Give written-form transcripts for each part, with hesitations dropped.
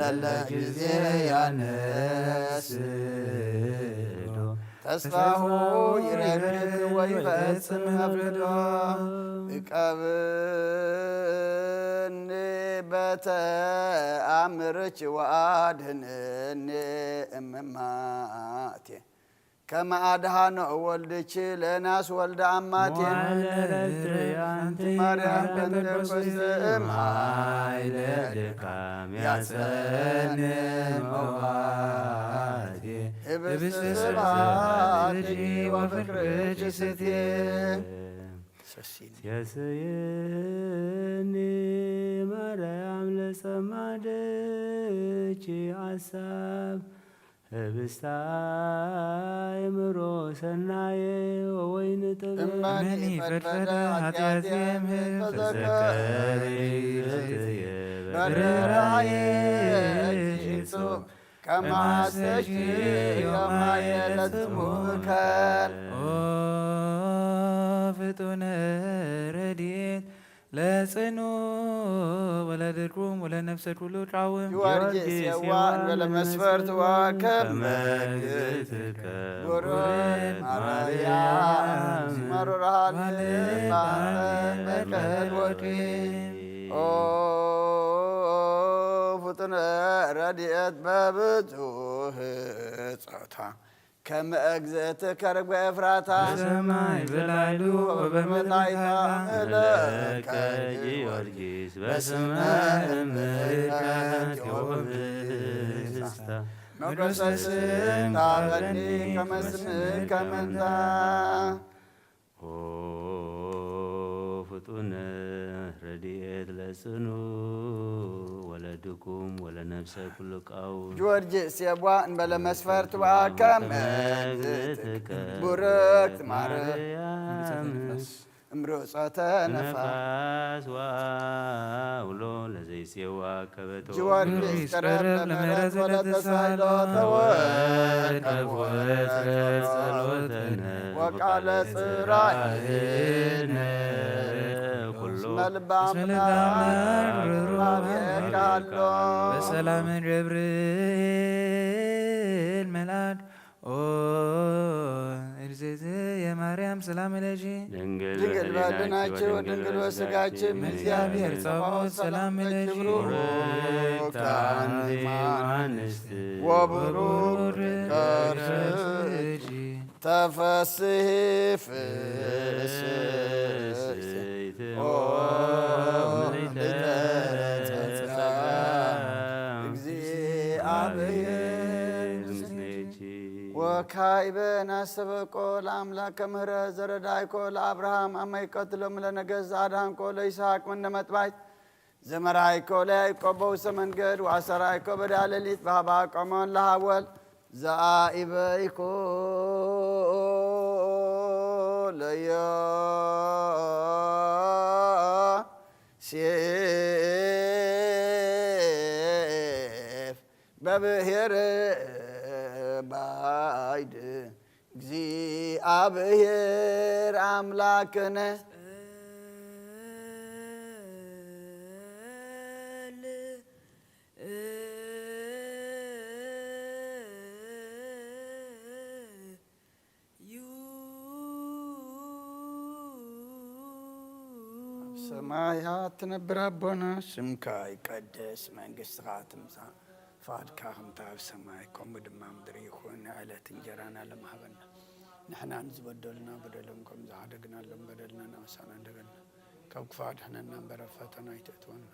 ለለጊዜ ያነስዶ ተስፋሁ ይረግግ ወይፈጽም መፍቅዶ እቀብኒ በተአምርች ወአድኅነኒ እምማቴ ከመ አድኃኖ ወልድኪ ለናስ ወልደ አማቴ ማርያም ጴንጤቆስጤ እምኃይለ ድካም ያጸንመዋቴ ህብስተ ስብሐትኪ ወፍቅርኪ ስቴ ያሰየኒ ማርያም ለጸማደኪ አሳብ ህብስተ አእምሮ ሰናየ ወወይን ጠገብ እመኒ ፈድፈደ ኃጢአቴም ተዘከሪ በርኅራኄ እጅጹም ከመ ሐሰስኪ ዮማየ ለጽሙከል ፍጡነ ረድኤት ለጽኑ ወለድኩም ወለነፍሰ ኩሉ ጫውም ጊዮርጊስ የዋህ ወለመስፈርት ወከመ ግዝእትከ ቡሩክ ማርያም መሩርሃን በቀል ወድቂ ኦ ፍጡነ ረድኤት በብዙሕ ጾታ ከመ እግዝእትከ ርግበ ኤፍራታ በሰማይ በላዕሉ ወበመላእክት እለከ ጊዮርጊስ በስመ እምሪከ ወብስታ መቅደስን ታበኒ ከመ ስምከ መንታ ኦ ፍጡነ ረድኤት ለጽኑ ወለድኩም ወለነፍሰ ኩሉ ቃውም ጊዮርጊስ የዋህ እንበለ መስፈርት ወከመ ግዝእትከ ቡርክት ማርያም እምርፆተ ነፋስ ዋውሎ ለዘይሴዋ ከበቶ ጊዮርጊስ ቀረብ ለምሕረት ወለተሳህሎ ተወከፍ ጸሎተነ ወቃለ ጽራይነ መልባ አምላክ በሰላም ገብርኤል መልአክ ኦ እግዝእት የማርያም ሰላም ለኪ ድንግል በሕሊናችሁ ድንግል በሥጋችሁ እግዚአብሔር ጸባኦት ሰላም ለኪ ቡሩክ አንስት ወቡሩክ ከርስኪ ተፈሥሒ ፍስሕት ኦ ወካዕበ ናሰበቆ ለአምላከ ምሕረት ዘረዳይኮ ለአብርሃም አማይቀትሎም ለነገሥት አድኃንቆ ለይስሐቅ ምነ መጥባዕት ዘመርዓይኮ ለያዕቆብ በውስተ መንገድ ወአሰራይኮ በዳእ ሌሊት በኀበ አቆሞን ለሐወል ዘአኢበይኮ ለዮሴፍ በብሔረ ባይድ እግዚአብሔር አምላክነ ሰማያት ትነብር አቦነ ስምከ ይቀደስ መንግሥትከ ትምጻእ ፈቃድከ ከመ በሰማይ ከመ ድማ ምድሪ ይኩን ዕለት እንጀራና ለማህበና ንሕና ንዝበደሉና በደሎም ከም ዝሓደግናሎም በደልና ናብሳና እንደገና ካብ ክፉ አድኅነና እምበረ ፈተና ኣይተእትወና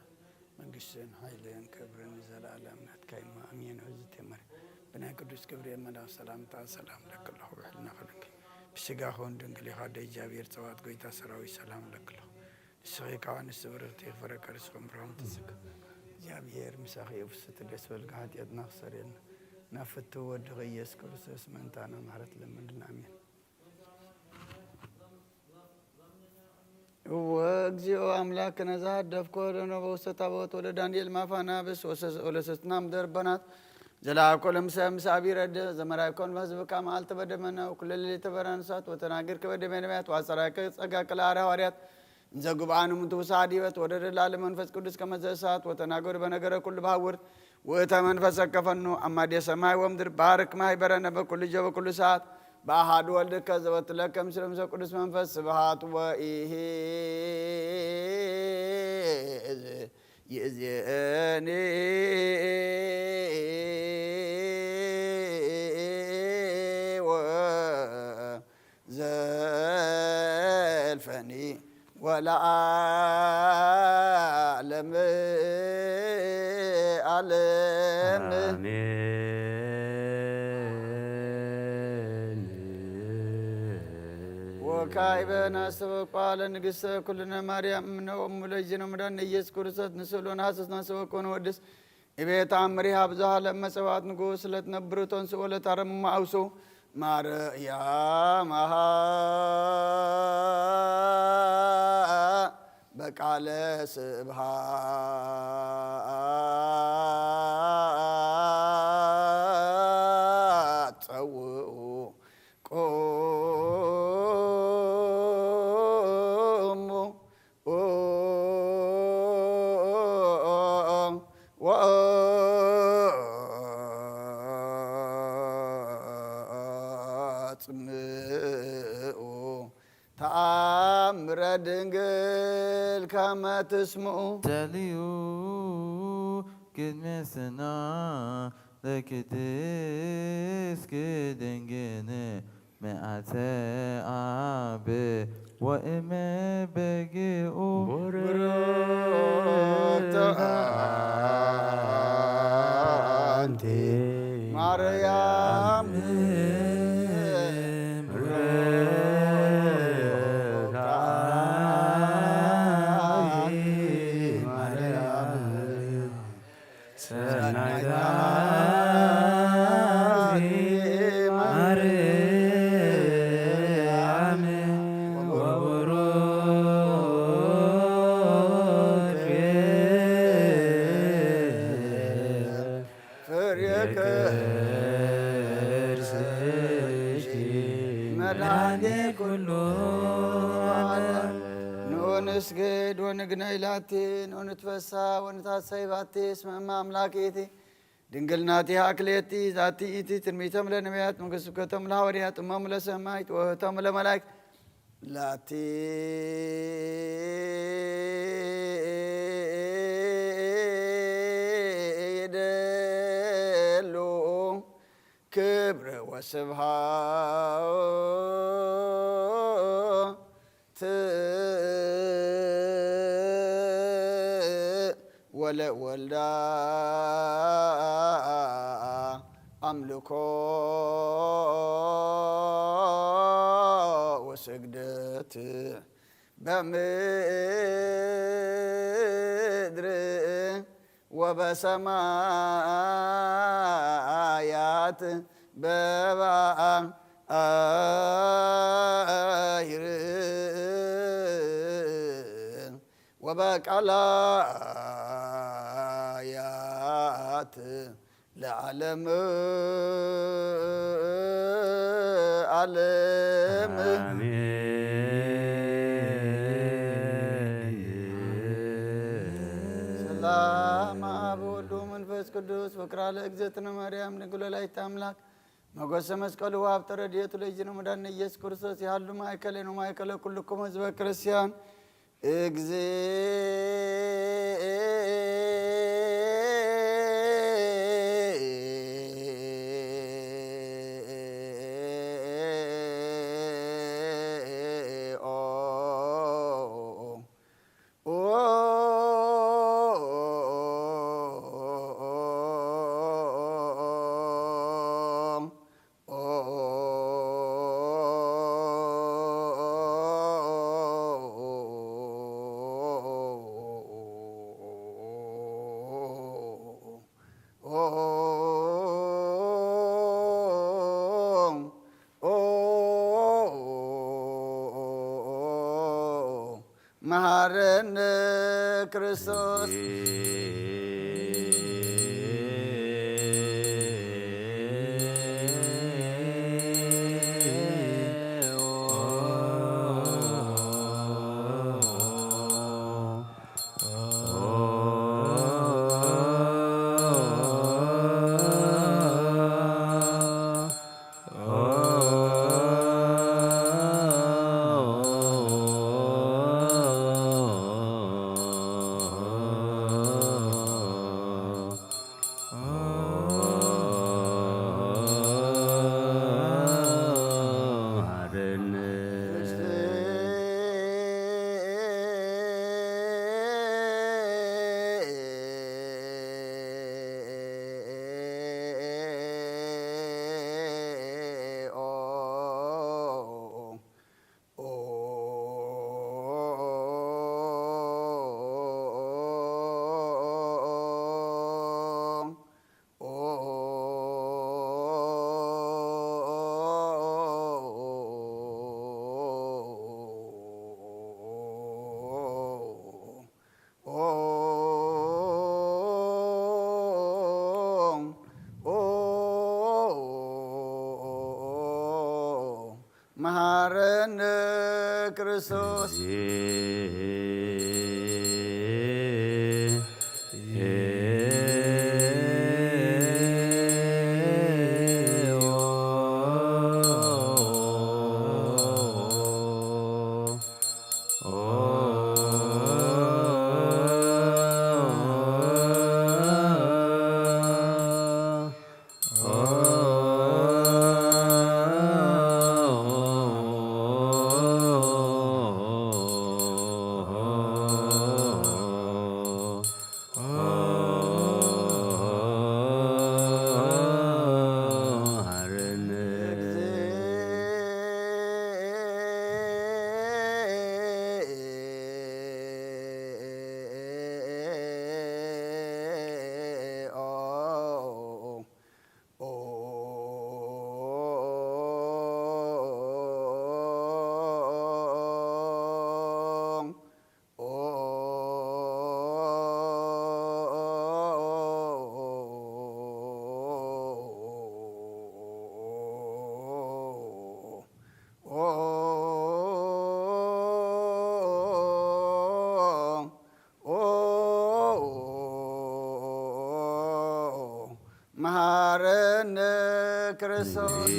መንግሥትን ኃይልን ክብርን ዘለዓለም ናትካ ኢሞ አሜን። ህዝቴመር ብናይ ቅዱስ ገብርኤል መልአክ ሰላምታ ሰላም ለክለኹ ብሕልና ኸልንኪ ብስጋኹን ድንግል ኢኻ ደ እግዚአብሔር ጸባኦት ጐይታ ሰራዊት ሰላም ለክለኹ ንስኺ ካብ አንስቲ ብርክቲ ፍረቀ ርስኹም ብርሃም ትዝከ እግዚአብሔር ምሳኺ ውስጥ ደስ በልጋ ኃጢአትና ክሰረየልና ናብ ፍትሕ ወድኸ ኢየሱስ ክርስቶስ መንታና ምሕረት ለምንልና አሜን። ወእግዚኦ አምላክነ ዘሃደፍኮ ለነ በውስተ ታቦት ወለ ዳንኤል ማፋናብስ ወለሰትና ምድር በናት ዘላኮ ለምሰ አቢረድ ዘመራይኮን በሕዝብከ መዓልተ በደመና ወኩለ ሌሊተ በብርሃነ እሳት ወተናገርከ በደመ ነቢያት ወአጽራከ ጸጋ ቅለ አርአያ ሐዋርያት እንዘ ጉብአነ እሙንቱ ውሳዲበት ወደ ደላለ መንፈስ ቅዱስ ከመ ዘእሳት ወተናገሩ በነገረ ኩሉ በሐውርት وتمنفس كفنو أما دي سماي ومدر بارك ماي برنا بكل جو وكل ساعة بأحد ولدك زوت لك مسلم قدس منفس سبحات وإيه يزيني وزلفني ولا أعلم وكايبنا سبق قال نقص كلنا مريم من أم لجنا مدن يس كرسات نسولون حاسسنا سبقون ودس إبيت عمري حبزها لما سوات نقوس لتنبرتون سؤالة عرم معوسو مريم بقال سبحات تأمر دنقل كما تسمعوا تليو كد مسنا لك تسكدنجني ما أتعب وإما بجيء برات أنت مريم نسجد ونقنا إلاتي ونتفسى ونتعصيباتي اسم أملاكيتي دنقلناتي هاكليتي ذاتي إيتي ترميتم لنبيات مقصوكتم لهوريات أمام لسمايت وهتم لملاك لاتي يدلو كبر وسبحات ولا ولدا أملكو وسجدت بمدر وبسمايات بباء آير وبكالايات لعلم علم سلام أبو منفس قدوس وكرا لأجزتنا مريم نقول لا يتاملاك مغوث مسقل وابتر ديتو لجن مدان ኢየሱስ ክርስቶስ ያሉ ማይከለ ነው ማይከለ ኩልኩም ህዝበ ክርስቲያን መሐረነ ክርስቶስ መሃረነ ክርስቶስ መሃረነ ክርስቶስ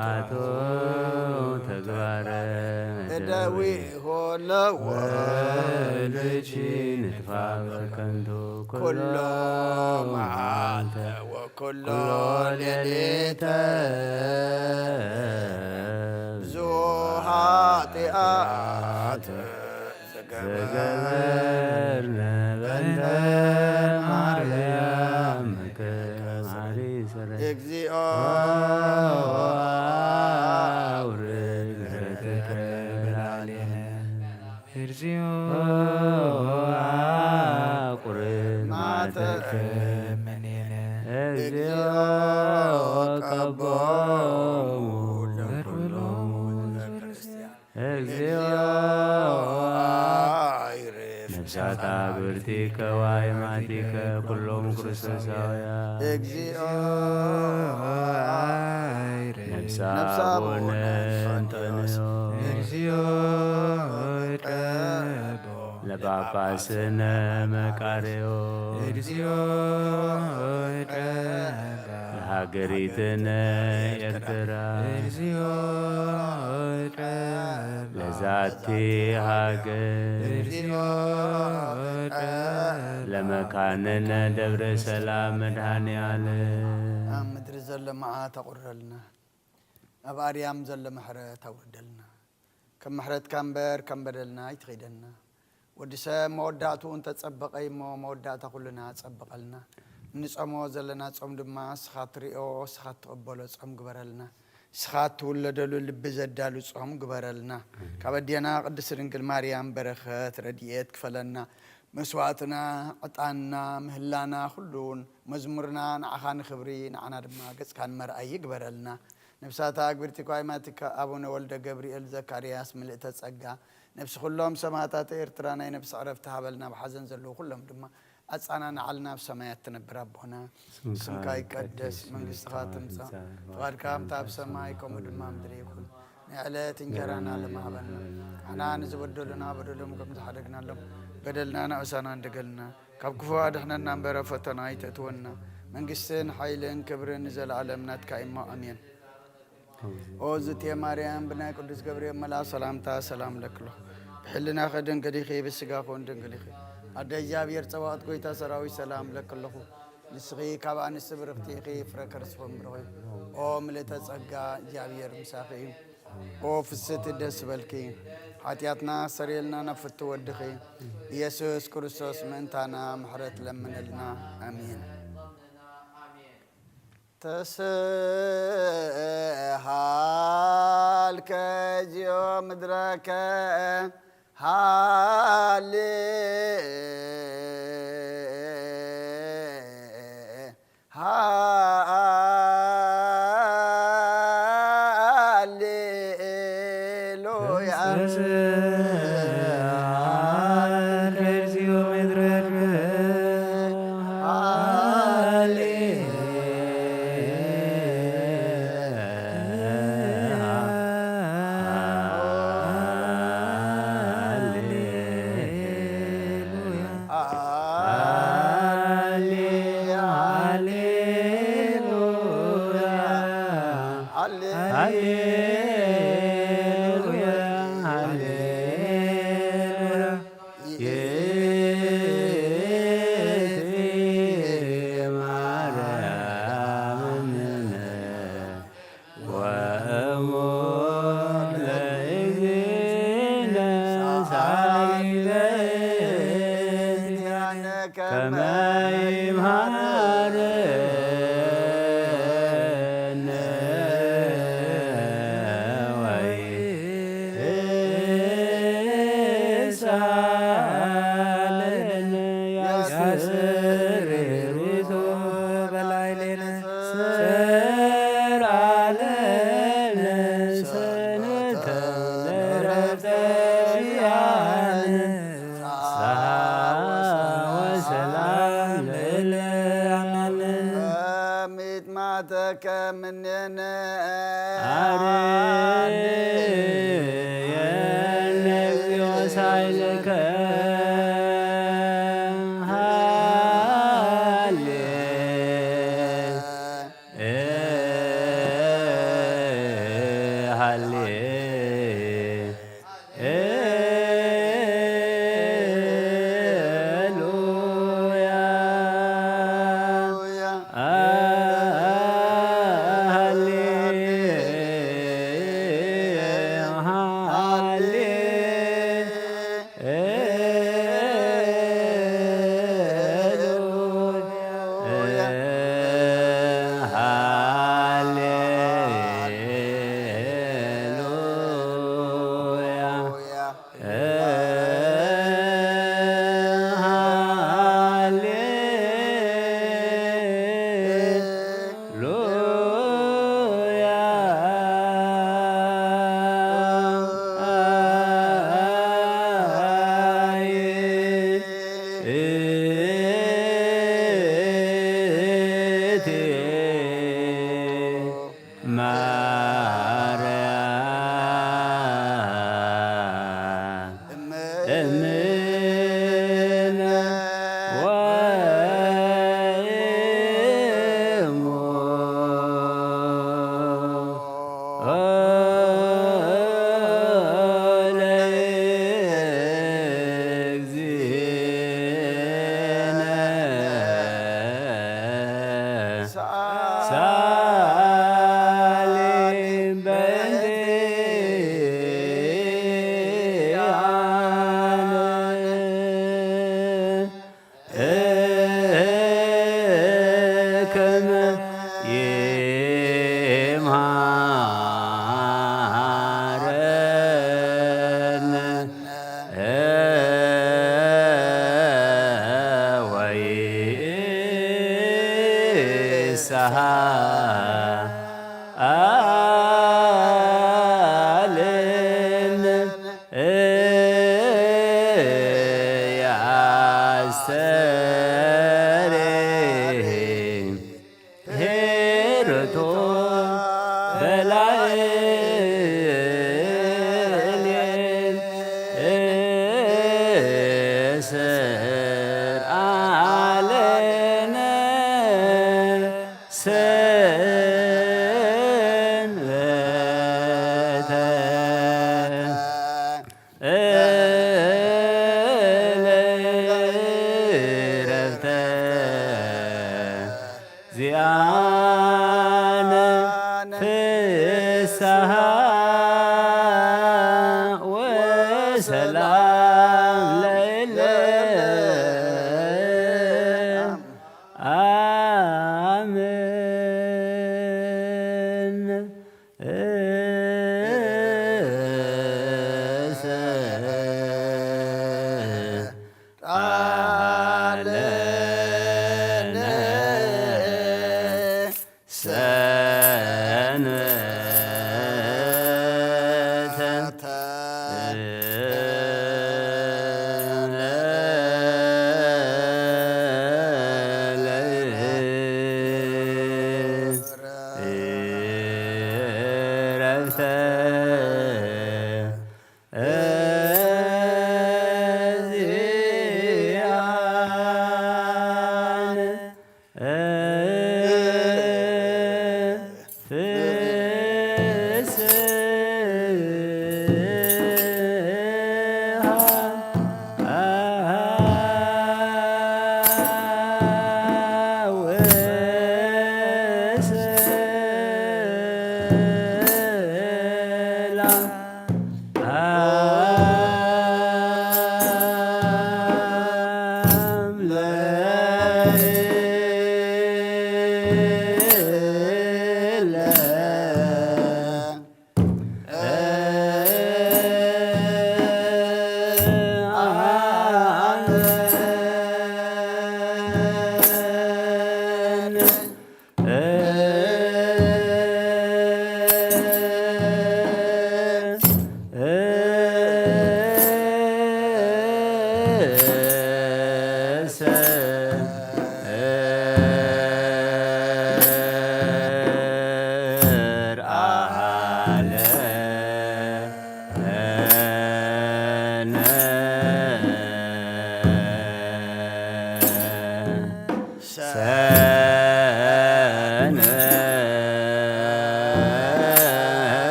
አቶ ተግባረ ደዊ ሆለ ወልጅ ንጥፋ በከንቱ ኩሎ መዓልተ ወኩሎ ሌሊተ ብዙ ኃጢአት ዘገበርነ በእንተ ማርያም ከማሪ ሰረ እግዚኦ ነፍሳት አብርቲከ ዋይማቲከ ኩሎም ክርስቶሳውያን እግዚኦ ነፍሳቦነ እንተንዮ እግዚኦ ለጳጳስነ መቃርዮ እግዚኦ ለሀገሪትነ ኤርትራ እግዚኦ ለዛቲ ሀገር እግዚኦ ለመካንነ ደብረ ሰላም መድኃኔዓለም ኣብ ምድሪ ዘሎ መዓት ኣቑረልና ኣብ ኣርያም ዘሎ ምሕረት ኣውርደልና ከም ምሕረትካ እምበር ከም በደልና ኣይትኸይደና ወዲ ሰብ መወዳእቱ እንተፀበቐ እሞ መወዳእታ ኩልና ፀበቐልና ንፀሞ ዘለና ፆም ድማ ስኻ ትሪኦ ስኻ ትቕበሎ ፆም ግበረልና سخات ولدلو لبزدالو صوم قبرلنا كبدينا قدس رنقل مريم برخات رديت كفلنا مسواتنا عطانا مهلانا خلون مزمرنا نعخان خبرين عنا دما قص كان مرأي قبرلنا نفساتا قبرتي قايماتك أبونا ولد جبريل زكرياس ملئت تصقى نفس كلهم سماتات إرترانا نفس عرفتها بلنا بحزن زلو كلهم دما أصانا نعلنا بسمايات تنبر ربنا سمكاي قدس من قصخاتم سا فقد كام تاب سمايكم دما مدري يكون نعلات انجرانا لما عبنا احنا نزبدو لنا بدو لهم كم تحرقنا لهم بدلنا نأسانا ندقلنا كاب كفوا دحنا ننبر فتنا يتتونا من قسين حيلين كبرين نزل علمنا تكايما أمين أوزت يا مريم بنا قدس جبريل ملا سلامتا سلام لك له بحلنا خدن قديخي بسقا خون دن قديخي أدى جابير سوات كويتا سراوي سلام لك له نسخي كابان السبرختي خي فركر سفم بروي أو ملتا سقا جابير مساخي أو فست دس بالكي حاتياتنا سريلنا نفت ودخي يسوس كريستوس منتانا محرت لمن لنا آمين تسهل كجيو مدرك هالي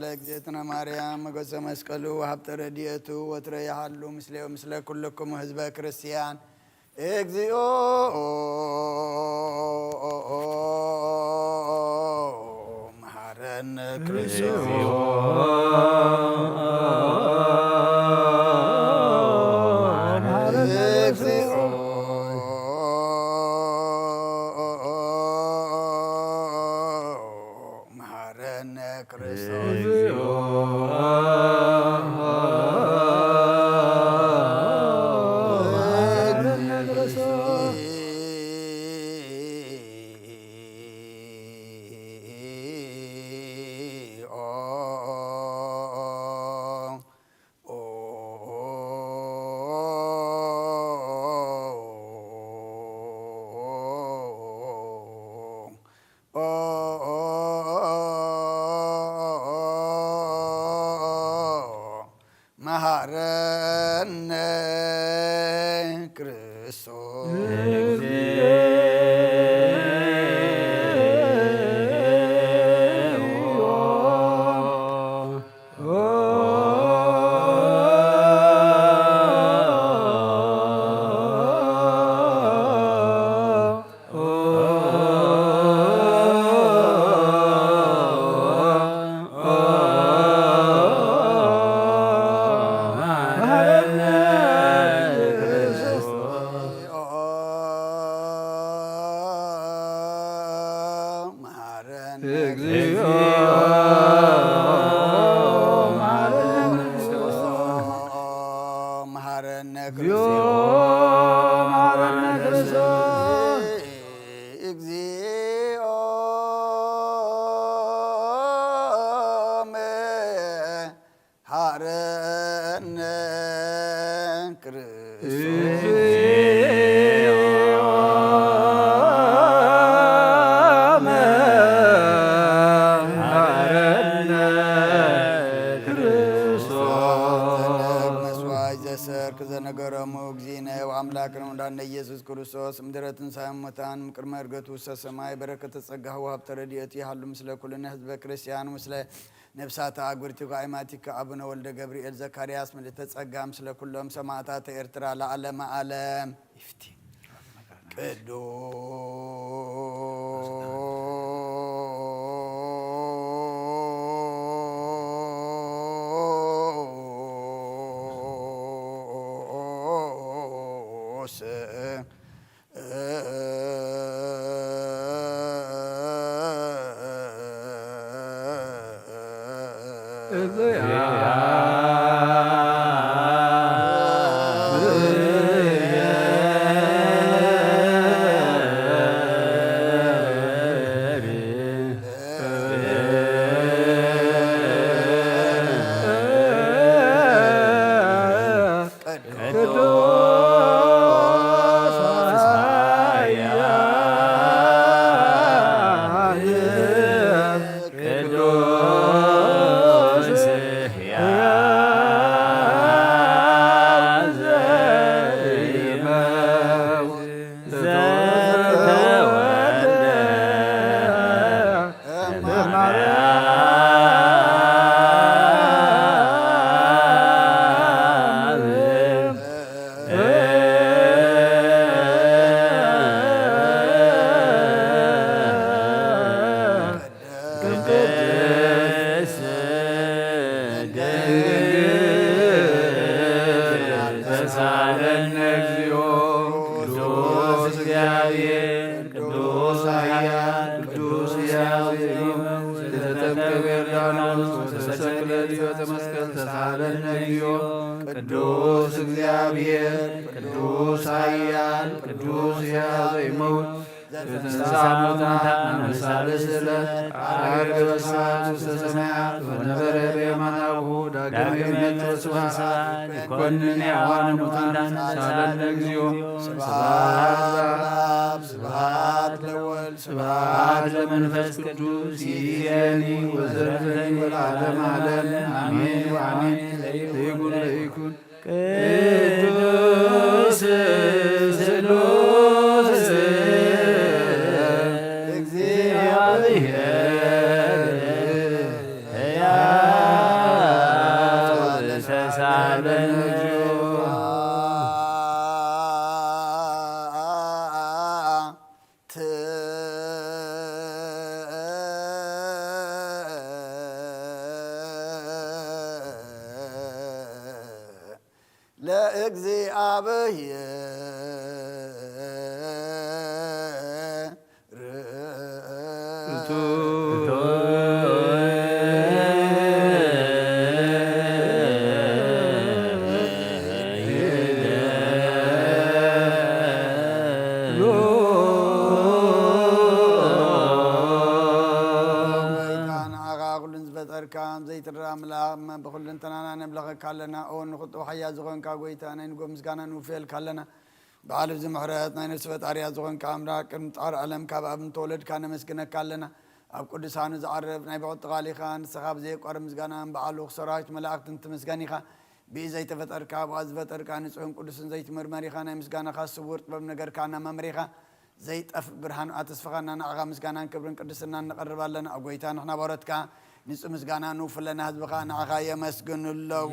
ለእግዝእትነ ማርያም ሞገሰ መስቀሉ ሀብተ ረድኤቱ ወትረ ያሃሉ ምስለ ኩልክሙ ህዝበ ክርስቲያን እግዚኦ መሐረነ ክርስቶስ መሐረነ ክርስቶስ ኢየሱስ ክርስቶስ ምድረ ትንሣኤ ሙታን ቅድመ ዕርገቱ ውስተ ሰማይ በረከተ ጸጋሁ ወሀብተ ረድኤቱ ያሃሉ ምስለ ኩልነ ህዝበ ክርስቲያን ምስለ ነፍሳተ አግብርቲከ አእማቲከ አቡነ ወልደ ገብርኤል ዘካርያስ ምልዕተ ጸጋ ምስለ ኩሎም ሰማዕታተ ኤርትራ ለዓለመ ዓለም ይፍቲ ቅዱስ እግዚአብሔር ቅዱስ ኃያል ቅዱስ ሕያው ዘይመውት ዘተንሳሙታን መሳልስለት አርግ በስብሐት ውስተ ሰማያት ወነበረ በየማናሁ ዳግመ ይመጽእ ስብሐት ይኰንን ሕያዋነ ሙታን ሳለነ እግዚኦ ስብሐት ለአብ ስብሐት ለወልድ ስብሐት ለመንፈስ ቅዱስ ይእዜኒ ወዘልፈኒ ወለዓለመ ዓለም አሜን ወአሜን። ለይኩን ለይኩን ቅዱስ ስሉስ እግዚአብሔር ሕያው ዘተሳለነ بخلن تنانا نبلغ كلنا أو نخطو حياة زغن كاغويتا نينغو مسغانا نوفيل كلنا بعالف زمحراتنا نسفت عريا زغن كامرا كنت عر علم كاباب تولد كان مسكنا كلنا أب قدسان زعرف نايبعود تغالي خان سخاب زي قرم مسغانا بعالو خسراج ملاك تنت مسغاني خان بي زي تفتر كاب وازفتر كان نسوهم قدسان زي تمرمري خان مسغانا خاص سبورت ببنقر كان ممري خان زي تأف برهان أتسفقنا نعغا مسغانا كبرن قدسنا نقرب لنا أقويتا نحنا بارتك نسو مسغانا نوف لنا هزبقا نعغا يمسغن الله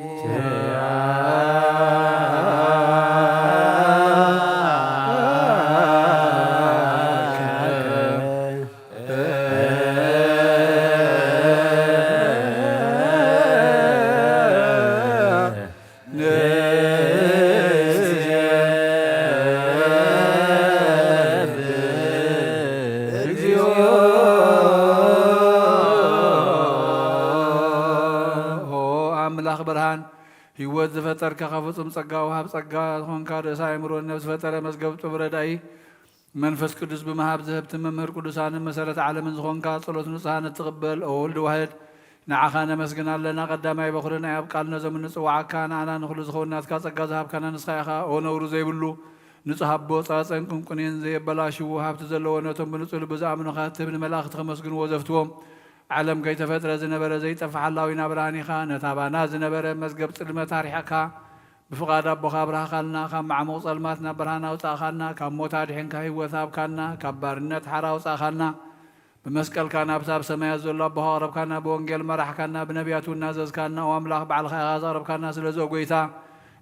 ህይወት ዝፈጠርከ ከፍጹም ጸጋ ወሃብ ጸጋ ሆንካ ርእሰ አእምሮ ነፍስ ፈጠረ መዝገብ ጥብረዳይ መንፈስ ቅዱስ በመሃብ ዘህብት መምህር ቅዱሳን መሰረት ዓለምን ዝሆንካ ጸሎት ንጹሃን ትቅበል ወልድ ዋህድ ንዓኻ ነመስግን ኣለና ቀዳማይ በኩርና ያብ ቃልና ዘምን ጽዋዓካ ንዓና ንኹሉ ዝኸውናትካ ጸጋ ዝሃብካና ንስኻ ኢኻ ኦ ነውሩ ዘይብሉ ንጹህ ኣቦ ጻጸን ቁንቁንን ዘየበላሽው ሃብቲ ዘለዎ ነቶም ብንጹህ ልቢ ዝኣምኑኻ ትብል መላእኽቲ ከመስግንዎ ዘፍትዎም ዓለም ከይተፈጥረ ዝነበረ ዘይጠፍሕ ሓላዊና ብርሃኒኻ ነታባና ዝነበረ መዝገብ ጽልመት ታሪሕካ ብፍቓድ ኣቦኻ ብርሃኻልና ካብ ማዕሙቕ ጸልማት ናብ ብርሃን ኣውፃእኻልና ካብ ሞት ኣድሒንካ ህይወት ሃብካልና ካብ ባርነት ሓራ ኣውፃእኻልና ብመስቀልካ ናብታ ኣብ ሰማያት ዘሎ ኣቦኻ ኣቕረብካና ብወንጌል መራሕካና ብነቢያቱ እናዘዝካና ኦ ኣምላኽ ባዕልኻ ኢኻ ዘቕረብካና ስለዚ ጎይታ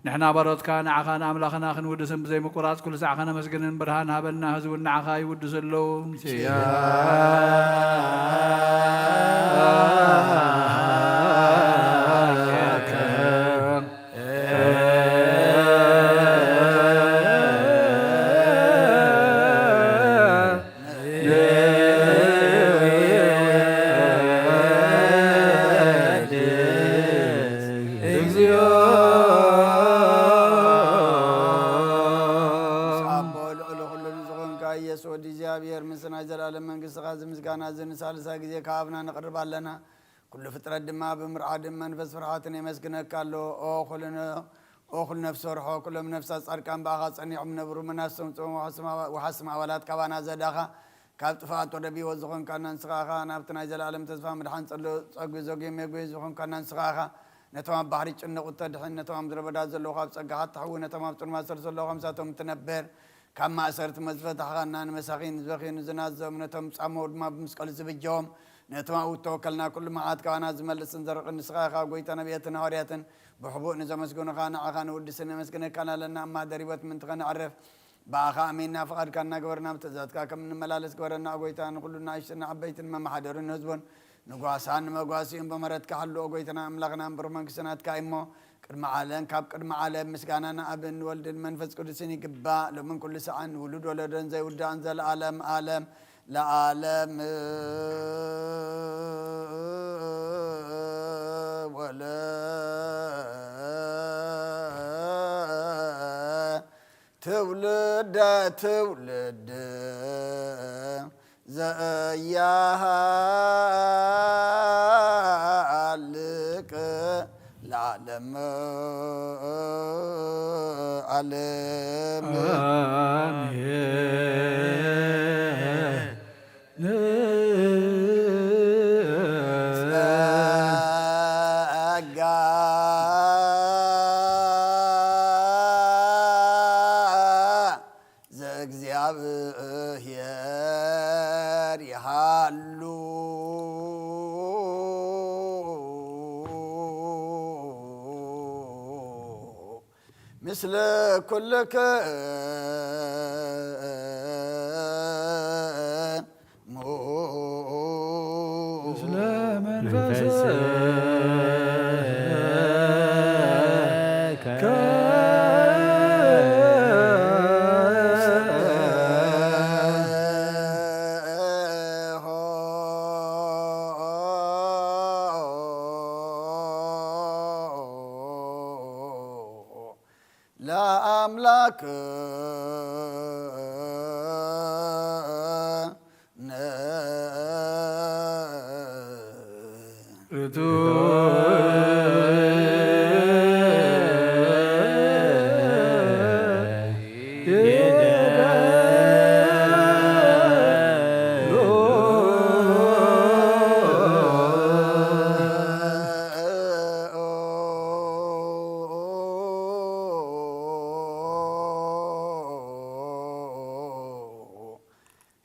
ንሕና ባሮትካ ንዓኻ ንኣምላኽና ክንውድስን ብዘይምቁራፅ ኩሉ ሰዓኻ ነመስግንን ብርሃን ሃበና ህዝቡን ንዓኻ ይውድስ ኣለዉ ዘላለም መንግሥትኻ ዝምስጋና ዝንሳልሳ ጊዜ ከአብና ነቅርባለና ኩሉ ፍጥረት ድማ ብምርዓድን መንፈስ ፍርሃትን የመስግነካ ኣሎ ኦ ኩሉ ነፍሲ ወርሖ ኩሎም ነፍሳት ጻድቃን በኣኻ ጸኒዖም ነብሩ መናሶም ጾም ወሓስም ኣባላት ካባና ዘዳኻ ካብ ጥፋኣት ወደ ቢወት ዝኾንካና ንስኻ ኢኻ ናብቲ ናይ ዘላለም ተስፋ ምድሓን ጸጉ ዘጉ መጉይ ዝኾንካና ንስኻ ኢኻ ነቶም ኣብ ባሕሪ ጭነቁ ተድሕን ነቶም ኣብ ምድረ በዳ ዘለዉ ካብ ጸጋኻ ትሕውን ነቶም ኣብ ጽልማት ስር ዘለዉ ከምሳቶም ትነብር ካብ ማእሰርቲ መዝፈታሕኻና ንመሳኺን ዝበኺኑ ዝናዘቦም ነቶም ጻመው ድማ ብምስቀል ዝብጀዎም ነቶም ኣብኡ ተወከልና ኩሉ መዓት ካባና ዝመልስን ዘርቕን ንስኻ ኢኻ ጐይታ ነቢያትን ሃዋርያትን ብሕቡእ ንዘመስግኑኻ ንዓኻ ንውድስን ነመስግነካና ኣለና እማደር ሂወት ምንትኸ ንዕርፍ በኣኻ ኣሜንና ፍቓድካ እናገበርና ብትእዛዝካ ከም እንመላለስ ገበረና ጐይታ ንኩሉ ንኣሽትን ዓበይትን መማሓደርን ህዝቦን ንጓሳን ንመጓሲኡን በመረትካ ሓልኦ ጐይታና ኣምላኽና እምብር መንግስትናትካ እሞ ቅድመ ዓለም ካብ ቅድመ ዓለም ምስጋናና ኣብን ወልድን መንፈስ ቅዱስን ይግባእ ሎምን ኩሉ ሰዓን ውሉድ ወለዶን ዘይውዳእን ዘለዓለም ዓለም ለዓለም ወለ ትውልደ ትውልድ زيالك العالم عالم مثل كلك مثل منفسك لا أملك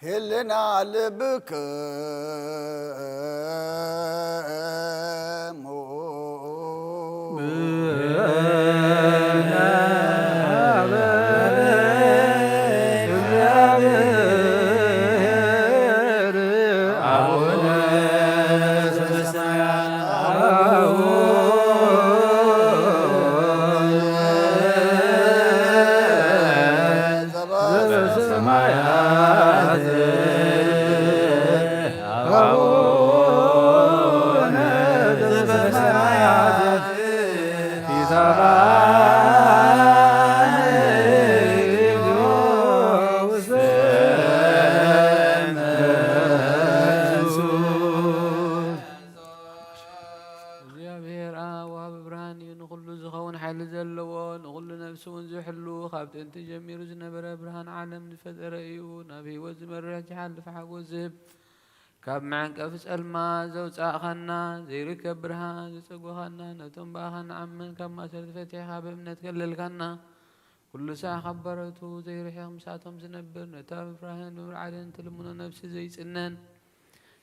هلنا لبك انت جميل زنبر برهان عالم نفذ رأيو نبي وزمر رجحان لفحق وزب كاب معك أفس الما زوج آخنا زي ركب برهان زي سقوخنا نتم باخن عمن كما سرد فتحها بابنة كللكنا كل ساعة خبرته زي رحيق مساتهم زنبر نتاب فرهان نور عدن تلمون نفسي زي سنان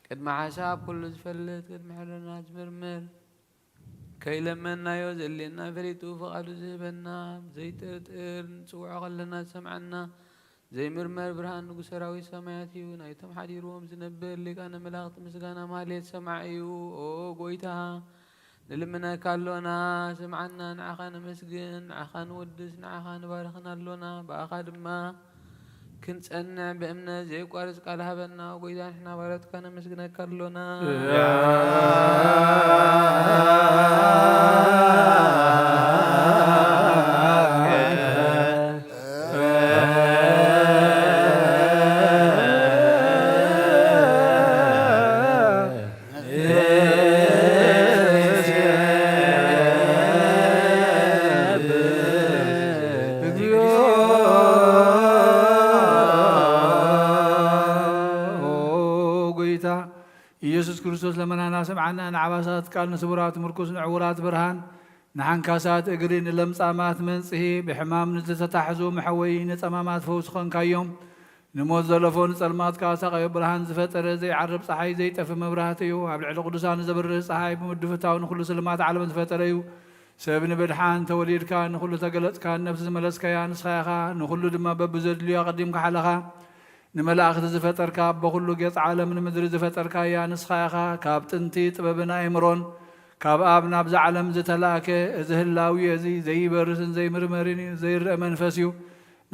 قد مع حساب كل زفلت قد محلنا جمرمر كي لمنا يوزلنا فريتو فقالوا زيبنا زي ترتر نسوع غلنا سمعنا زي مرمر برهان نقصراوي سمعتي ونايتم حديروهم زنبر لك أنا ملاغت مسقانا ماليت سمعيو أو قويتها نلمنا كالونا سمعنا نعخان مسقن نعخان ودس نعخان بارخنا لنا بأخاد ما كنت أنع بأمنا زي قارس قال هبنا وقيدان احنا بارت كان مسقنا كالونا ኢየሱስ ክርስቶስ ለመናና ሰምዓና ንዓባሳት ቃል ንስቡራት ምርኩስ ንዕውራት ብርሃን ንሓንካሳት እግሪ ንለምጻማት መንጽሂ ብሕማም ንዝተታሕዙ መሐወይ ንጸማማት ፈውስ ኾንካዮም ንሞት ዘለፎ ንጸልማት ካሳቐዮ ብርሃን ዝፈጠረ ዘይዓርብ ፀሓይ ዘይጠፊ መብራህቲ እዩ ኣብ ልዕሊ ቅዱሳን ዘብርህ ፀሓይ ብምድፍታው ንኹሉ ስልማት ዓለም ዝፈጠረ እዩ ሰብ ንብድሓን ተወሊድካ ንኹሉ ተገለጽካ ነፍሲ ዝመለስከያ ንስኻ ኢኻ ንኹሉ ድማ በብዘድልዮ ቀዲምካ ሓለኻ ንመላእኽቲ ዝፈጠርካ በኹሉ ገጽ ዓለም ንምድሪ ዝፈጠርካ እያ ንስኻ ኢኻ ካብ ጥንቲ ጥበብን ኣእምሮን ካብ ኣብ ናብዚ ዓለም ዝተላእከ እዚ ህላዊ እዚ ዘይበርስን ዘይምርመርን ዘይርአ መንፈስ እዩ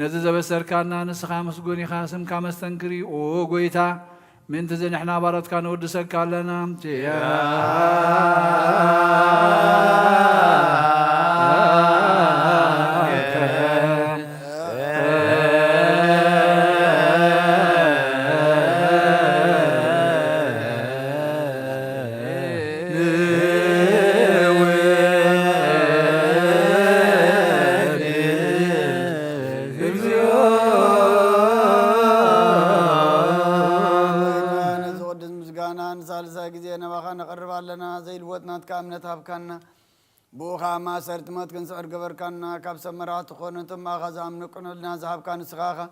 ነዚ ዘበሰርካና ንስኻ መስጉን ኢኻ ስምካ መስተንክሪ ኦ ጎይታ ምንቲ ንሕና ባረትካ ንወድሰካ ኣለና لنا زي الوطنات كامنة هبكنا بوخا ما سرت مات كنسعر قبركنا كاب سمرات خونتم ما غزام نكون لنا ذهب كان سخاخة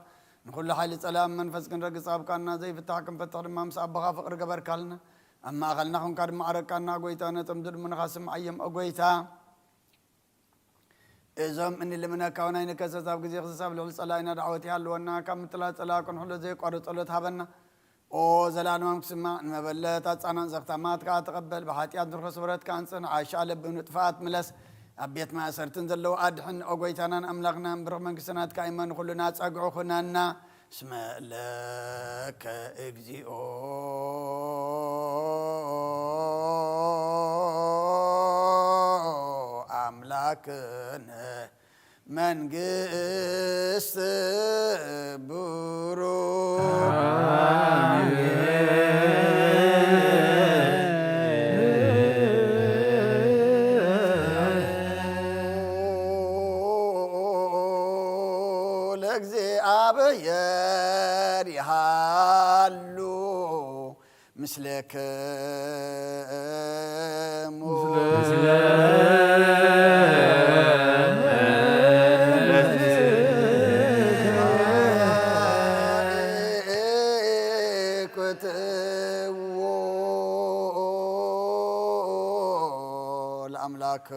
نقول حالي سلام منفس كن رقص هبكنا زي فتحكم فتح المام صعب بغا فقر قبركنا أما أغلناهم كار معركنا قويتانا تمدد من خاسم عيم أقويتا إذا من اللي منا كونين كسساب جزي خسساب لول صلاينا دعوتي هالونا كم تلا تلا كن حلو زي قارة صلت هبنا أو زلان ما مسمع المبلات أنا زختمات كات تقبل بحاتي أدر خسورات كانسن عايشة لبن تفات ملس أبيت ما سرتن زلوا أدحن أقويتانا أملغنا برغم كسنات كايمان كل ناس أقعو خنانا اسم لك إجزيو أملاكنا منقس لك زي أبير يحلو مثلك الأملاك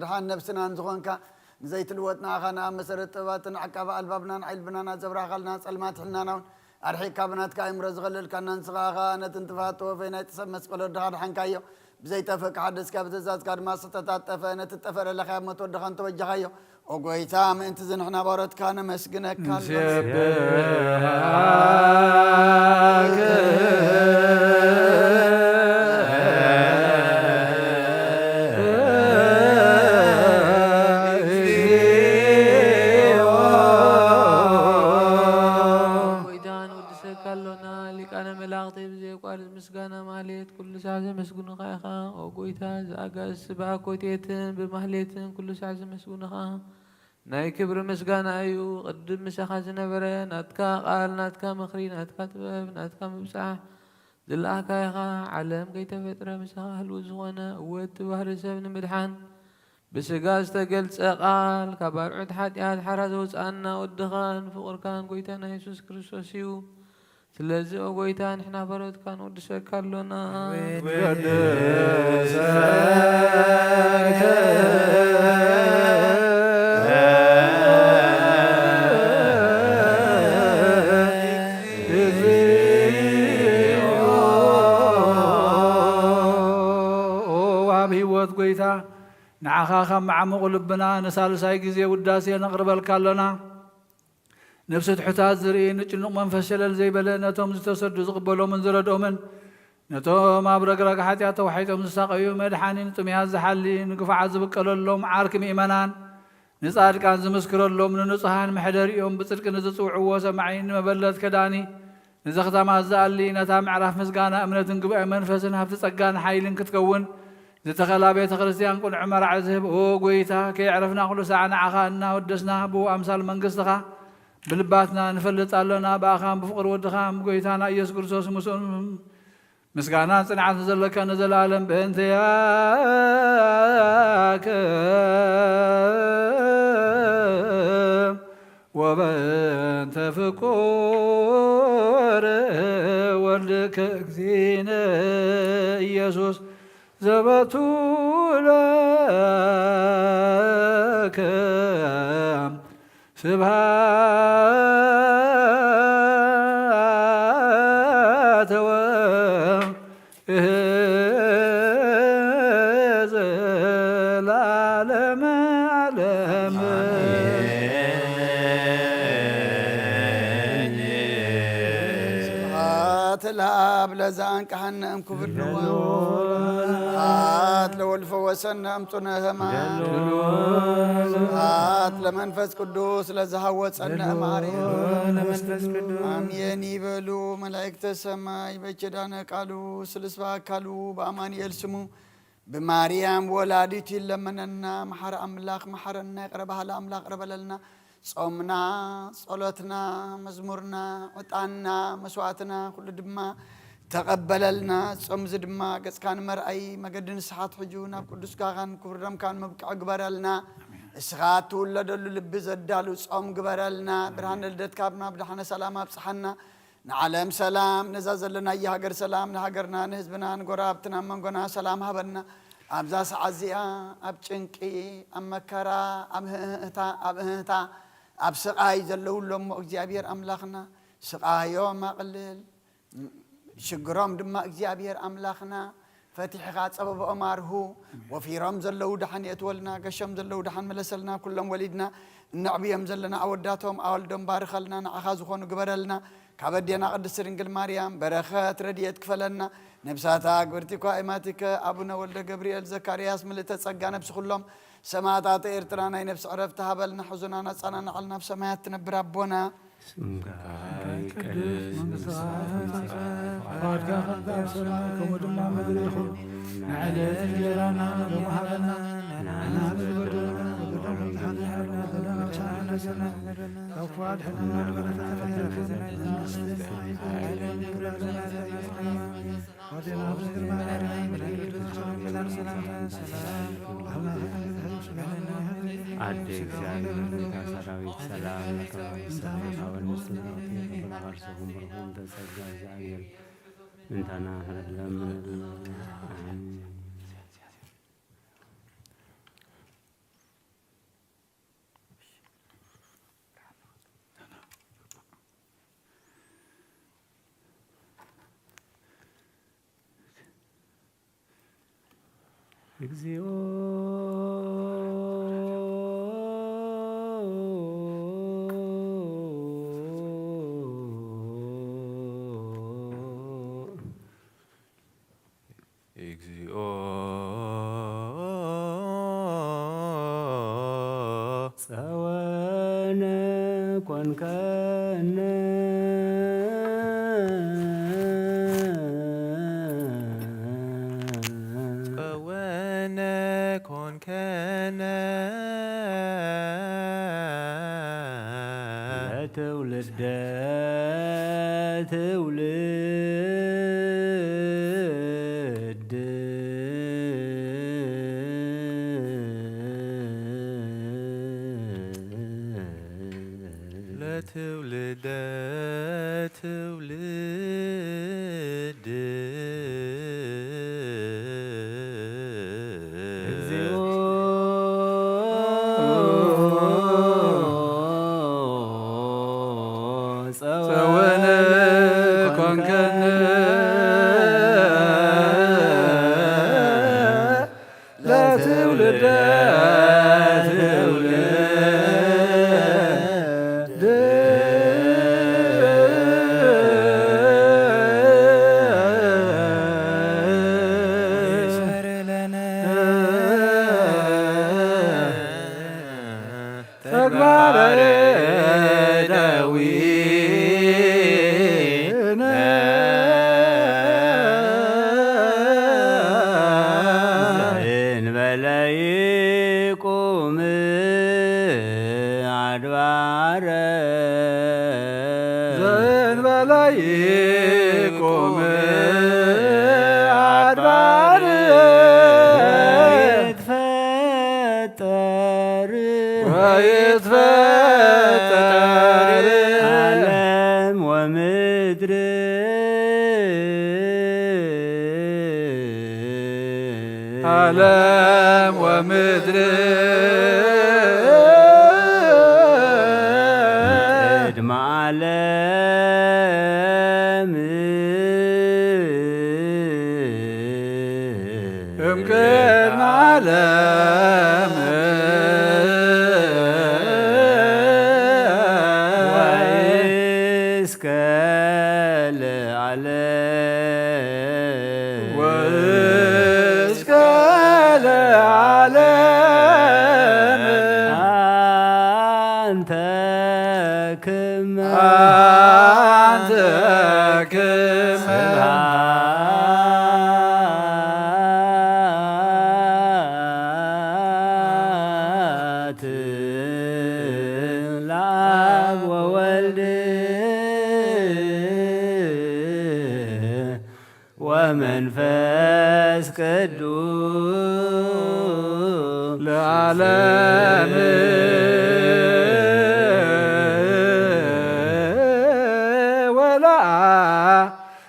رحان نفسنا نزغنك زيت الوطنا خنا مسرت طباتنا عقب البابنا علبنا زبرا خلنا سلمات حنا أرحي كابنات كايم رزغلل كنا نصغاغا نتنتفاتو فينا يتسمس قلو دخان حنكايو بزيت فك حدث كابتزاز كاد ما ستتاتف نتتفر لخيب متو دخان توجهايو وقويتام انت زنحنا بارت كان مسجنك مسجنا ماليت كل ساعة مسجون خاخا وقويتا زاقاس باكوتيتن بمهليتن كل ساعة مسجون خاخا ناي كبر مسجنا أيو قدم مسخا زنبرة ناتكا قال ناتكا مخري ناتكا تباب ناتكا مبساح دلها كايخا علم كيتا فترة مسخا هلوزوانا وات بحر سبن مدحان بسجاز تقلت قال كبار عد حاتيات حرزوز أنا ودخان فقر كان قويتانا يسوس كريستوسيو سلازي أقويتان إحنا برد كانوا دسكالونا وابهوت قويتا نعخاخا مع مغلبنا نسال سايقزي وداسي نقرب الكالونا نفس حتاز زري نجنق منفشل زي بلنتهم زتسد زقبلوا من زردوا من نتوم أبرق حتى وحيتهم زساقيو مدحانين تمياز حالي نقفع زبقلوا لهم عاركم إيمانان نصار كان زمسكر لهم ننصحان محدر يوم بصدق نزصوع وسمعين مبلد كداني نزختا ما زالي نتام عرف مسقانا أمنة قبع منفسنا بتسقان حيل كتكون زتخلا بيت خريستيان كل عمر عزب وقويتا كي عرفنا كل ساعة نعخانا ودسنا بو أمثال منقصتها بلباتنا نفلت علونا بأخام بفقر ودخام قويتانا إيس كرسوس مسؤول مسقانا صنعت زلك نزل عالم بنت ياك وبنت فكور ولك كثين يسوس زبطوا لك سبحات العالم علم سبحات الهاب لزانك حنم كفر سبحات لولف وسن أمتنا همان سبحات لمنفس قدوس لزهوت سنة ماريم آمين يبلو ملائكة السماء بجدانا قالوا سلسوا قالوا بأمان يلسمو بماريام ولادتي لمننا محر أملاك محرنا قربها الأملاك قرب لنا صومنا صلاتنا مزمورنا وطعنا مسواتنا كل دما تقبل لنا صوم زدما قد كان مرأي مقدن سحات حجونا قدس كان كبرم كان مبقع قبر لنا اسغات ولدلو لب زدالو صوم قبر لنا برهان لدت كابنا بدحنا سلام بصحنا نعلم سلام نزازل لنا يهاجر سلام نهاجرنا نهزبنا نقرابتنا منقنا سلام هبنا أبزاس عزيا أبچنكي أمكرا أبهتا أبهتا أبسقاي زلو لهم أجزابير أملاخنا سقايو ما قلل شقرام دم أجزابير أملاخنا فتح غات سبب أماره وفي رمز اللو دحن يتولنا قشم زلو دحن ملسلنا كلهم وليدنا النعبي يمزلنا أوداتهم أولدهم بارخلنا نأخذون قبرلنا كابدينا قدس رنجل مريم بركات رديت كفلنا نبساتا قبرتي قائماتك أبونا ولد جبريل زكرياس ملتت سجانا بسخلهم سماعات إرترانا نفس عرفتها بلنا حزننا صنعنا على نفس ما تنبر ربنا አዲስ እግዚአብሔር ሰራዊት ሰላም ለከባቢው ወንስራውት የበላርሰሁም ብርሁም ተጸጋ እግዚአብሔር እንታና ለምን እግዚኦ ጸወነ ኮንከነ ለትውልደ ትውልድ ለትውልደ ትውልድ እግዚኦ ጸወነ ኮንከነ ለትውልደ ትውልድ ተግባረ ዳዊነ ዘእንበለ ይቁም አድባረ ዘእንበለ ይቁም አድባረ ይትፈጠር ويتفتر عالم ومدر عالم ومدر قدم عالم قدم عالم وإسكال عليه ወመንፈስ ቅዱስ ለዓለም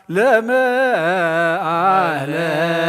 ወለዓለመ ዓለም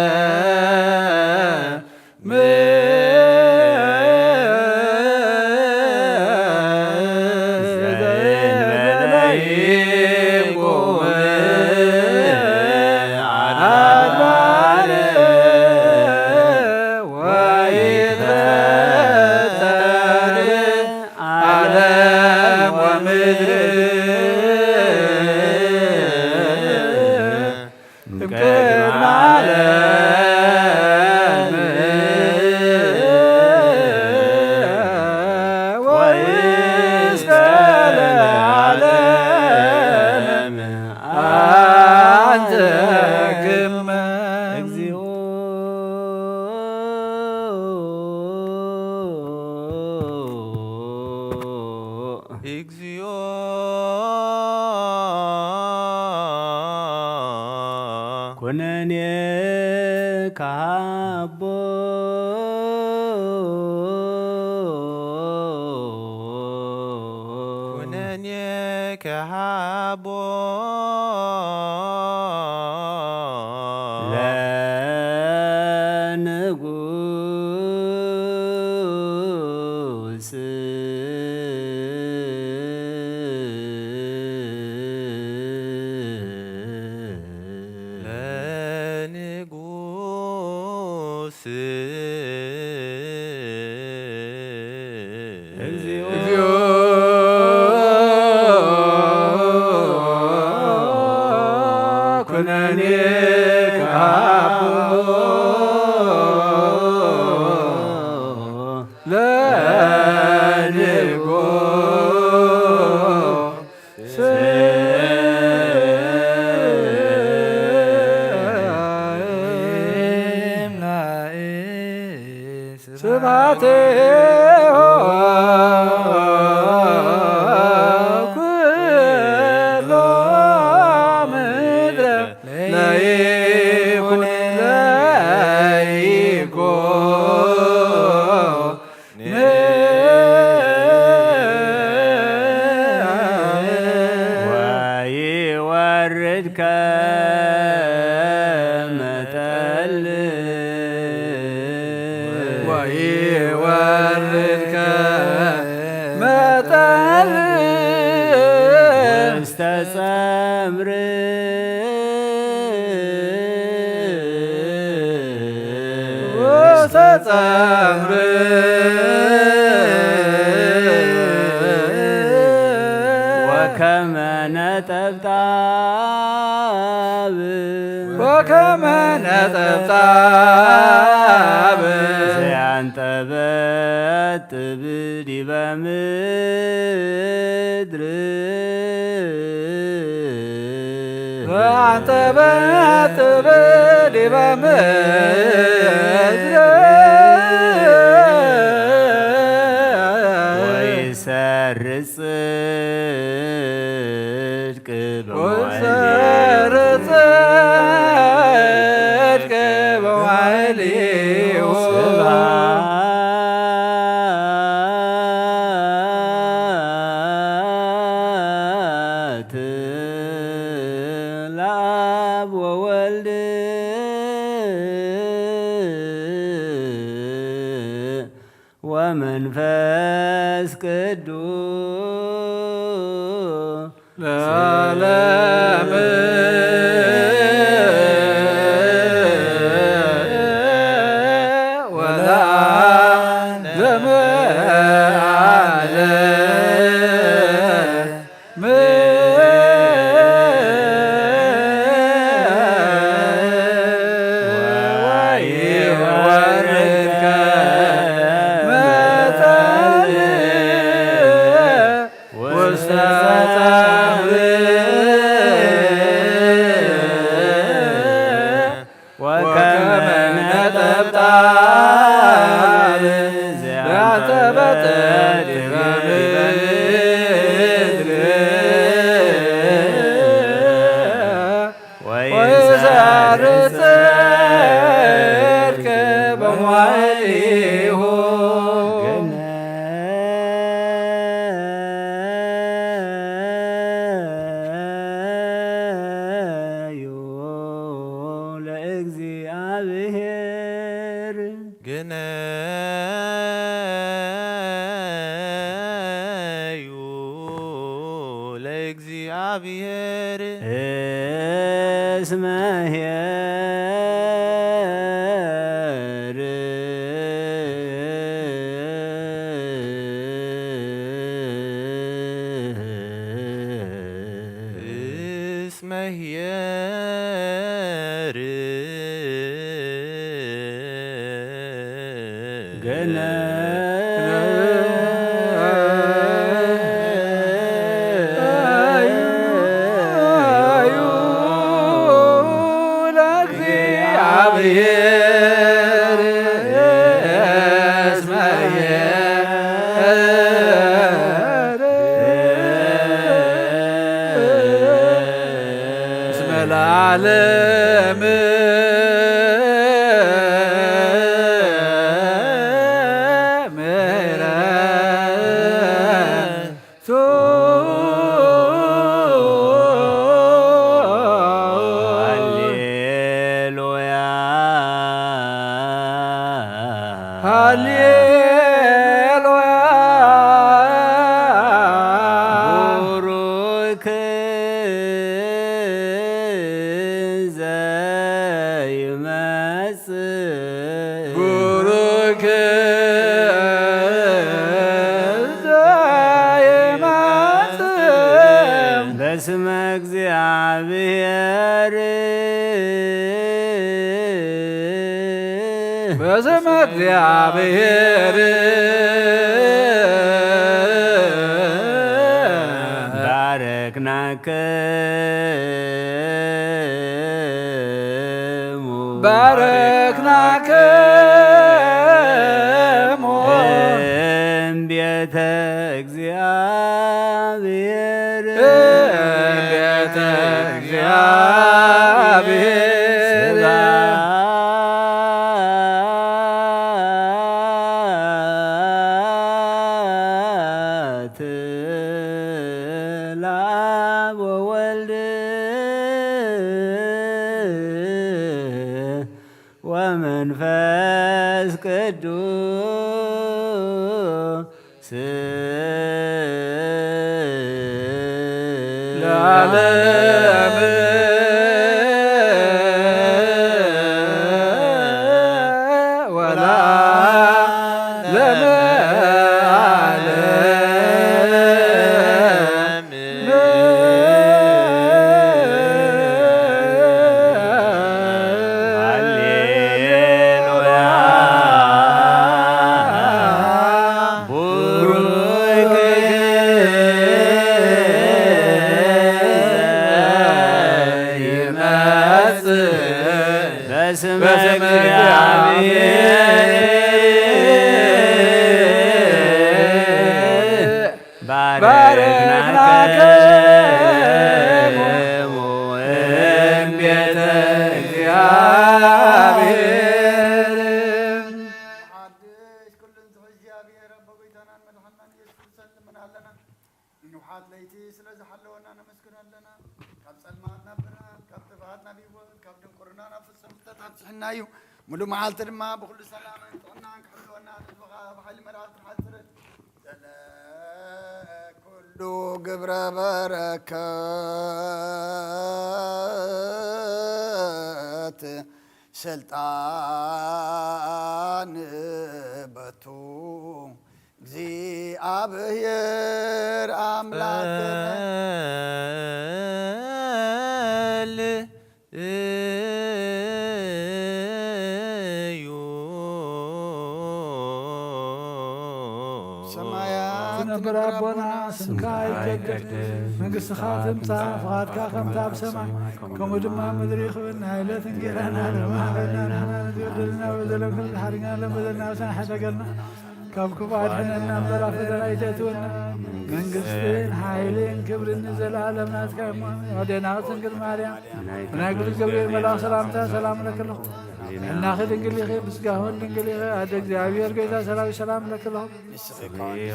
ኩነኔ ካቦ ኩነኔ ከሃቦ ለንጉስ ለንጉስ እግዚኦ ኩነኔ ካቦ ለንጉስ ስብሐት ኩሎ ምድረ ለይኩን ወይወርድ ከመጠል ወይወርድ ከመጠል ውስተ ጸምር ውስተ ጸምር ወከመ ነጠብጣብ ወከመ ነጠብጣብ ዘያንጠበጥብ ዲበ ምድር ዘያንጠበጥብ ዲበ ምድር ወይሰርጽ ጽድቅ ወይሰርጽ ጽድቅ በዋዕሊሁ ስብሐት ለአብ ወወልድ ወመንፈስ ቅዱስ ለዓለም ወለዓለመ ዓለም ወይወርድ ከመጠል ውስተ ጸምር ወከመ ነጠብጣብ ዘያንጠበጥብ ዲበ ምድር ወይሰርጽ እግዚአብሔር እስመ ኄር እስመ ኄር ገነ ለዓለም ምሕረቱ ሃሌሉያ ሃሌሉያ ቡሩክ ዘይመጽእ ቡሩክ ዘይመጽእ በስመ እግዚአብሔር በስመ እግዚአብሔር ባረክናክሙ ባረክናክሙ እምቤተ እግዚአብሔር ቤተ እግዚአብሔር ስብሐት ለአብ ወወልድ ወመንፈስ ቅዱስ ለዓለም ወለዓለመ ዓለም ሃሌሉያ ቡሩክ ዘይመጽእ በስመ በስመ እግዚአብሔር ባረክናክሙ እምቤተ እግዚአብሔር ሓድሽ ኩሉን ትሕ እግዚኣብሔር ኣቦ ጎይታናን መድሓናን ኢየሱስ ክርስቶስ ንልምን ኣለና ንውሓት ለይቲ ስለ ዝሓለወና ነመስግን ኣለና ካብ ጸልማት ናብ ብርሃን ካብ ጥፍኣት ናብ ህይወት ካብ ድንቁርና ናብ ፍጽምተት ኣብፅሕና እዩ ሙሉእ መዓልቲ ድማ ብኩሉ ሰላምን ጥዕናን ክሕልወና ህዝብኻ ብሓይሊ መላእክትን ሓልትርን ኩሉ ግብረ በረከት ስልጣን በቱ እግዚአብሔር አምላክነ እዩ ሰማያት ትነብር አቦና ስምካ ይትቀደስ መንግሥትኻ ትምጻእ ፍቓድካ ከምታ ኣብ ሰማይ ከምኡ ድማ ምድሪ ይኹን ናይለት እንጀራና ሃበና ንሕና ንትበደልና በደለና ሓሪና ለበደልና ወሰን ሓደገልና ካብ ክፉ ኣድሕነና እምበራ ፈተና ኣይተእትወና መንግሥትን ሓይልን ክብርን ዘለዓለም ናትካ እሞ ኣዴናት ድንግል ማርያም ብናይ ቅዱስ ገብርኤል መልኣክ ሰላምታ ሰላም ለክለኹ እናኺ ድንግል ኢኺ ምስጋሆን ድንግል ኢኺ ኣደ እግዚአብሔር ጌታ ሰራዊት ሰላም ለክለኹ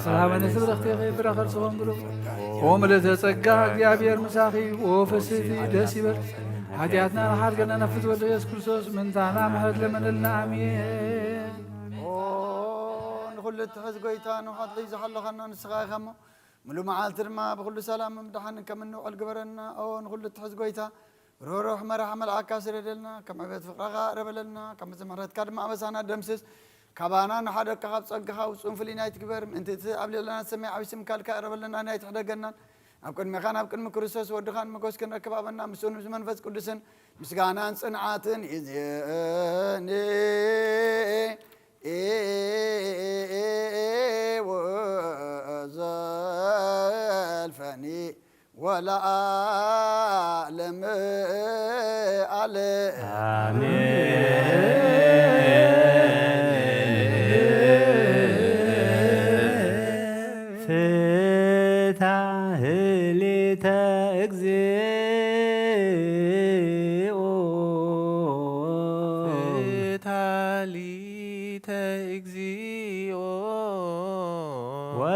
ሰላመነ ስብርኽቲ ኢኺ ብረኸር ጽሆን ብሩኽ ወምልዕተ ጸጋ እግዚአብሔር ምሳኺ ወፍስሕቲ ደስ ይበል ሓጢኣትና ንሓድገና ነፍት ወልድ ኢየሱስ ክርስቶስ ምንታና ምሕረት ለመነልና አሜን ንኹሉ እትሕዝ ጎይታ ንውሓት ለይ ዝሓለኸና ንስኻ ኢኻ እሞ ملو معالتر ما بكل سلام مدحن كمنو الجبرنا أو نقول تحز قويتا روح مرح عمل عكاسر لنا كم عبد فقراء ربلنا كم زمرات كرم عبسنا دمسس كبانا نحرك كعب صقها وصون في النايت كبر أنت قبل لنا سمع عبسم كالك ربلنا نايت حدا جنن أكون مكان أكون مكروسس ودخان مكوس كنا كبابنا مسون زمن فس كدسن مسجانا صنعاتن إذني وزلفني ولا أعلم عليه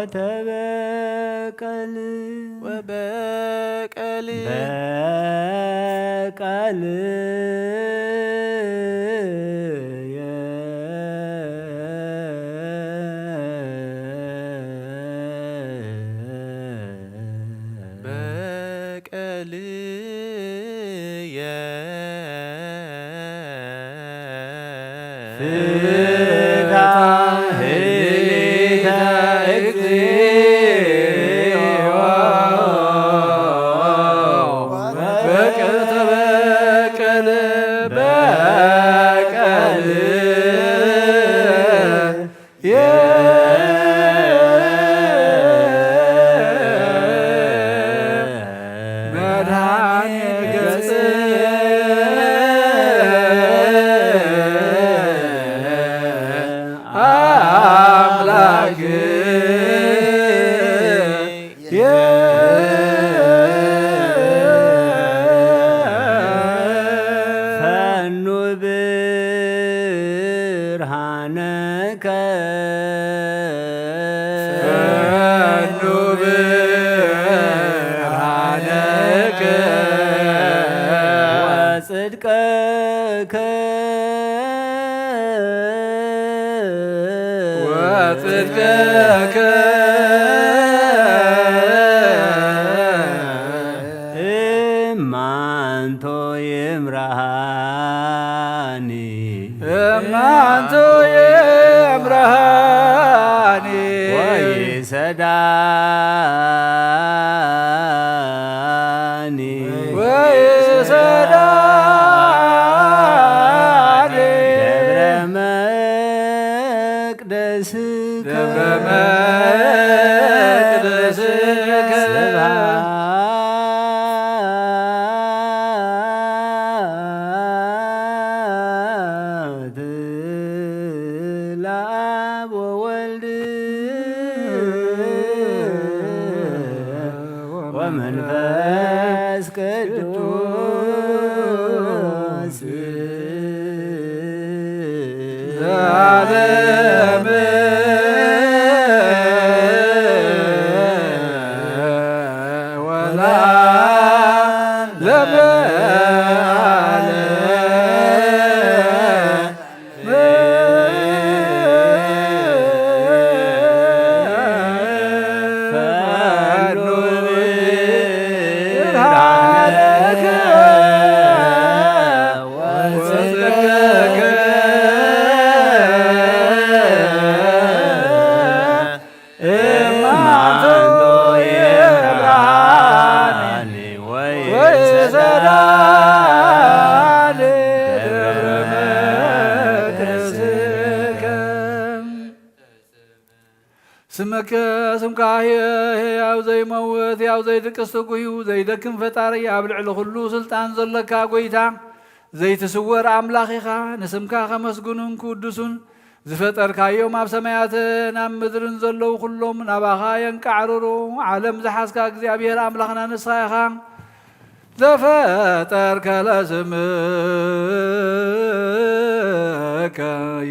وتبكل وبكل بكل بكل وصدقك إمانتو يمرهاني إمانتو يمرهاني ويسداني ومنفس قدوس زعلم ولا ስምከ ስምካ ሕያው ዘይመውት ሕያው ዘይድቅስ ትጉሂ ዘይደክም ፈጣሪ ኣብ ልዕሊ ኩሉ ስልጣን ዘለካ ጎይታ ዘይትስወር ኣምላኽ ኢኻ ንስምካ ከመስግኑን ክውድሱን ዝፈጠርካዮም ኣብ ሰማያትን ኣብ ምድርን ዘለዉ ኩሎም ናባኻ የንቃዕርሩ ዓለም ዝሓዝካ እግዚኣብሔር ኣምላኽና ንስኻ ኢኻ ዘፈጠርከ ለስምከ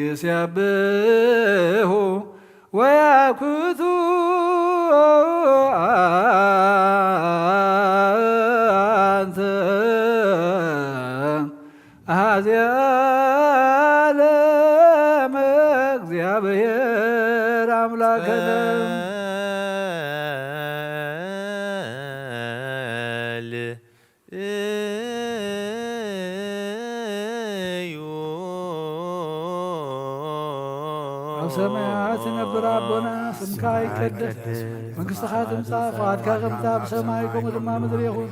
ይስያብሑ ويأكث أنت هذه العالم እግዚአብሔር አምላከነ ትነብር ኣቦና ስምካ ይቀደስ መንግሥትኻ ትምጻእ ፈቃድካ ከምታ ብሰማይ ከምኡ ድማ ምድሪ ይኹን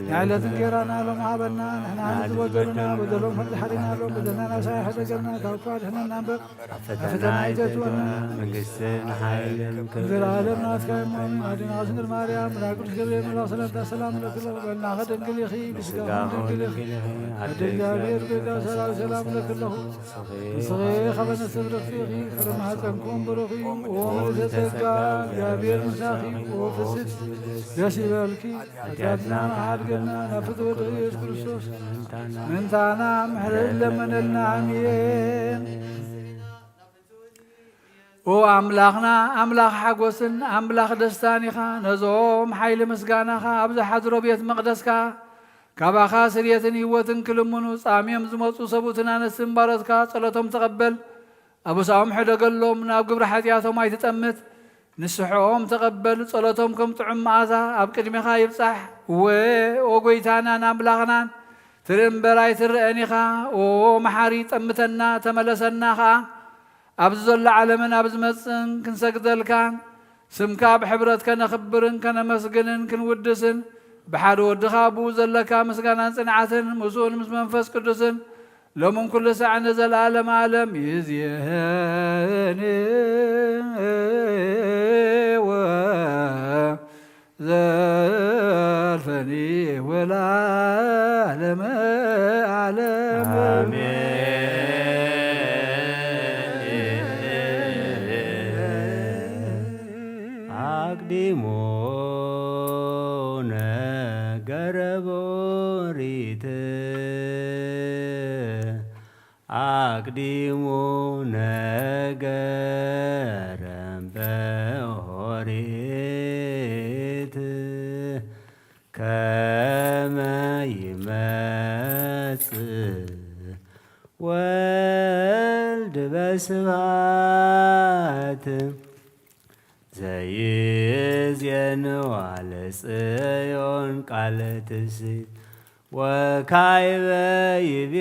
ንዕለት እንጀራና ሎም ሃበና ንሕና ንዝበደሉና በደሎም ከምዝሓሪና ሎም በደልናና ሳይሕደገልና ካብ ክፋ ድሕነና እምበር ፈተና ኣይተትወና መንግሥትን ሓይልን ዘለዓለም ናትካ እሞን ኣዴና ቅድስት ማርያም ቅዱስ ገብርኤል መልአክ ሰላምታ ሰላም ለክሎ በልናኸ ድንግል ኢኺ ብስጋኹ ድንግል ኢኺ ኣደ እግዚአብሔር ቤዛ ሰላም ሰላም ለክለኹ ንስኺ ኸበ ነፍሰ ብርኽቲ ኢኺ ፍረ ማኅፀንኩም ብሩኽ እዩ ወምልዕተ ጸጋ እግዚአብሔር ምሳኺ ወፍስሕት ደስ ይበልኪ ኃጢአትና መሓድገና ናብ ፍትወት ኢየሱስ ክርስቶስ ምንታና ምሕረት ለመነልና አሜን። ኦ ኣምላኽና ኣምላኽ ሓጐስን ኣምላኽ ደስታን ኢኻ ነዞም ሓይሊ ምስጋናኻ ኣብ ዝሓድሮ ቤት መቕደስካ ካባኻ ስርየትን ህይወትን ክልምኑ ጻምዮም ዝመፁ ሰቡትን ኣነስትን ባረትካ ጸሎቶም ተቐበል ኣበሳኦም ሕደገሎም ናብ ግብሪ ሓጢኣቶም ኣይትጠምት ንስሕኦም ተቐበል ጸሎቶም ከም ጥዑም መዓዛ ኣብ ቅድሚኻ ይብጻሕ ኦ ጐይታናን ኣምላኽናን ትርኢ እምበር ኣይትርአን ኢኻ ኦ መሓሪ ጠምተና ተመለሰና ኸዓ ኣብዚ ዘሎ ዓለምን ኣብ ዝመጽን ክንሰግደልካን ስምካ ብሕብረት ከነኽብርን ከነመስግንን ክንውድስን ብሓደ ወድኻ ብኡ ዘለካ ምስጋናን ጽንዓትን ምስኡን ምስ መንፈስ ቅዱስን ሎምን ኩሉ ሰዕ ንዘለዓለም ዓለም ይእዜኒ ወዘልፈኒ ወለዓለመ ዓለም አሜን። አቅዲሞ ነገረ ኦሪት አቅዲሞ ነገረ በኦሪት ከመ ይመጽእ ወልድ በስብሐት ዘይዜንዋ ለጽዮን ቃለ ትስብእት ወካዕበ ይቤ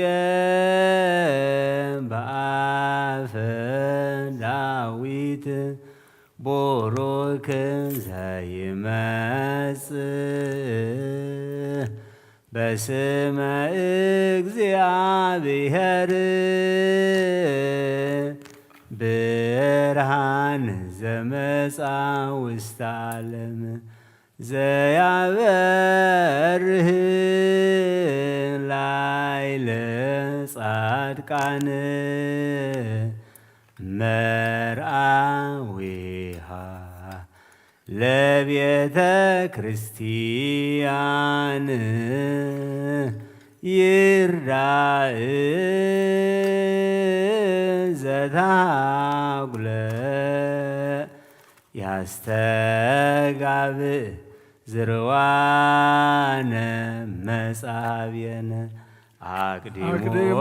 በአፈ ዳዊት ቡሩክ ዘይመጽእ በስመ እግዚአብሔር ብርሃን ዘመጻ ውስተ ዓለም ዘያበርህ ላዕለ ጻድቃን መርአዊሃ ለቤተ ክርስቲያን ይርዳእ ዘታጉለ ያስተጋብእ ዝርዋነ መጻብየነ አቅዲሞ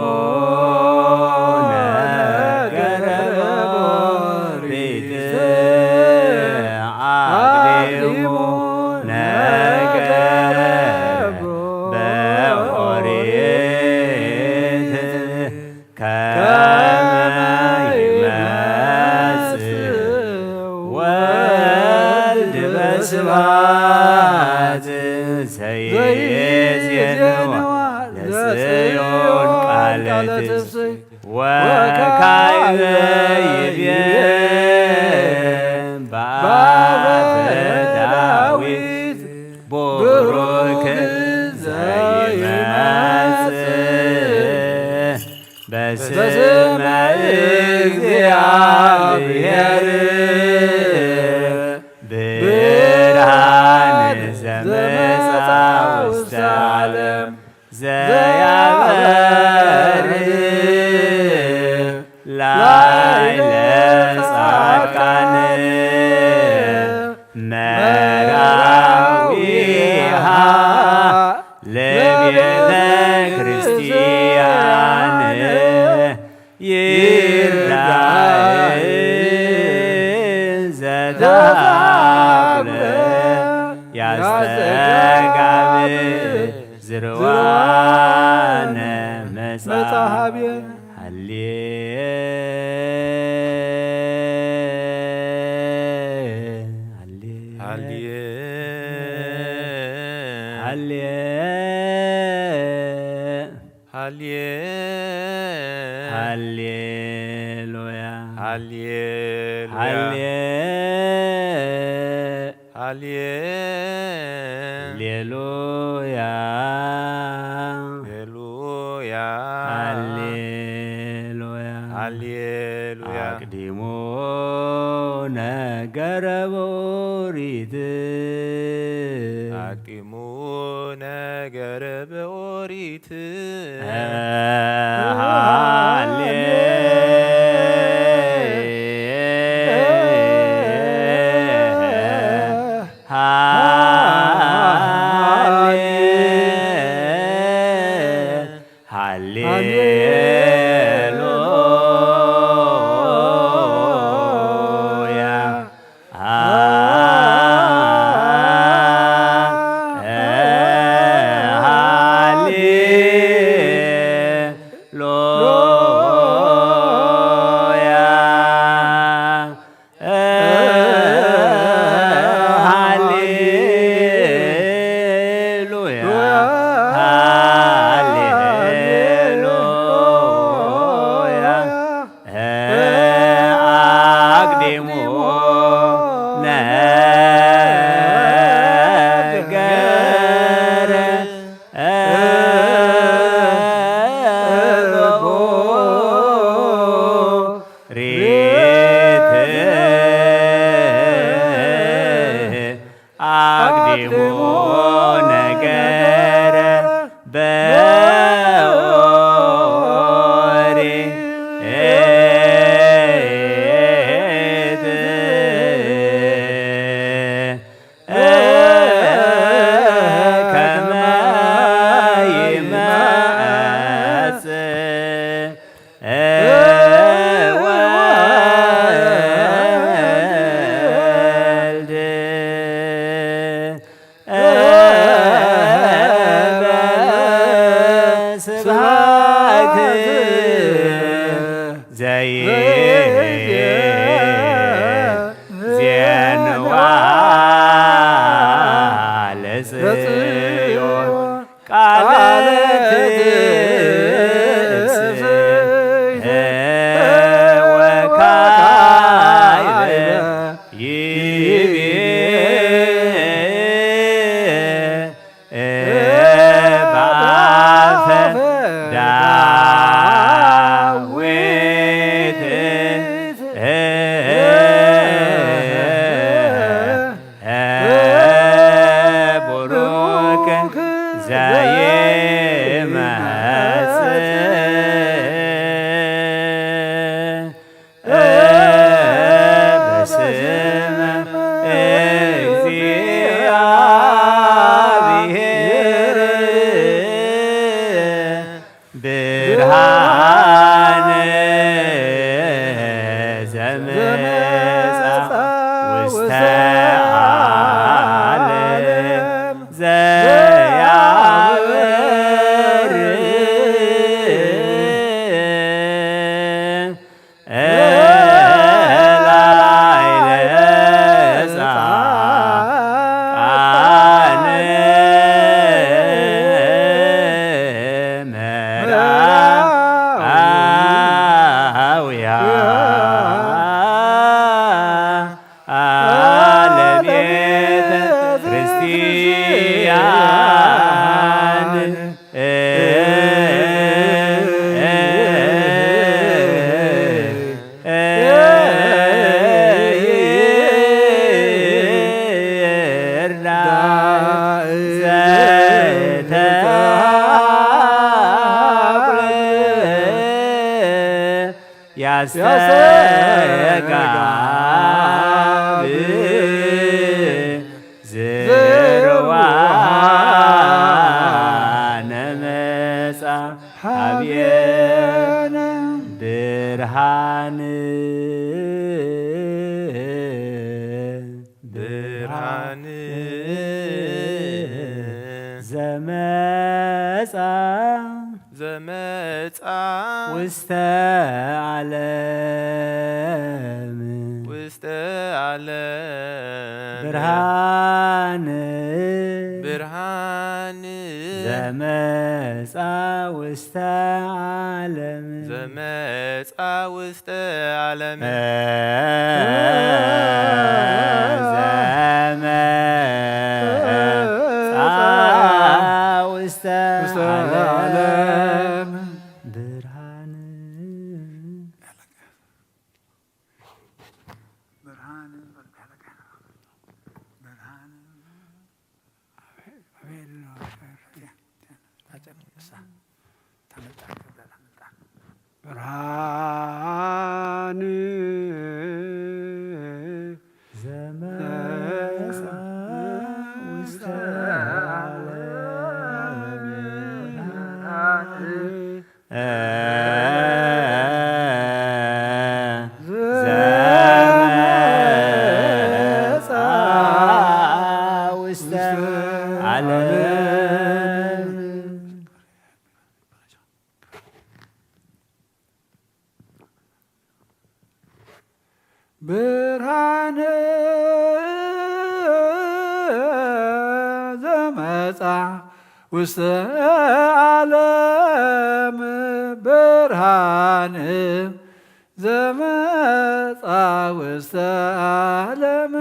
ነገረ ኦሪት አቅዲሞ ነገረ በኦሪት ከመ ይመጽእ ወልድ በስብሐት ዘይዜንዋ ለጽዮን ቃለ ትስብእት ወካዕበ ይቤ በአፈ ዳዊት ቡሩክ ዘይመጽእ በስመ እግዚአብሔር ብርሃን ዘመጻ ውስተ ዓለም ዘያበርህ ላዕለ ጻድቃን መርአዊሃ ለቤተ ክርስቲያን ይርዳእ ዘታኩለ ያስተጋብእ ዝርዋነ መጻብየነ ሃሌ ሃሌሉያ ሃሌሉያ ሃሌሉያ አቅዲሙ ነገረ በኦሪት ያሰጋብ ዝርዋነ መጻ ሀብየነ ብርሃን ብርሃን ዘመጻ ዘመጻ ውስተ ዓለም ውስተ ዓለም ብርሃን ብርሃን ዘመፃ ውስተ ዓለም ዘመፃ ውስተ ዓለም ዘመፃ ውስተ ዓለም ብርሃን ብርሃን ዘመፃ ውስተ ብርሃን ዘመፃ ውስተ ዓለም ብርሃን ዘመፃ ውስተ ዓለም ብርሃን ዘመፃ ውስተ ዓለም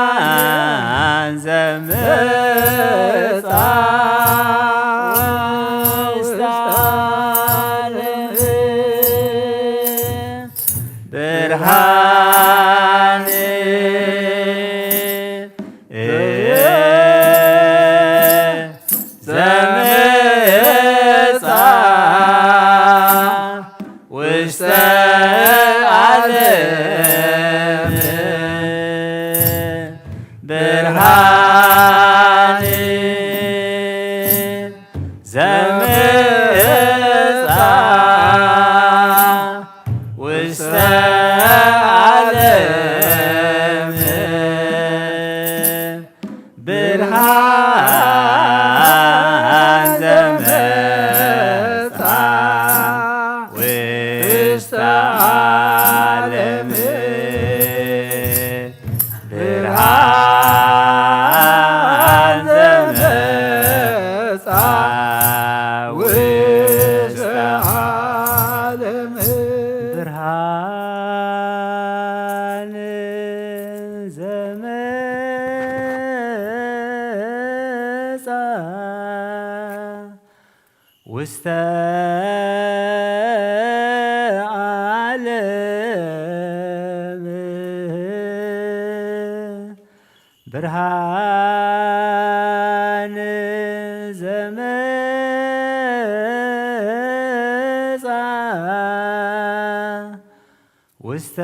ብርሃን ዘምጻ ውስተ ዓለም ብርሃን ዘምጻ ውስተ ዓለም ብርሃን ዘምጻ ውስተ ዓለም ብርሃን ዘምጻ ውስተ ዓለም ብርሃን ዘምጻ ውስተ ዓለም ብርሃን ዘምጻ ውስተ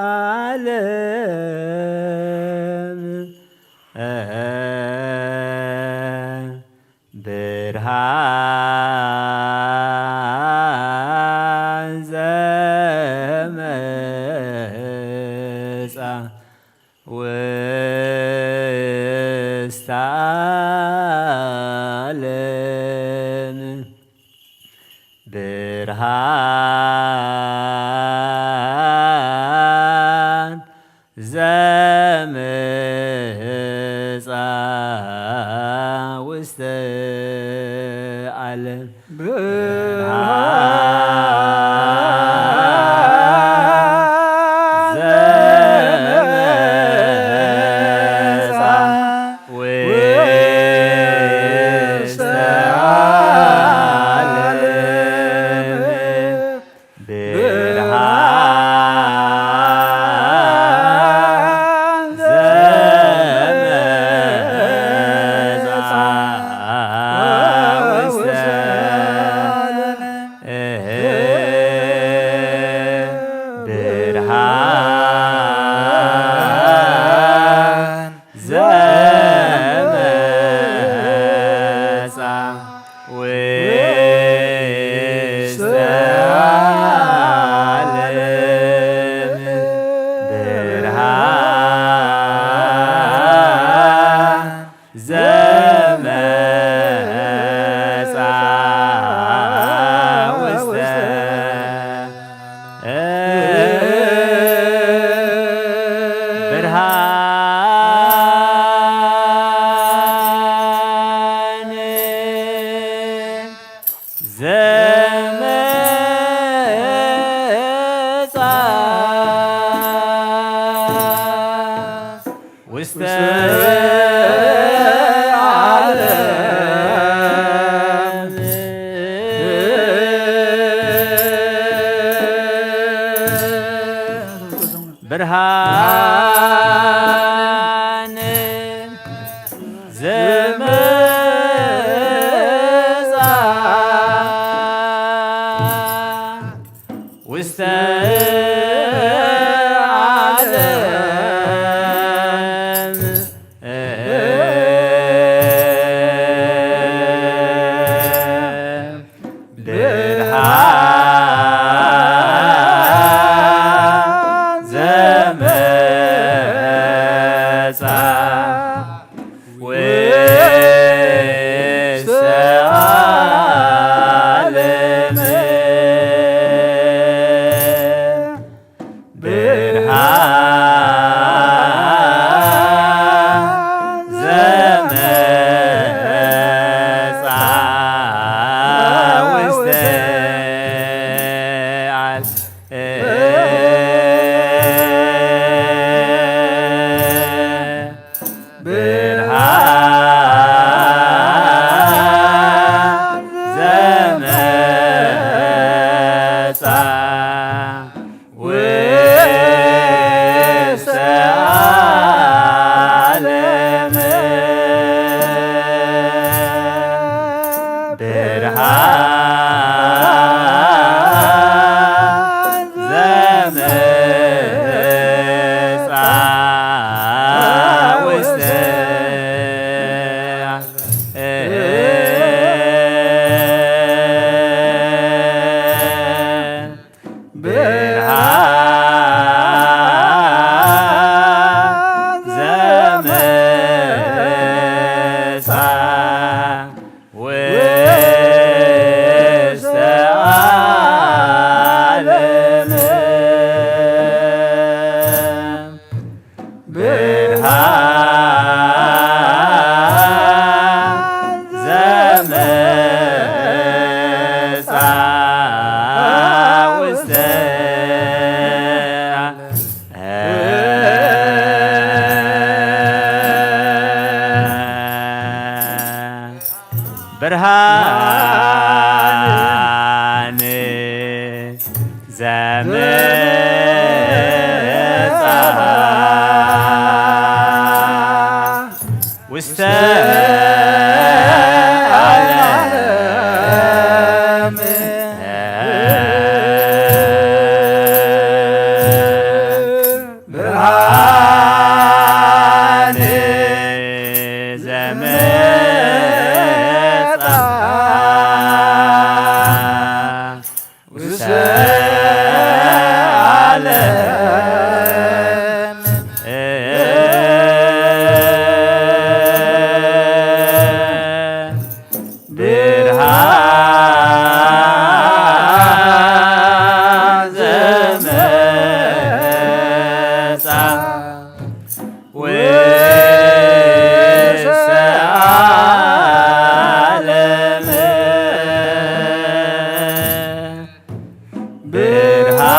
ዓለም ብርሃን ዘምጻ ውስተ ዓለም ብርሃን ዘምጻ ውስተ ዓለም ብርሃን ዘምጻ ውስተ ዓለም ብርሃን ዘምጻ ውስተ ዓለም ብርሃን ዘምጻ ብርሃን ዘመጻ ውስተ ዓለም ብርሃን ዘመጻ ውስተ ዓለም ብርሃን ዘመጻ ውስተ ዓለም ብርሃን ዘመጻ ውስተ ብርሃን ዘመጻ ውስተ ዓለም ብርሃን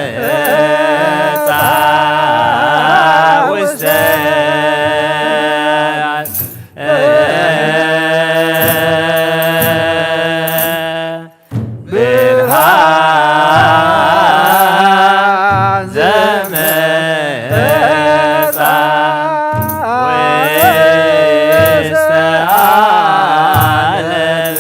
ዘመጻ ውስተ ብርሃን ዘመጻ ውስተ ዓለም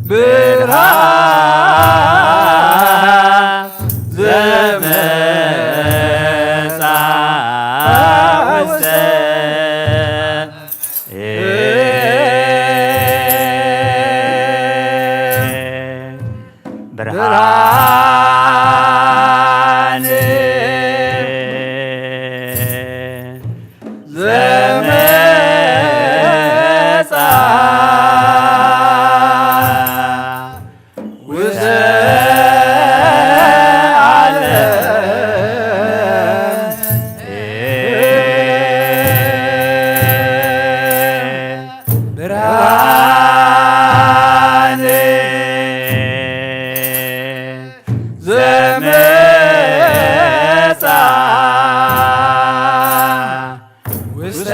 ብርሃን ዘመጻ ውስተ ዓለም ብርሃን ዘመጻ ውስተ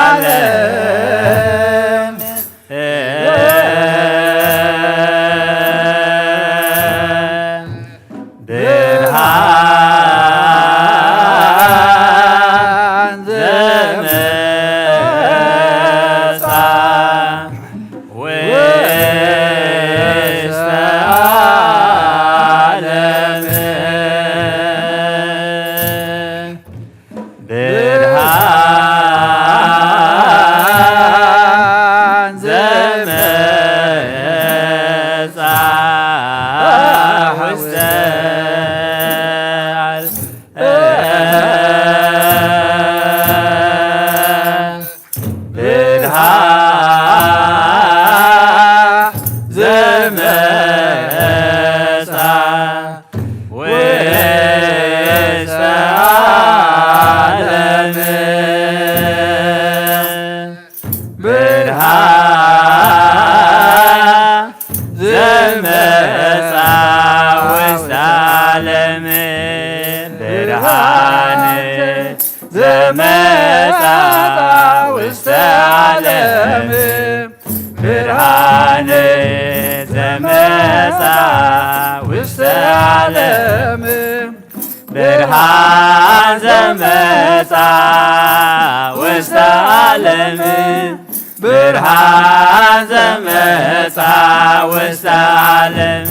ዓለም ብርሃን ዘመጻ ውስተ ብርሃን ዘመጻ ውስተ ዓለም ብርሃን ዘመጻ ውስተ ዓለም ብርሃን ዘመጻ ውስተ ብርሃን ዘመጻ ውስተ ዓለም ብርሃን ዘመጻ ውስተ ዓለም ብርሃን ዘመጻ ውስተ ዓለም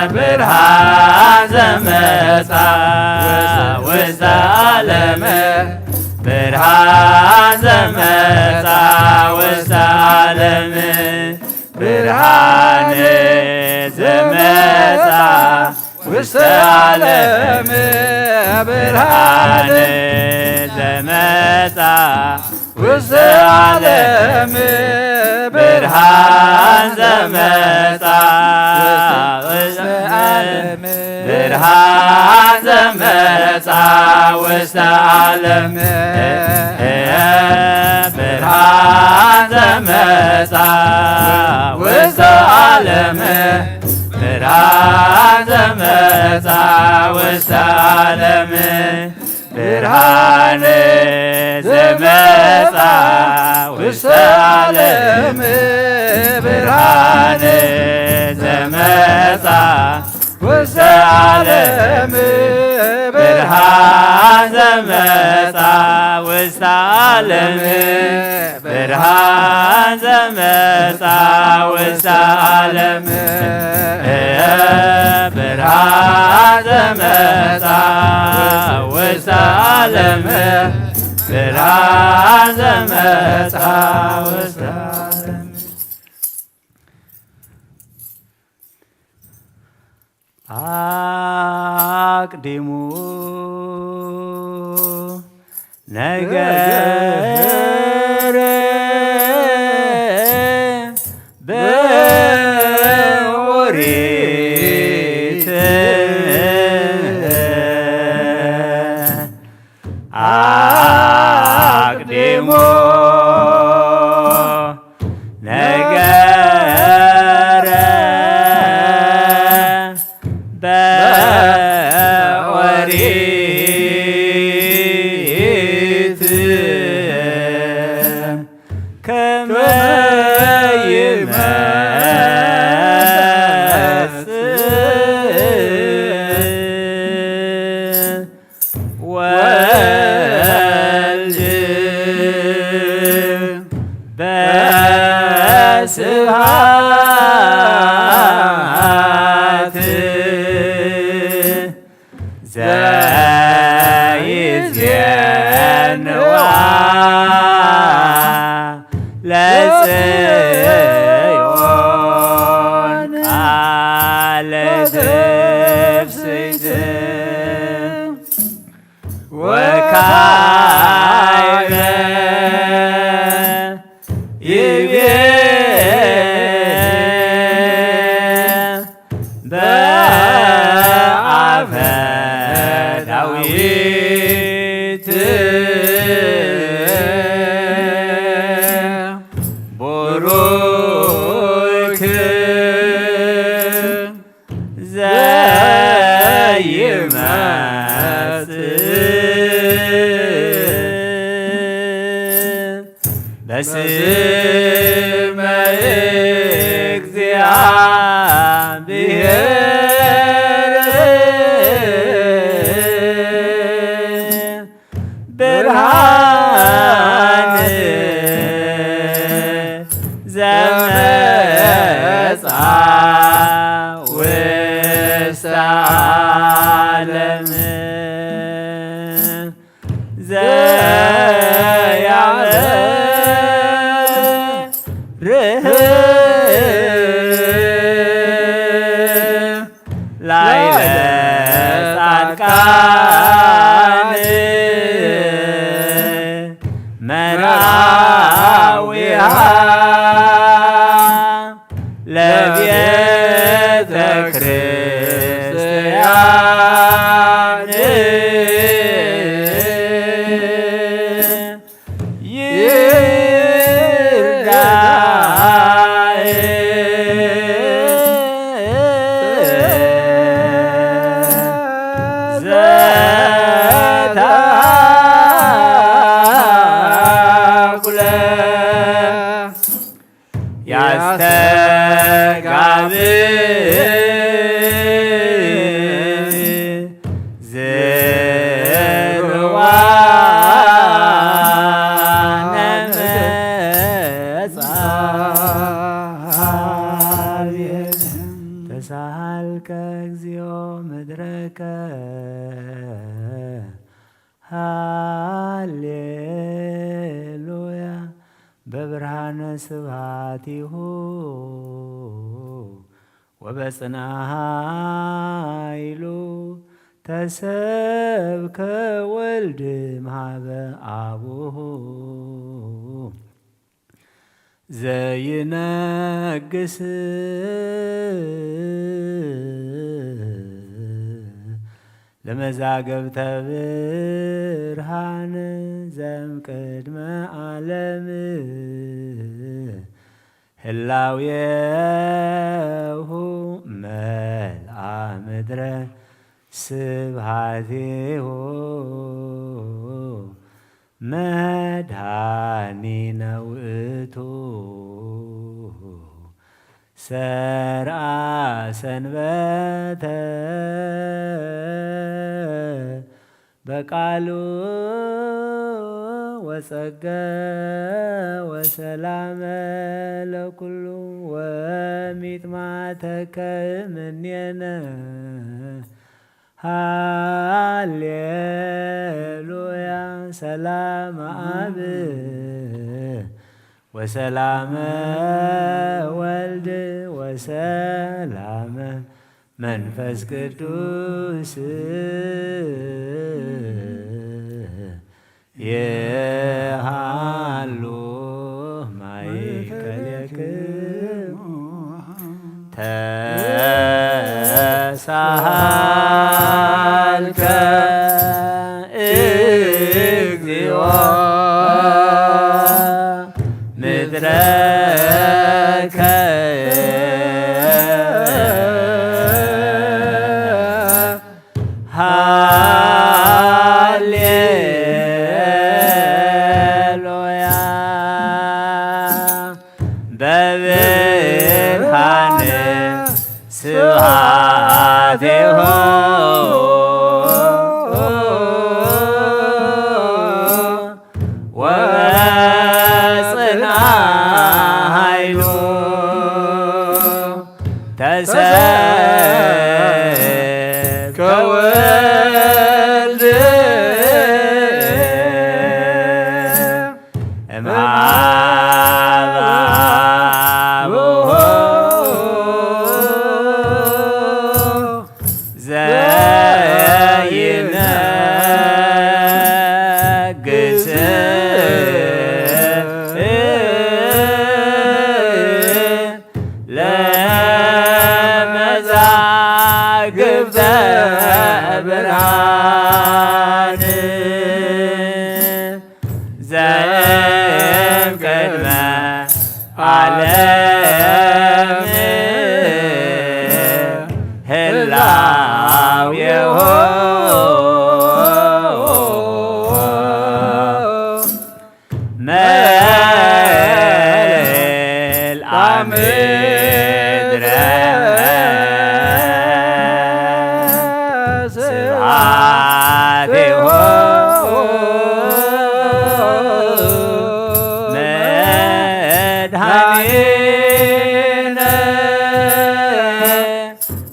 ብርሃን ዘመጻ ውስተ ዓለም ብርሃን ዘመጻ ውስተ ዓለም ብርሃን ዘመጻ ውስተ ዓለም ብርሃን ዘመጻ ውስተ ዓለም ብርሃን ዘመጻ ውስተ ዓለም ብርሃን ዘመጻ ውስተ ዓለም ብርሃን ዘመጻ ውስተ ዓለም ብርሃን ዘመጻ ውስተ ዓለም ብርሃን ዘመጻ ውስተ ዓለም ብርሃን ዘመጻ ውስተ ዓለም ብርሃን ዘመጻ ውስተ ዓለም ብርሃን ዘመጻ ውስተ ዓለም ብርሃን ዘመጻ ውስተ ዓለም ብርሃን ዘመጻ ውስተ ዓለም አቅዲሙ ነገረ በኦሪት አቅዲሙ ነገረ በኦሪት ከመ ይመጽእ ወልድ በስብሐት ዘይዜንዋ ለጽዮን ቃለ ትፍሥሕት ወካዕበ ይቤ በአፈ ዳዊት ቡሩክ ዘይመጽእ በስመ እግዚአብሔር ብርሃን ዘመጻ ውስተ ዓለም ላዕለ ጻድቃን መራዊሃ ለቤተ ክርስቲያን ዘታኩለ ተሳሃልከ እግዚኦ ምድረከ ሃሌሉያ በብርሃነ ስብሐቲሁ ወበጽንዓ ኃይሉ ተሰብከ ወልድ እምኀበ አቡሁ ዘይነግስ ለመዛገብተ ብርሃን ዘእምቅድመ ዓለም ህላዌሁ መልአ ምድረ ስብሐቲሁ መድኃኒነ ውእቱ ሰርዐ ሰንበተ በቃሉ ወጸገ ወሰላመ ለኩሉ ወሚጥማተከ እምኔነ ሃሌሉያ ሰላም አብ ወሰላመ ወልድ ወሰላመ መንፈስ ቅዱስ የሃሉ ማእከሌክሙ ተሳሃልከ እግዚኦ ምድረከ ሃሌሉያ በብርሃነ ስብሐቲሁ ወጽንዓ ኃይሉ ተሰብከ ወልድ እምኀበ አቡሁ ዘይነግስ ለመዛግብተ ብርሃን ዘእምቅድመ ዓለም ህላዌሁ መልአ ምድረ ስብሐቲሁ መድኃኒነ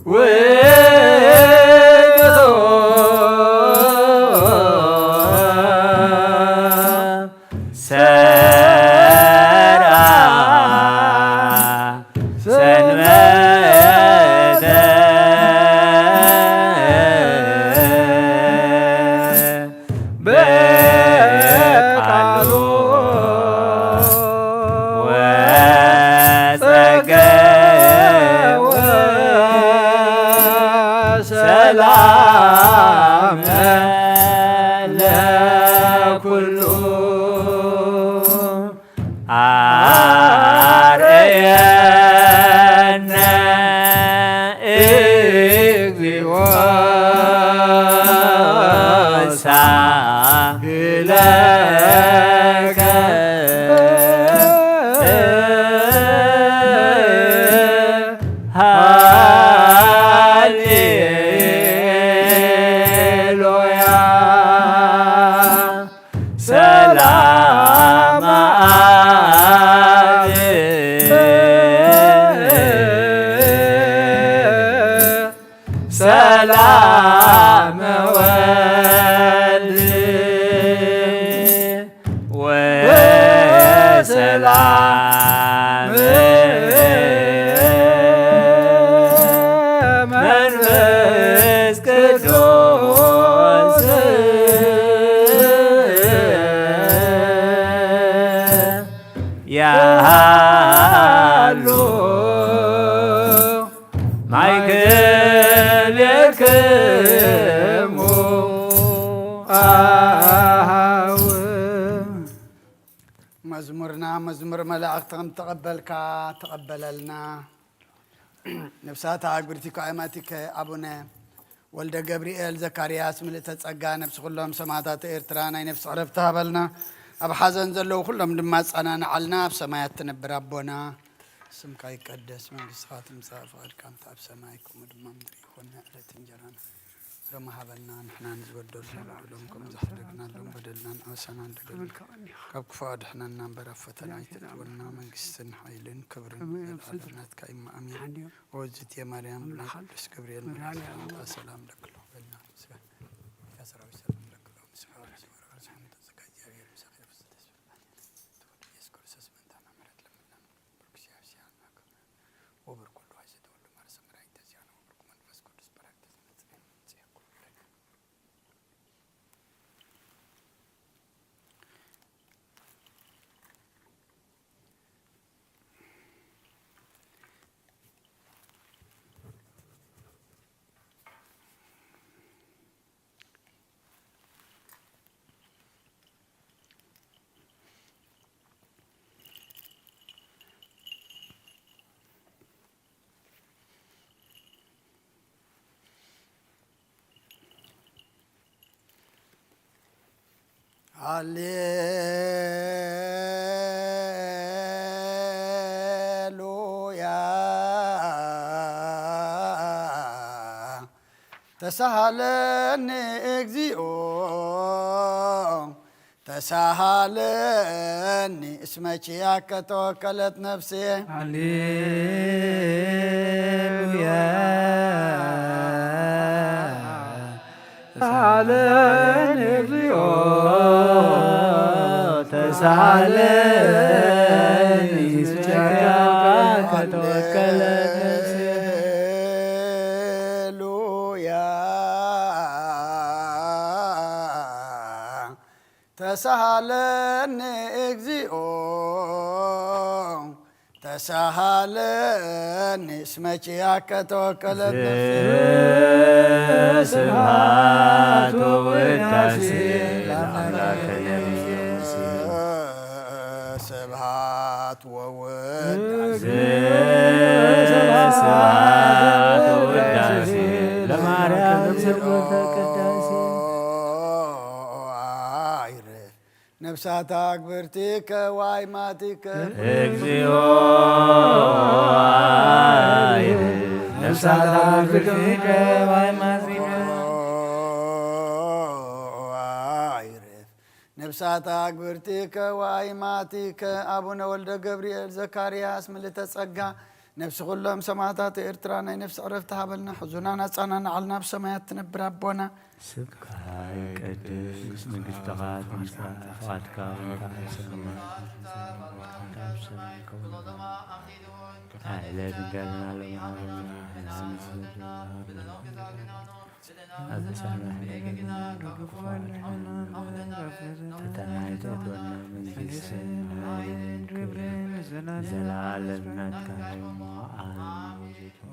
ውእቱ ሰርዐ ሰንበተ በቃሉ ወጸገ ወሰላመ ለኩሉ አርአየነ እግዚኦ ሳህለከ ሰላም መንፈስ ቅዱስ ያሉ ማይክልክሙ مزمرنا مزمر ملاأكتهم تقبلك تقبللنا نفسات عقبرتك وعماتك أبونا ولد جبريل زكرياس من تتسقى نفس كلهم سماعات إرترانا نفس عرفتها بلنا أبو حزن زلوا كلهم دماس أنا نعلنا بسمايات تنبر ربنا سمك يقدس من بسخات مسافر كم تعب سمايكم ودمام دريخونا على تنجرانا لما هبلنا نحن نزود لهم كم زحلقنا لهم بدلنا أوسنا ندقل كاب كفاد احنا ننبر فتنا يتدولنا من قسن حيلين كبرن العدنات كايما أمين وزت يا مريم بس كبريل السلام لك الله بلنا يا سلام السلام لك الله مسحور سبحانه وتعالى زكاة يا مسخير يذكر اسم انت عملت لنا بركسي عشان وبركل واحد تقول له مرسى مراي تزيان وبركم منفس قدس بركت هاليلويا تسهلني اكزيو تسهلني اسمك ياك توكلت نفسي هللويا تسهلني اكزيو تسهلني اسمك ياك توكلت نفسي هللويا تسهلني اكزيو تسهلني اسمك ياك توكلت نفسي سبحات ووداسي لأملاك سبحات ووداسي سبحات ووداسي لماريم سبحات القداسي نفسات أكبرتك وايماتك اكزيو نفسات أكبرتك وايماتك نفسات أكبرتك وايماتك أبونا ولد جبريل زكرياس من لتسقى نفس كلهم سماعات إرترانا نفس عرفتها بلنا حزننا صنعنا علنا بسمايات تنبر ربنا سبحان قدس اسمك اشتغلت مسافاتك أهلا بقلنا زلالم نتكلم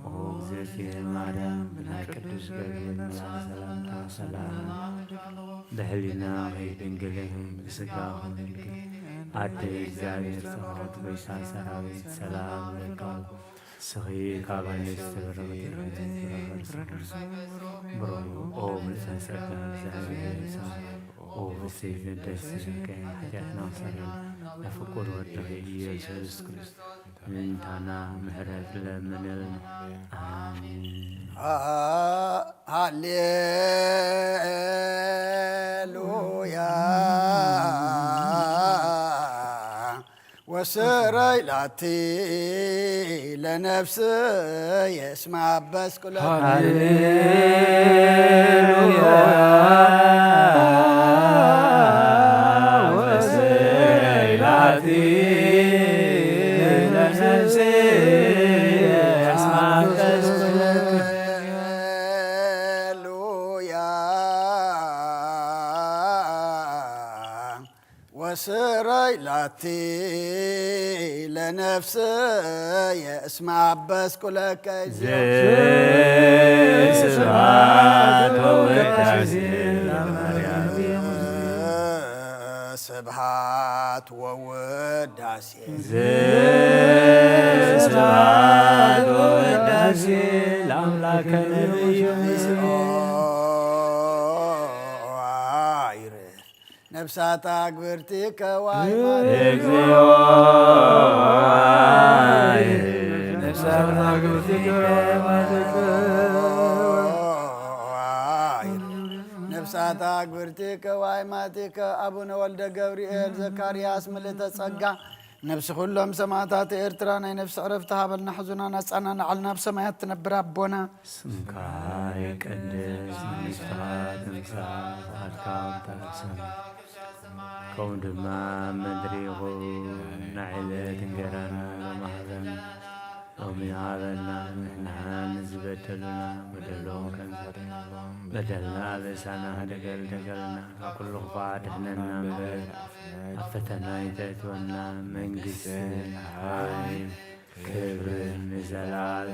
وزيتي مريم بنا قدس جبريل سلام سلام دهلنا غيبن قلهم بسقاهم عدي زاير صوت ويسا سراويت سلام لكم سخي كابل استبرغت برو او بسنسكا زاير او بسيف الدس كان حياتنا صلنا نفكر وتغي يسوس كريست من تانا مهرج لمن آمين هاليلويا وسريلاتي لنفسي يسمع بس كل هاليلويا وسريلاتي صلاتي لنفسي اسمع بس كلك سبحات ووداسي سبحات ووداسي سبحات ووداسي لأملاك نبي نفسات أكبرتي كواي نفسات أكبرتي نفسات أكبرتي كواي ماتك أبونا ولد جبريل زكرياس ملت صقع نفس كلهم سماتات إرترانا نفس عرفتها بالنحزنا نسأنا على سمايات تنبر أبونا سمكاي قدس نسفات نسفات أركاب ترسم كون دما مدريغو نعلة تنقرانا ومهزن ومن عابنا نحنا نزبتلنا بدلون كنزر بدلنا لسانا دقلنا كل خفات احنا ننبر أفتنا يتأتونا من قسل عايم كبر نزلال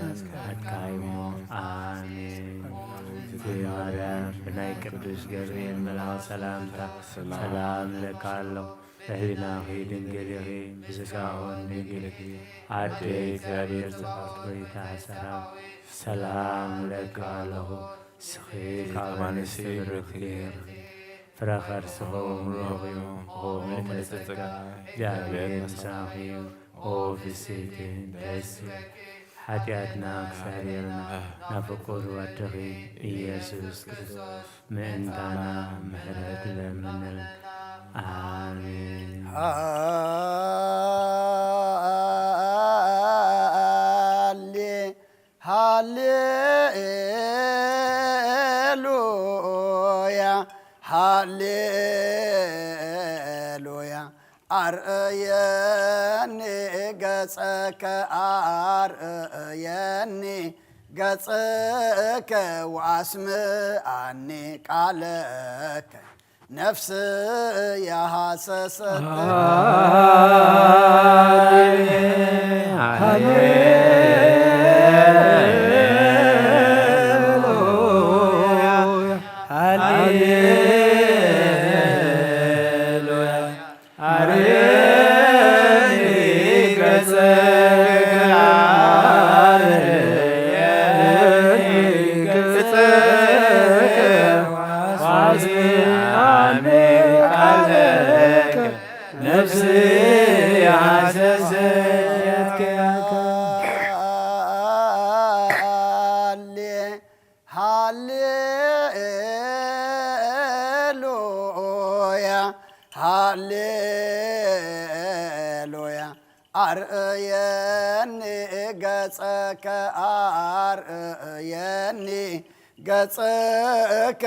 أتكايمو آمين في مريم بناي قدوس جبريل ملها سلامتا سلام لك الله هدنا في دنجلي بسكاون دنجلي عدي كبير زفات ويتا سلام سلام لك الله سخيك عمان سير خير فرخر سهوم روغيوم هوم لتسكا جابين مساخيم او في سيتين تسي حتياتنا كسريرنا نفقر واتقي يسوس كريستوس من دانا مهرت لمن آمين هاليلويا هاليلويا أرأيني قصك أرأيني قصك واسمعني قالك نفسي يا حسست هاليلويا أرأيني قصك أرأيني قصك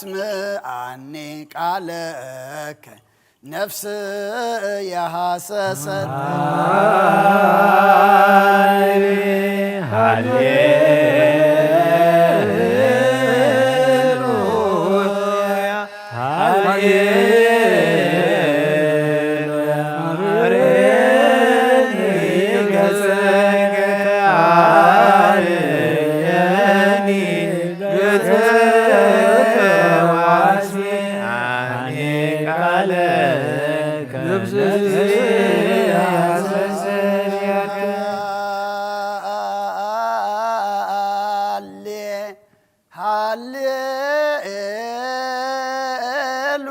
واسمعني قالك نفسي يا حسست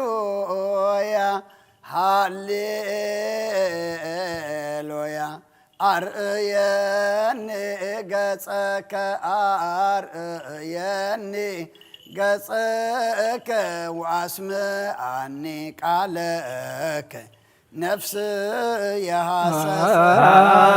هاليلويا هاليلويا أرأيني قصك أرأيني قصك واسمعني قالك نفسي يا حسست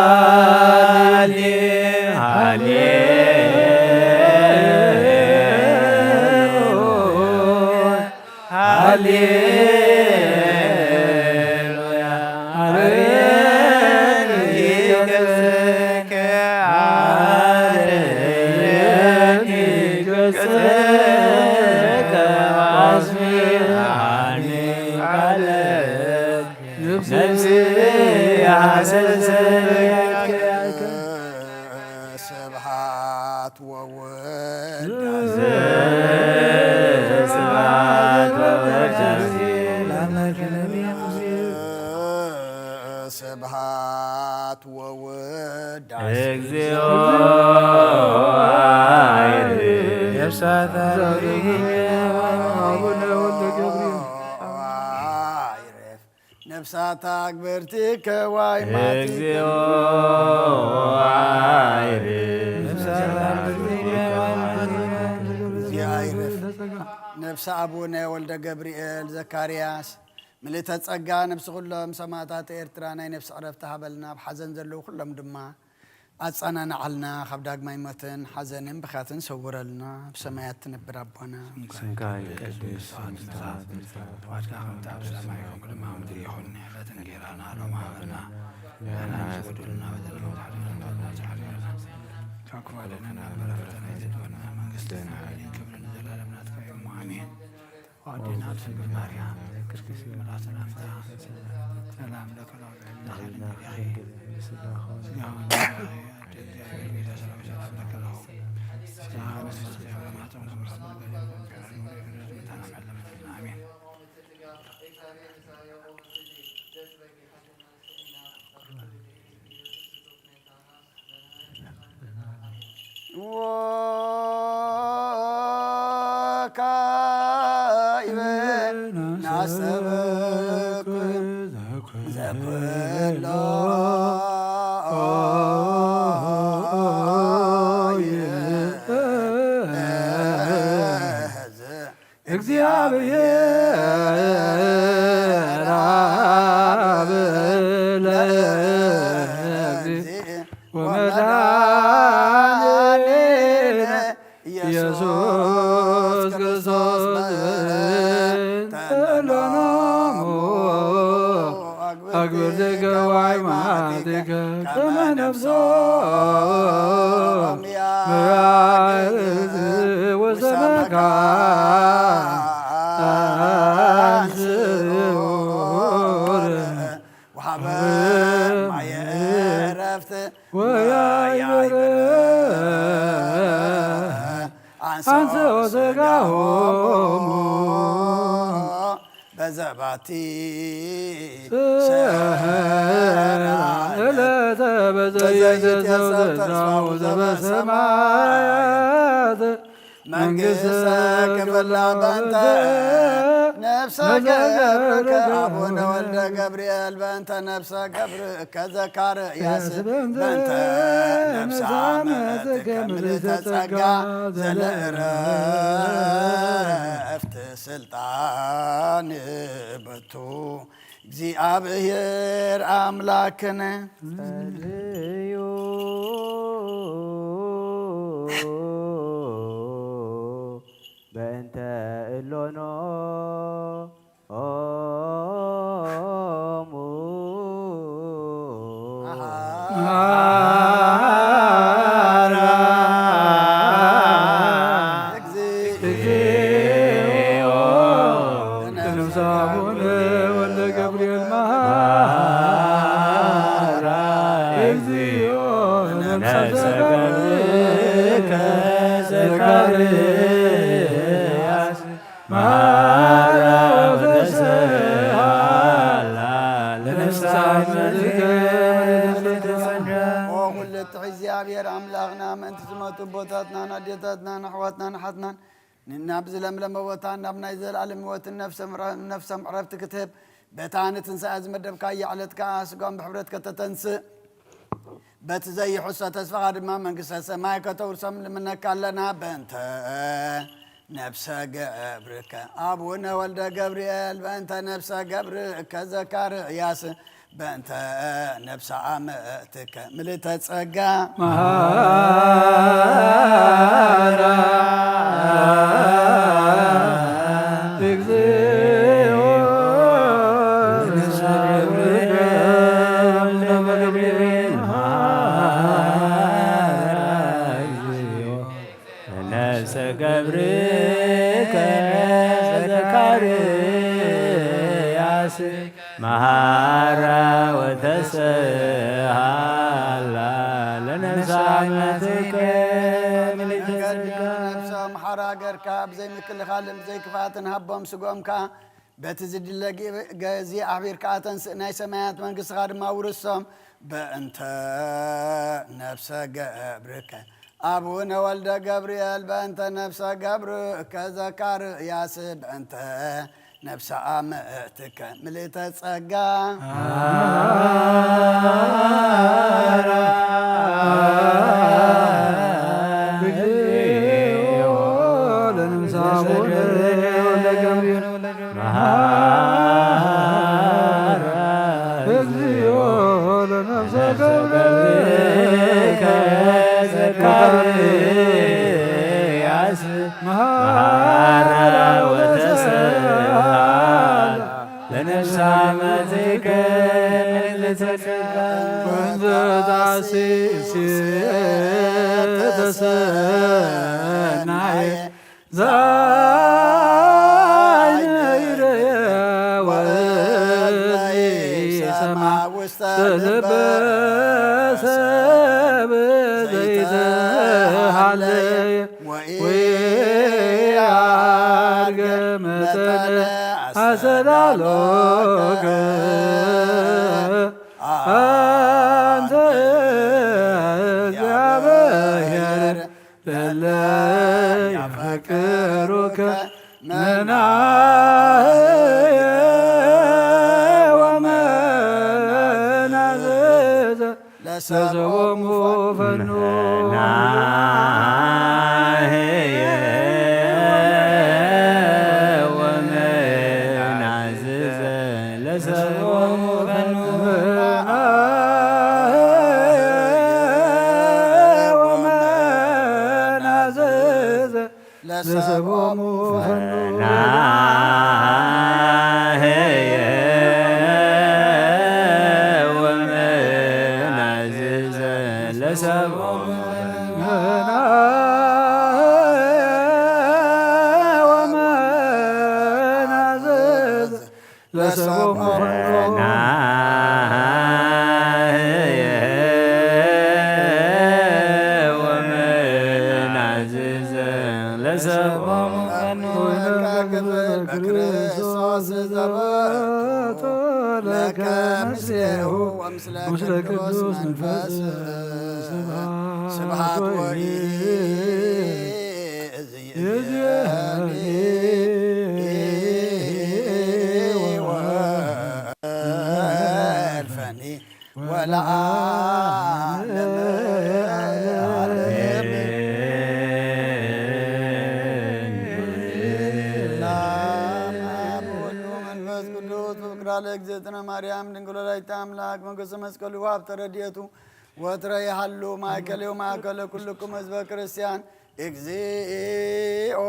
نفسي ስብሐት ወወልድ ስብሐት ወወልድ እግዚኦ ነፍሳት አግብርቲከ ዋይማት እግዚኦ ነፍሰ አቡነ ወልደ ገብርኤል ዘካርያስ ምልዕተ ጸጋ ነፍሲ ኩሎም ሰማዕታት ኤርትራ ናይ ነፍሲ ዕረፍቲ ሃበልና ብሓዘን ዘለዉ ኩሎም ድማ ኣፀናንዓልና ካብ ዳግማይ ሞትን ሓዘንን ብኻትን ሰውረልና ብሰማያት ትነብር ኣቦና ስምካ ይቀድስ ተዋድካ ከምታ ኣብ ሰማይ ከምኡ ድማ ምድሪ ይኹን ዕለትን ጌራና ሎም ሃበና ወድልና ካክባለና በረከተና ይዘድወና መንግስትና ሓይልን ክብርን ዘላለም ናትካ እዩ ኣሜን ወዲና ትንግል ማርያም ክርስቶስ መላእ ሰላምታ ሰላም ወካይበ ናሰበኩ ዘኩሎ እግዚአብሔር አብ ወመድኃኒነ ኢየሱስ ክርስቶስ ተሎኖሙ አግብርቲከ ወአይማቲከ ከመ ነፍሶም ወሰበካ አንሰ ወሥጋሆሙ በዘባቲ ዕለተ በዘይት ተስፋው ዘበሰማያት መንግሥተ ክብላ በእንተ ነፍሰ ገብርከ አቡነ ወልደ ገብርኤል በእንተ ነፍሰ ገብርከ ዘካርያስ በእንተ ነፍሰ አመትከ ምልዕተ ጸጋ ዘለዕረፍት ስልጣን በቱ እግዚአብሔር አምላክነ በእንተ እሎኖ እግዚአብሔር አምላክና ምእንቲ ዝመቱ ቦታትና ናዴታትና ናሕዋትና ናሓትናን ናብ ዝለምለመ ቦታ ናብ ናይ ዘለኣለም ህይወትን ነፍሰም ዕረፍቲ ክትህብ በታን ትንሣኤ ዝመደብካ ዕለትካ ስጋን ብሕብረት ከተተንስእ በቲ ዘይሕሶ ተስፋኻ ድማ መንግስተ ሰማይ ከተውርሶም ልምነካ ኣለና በእንተ ነፍሰ ገብርከ አቡነ ወልደ ገብርኤል በእንተ ነፍሰ ገብርከ ዘካርያስ በእንተ ነፍሰ አመትከ ምልዕተ ጸጋ መሃራ እግዚኦ ነፍሰ ገብርኤል ነፍሰ ገብርከ ዘካርያስ መሃራ ወተስሃላ ለነፍሳመትከ ነፍሶም ሓራገርካ ብዘይ ምክልኻልን ብዘይ ክፋትን ሃቦም ስጎምካ በቲ ዝድለ ገዚ ኣሕቢርካ ተንስእ ናይ ሰማያት መንግስትኻ ድማ ውርሶም በእንተ ነፍሰ ገብርከ አቡነ ወልደ ገብርኤል በእንተ ነፍሰ ገብርከ ዘካርያስ በእንተ ነፍሰ አመትከ ምልዕተ ጸጋ መስቀሉ ሀብተ ረድኤቱ ወትረ ያህሉ ማእከሌው ማእከለ ኩልኩም ህዝበ ክርስቲያን እግዚኦ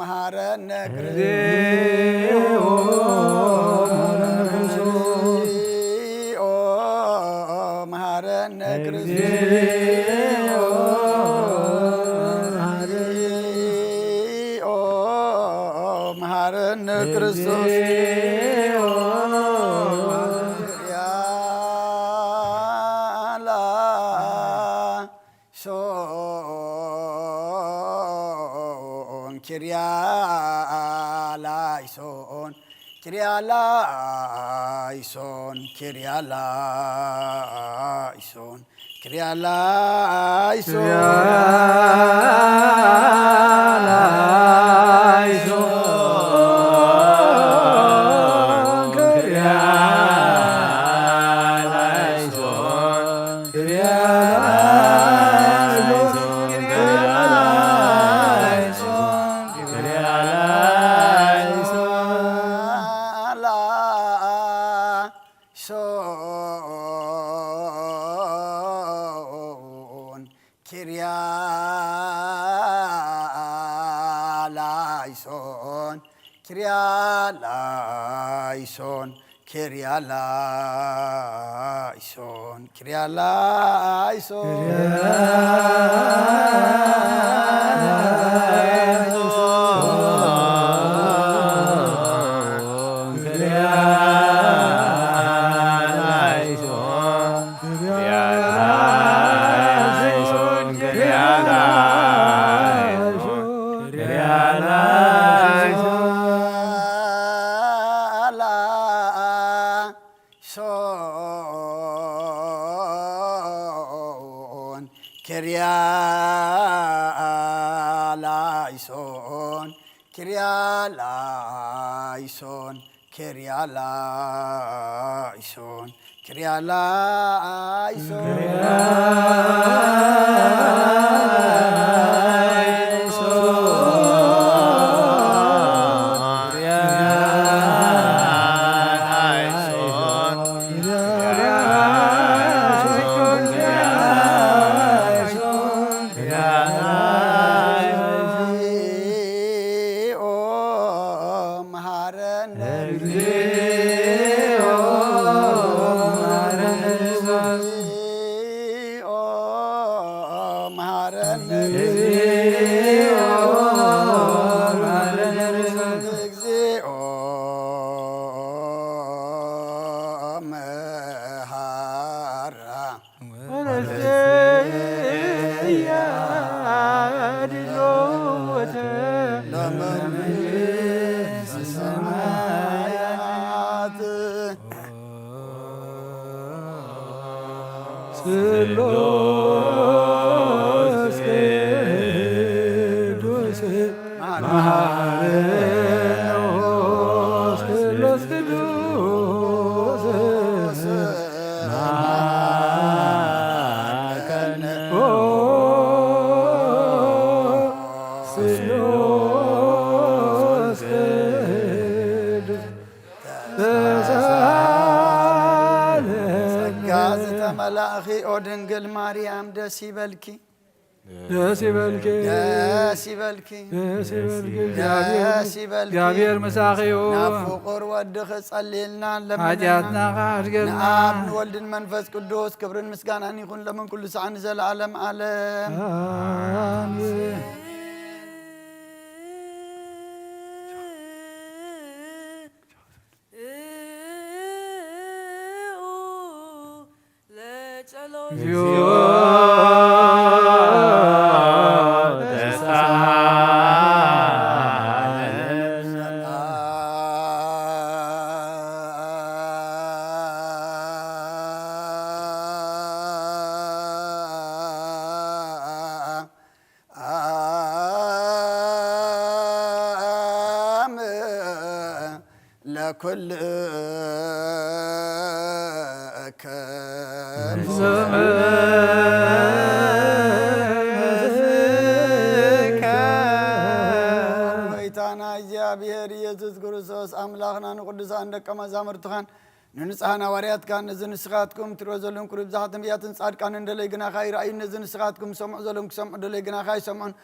መሐረነ ክርስቶስ መሐረነ ክርስቶስ መሐረነ ክርስቶስ Kyrialaison, Kyrialaison, Kyrialaison, Kyrialaison, Kyrialaison, ላይሶን ኪርያ ላይሶን ኪርያ ላይሶን ኪርያ ላይሶን ኪርያ ድንግል ማርያም ደስ ይበልኪ ደስ ይበልኪ ደስ ይበልኪ ደስ ይበልኪ እግዚአብሔር መሳኺኡ ናብ ፍቁር ወድኽ ጸልየልና ኃጢአትና ካድገልና ንአብ ንወልድን መንፈስ ቅዱስ ክብርን ምስጋናን ይኹን ለምን ኩሉ ሰዓን ዘለዓለም ዓለም አሜን። ለኩል ወይታና እግዚአብሔር ኢየሱስ ክርስቶስ አምላኽና ንቅዱሳን ደቀ መዛሙርትኻን ንንጹሓን ሐዋርያትካን ነዚ ንስኻትኩም ትሪኦ ዘለኹም ኩሉ ብዙሓት ነቢያትን ጻድቃን እንደለይ ግናኻ ይረኣዩ ነዚ ንስኻትኩም ሰምዑ ዘለኹም ክሰምዑ ደለይ ግናኻ ይሰምዑን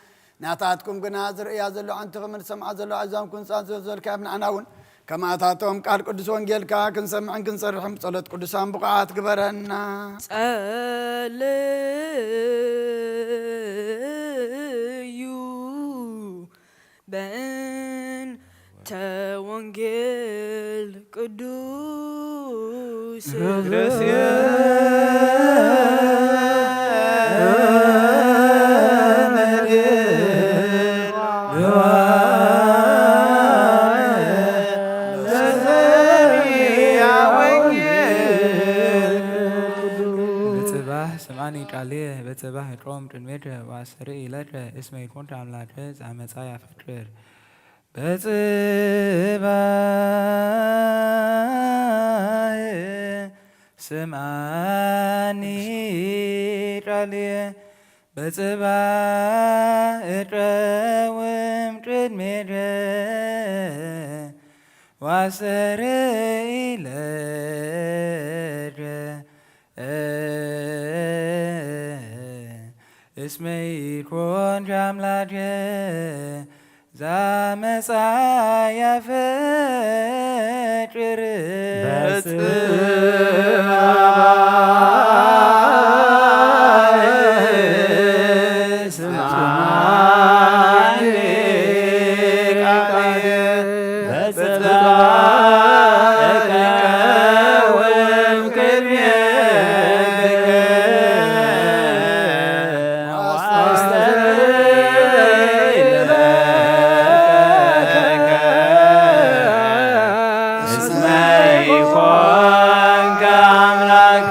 ናታትኩም ግና ዝርእያ ዘሎ ዓንትኹምን ሰምዓ ዘሎ ኣዛምኩም ዘልካዮም ንዓና እውን ከማታቶም ቃል ቅዱስ ወንጌልካ ክንሰምዕን ክንሰርሕም ጸሎት ቅዱሳን ብቕዓት ግበረና ጸልዩ በእንተ ወንጌል ቅዱስ በጽባህ ሮም ድንሜድ ዋስሪ ኢለድ እስመ ይኩን አምላክ ዛመጻ ያፈጥር በጽባህ ስማኒ ቃልየ በጽባህ እጥረውም ድንሜድ ዋስሪ ኢለድ እስመ ይኩን አምላክ ዛመጻ ያፈጥር እስመ ይኮንከ አምላከ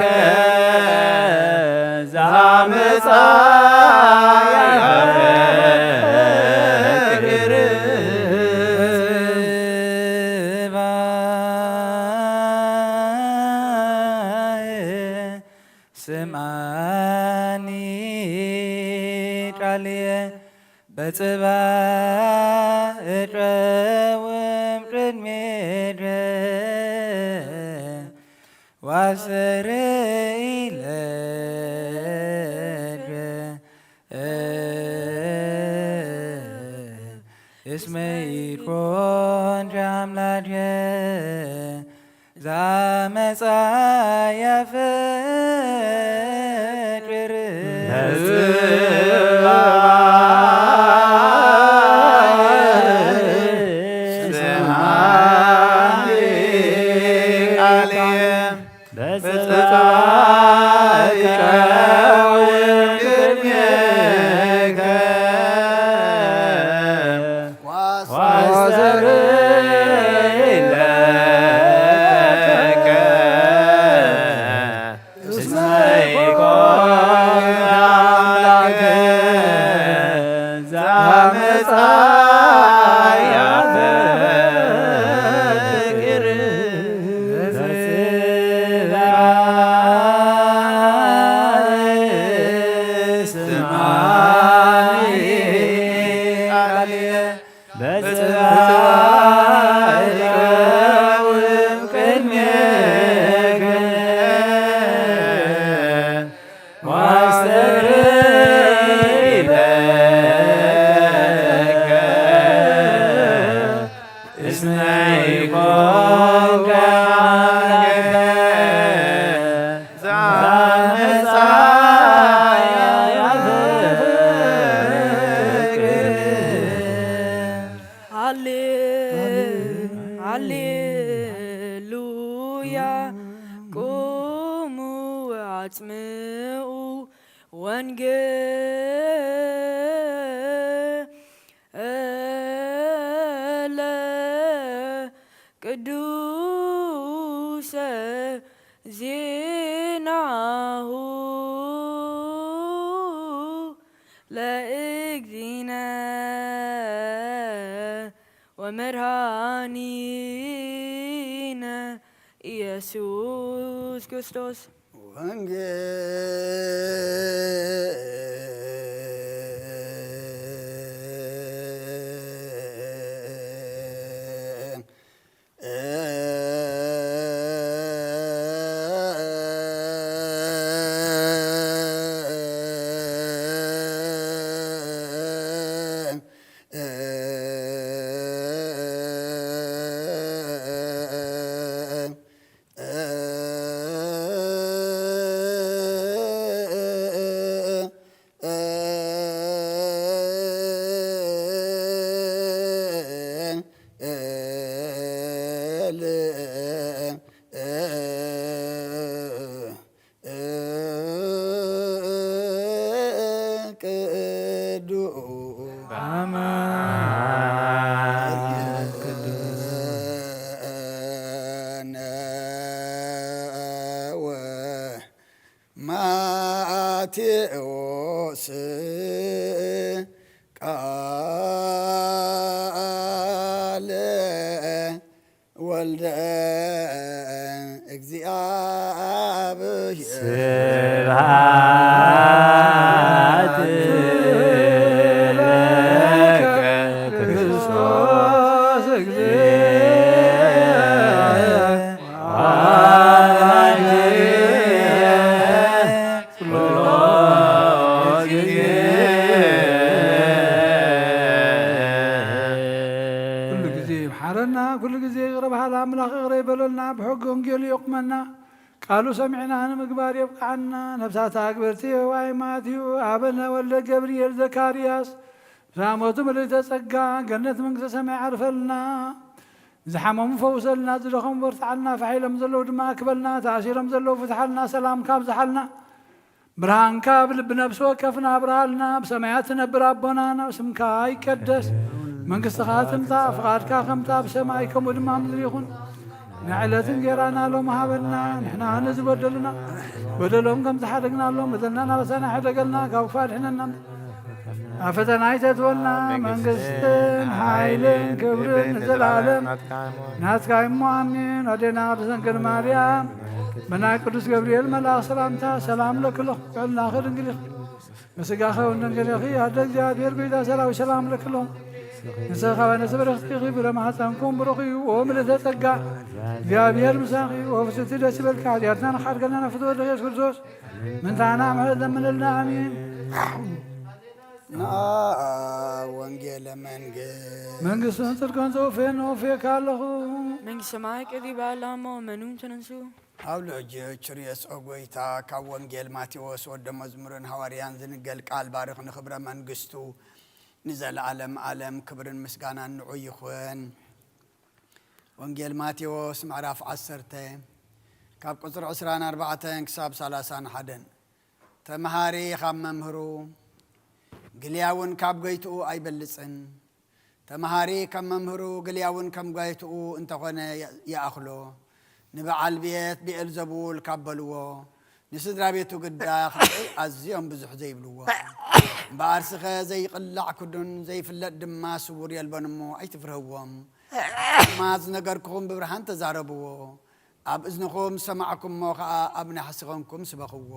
ومرهانينا ኢየሱስ ክርስቶስ ማቴዎስ ቃለ ወልደ እግዚአብሔር ስብሐት ለከ ክርስቶስ كل جزء يغرب على أملاك غريب بلنا بحق ونجيل يقمنا قالوا سمعنا أنا مقبار يبقى عنا نفسات أكبرتي وعيماتي وعبنا ولا جبريل زكارياس ساموت ملي تسقى جنة منك سمع عرفلنا زحمهم فوصلنا زلهم برتعلنا فحيلهم زلوا دما كبلنا تعشيرهم زلوا فتحلنا سلام كاب زحلنا برهان كاب بنفس وكفنا برهالنا بسمعاتنا بربنا وسمكا يكدس من قصة خاتمتا فقادكا خمتا بسمايكم ودمام ذريخون نعلة جيرانا لهم هابلنا نحنا هنز بدلنا بدلهم كم تحرقنا لهم بدلنا نبسنا حرقنا كوفار حنا أفتنا عيتتولنا منقستن حايلن كبرن زلالن ناتكاي مؤمن ودينا رسن كر مريم مناي قدوس جبريل ملاك سلامتا سلام لك له قالنا آخر انجليخ مسيقا خون انجليخي هدك جابير بيدا سلام لك له نسخة ونسبر اختيخي برمحتنكم برخي وملت تقع جابير مساخي وفسد دس بالكعد يرتنا خارقنا نفذو لغيس كرسوس من تانا مهدا من النامين ወንጌል መንግስት ጽድቅን ጾፌን ኦፌ ካለኹ መንግስት ሰማይ ቀሪባ ላሞ መኑን ተነሱ ኣብ ልዕጅ ርየስ ኦጎይታ ካብ ወንጌል ማቴዎስ ወደ መዝሙርን ሐዋርያን ዝንገል ቃል ባርኽ ንኽብረ መንግስቱ ንዘለዓለም ዓለም ክብርን ምስጋናን ንዑ ይኹን። ወንጌል ማቴዎስ ምዕራፍ 10 ካብ ቁፅሪ 24 ክሳብ 31 ተምሃሪ ካብ መምህሩ ግልያውን ካብ ጎይትኡ ኣይበልፅን ተምሃሪ ከም መምህሩ ግልያውን ከም ጎይትኡ እንተኾነ ይኣኽሎ ንበዓል ቤት ብኤልዘቡል ካበልዎ ንስድራ ቤቱ ግዳኽ ኣዝዮም ብዙሕ ዘይብልዎ እምበኣርስኸ ዘይቕላዕ ክዱን ዘይፍለጥ ድማ ስውር የልበን እሞ ኣይትፍርህዎም ማ ዝነገርክኹም ብብርሃን ተዛረብዎ ኣብ እዝንኹም ሰማዕኩምሞ ከዓ ኣብ ናሕስኸንኩም ስበኽዎ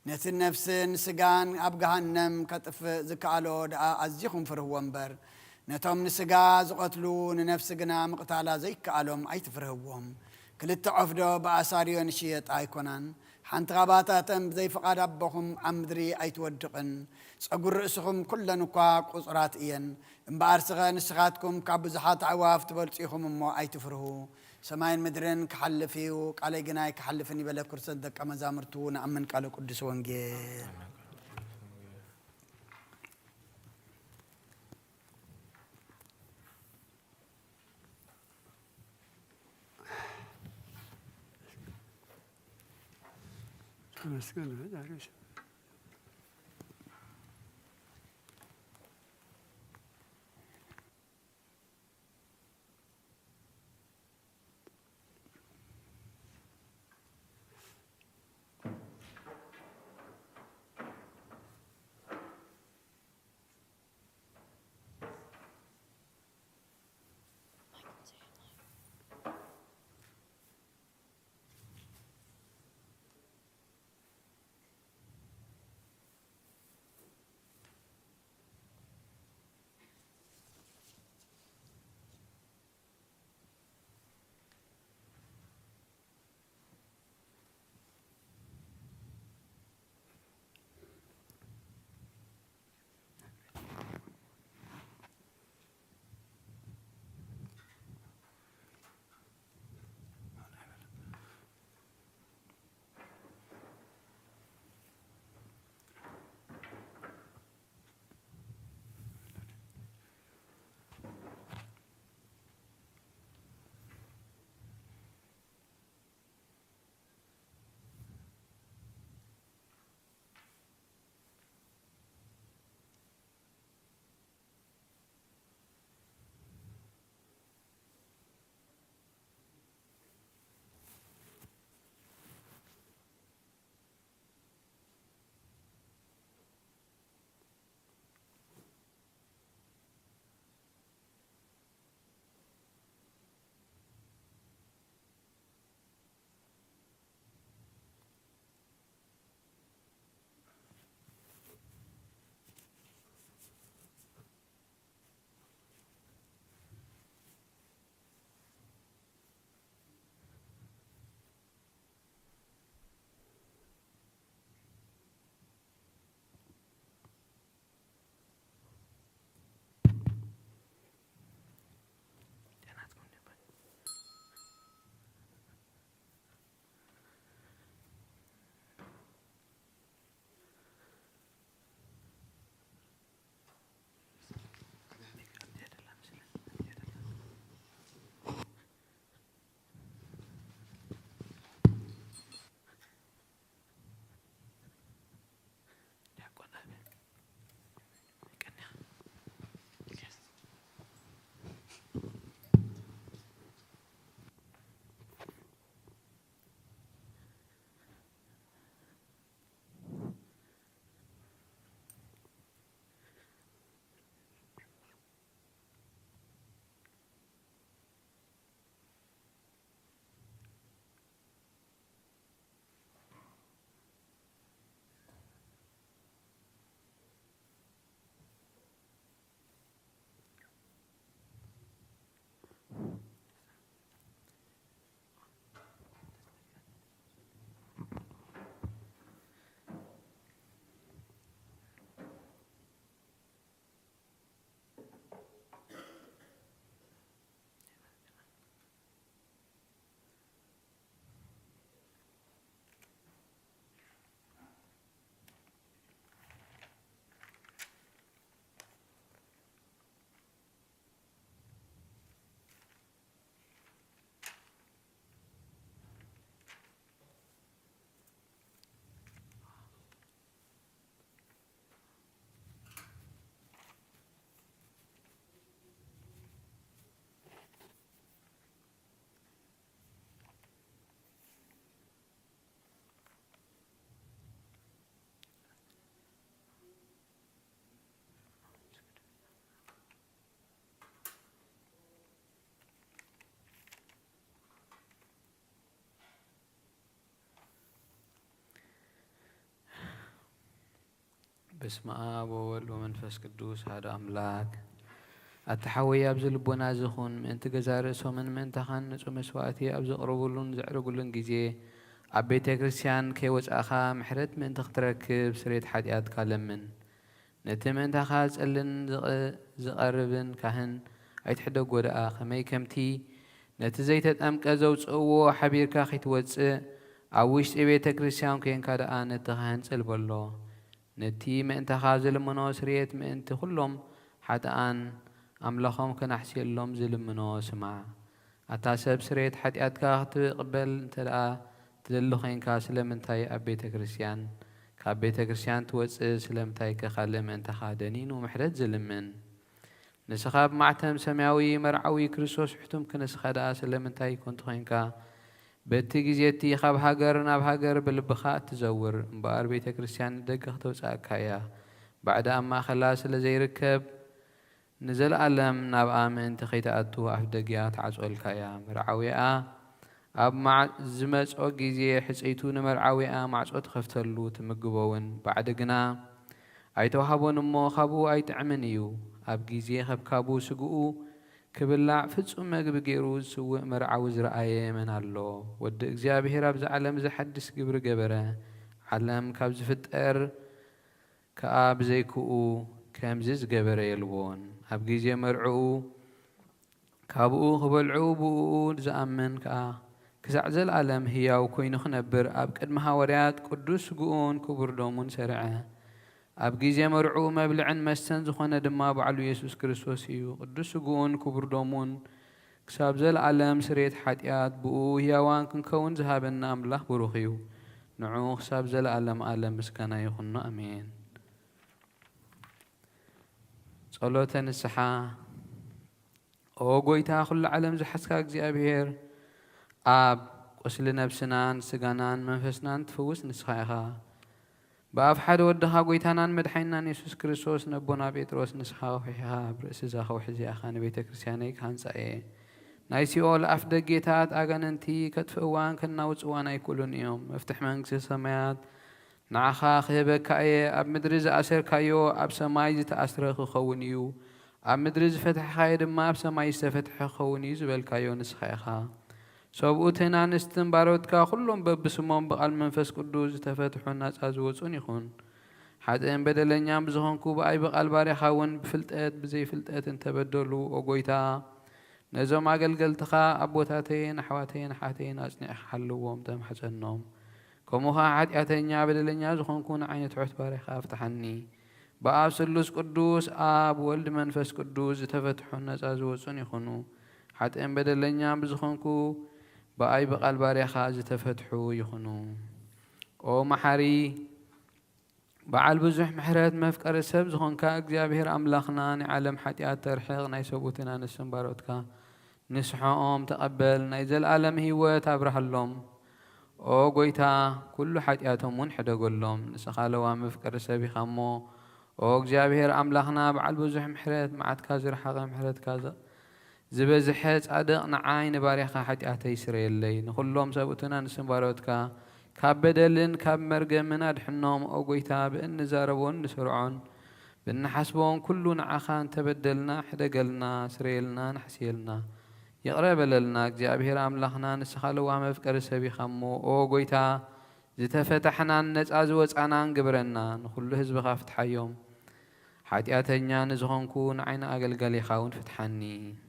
ነቲ ነፍስን ስጋን ኣብ ገሃነም ከጥፍእ ዝከኣሎ ደኣ ኣዝኹም ፍርህዎ እምበር ነቶም ንስጋ ዝቐትሉ ንነፍሲ ግና ምቕታላ ዘይከኣሎም ኣይትፍርህዎም። ክልተ ዖፍዶ ብኣሳርዮን ይሽየጣ ኣይኮናን ሓንቲ ኻባታተን ብዘይፍቓድ ኣቦኹም ኣብ ምድሪ ኣይትወድቕን ፀጉር ርእስኹም ኩለን እኳ ቁፅራት እየን እምበኣርስኸ ንስኻትኩም ካብ ብዙሓት ኣዕዋፍ ትበልፁ ኢኹም እሞ ኣይትፍርሁ ሰማይን ምድርን ክሓልፍ እዩ ቃለይ ግናይ ክሓልፍን ይበለ ክርስቶስ ደቀ መዛሙርቱ ንኣምን ቃለ ቅዱስ ወንጌል بسم آب وولد ومنفس قدوس هذا أملاك التحوي أبز لبنا زخون من تجزارس ومن تخنس ومسواتي أبز قربولون زعرقولون جزيه عبيت كريستيان كي وجأخا محرت من تخترك بسريت حديات كلمن نتمن تخاز ألن زقربن كهن أيتحدو قداء خمي كمتي نتزيتت أمك أزوج أو حبير كاخي توجه عويش إبيت كريستيان كين كادا نتخان سلبلو نتي من تخاز المنو سريت من تخلهم حتى أن أملخهم كنحسي اللهم زلم منو سمع أتاسب سريت حديات كاخت قبل تلقى تدلخين كاسلمنتاي أبيت كريستيان كابيت كريستيان توجه سلمتاي كخالم أنت خادنين ومحرد زلمن نسخاب معتم سماوي مرعوي كريستوس حتم كنسخدا سلمنتاي كنت خينكا بتجيتي خاب هاجر ناب هاجر بالبخاء تزور بار بيت كريستيان دقه توساكايا بعد أما خلاص لزي ركب نزل ألم ناب آمن تخيتاتو أفدقيات عزول كايا مرعوي أب مع زمج أو جزية حسيتون مرعوي مع صوت خفتلو تمجبون بعد جنا أيتوهبون مو خبو أيتعمنيو أب جزية خب كابو سجو كبلع فتسوم مجب جيروز سوء مرعوز رأيه من الله ود إجزابه رب زعلم زحدس جبر جبره علم كابز فتر كأب زيكو كامزز جبره يلبون أب جزية مرعو كابو خبلعو بو زأمن كزعزل عالم هي وكوين خنبر أب قد محاوريات قدوس قون كبر دومون سرعه أب جيزي مرعو مبلعن مستن زخونا دما بعلو يسوس كريستوس يو قدوس قون كبر دومون كسابزل عالم سريت حديات بو هيوان كنكون زهابنا أملاح بروخيو نعو كسابزل عالم مسكنا يخنا أمين صلوة السحا أو قويتا خل عالم زحسكا اكزي أبهير أب قسل نفسنان سجانان منفسنان تفوس نسخايخا بأف حد ودها قويتانان مدحينان يسوس كريستوس نبونا بيتروس نسخا وحيها برأس زاخا وحزي أخان بيت كريستياني كان سايه نايسي أول أفدق جيتات أغاننتي كتفوان كنا وصوان يكولون يوم افتح منكس السمايات نعخا خيبك كايه أب مدرز أسر كايو أب سمايز تأسرخ خونيو أب مدرز فتح خايد ما أب سمايز تفتح خونيو زبال كايو نسخايخا سبوتنا نستنبارات كلهم ببسمهم بقال منفس قدوس تفتحوا الناس أزوجون يخون حتى إن بدلن يام بزهون كوب أي بقال باري خاون بفلتات بزي فلتات تبدلوا أقويتا نزوم عقل قلتخا أبوتاتين حواتين حاتين أجنع حلوهم تم حسنهم كموها حد أتين يا بدلن يا زهون كون عين تحت باري خاف تحني بأب سلوس قدوس أب ولد منفس قدوس تفتحوا الناس أزوجون يخونوا حتى إن بدلن يام بزهون كوب بأي بقال باري خاز تفتحوا يخنو أو محري بعال بزح محرات مفكر السبز هونكا اجزابهر أملاخنا نعلم حتيات ترحيق نايسوبوتنا نسنباروتكا نسحوهم تقبل نايزل عالم هيوة تابرح اللهم أو قويتا كل حتياتهم منحدة قولهم نسخالوا مفكر السبي خمو أو اجزابهر أملاخنا بعال بزح محرات معاد كازر حقا محرات كازر زبزحت أدق نعاين باريخا حتى أتيسري اللي نخلهم سبوتنا نسنباروتكا كاب بدلن كاب مرقم من أدحنهم أو قويتا بإن زاربون نسرعون بإن حسبون كلو نعخان تبدلنا حدقلنا سريلنا نحسيلنا يقرب لنا جابه راملخنا نسخلوا مفكر سبي خمو أو قويتا زتفتحنا نتأزوز عنان قبرنا نخلو هزب خافت حيوم حتى أتنيا نزغن كون عين أقل خاون فتحني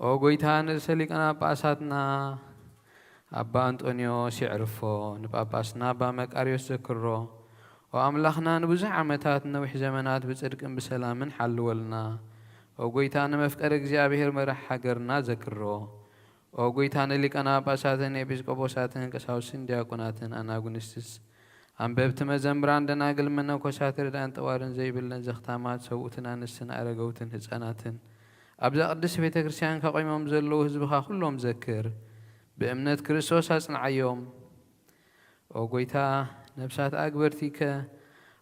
أو قويتان رسلك أنا بأساتنا أبا أنطونيو سيعرفو نبقى بأسنا بامك أريوس ذكرو وأملخنا نبزع عمتات نوح زمنات بصدق بسلام حلولنا أو قويتان مفكر اجزابهر مرح حقرنا ذكرو أو قويتان لك أنا بأساتن إبسكوبوساتن كساوسين دياقوناتن أنا قنستس أم ببت مزمبران دنا قل منو كساتر دان توارن زي بلن زختامات سوؤتنا نسن أرقوتن هزاناتن أبدأ قدس بيت كريستيان كقيمهم زلو هزبخا كلهم ذكر بأمنة كريستوس أصنع يوم وقويتا نفسات أكبرتيك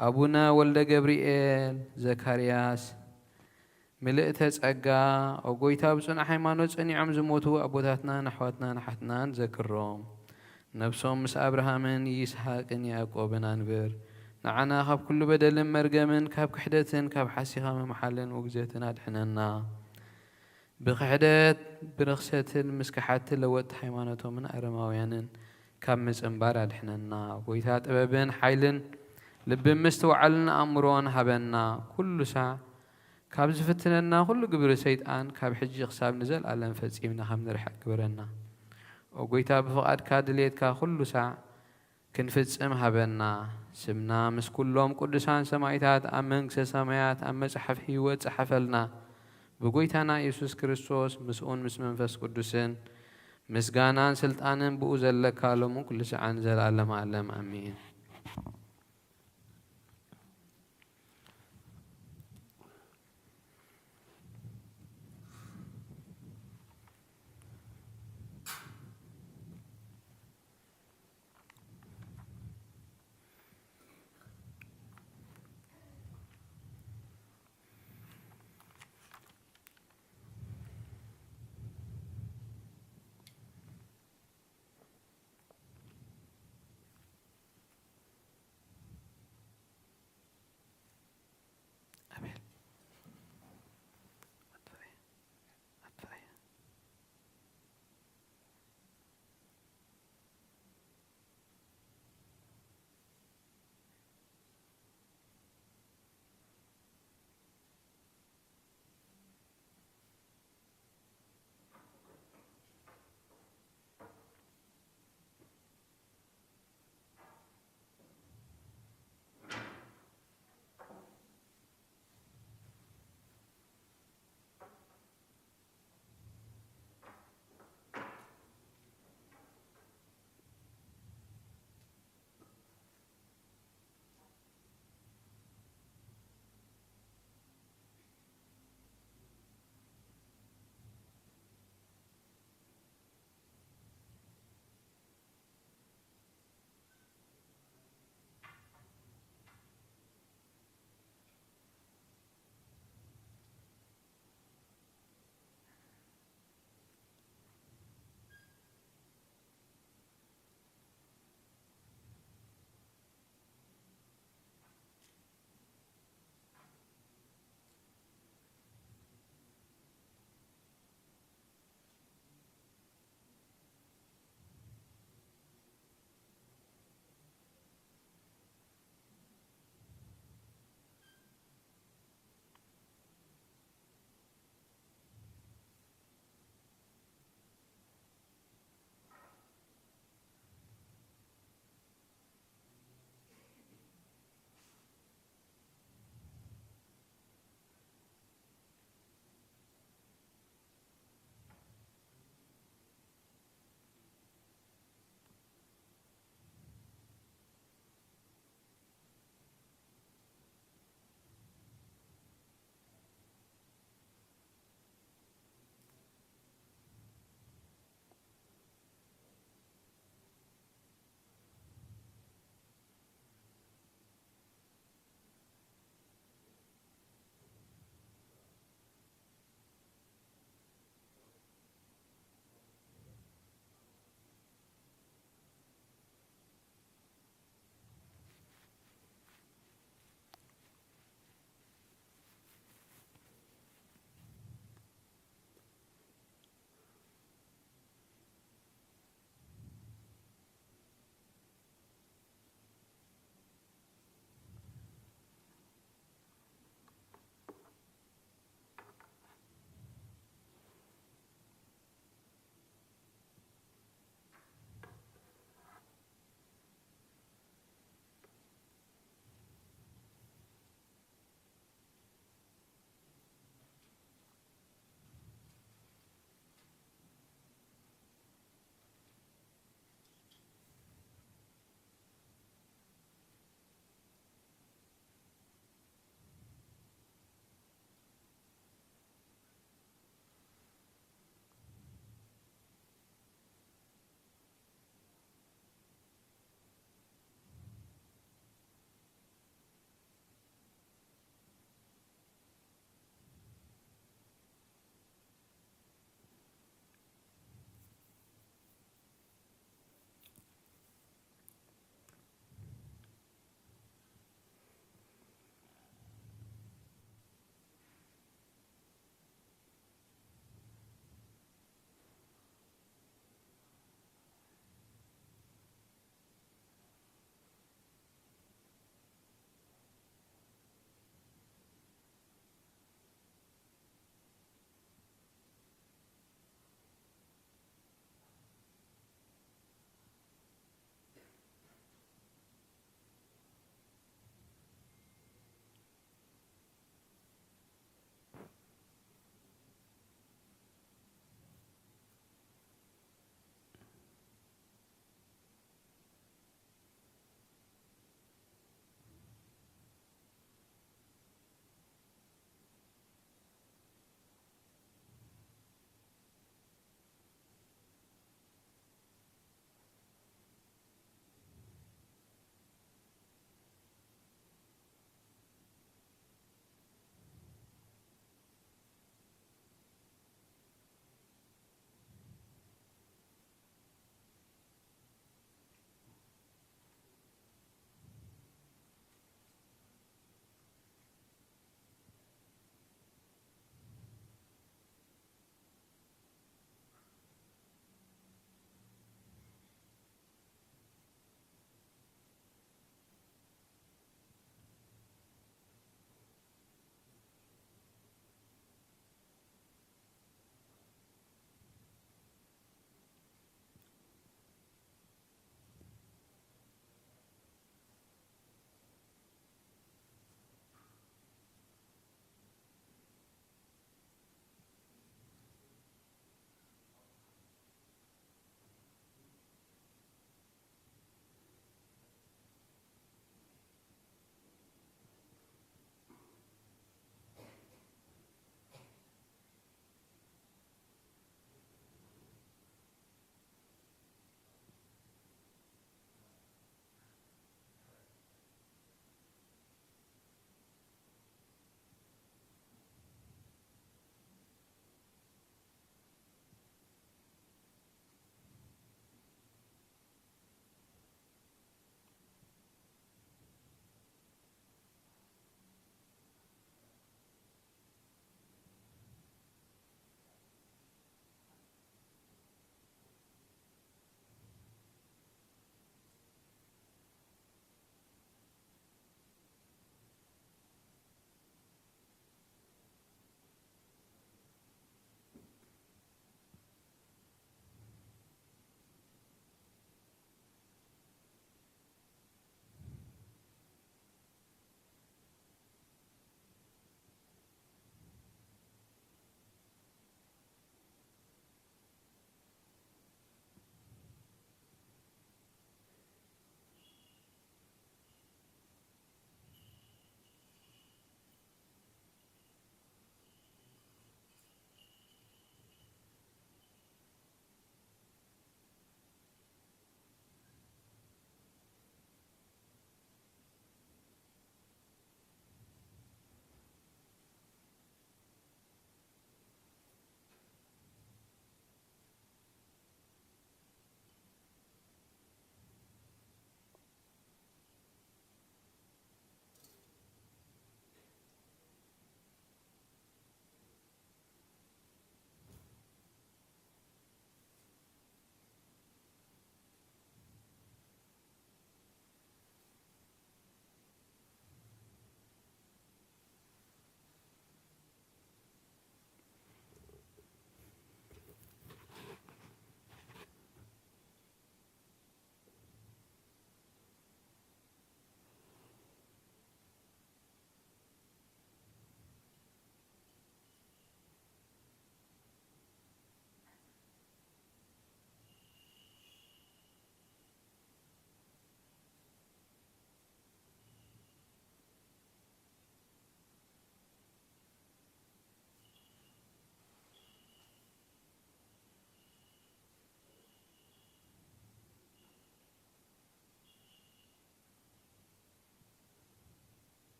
أبونا ولد جبريل زكرياس ملئت أجا وقويتا بسنا حيمانوت أني عم زموتو أبوتاتنا نحواتنا نحتنا ذكرهم نفسهم مس أبراهامن يسحاق يعقوب نانبر نعنا خاب كل بدل مرجمن كاب كحدتن كاب حسيخا محلن وجزيتنا دحننا بخحدت برخصتن مسكحات لوت حيمانتهم من أرماويانن كاب مزنبار دحننا ويتات أبابن حيلن لب مستوعلن أمرون هبنا كل ساعة كاب زفتننا كل قبر سيدان كاب حجي خساب نزل على نفسيمنا خم نرحق قبرنا وقويتا بفقاد كادليت كا كل ساعة كنفتسم هبنا سمنا مس كلهم قدسان سمايتات أمنكس سمايات أمس حف هيوت حفلنا بقويتنا يسوس كريستوس مسؤون مس منفس قدسين مسجانان سلطانن بوزل كالمو كل ساعة نزل على أمين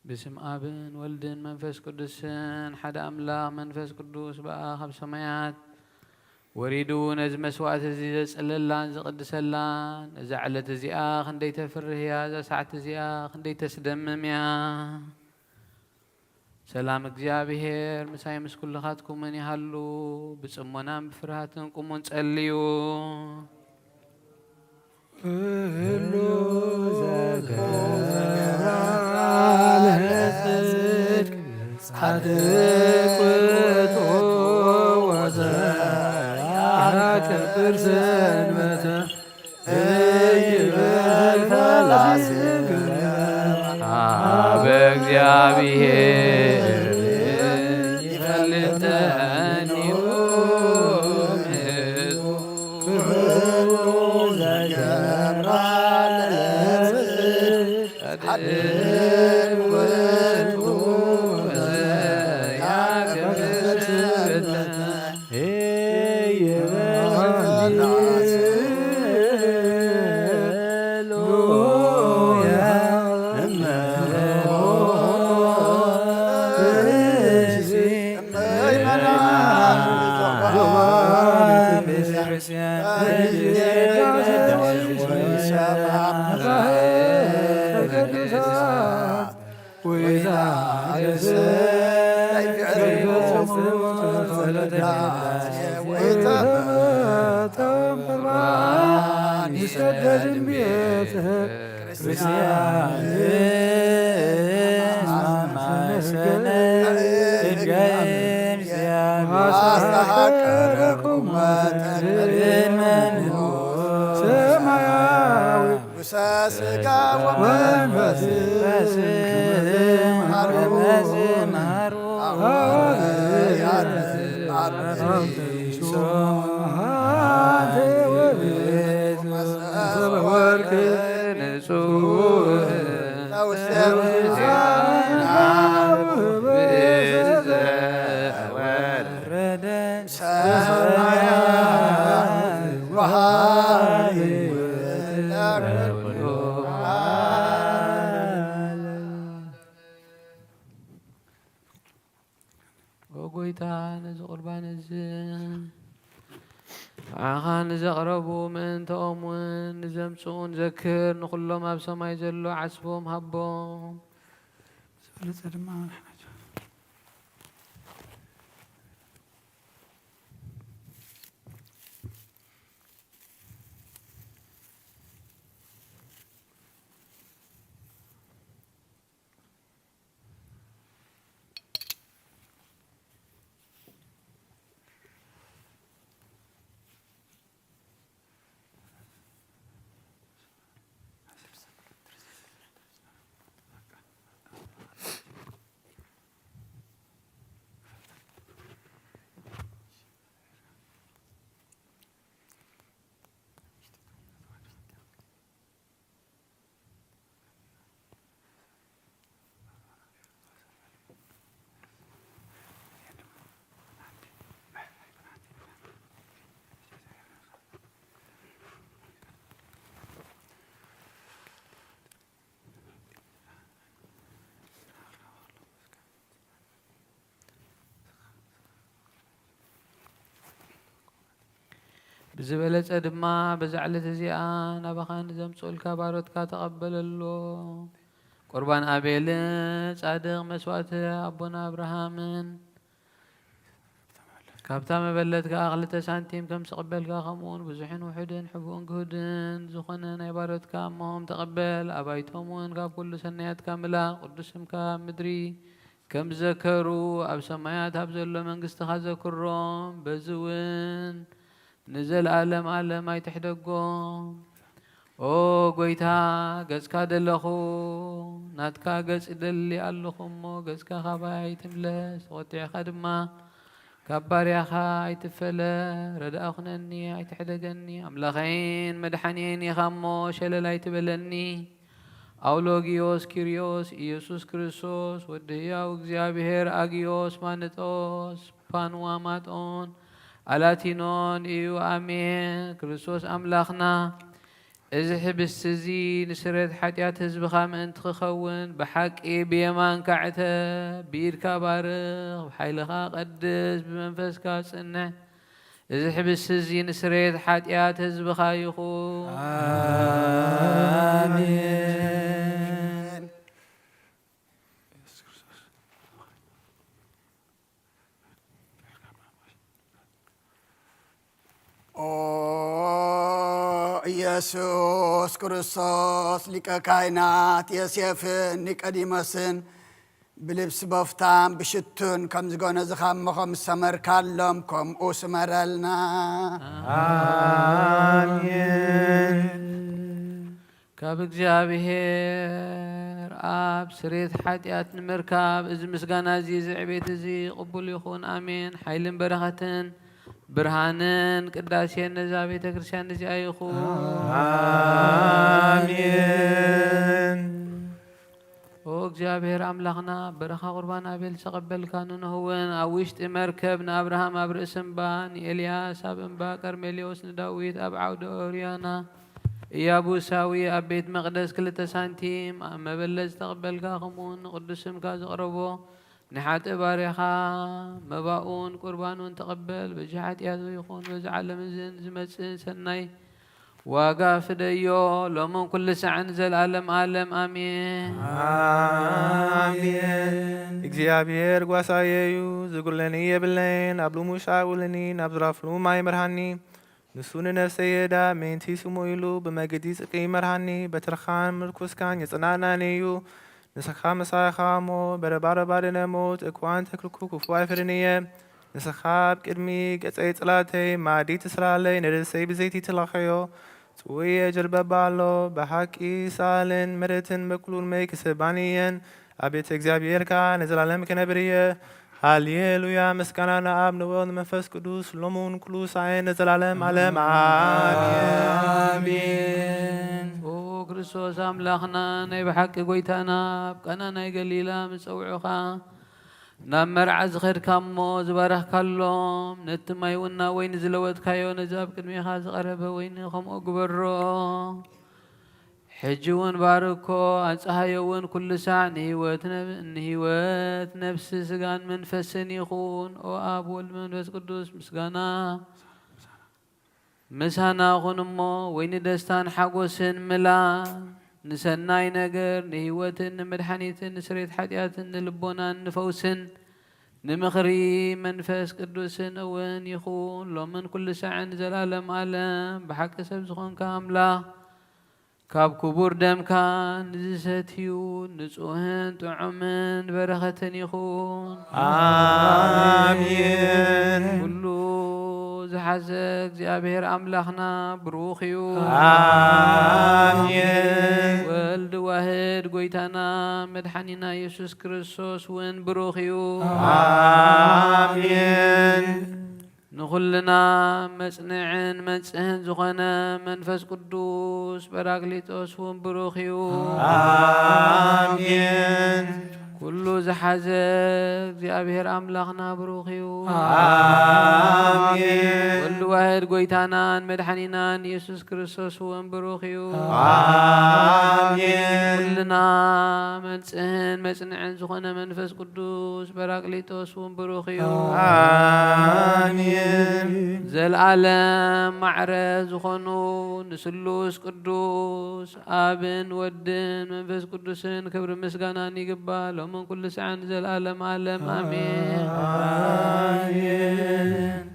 باسم آبن ولدن منفس قدسن حدا أملاق منفس قدوس بقى خب سمايات وريدو نز مسوات زي زللان زقدسلان إذا علت زياخ ندي تفره يا إذا ساعت زياخ ندي تسدمم يا سلام እግዚአብሔር ምሳይ ምስኩል ለኻትኩም ምን ያህሉ በጽሞናም በፍርሃትን ቁሙን ጸልዩ ሁሉ ዘገራ ለጽድቅ ጻድቅ ውእቱ ወዘያከብር ሰንበተ ይበል ፈላስ በእግዚአብሔር ይፈልጠን نزمسون ذكر نخلهم أب سماي زلوا عصبهم هبهم بزبلت أدما بزعلت زيان أبخان زمسول كبارت كتقبل الله قربان أبيل صادق مسوات أبونا أبراهام كابتام بلت كأغلت سانتيم كم تقبل كخمون بزحين وحدن حبون كهدن زخنن عبارت كامهم تقبل أبايتهمون كاب كل سنيات كاملة قدسهم كمدري كم ذكروا أب سمايات أبزل من قست خذكرهم بزوين نزل عالم ما يتحدقهم او قويتا قزكا دلخو ناتكا قز دلي اللخم قزكا خباي تملس وطيع خدمة كبار يا خاي تفلا ردا أخنني يتحدقني أملاخين مدحنين يخمو شللا يتبلني أولوغيوس كيريوس إيسوس كريستوس وديا وغزيابير أغيوس مانتوس بانواماتون ألاتينون إيو آمين كريستوس أملاخنا إذا حبست زي نسرت حتيات هزبخا من تخون بحق بيمان كعته بيركا بارغ وحيلخا قدس بمنفسكا صنع إذا حبست زي نسرت حتيات هزبخا يخون آمين. ኢየሱስ ክርስቶስ ሊቀ ካህናት ዮሴፍን ኒቆዲሞስን ብልብስ በፍታም ብሽቱን ከም ዝገነዝኻሞኸም ሰመርካሎም ከምኡ ስመረልና አሜን። ካብ እግዚአብሔር አብ ስሬት ሓጢአት ንምርካብ እዚ ምስጋና እዚ ዝዕቤት እዚ ቅቡል ይኹን አሜን። ሓይልን በረኸትን ብርሃንን ቅዳሴን ነዛ ቤተ ክርስቲያን እዚኣ ይኹን አሜን። ኦ እግዚአብሔር አምላኽና በረኻ ቁርባን አቤል ተቐበልካ ንንህውን ኣብ ውሽጢ መርከብ ንኣብርሃም ኣብ ርእሲ እምባ ንኤልያስ ኣብ እምባ ቀርሜሌዎስ ንዳዊት ኣብ ዓውደ ኦርያና ኢያቡሳዊ ኣብ ቤት መቕደስ 2 ሳንቲም ኣብ መበለት ዝተቐበልካ ከምኡውን ንቅዱስ ስምካ ዘቕረቦ ንሓጥእ ባርያኻ መባኡን ቁርባኑን ተቐበል በዚ ሓጢአቱ ይኹን በዚ ዓለም እዝን ዝመፅእ ሰናይ ዋጋ ፍደዮ ሎምን ኩሉ ሰዓን ዘለዓለም ዓለም አሜን አሜን። እግዚአብሔር ጓሳየዩ ዝጉለኒ የብለይን ኣብ ልሙሽ ውልኒ ናብ ዝራፍሉ ማይ መርሃኒ ንሱ ንነፍሰየ ዳሜንቲ ስሙ ኢሉ ብመገዲ ጽድቂ መርሃኒ በትርኻን ምርኩስካን የጽናናኒ እዩ ንስኻ መሳይኻ እሞ በረባረባድነ ሞት እኳን ተክልኩ ክፉ ኣይፍርንየ ንስኻ ኣብ ቅድሚ ገጸይ ጽላተይ ማዲ ትስራለይ ንርእሰይ ብዘይቲ ትለኸዮ ጽውየ ጀልበባ ኣሎ ብሓቂ ሳልን ምሕረትን በኩሉን መይ ክስባንየን ኣብ ቤተ እግዚአብሔርካ ንዘላለም ክነብር እየ ሃሌሉያ ምስጋና ንኣብ ንወልድ ንመንፈስ ቅዱስ ሎሙን ኩሉ ሳዕን ንዘላለም ዓለም አሜን። ኦ ክርስቶስ ኣምላኽና ናይ ብሓቂ ጎይታና ኣብ ቀና ናይ ገሊላ ምፀውዑኻ ናብ መርዓ ዝኸድካ እሞ ዝባረኽካሎም ነቲ ማይ እውን ናብ ወይኒ ዝለወጥካዮ ነዚ ኣብ ቅድሚኻ ዝቐረበ ወይኒ ከምኡ ግበሮ ሕጂ እውን ባርኮ ኣፀሃዮ እውን ኩሉ ሳዕ ንህይወት ነፍሲ ስጋን መንፈስን ይኹን ኦ ኣብ ወልድ መንፈስ ቅዱስ ምስጋና ምሳና ኹን እሞ ወይኒ ደስታን ሓጎስን ምላ ንሰናይ ነገር ንህይወትን ንምድሓኒትን ንስሬት ሓጢአትን ንልቦናን ንፈውስን ንምኽሪ መንፈስ ቅዱስን እውን ይኹን ሎምን ኩሉ ሳዕን ዘለዓለም ዓለም ብሓቂ ሰብ ዝኾንካ ኣምላኽ ካብ ክቡር ደምካ ንዝሰትዩ ንጹህን ጥዑምን በረኸትን ይኹን አሜን። ኩሉ ዝሓዘ እግዚአብሔር ኣምላኽና ብሩኽ እዩ አሜን። ወልድ ዋህድ ጎይታና መድሓኒና ኢየሱስ ክርስቶስ እውን ብሩኽ እዩ አሜን። ንኹልና መጽንዕን መንጽህን ዝኾነ መንፈስ ቅዱስ ጰራቅሊጦስ እውን ብሩኽ እዩ አሜን። ኩሉ ዝሓዘ እግዚአብሔር ኣምላኽና ብሩኽ እዩ አሜን። ወልድ ዋህድ ጎይታናን መድሓኒናን ኢየሱስ ክርስቶስ እውን ብሩኽ እዩ አሜን። ኩልና መንጽህን መጽንዕን ዝኾነ መንፈስ ቅዱስ ጰራቅሊጦስ እውን ብሩኽ እዩ አሜን። ዘለዓለም ማዕረ ዝኾኑ ንስሉስ ቅዱስ ኣብን ወድን መንፈስ ቅዱስን ክብሪ ምስጋናን ይግባእ ሎምን ኩሉ ሰዓን ዘለዓለም ዓለም አሜን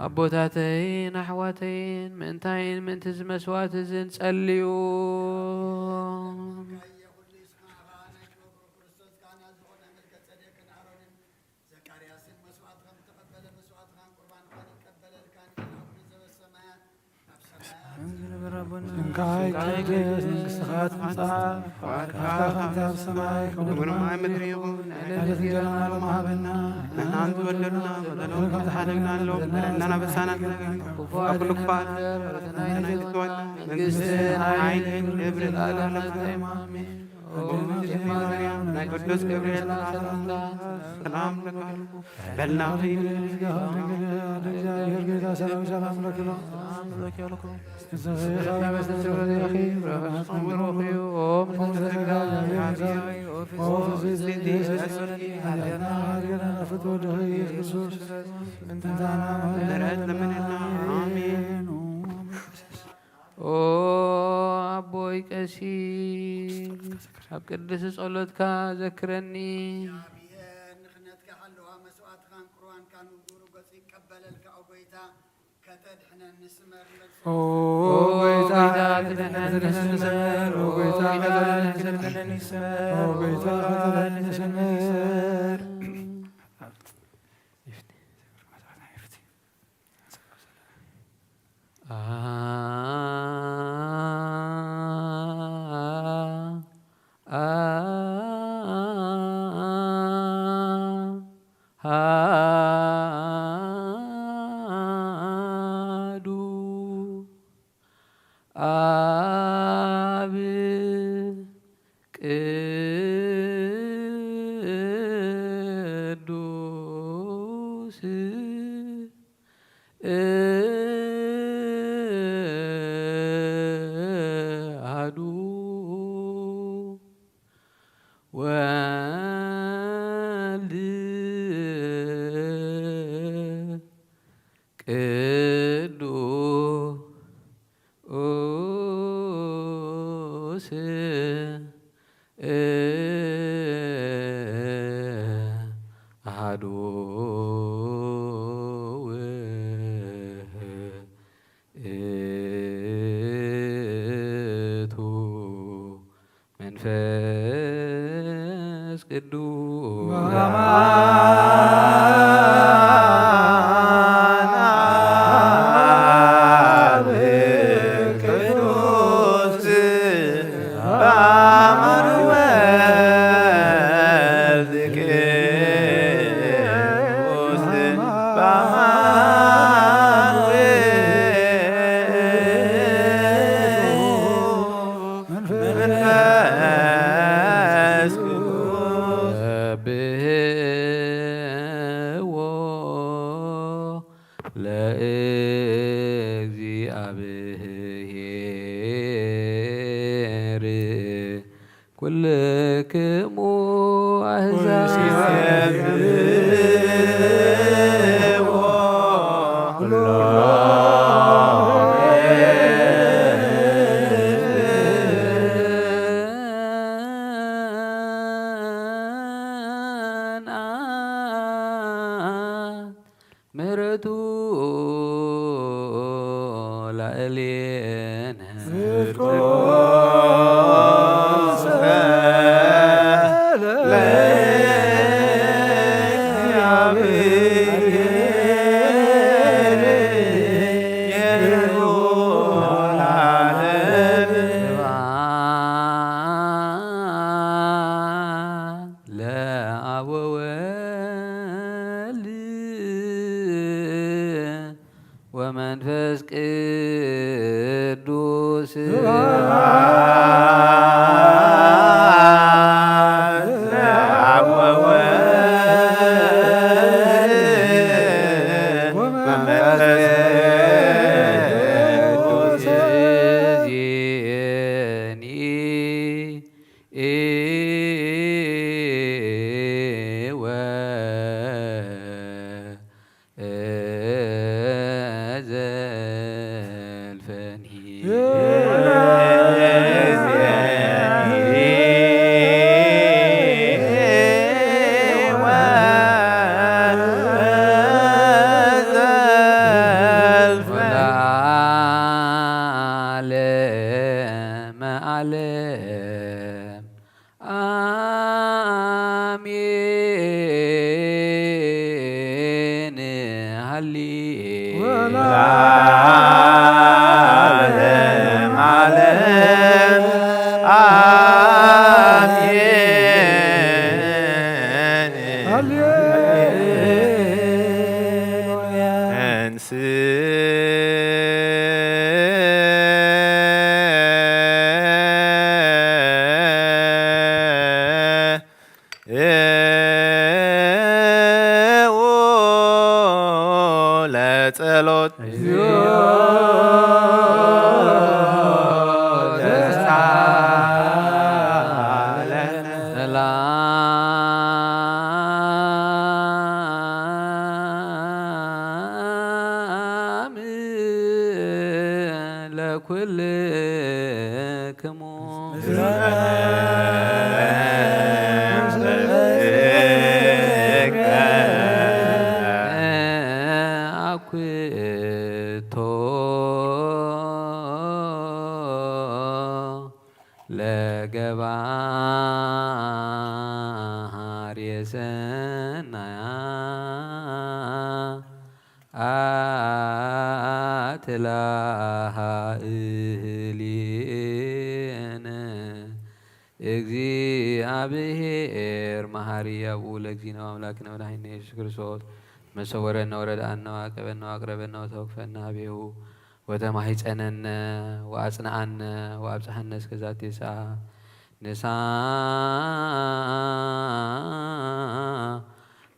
ኣቦታተይን ኣሕዋተይን ምእንታይን ምእንቲ ዝመስዋዕት እዝን ጸልዩ እንካይ ቅድስ መንግሥትኻ ትምጻእ ፈቃድካ ከምቲ ኣብ ሰማይ ከምኡ ድማ ኣብ ምድሪ ይኹን ዕለት እንጀራና ሎሚ ሃበና ንሕና ዝበደሉና በደሎም ከም ዝሓደግናሎም በደልናና በሳና ኩሉ ክፋል መንግሥትን ሓይልን ክብርን ዘለዓለም ኣሜን ናይ ቅዱስ ገብርኤል ሰላም ለካልኩ በልና እግዚአብሔር ጌታ ሰላም ሰላም ለክሎ أبوي قسيس أقدس صلوتك ذكرني نخنتك حلوها مسوات خان قرآن كانوا يدوروا بس يقبل لك أبويتا كتدحنا نسمر أبويتا كتدحنا نسمر أبويتا كتدحنا نسمر أبويتا كتدحنا نسمر መንፈስ كلكم ومنفس ቅዱስ ጸሎት ሰላም ለኩልክሙ አኩቶ ለገባር የሰናያ አትላሃ እህሊነ እግዚአብሔር መሐሪ አቡነ ለእግዚእነ አምላክነ ወመድኃኒነ ኢየሱስ ክርስቶስ መሰወረነ ወረድአነ ወአቀበነ ወአቅረበነ ወተወክፈነ ኀቤሁ ወተማሂፀነነ ወአጽንዓነ ወአብጽሐነ እስከ ዛቲ ሰዓት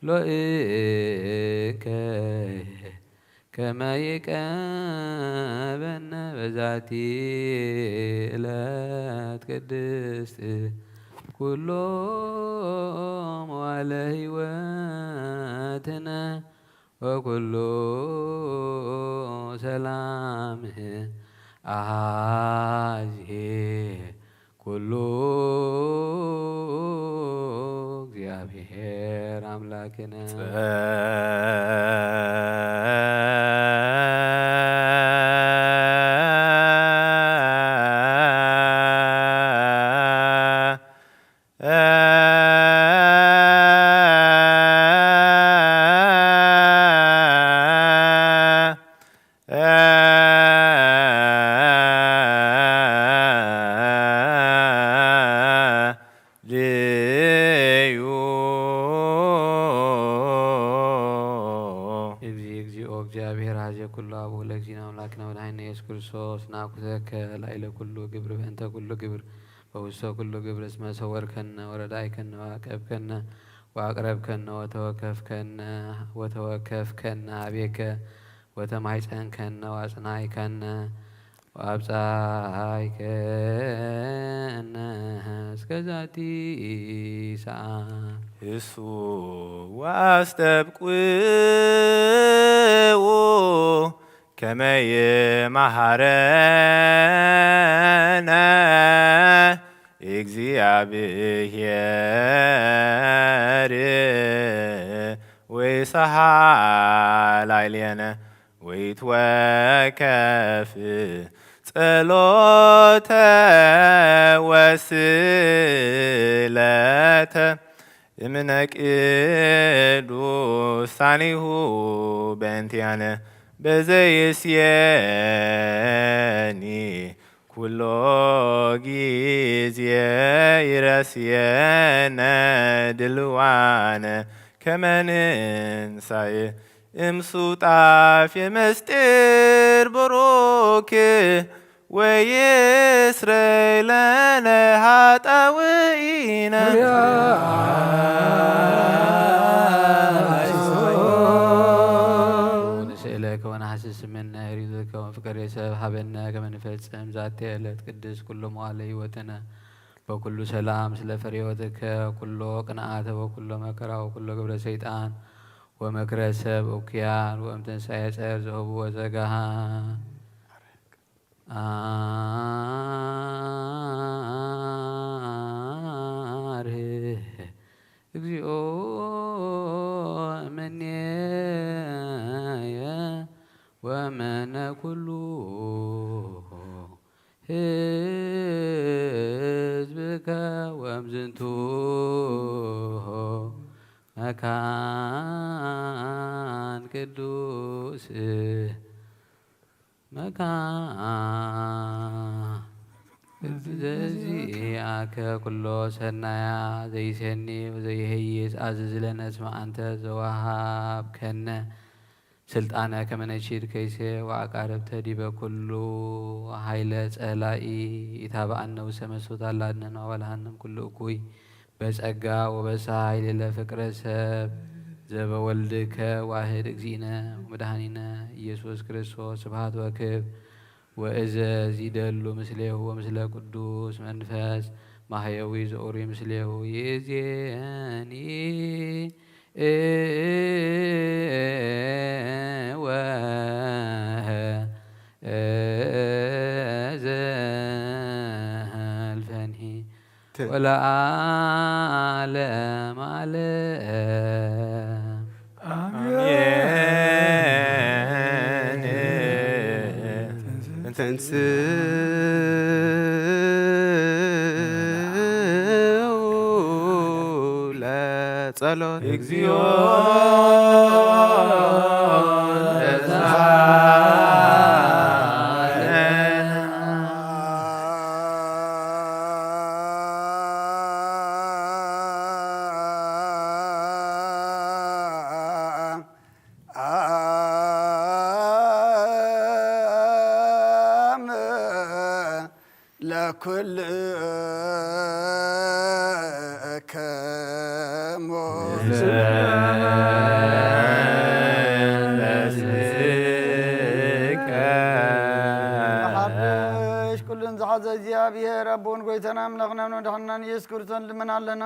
ሎእከ ከመ ይቀበነ በዛቲ ዕለት ቅድስት ኩሎ መዋዕለ ሕይወትነ ወኩሎ ሰላም አኀዜ ኩሉ እግዚአብሔር አምላክነ ክርስቶስ ናኩተከ ላዕለ ኩሉ ግብር በእንተ ኩሉ ግብር በውስተ ኩሉ ግብር እስመ ሰወርከነ ወረዳእከነ ወአቀብከነ ወአቅረብከነ ወተወከፍከነ ኀቤከ ወተማሂፀንከነ ወአጽናዕከነ ወአብጽሐይከነ እስከ ዛቲ ሰዓት እሱ ወአስተብቅዎ ከመ ይምሃረነ እግዚአብሔር ወይሳሃላዕሌነ ወይትወከፍ ጸሎተ ወስእለተ እምነ ቅዱሳኒሁ በእንቲአነ በዘይእስየኒ ኩሎ ጊዜ ይረስየነ ድልዋነ ከመ ንንሣእ እምሱጣፌ ምስጢር ቡሩክ ወይስረይ ለነ ኃጣውኢነ ስምነ ሪዘከ ወፍቅር የሰብ ሀበነ ከመ ንፈጽም ዛቲ ዕለት ቅድስት ኩሎ መዋዕለ ሕይወትነ በኩሉ ሰላም ስለ ፍሬ ሕይወትከ ኩሎ ቅንዓተ ወኩሎ መከራ ወኩሎ ግብረ ሰይጣን ወመክረ ሰብ እኩያን ወእምትንሣኤ ጸር ዘህቡ ወዘጋሃ አርህ እግዚኦ እምኔየ ወመነ ኩሉ ሕዝብከ ወእምዝንቱ መካን ቅዱስ መካን ዘዚአከ ኩሎ ሰናያ ዘይሴኒ ወዘይሄይስ አዝዝ ለነ እስመ አንተ ዘወሃብከነ ስልጣነ ከመ ንቺድ ከይሴ ወአቃረብተ ዲበ ኩሉ ኃይለ ጸላኢ ኢታብአነ ውስተ መስዋዕት አላድነነ ወባልሐነም ኩሉ እኩይ በጸጋ ወበሳይል ለፍቅረ ሰብ ዘበወልድከ ዋህድ እግዚእነ ወመድኃኒነ ኢየሱስ ክርስቶስ ስብሐት ወክብር ወእዘዝ ይደሉ ምስሌሁ ወምስለ ቅዱስ መንፈስ ማህየዊ ዘኦሪ ምስሌው የዜኒ ዘልፈኒ ወላ ዓለም ዓለም አሜን። ተንሥኡ ለጸሎት እግዚኦ ለኩል ከሞ ሓድሽ ኩሉን ዝሓዘ እግዚኣብሔር ኣቦን ጎይታና ኣምላኽና መድሓኒና ኢየሱስ ክርስቶስ ልመና ኣለና።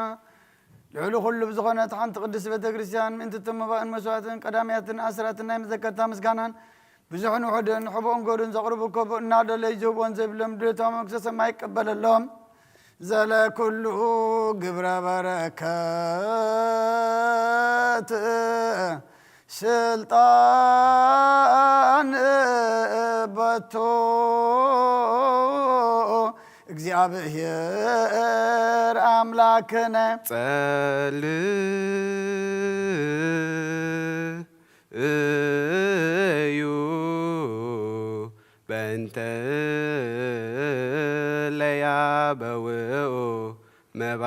ልዕሊ ኩሉ ብዝኾነት ሓንቲ ቅድስት ቤተ ክርስቲያን ምእንቲ ተመባእን መስዋዕትን ቀዳምያትን ኣስራትን ናይ መዘከርታ ምስጋናን ብዙሕን ውሕድን ሕቡእን ጎድን ዘቕርቡ ከብኡ እናደለይ ዝህብዎን ዘይብሎም ድሌቶም መንግሥተ ሰማይ ይቀበለሎም። ዘለኩሉ ግብረ በረከት ስልጣን በቶ እግዚአብሔር አምላክነ ጸልዩ በእንተ ለያበውኡ መባ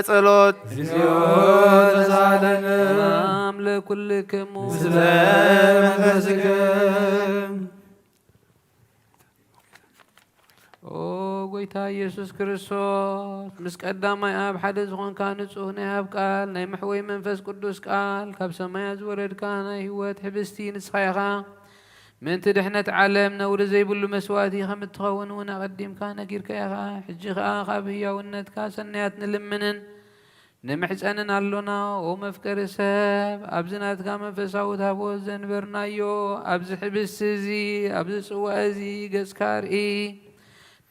ጸሎት ሰላም ለኩልክሙ ምስለ መንፈስከ ኦ ጎይታ ኢየሱስ ክርስቶስ ምስ ቀዳማይ ኣብ ሓደ ዝኾንካ ንጹህ ናይ ኣብ ቃል ናይ መሕወይ መንፈስ ቅዱስ ቃል ካብ ሰማያ ዝወረድካ ናይ ህይወት ሕብስቲ ንስኻ ኢኻ ምእንቲ ድሕነት ዓለም ነውሪ ዘይብሉ መስዋእቲ ከም እትኸውን እውን ኣቐዲምካ ነጊርካ ኢኻ። ሕጂ ከዓ ካብ ህያውነትካ ሰናያት ንልምንን ንምሕፀንን ኣሎና። ኦ መፍቀሪ ሰብ ኣብዚ ናትካ መንፈሳዊ ታቦት ዘንበርናዮ ኣብዚ ሕብስቲ እዚ ኣብዚ ጽዋእ እዚ ገጽካ ርኢ።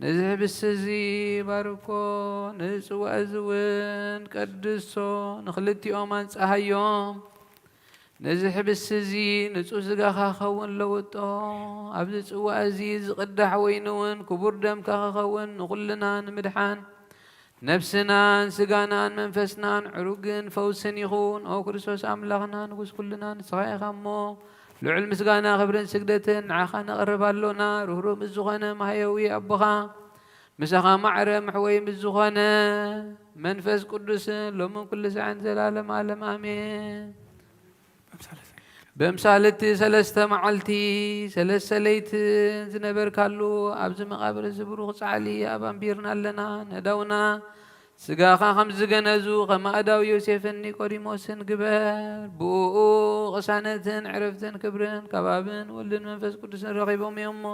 ነዚ ሕብስቲ እዚ ባርኮ ነዚ ጽዋእ እዚ እውን ቀድሶ ንኽልቲኦም አንጻሃዮም። ነዚ ሕብስቲ እዚ ንጹህ ስጋኻ ክኸውን ለውጦ። ኣብዚ ጽዋእ እዚ ዝቕዳሕ ወይኒ እውን ክቡር ደምካ ክኸውን ንኹልና ንምድሓን ነፍስናን ስጋናን መንፈስናን ዕሩግን ፈውስን ይኹን። ኦ ክርስቶስ ኣምላኽና ንጉስ ኩልና ንስኻ ኢኻ እሞ ልዑል ምስጋና ክብርን ስግደትን ንዓኻ ነቕርብ ኣሎና። ርህሩህ ምስ ዝኾነ ማህየዊ ኣቦኻ ምሳኻ ማዕረ መሕወይ ምስ ዝኾነ መንፈስ ቅዱስን ሎምን ኩሉ ሰዓን ዘላለም ዓለም ኣሜን። በምሳልቲ ሰለስተ መዓልቲ ሰለስተ ለይትን ዝነበርካሉ ኣብዚ መቃብር ዝብሩኽ ፃዕሊ ኣብ ኣንቢርና ኣለና። ነዳውና ስጋኻ ከም ዝገነዙ ከም ኣእዳው ዮሴፍን ኒቆዲሞስን ግበር። ብኡ ቅሳነትን ዕረፍትን ክብርን ከባብን ወልድን መንፈስ ቅዱስን ረኺቦም እዮም እሞ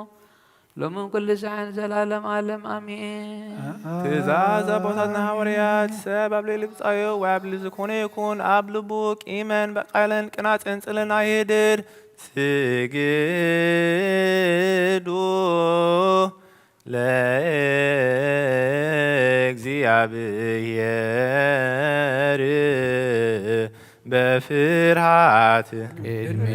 ሎምን ኩሉ ሰዓን ዘላለም ዓለም ኣሜን። ትእዛዝ ኣቦታትና ሐዋርያት ሰብ ኣብ ልዕሊ ብፃዮ ወይ ኣብ ልዕሊ ዝኾነ ይኹን ኣብ ልቡ ቂመን በቃልን ቅናፅን ፅልን ኣይህድር። ስግዱ ለእግዚአብሔር በፍርሃት ቅድሜ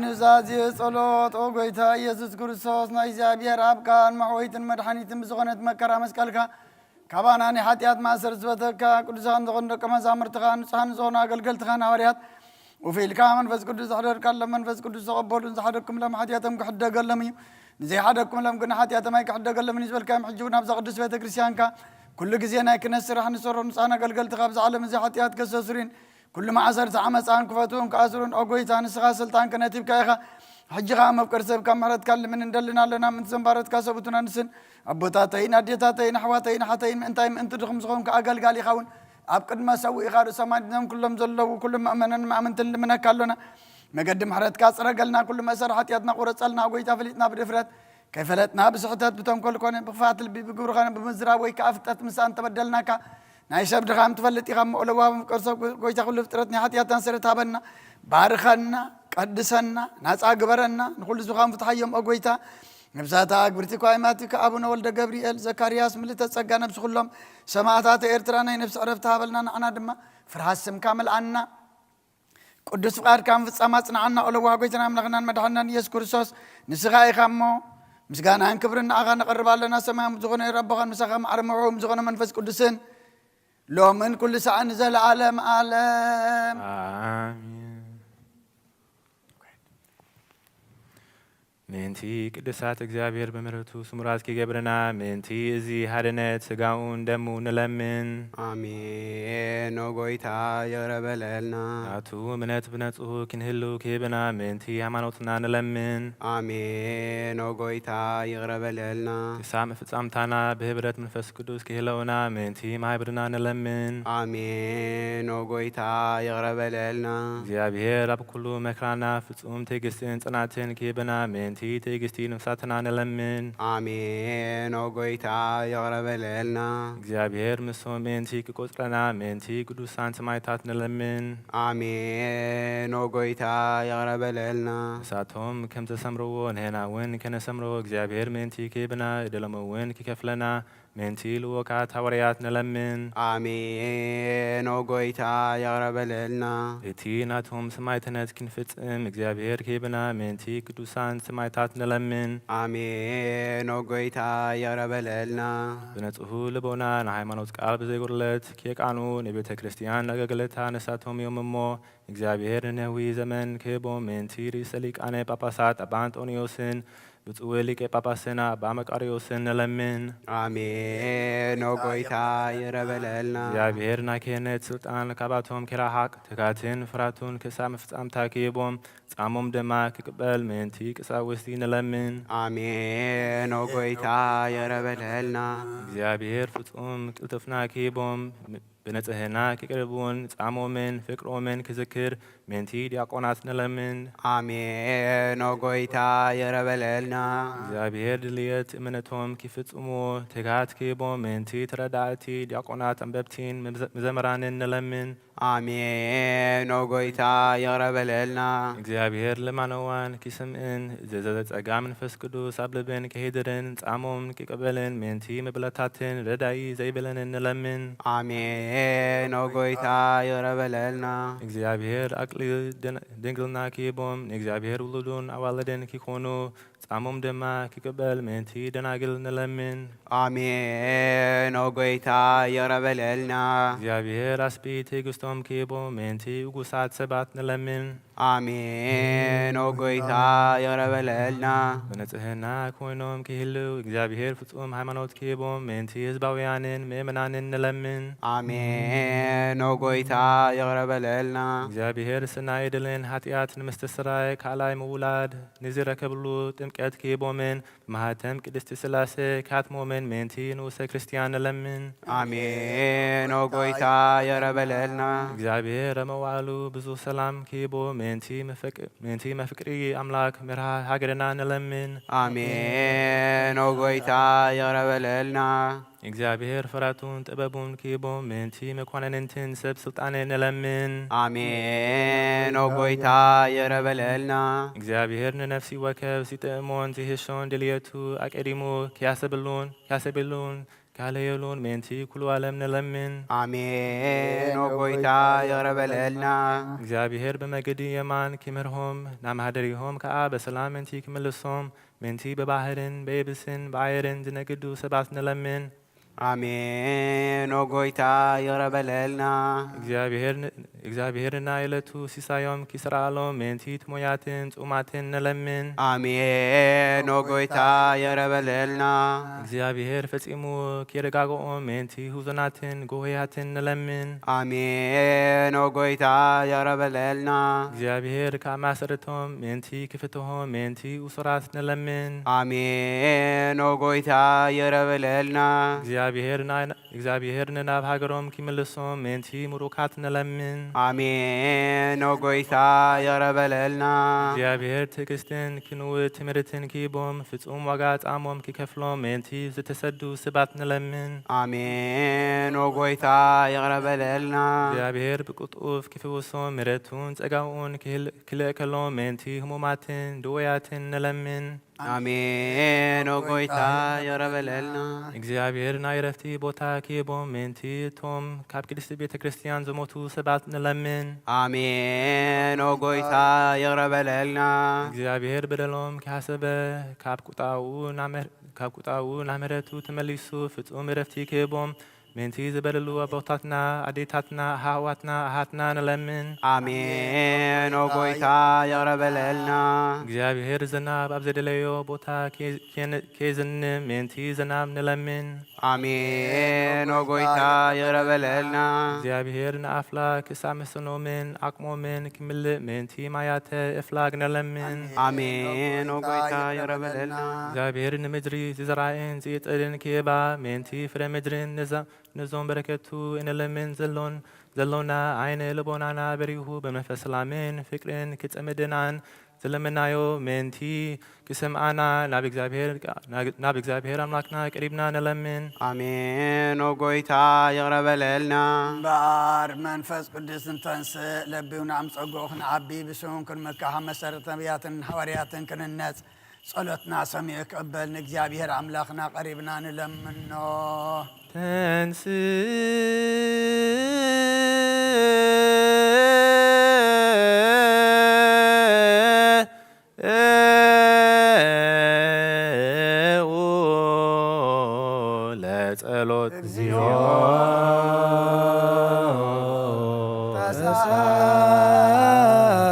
نزازي صلوت أو قويتا يسوس كريستوس نايزا بير أبكان معويت المدحنيت بزغنة مكرا مسكالك كاباناني حتيات ما سرزبتك قدسان زغن كما زامرتخان سان زونا قلقلتخان هوريات وفي الكامن فز قدس حضر كلمن فز قدس قبول حدكم لم حتياتم كحدا قلمي زي حدكم لم كنا حتياتم ما كحدا قلمي بالنسبة لكم حجونا بز قدس بيت كريستيانك كل جزينا كنسر رح نسر نصانا قلقلت خابز عالم زي حتيات كسسرين كل ما عصرت عمس عن كفتون كاسرون أقوي تان سخا سلطان كنتيب كايخا حج غام بكرسب كم مرت كلم من دلنا لنا من سنبارت كاسبتنا نسن أبوتاتين أديتاتين حواتين حتين من تايم أنت دخم صغون كأقل قال يخون أبقد ما سوي غار سمادنا كلهم زلوا وكل ما أمنا ما أمنت لمنا كلنا مقدم حرت كاسر قلنا كل ما سر حتياتنا قرص لنا أقوي تافلتنا بدفرت كيفلتنا بسحتات بتوم كل كون بفات بيقولوا بمزرعة ويكافتات مسان تبدلنا كا نايشاب دخام تفلت يخام أولوام كرسب قوي تقول لفترتني حتياتنا سرت هبنا بارخنا قدسنا ناس أكبرنا نقول زخام فتحيهم أقويتا نبزاتا أكبرتك وإماتك أبونا ولد جبريل زكرياس ملت تسجى نفس كلهم سماعات إرترانا نفس عرفتها بلنا أنا دم فرحسم كامل عنا قدس فقار كام في السماء عنا أولو أقويتنا ملغنا مدحنا يسوع كريستوس نسخاي خامو مسجانا كبرنا أغانا قرب لنا سماء مزغنا ربنا مسخام عرمو مزغنا منفس قدسين لو من كل ساعة نزل عالم عالم آمين منتي قدسات እግዚአብሔር በምሕረቱ ስሙራት ከገብረና ምንቲ እዚ ሀደነት ስጋውን ደሙን ለምን አሜን ኦጎይታ የረበለልና አቱ ምነት ብነጹህ ክንህሉ ከበና ምንቲ ሃይማኖትና ንለምን አሜን ኦጎይታ የረበለልና ሳም ፍጻምታና በህብረት መንፈስ ቅዱስ ከህለውና ምንቲ ማህበርና ንለምን አሜን ኦጎይታ የረበለልና እግዚአብሔር አብ ኩሉ መከራና ፍጹም ትዕግስትን ጽናትን ከበና ምንቲ ትዕግስቲ ነፍሳትና ንለምን አሜን ኦጎይታ የረበለልና እግዚአብሔር ምሶም ምንቲ ክቆጽረና ምንቲ ቅዱሳን ሰማዕታት ንለምን አሜን ኦጎይታ የረበለልና እሳቶም ከም ተሰምርዎ ንሕና እውን ከነሰምሮ እግዚአብሔር ምንቲ ክብና እደለመውን ክከፍለና ምንቲ ልወካት ሐዋርያት ንለምን አሜን ኦጎይታ የረበለልና እቲ ናቶም ሰማዕትነት ክንፍጽም እግዚአብሔር ክብና ምንቲ ቅዱሳን ሰማዕታት ንለምን አሜን ኦጎይታ የረበለልና ብነጽሁ ልቦና ንሃይማኖት ቃል ብዘይጉድለት ከቃኑ ንቤተ ክርስቲያን አገልግሎታ ነሳቶም ዮምሞ እግዚአብሔር ነዊ ዘመን ክቦም ምንቲ ርእሰ ሊቃነ ጳጳሳት አባ አንጦንዮስን ብፁዕ ሊቀ ጳጳስና አባ መቃርዮስን ንለምን አሜን ኦጎይታ የረበለልና እግዚአብሔር ናይ ክህነት ስልጣን ካባቶም ክራሓቅ ትካትን ፍራቱን ክሳብ ምፍጻምታ ክቦም ጻሞም ድማ ክቅበል ምንቲ ቅሳውስቲ ንለምን አሜን ኦጎይታ የረበለልና እግዚአብሔር ፍጹም ቅልጥፍና ክቦም ብንጽህና ክቅርቡን ጻሞምን ፍቅሮምን ክዝክር ምንቲ ዲያቆናት ንለምን አሜን ኦጎይታ የረበለልና እግዚአብሔር ድልየት እምነቶም ክፍጽሙ ትጋት ክቦም ምንቲ ተረዳእቲ ዲያቆናት አንበብቲን መዘምራንን ንለምን አሜን ኦጎይታ የረበለልና እግዚአብሔር ልማነዋን ክስምዕን ዘጸጋ መንፈስ ቅዱስ ኣብ ልብን ክሄድርን ጻሞም ክቅበልን ምንቲ ምብለታትን ረዳኢ ዘይብለንን ንለምን አሜን ኦጎይታ የረበለልና እግዚአብሔር አቅሊ ድንግልና ክቦም ንእግዚአብሔር ውሉዱን አዋልድን ክኾኑ ጻሞም ድማ ክቅበል ምንቲ ደናግል ንለምን አሜን ኦጎይታ የረበለልና እግዚአብሔር አስቢ ትዕግስቶም ክቦም ምንቲ እጉሳት ሰባት ንለምን አሜን ኦጎይታ የረበለልና በንጽህና ኮይኖም ክህልው እግዚአብሔር ፍጹም ሃይማኖት ክቦም ምንቲ ህዝባውያንን ምእመናንን ንለምን አሜን ኦጎይታ የረበለልና እግዚአብሔር ስናይ ድልን ኃጢአት ንምስትስራይ ካልኣይ ምውላድ ንዝረከብሉ ጥምቀት ክቦምን ብማህተም ቅድስቲ ስላሴ ካትሞምን ምንቲ ንኡሰ ክርስቲያን ንለምን አሜን ኦጎይታ የረበለልና እግዚአብሔር መዋዕሉ ብዙ ሰላም ክቦ ምንቲ መፍቅሪ አምላክ ምርሃ ሃገርና ንለምን አሜን ኦጎይታ የረበለልና እግዚአብሔር ፍራቱን ጥበቡን ክቦም ምንቲ መኳንንትን ሰብ ስልጣንን ንለምን አሜን ኦጎይታ የረበለልና እግዚአብሔር ንነፍሲ ወከብ ሲጥዕሞን ዝህሾን ድልየቱ አቀዲሙ ክያሰብሉን ካለየሉን ሜንቲ ኩሉ ዓለም ንለምን አሜን። ወጎይታ ይቅረበለልና እግዚአብሔር በመገዲ የማን ኪምርሆም ናማህደሪሆም ከአ በሰላም ሜንቲ ክምልሶም ሜንቲ በባህርን በየብስን በአየርን ዝነግዱ ሰባት ንለምን አሜን። ወጎይታ ይቅረበለልና እግዚአብሔርና የዕለቱ ሲሳዮም ኪስራሎም ሜንቲ ትሞያትን ጹማትን ንለምን አሜን። ወጎይታ ይቅረበለልና እግዚአብሔር ፈጺሙ ኪረጋግኦም ሜንቲ ሁዘናትን ጎሆያትን ንለምን አሜን። ወጎይታ ይቅረበለልና እግዚአብሔር ከማሰረቶም ሜንቲ ክፍትሆም ሜንቲ ውሱራት ንለምን አሜን። ወጎይታ ይቅረበለልና እግዚአብሔር ንናብ ሃገሮም ኪምልሶም ሜንቲ ሙሩካት ንለምን አሜን። ወጎይታ ይቅረበለልና እግዚአብሔር ትዕግስትን ክንውት ትምህርትን ኪቦም ፍጹም ዋጋ ጣዕሞም ኪከፍሎም ሜንቲ ዝተሰዱ ስባት ንለምን አሜን። ወጎይታ ይቅረበለልና እግዚአብሔር ብቁጡፍ ክፍውሶም ምሕረቱን ጸጋኡን ክልእከሎም ሜንቲ ህሙማትን ድወያትን ንለምን አሜን። ወጎይታ ይቅረበለልና እግዚአብሔር ናይ ረፍቲ ቦታ ኪቦም ሜንቲ ቶም ካብ ቅድስቲ ቤተ ክርስቲያን ዝሞቱ ሰባት ንለምን አሜን። ወጎይታ ይቅረበለልና እግዚአብሔር በደሎም ክሓሰበ ካብ ቁጣኡ ናብ ምሕረቱ ተመሊሱ ፍጹም ረፍቲ ኪቦም ሜንቲ ዝበለሉ ኣቦታትና ኣዴታትና ኣሕዋትና ኣሓትና ንለምን አሜን። ወጎይታ ይቅረበለልና እግዚአብሔር ዝናብ ኣብ ዘደለዮ ቦታ ኬዝንም ሜንቲ ዝናብ ንለምን አሜን። ወጎይታ ይቅረበለልና እግዚአብሔር ንኣፍላክ ክሳብ መስኖምን ኣቅሞምን ክምልእ ሜንቲ ማያተ እፍላግ ንለምን አሜን። ወጎይታ ይቅረበለልና እግዚአብሔር ንምድሪ ዝዘራእን ዝይጥልን ክባ ሜንቲ ፍረ ምድርን ነዞም በረከቱ እንለምን ዘሎና ዓይነ ልቦናና በሪሁ በመንፈስ ሰላምን ፍቅርን ክጸምድናን ዘለምናዮ ሜንቲ ክሰምዓና ናብ እግዚአብሔር አምላክና ቀሪብና ንለምን አሜን። ወጎይታ ይቅረበለልና እምበር መንፈስ ቅዱስ እንተንስእ ለቢውና አምፀጎ ክንዓቢ ብስሙም ክንመካሕ መሰረተ ነቢያትን ሐዋርያትን ክንነጽ ጸሎትና ሰሚዑ ክቅበል ንእግዚአብሔር አምላክና ቀሪብና ንለምኖ ለጸሎት እግዚኦ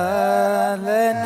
ተሳለነ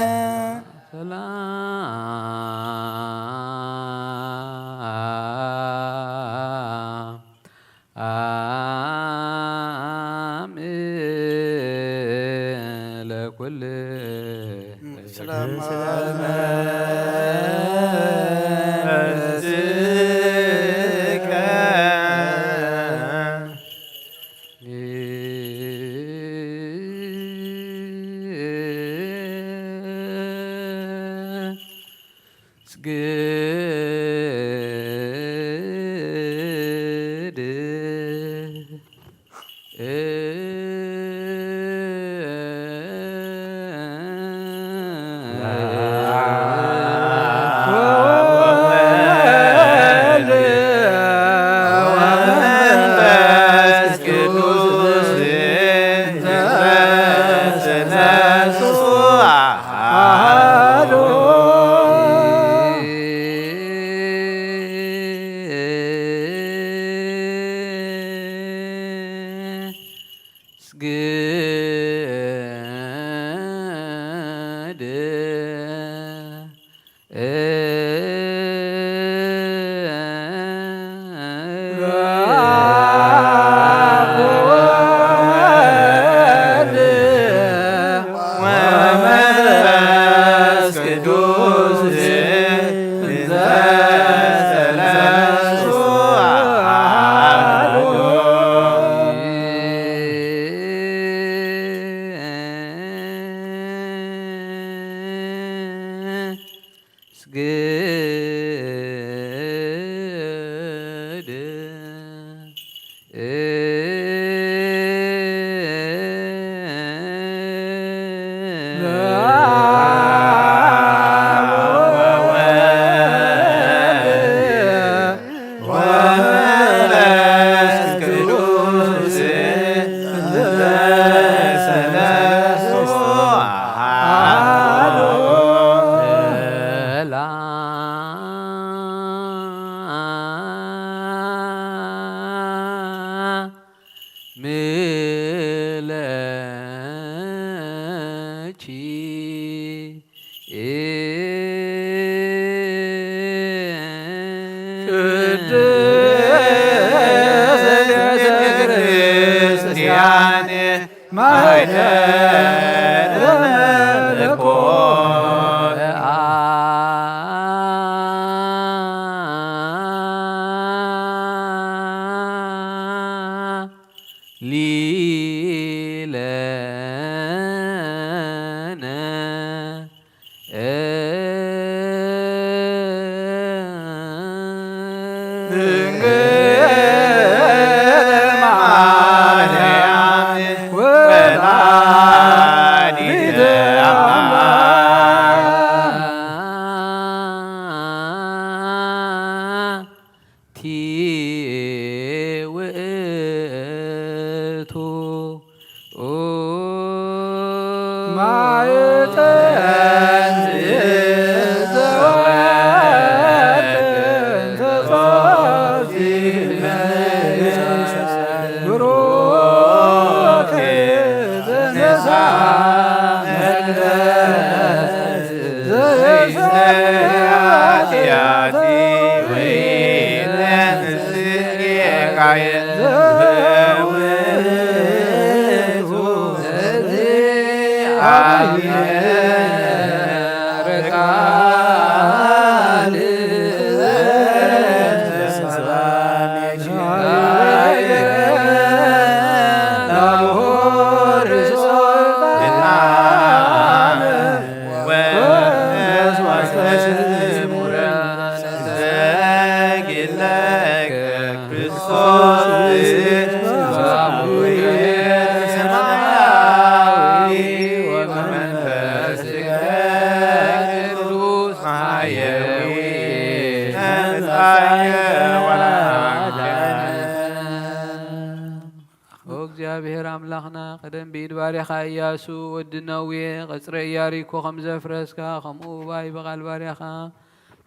እግዚአብሔር አምላኽና ቀደም ብኢድ ባሪያኻ ኢያሱ ወዲ ነዌ ቐጽረ ኢያሪኮ ከም ዘፍረስካ ከምኡ ባይ በቓል ባሪያኻ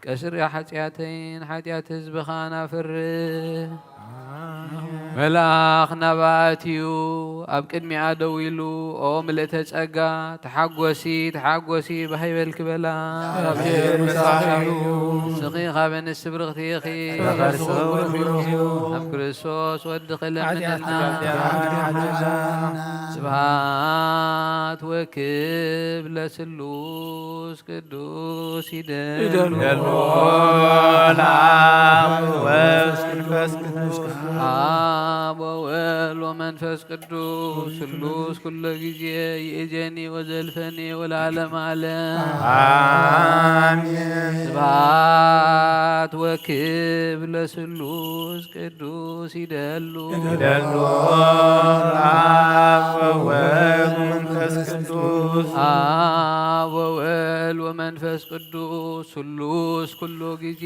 ቀስሪ ሓጢኣተይን ሓጢኣት ህዝብኻ ናፍርህ መልኣኽ ናባእትዩ ኣብ ቅድሚኣ ደው ኢሉ ኦ ምልእተ ጸጋ ተሓጐሲ ተሓጐሲ ባሂበል ክበላ ስኺኻ በንስ ብርኽቲ ኢኺ ኣብ ክርስቶስ ወዲ ክለምነና ስብሃት ወክብ ለስሉስ ቅዱስ ይደሉ አብ ወወልድ ወመንፈስ ቅዱስ ስሉስ ኩሉ ጊዜ ይእዜኒ ወዘልፈኒ ወለዓለመ ዓለም አሜን። ስብሐት ወክብር ለስሉስ ቅዱስ ይደሉ አብ ወወልድ ወመንፈስ ቅዱስ አብ ወወልድ ወመንፈስ ቅዱስ ስሉስ ኩሉ ጊዜ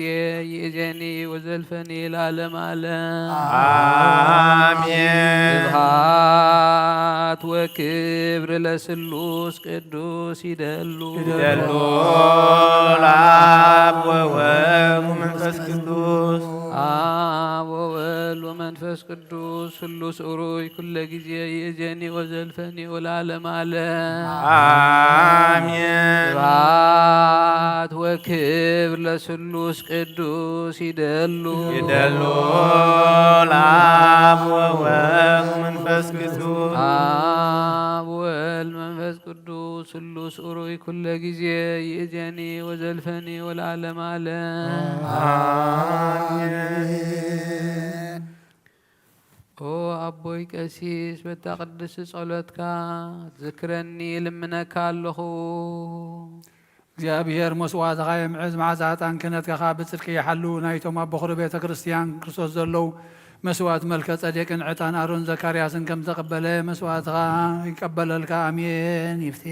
ይእዜኒ ወዘልፈኒ ለዓለመ ዓለም አሜን። ስብሐት ወክብር ለስሉስ ቅዱስ ይደሉ ለአብ ወወልድ ወመንፈስ ቅዱስ አብ ወወልድ ወመንፈስ ቅዱስ ስሉስ ኡሩይ ኩለ ጊዜ ይእዜኒ ወዘልፈኒ ወለዓለመ ዓለም አሜን። ስብሐት ወክብር ለስሉስ ቅዱስ ይደሉ ለአብ ወወልድ ወመንፈስ ቅዱስ አብ ወወልድ መንፈስ ቅዱስ ስሉስ ኡሩይ ኩለ ጊዜ ይእዜኒ ወዘልፈኒ ወለዓለመ ዓለም አሜን። ኦ አቦይ ቀሲስ በታ ቅድስ ጸሎትካ ዝክረኒ ልምነካ ኣለኹ። እግዚአብሔር መስዋዕትኻ የምዕዝ መዓዛታን ክህነትካ ብጽድቂ ይሓሉ ናይቶም ኣብ በኹሪ ቤተ ክርስቲያን ክርስቶስ ዘለው መስዋዕት መልከ ጸዴቅን ዕጣን አሮን ዘካርያስን ከም ተቀበለ መስዋዕትኻ ይቀበለልካ አሜን ይፍቴ።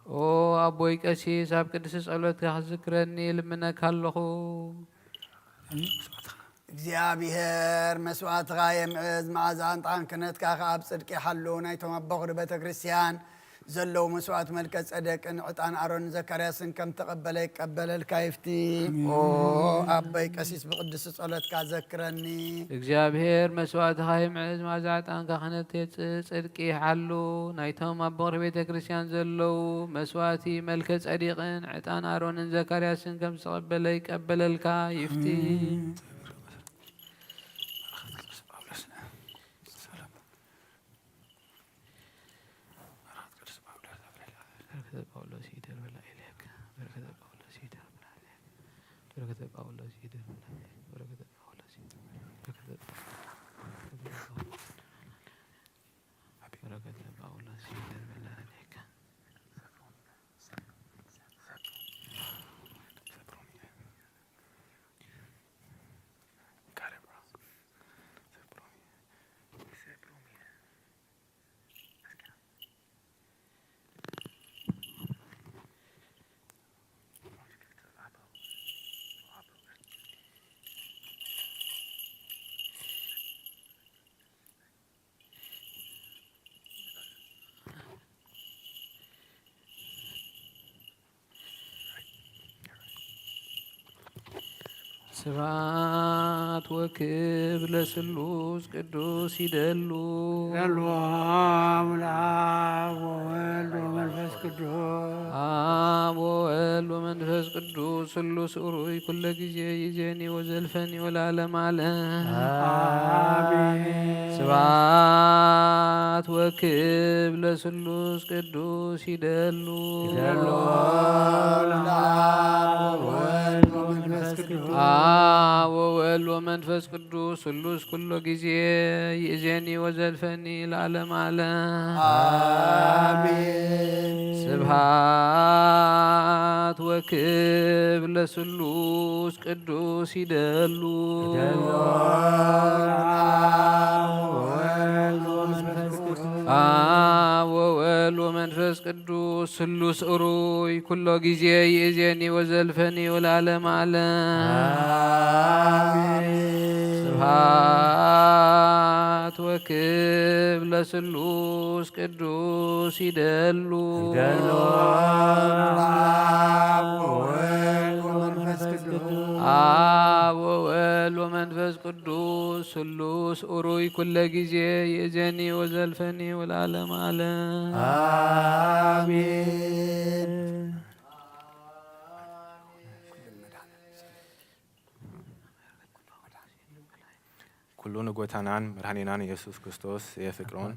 ኦ አቦይ ቀሲስ ኣብ ቅድስ ጸሎትካ ዝክረኒ ልምነካ ኣለኹ። እግዚአብሔር መስዋዕትኻ የምዕዝ መዓዛን ጣዕም ክህነትካ ኣብ ጽድቂ ይሓሉ ናይቶም ኣብ በኹሪ ቤተ ክርስቲያን ዘለው መስዋዕት መልከ ጸደቅን ዕጣን አሮን ዘካርያስን ከም ተቀበለ ይቀበለልካ ይፍቲ። ኦ አበይ ቀሲስ ብቅዱስ ጸሎትካ ዘክረኒ። እግዚአብሔር መስዋዕትኻ የምዕዝ መዓዛ ዕጣንካ ክህነት ጽድቂ ይሓሉ ናይቶም ኣብ በኹሪ ቤተ ክርስቲያን ዘለው መስዋዕቲ መልከ ጸዲቅን ዕጣን አሮንን ዘካርያስን ከም ተቀበለ ይቀበለልካ ይፍቲ። ጳውሎስ ይደር በላ ኢሌክ በረከተ ጳውሎስ ይደር በላ ኢሌክ በረከተ ጳውሎስ ይደር በላ ኢሌክ በረከተ ጳውሎስ ይደር በረከተ ጳውሎስ ይደር በላ ኢሌክ ስብሐት ወክብር ለስሉስ ቅዱስ ይደሉ ያሉ አብ ወወልድ ወመንፈስ ቅዱስ አብ ወወልድ ወመንፈስ ቅዱስ ስሉስ ኡሩይ ኩለ ጊዜ ይዜኒ ወዘልፈኒ ወለዓለመ ዓለም አሜን። ስብሐት ወክብር ለስሉስ ቅዱስ ይደሉ ያሉ አብ ወወልድ ወመንፈስ ቅዱስ አብ ወወልድ ወመንፈስ ቅዱስ ስሉስ ኩሎ ጊዜ ይእዜኒ ወዘልፈኒ ለዓለመ ዓለም አሜን። ስብሐት ወክብር ለስሉስ ቅዱስ ይደሉ አብ ወወልድ ወመንፈስ ቅዱስ ስሉስ ኡሩይ ኩሎ ጊዜ ይእዜኒ ወዘልፈኒ ወለዓለመ ዓለም ስብሐት ወክብር ለስሉስ ቅዱስ ይደሉ አብ ወወልድ ወመንፈስ ቅዱስ ስሉስ ኡሩይ ኩለ ጊዜ ይእዜኒ ወዘልፈኒ ወለዓለመ ዓለም አሜን። ኩሉን ጎታናን መድኃኒናን ኢየሱስ ክርስቶስ የፍቅሮን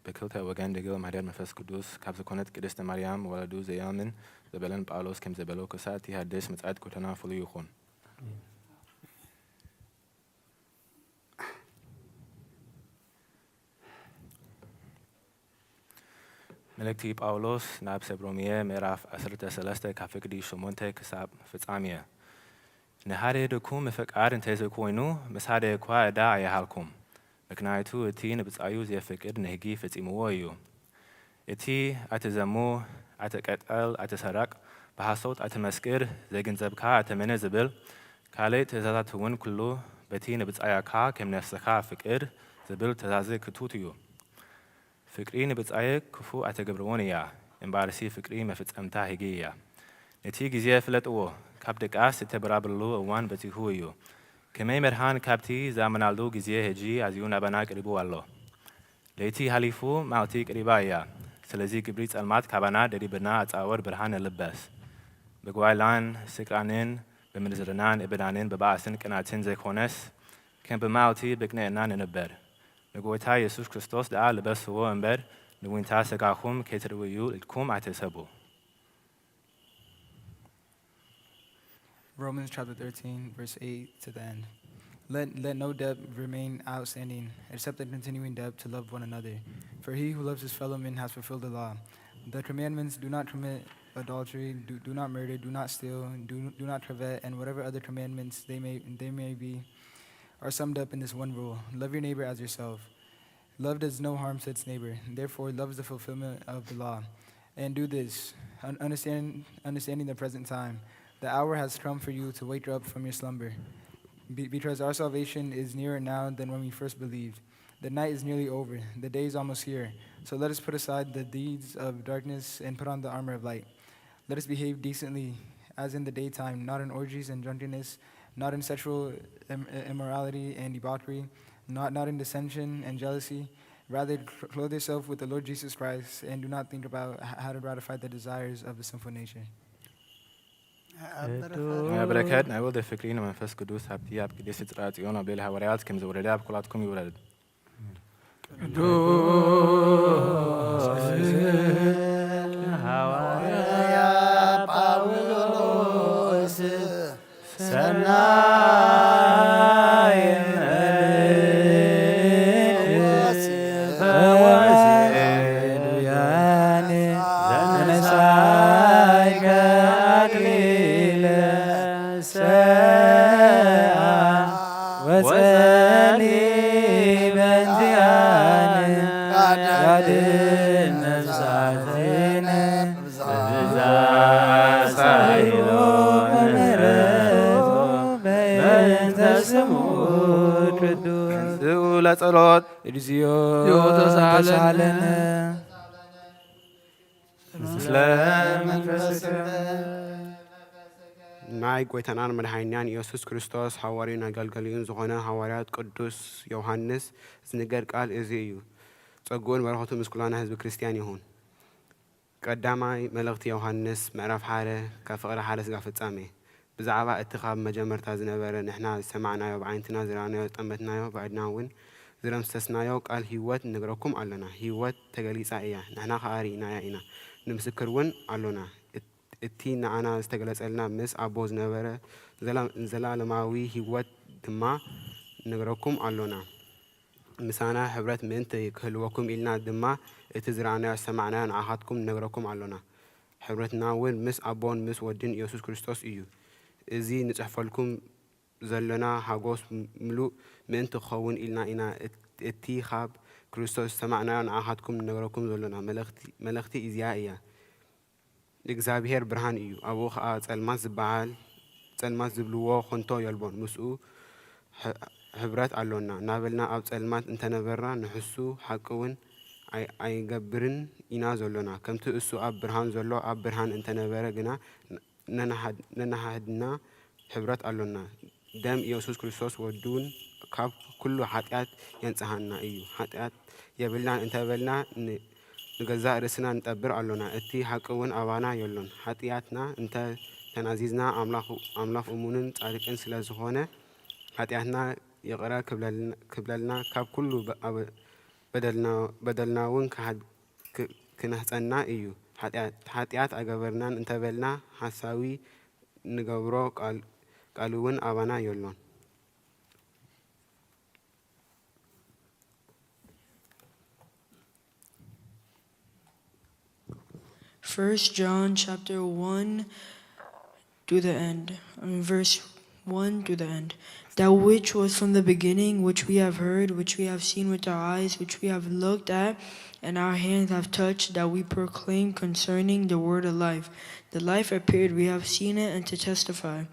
በክልተ ወገን ድግል ማርያም መንፈስ ቅዱስ ካብ ዝኾነት ቅድስቲ ማርያም ወለዱ ዘያምን ዘበለን ጳውሎስ ከም ዘበሎ ክሳት ይሃድስ ምጽአት ጎተና ፍሉይ ይኹን። መልእክቲ ጳውሎስ ናብ ሰብሮምየ ምዕራፍ 13 ካብ ፍቅዲ 8 ክሳብ ፍጻሜየ ንሓደ ድኩም ምፍቃድ እንተዘይኮይኑ ምስ ሓደ እኳ ዕዳ ኣይሃልኩም። ምክንያቱ እቲ ንብጻዩ ዘየፍቅድ ንሕጊ ፈጺምዎ እዩ። እቲ ኣትዘሙ፣ ኣትቀጠል፣ ኣትሰረቕ፣ ብሃሶት ኣትመስክር፣ ዘይግንዘብካ ኣትመነ ዝብል ካልእ ትእዛዛት እውን ኩሉ በቲ ንብጻያካ ከም ነፍስኻ ፍቅድ ዝብል ትእዛዝ ክቱት እዩ። ፍቅሪ ንብጻየ ክፉእ ኣተገብርዎን እያ፣ እምበኣርሲ ፍቅሪ መፍጸምታ ሕጊ እያ። ነቲ ግዜ ፍለጥዎ፣ ካብ ደቃስ እተበራብርሉ እዋን በጺሑ እዩ። ከመይ መድሃን ካብቲ ዝኣመናሉ ግዜ ሕጂ ኣዝዩ ናባና ቅሪቡ ኣሎ። ለይቲ ሃሊፉ መዓልቲ ቅሪባ እያ። ስለዚ ግብሪ ጸልማት ካባና ደሪብና ኣጻወር ብርሃን ንልበስ። ብጓይላን ስቃንን ብምንዝርናን እብዳንን ብባእስን ቅናትን ዘይኮነስ ከም ብመዓልቲ ብቅንዕና ንንበር። ንጎይታ ኢየሱስ ክርስቶስ ደኣ ልበስዎ እምበር ንውንታ ሥጋኹም ከይትርእዩ ኢልኩም ኣይትእሰቡ። Romans chapter 13, verse 8 to the end. Let no debt remain outstanding, except the continuing debt to love one another. For he who loves his fellow man has fulfilled the law. The commandments: do not commit adultery, do not murder, do not steal, do not covet, and whatever other commandments they may be, are summed up in this one rule: love your neighbor as yourself. Love does no harm to its neighbor. Therefore, love is the fulfillment of the law. And do this, understanding the present time. The hour has come for you to wake up from your slumber, because our salvation is nearer now than when we first believed. The night is nearly over, the day is almost here. So let us put aside the deeds of darkness and put on the armor of light. Let us behave decently as in the daytime, not in orgies and drunkenness, not in sexual immorality and debauchery, not in dissension and jealousy. Rather, clothe yourself with the Lord Jesus Christ, and do not think about how to gratify the desires of the sinful nature. በረከት ናይ ወልደ ፍቅሪ ንመንፈስ ቅዱስ ሃብቲ ኣብ ቅድስቲ ጽርሐ ጽዮን ኣብ ልዕሊ ሃዋርያት ከም ዝወረደ ኣብ ኩላትኩም ይውረድ። ቅዱስ ነፍሳቲነ ብዛት ሳይሎ ምሕረቱ በእንተ ስሙ ቅዱስ ንስኡ ለጸሎት እግዚኦ ተሳሃለነ ምስለ መንፈስከ ናይ ጎይታናን መድኃኒያን ኢየሱስ ክርስቶስ ሐዋርዩን አገልጋዩን ዝኾነ ሐዋርያት ቅዱስ ዮሐንስ ዝንገር ቃል እዚ እዩ። ጸጉኡን በረኸቱ ምስ ኩላና ህዝቢ ክርስቲያን ይሁን። ቀዳማይ መልእኽቲ ዮሐንስ ምዕራፍ 1 ካብ ፍቕሪ ሓደ ስጋ ፍጻሜ ብዛዕባ እቲ ኻብ መጀመርታ ዝነበረ ንሕና ዝሰማዕናዮ ብዓይንትና ዝረኣናዮ ዝጠመትናዮ ባዕድና እውን ዝረምሰስናዮ ቃል ህይወት ንነግረኩም ኣለና። ህይወት ተገሊጻ እያ፣ ንሕና ኸዓ ርኢናያ ኢና፣ ንምስክር እውን ኣሎና። እቲ ንዓና ዝተገለጸልና ምስ ኣቦ ዝነበረ ዘላለማዊ ህይወት ድማ ንነግረኩም ኣሎና። ምሳና ሕብረት ምእንቲ ክህልወኩም ኢልና ድማ እቲ ዝረኣናዮ ዝሰማዕናዮ ንዓኻትኩም ንነግረኩም ኣሎና። ሕብረትና እውን ምስ ኣቦን ምስ ወድን ኢየሱስ ክርስቶስ እዩ። እዚ ንጽሕፈልኩም ዘለና ሃጎስ ምሉእ ምእንቲ ክኸውን ኢልና ኢና እቲ ኻብ ክርስቶስ ዝሰማዕናዮ ንዓኻትኩም ንነግረኩም ዘሎና መልእኽቲ እዚኣ እያ። እግዚኣብሔር ብርሃን እዩ፣ ኣብኡ ኸዓ ጸልማት ዝብልዎ ኾንቶ የልቦን። ምስኡ ሕብረት ኣሎና ናበልና ኣብ ጸልማት እንተነበርና ንሕሱ ሓቂ እውን ኣይገብርን ኢና ዘሎና። ከምቲ እሱ ኣብ ብርሃን ዘሎ ኣብ ብርሃን እንተነበረ ግና ነናሃድና ሕብረት ኣሎና። ደም ኢየሱስ ክርስቶስ ወዱን ካብ ኩሉ ኃጢአት የንጽሐና እዩ። ኃጢአት የብልናን እንተበልና ንገዛእ ርእስና ንጠብር ኣሎና። እቲ ሓቂ እውን ኣባና የሎን። ኃጢአትና እንተ ተናዚዝና ኣምላኽ እሙንን ጻድቅን ስለ ዝኾነ ኃጢአትና ይቕረ ክብለልና ካብ ኩሉ በደልና እውን ክነህፀና እዩ። ኃጢአት ኣገበርናን እንተበልና ሓሳዊ ንገብሮ ቃል እውን ኣባና የሎን። First John chapter 1 to the end, verse 1 to the end. That which was from the beginning, which we have heard, which we have seen with our eyes, which we have looked at, and our hands have touched, that we proclaim concerning the word of life. The life appeared, we have seen it, and to testify.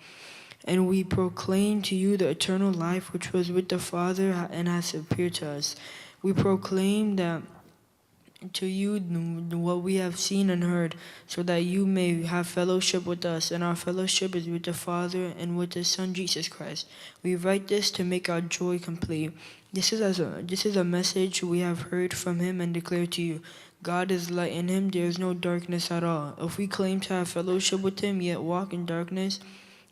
And we proclaim to you the eternal life which was with the Father and has appeared to us. We proclaim that to you what we have seen and heard, so that you may have fellowship with us, and our fellowship is with the Father and with His Son Jesus Christ. We write this to make our joy complete. This is a message we have heard from Him and declare to you. God is light, in Him there is no darkness at all. If we claim to have fellowship with Him, yet walk in darkness,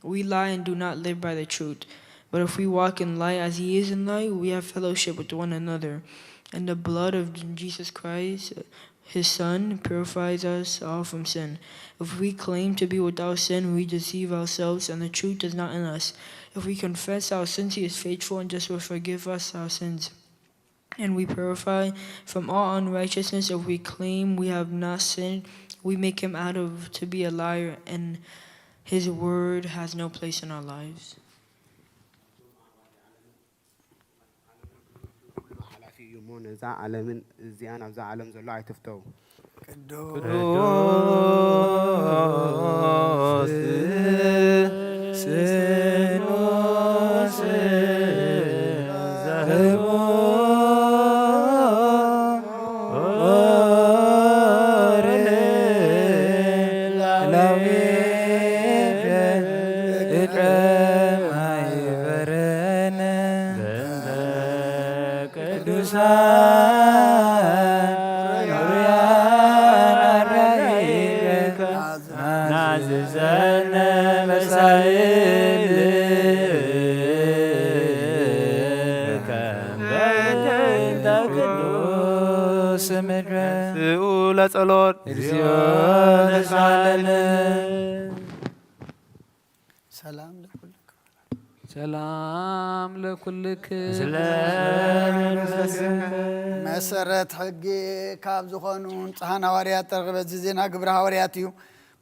we lie and do not live by the truth. But if we walk in light as He is in light, we have fellowship with one another. And the blood of Jesus Christ, His Son, purifies us all from sin. If we claim to be without sin, we deceive ourselves, and the truth is not in us. If we confess our sins, He is faithful and just will forgive us our sins. And we purify from all unrighteousness. If we claim we have not sinned, we make Him out of to be a liar, and His word has no place in our lives. ነዛ ዓለምን እዚኣን ኣብዛ ዓለም ዘሎ ኣይትፍተው። ቅዱስ ስሉስ ዘህቦ ለጸሎት እግዚኦ ተሳለነ። ሰላም ለኩልክ ሰላም ለኩልክ መሰረት ሕጊ ካብ ዝኾኑ ጻሕና ሐዋርያት ተረኸበ ዜና ግብረ ሐዋርያት እዩ።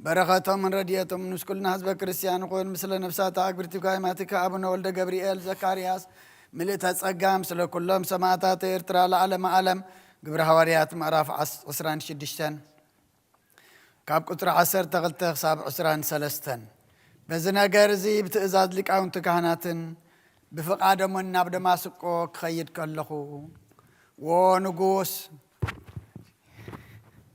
በረኸቶም ረድኤቶም ምስ ኩልና ህዝበ ክርስቲያን ኮይኑ ምስለ ነፍሳት ኣግብርቲ ካይማቲካ አቡነ ወልደ ገብርኤል ዘካርያስ ምልእተ ጸጋ ምስለ ኩሎም ሰማዕታት ኤርትራ ለዓለመ ዓለም قبر حواريات مراف عسران شدشتن كاب قطر عسر تغلتخ ساب عسران سلستن بزنا قرزي بتأزاد لك عون تكهناتن بفقادة من نابد ماسكو خيد كاللخو ونقوس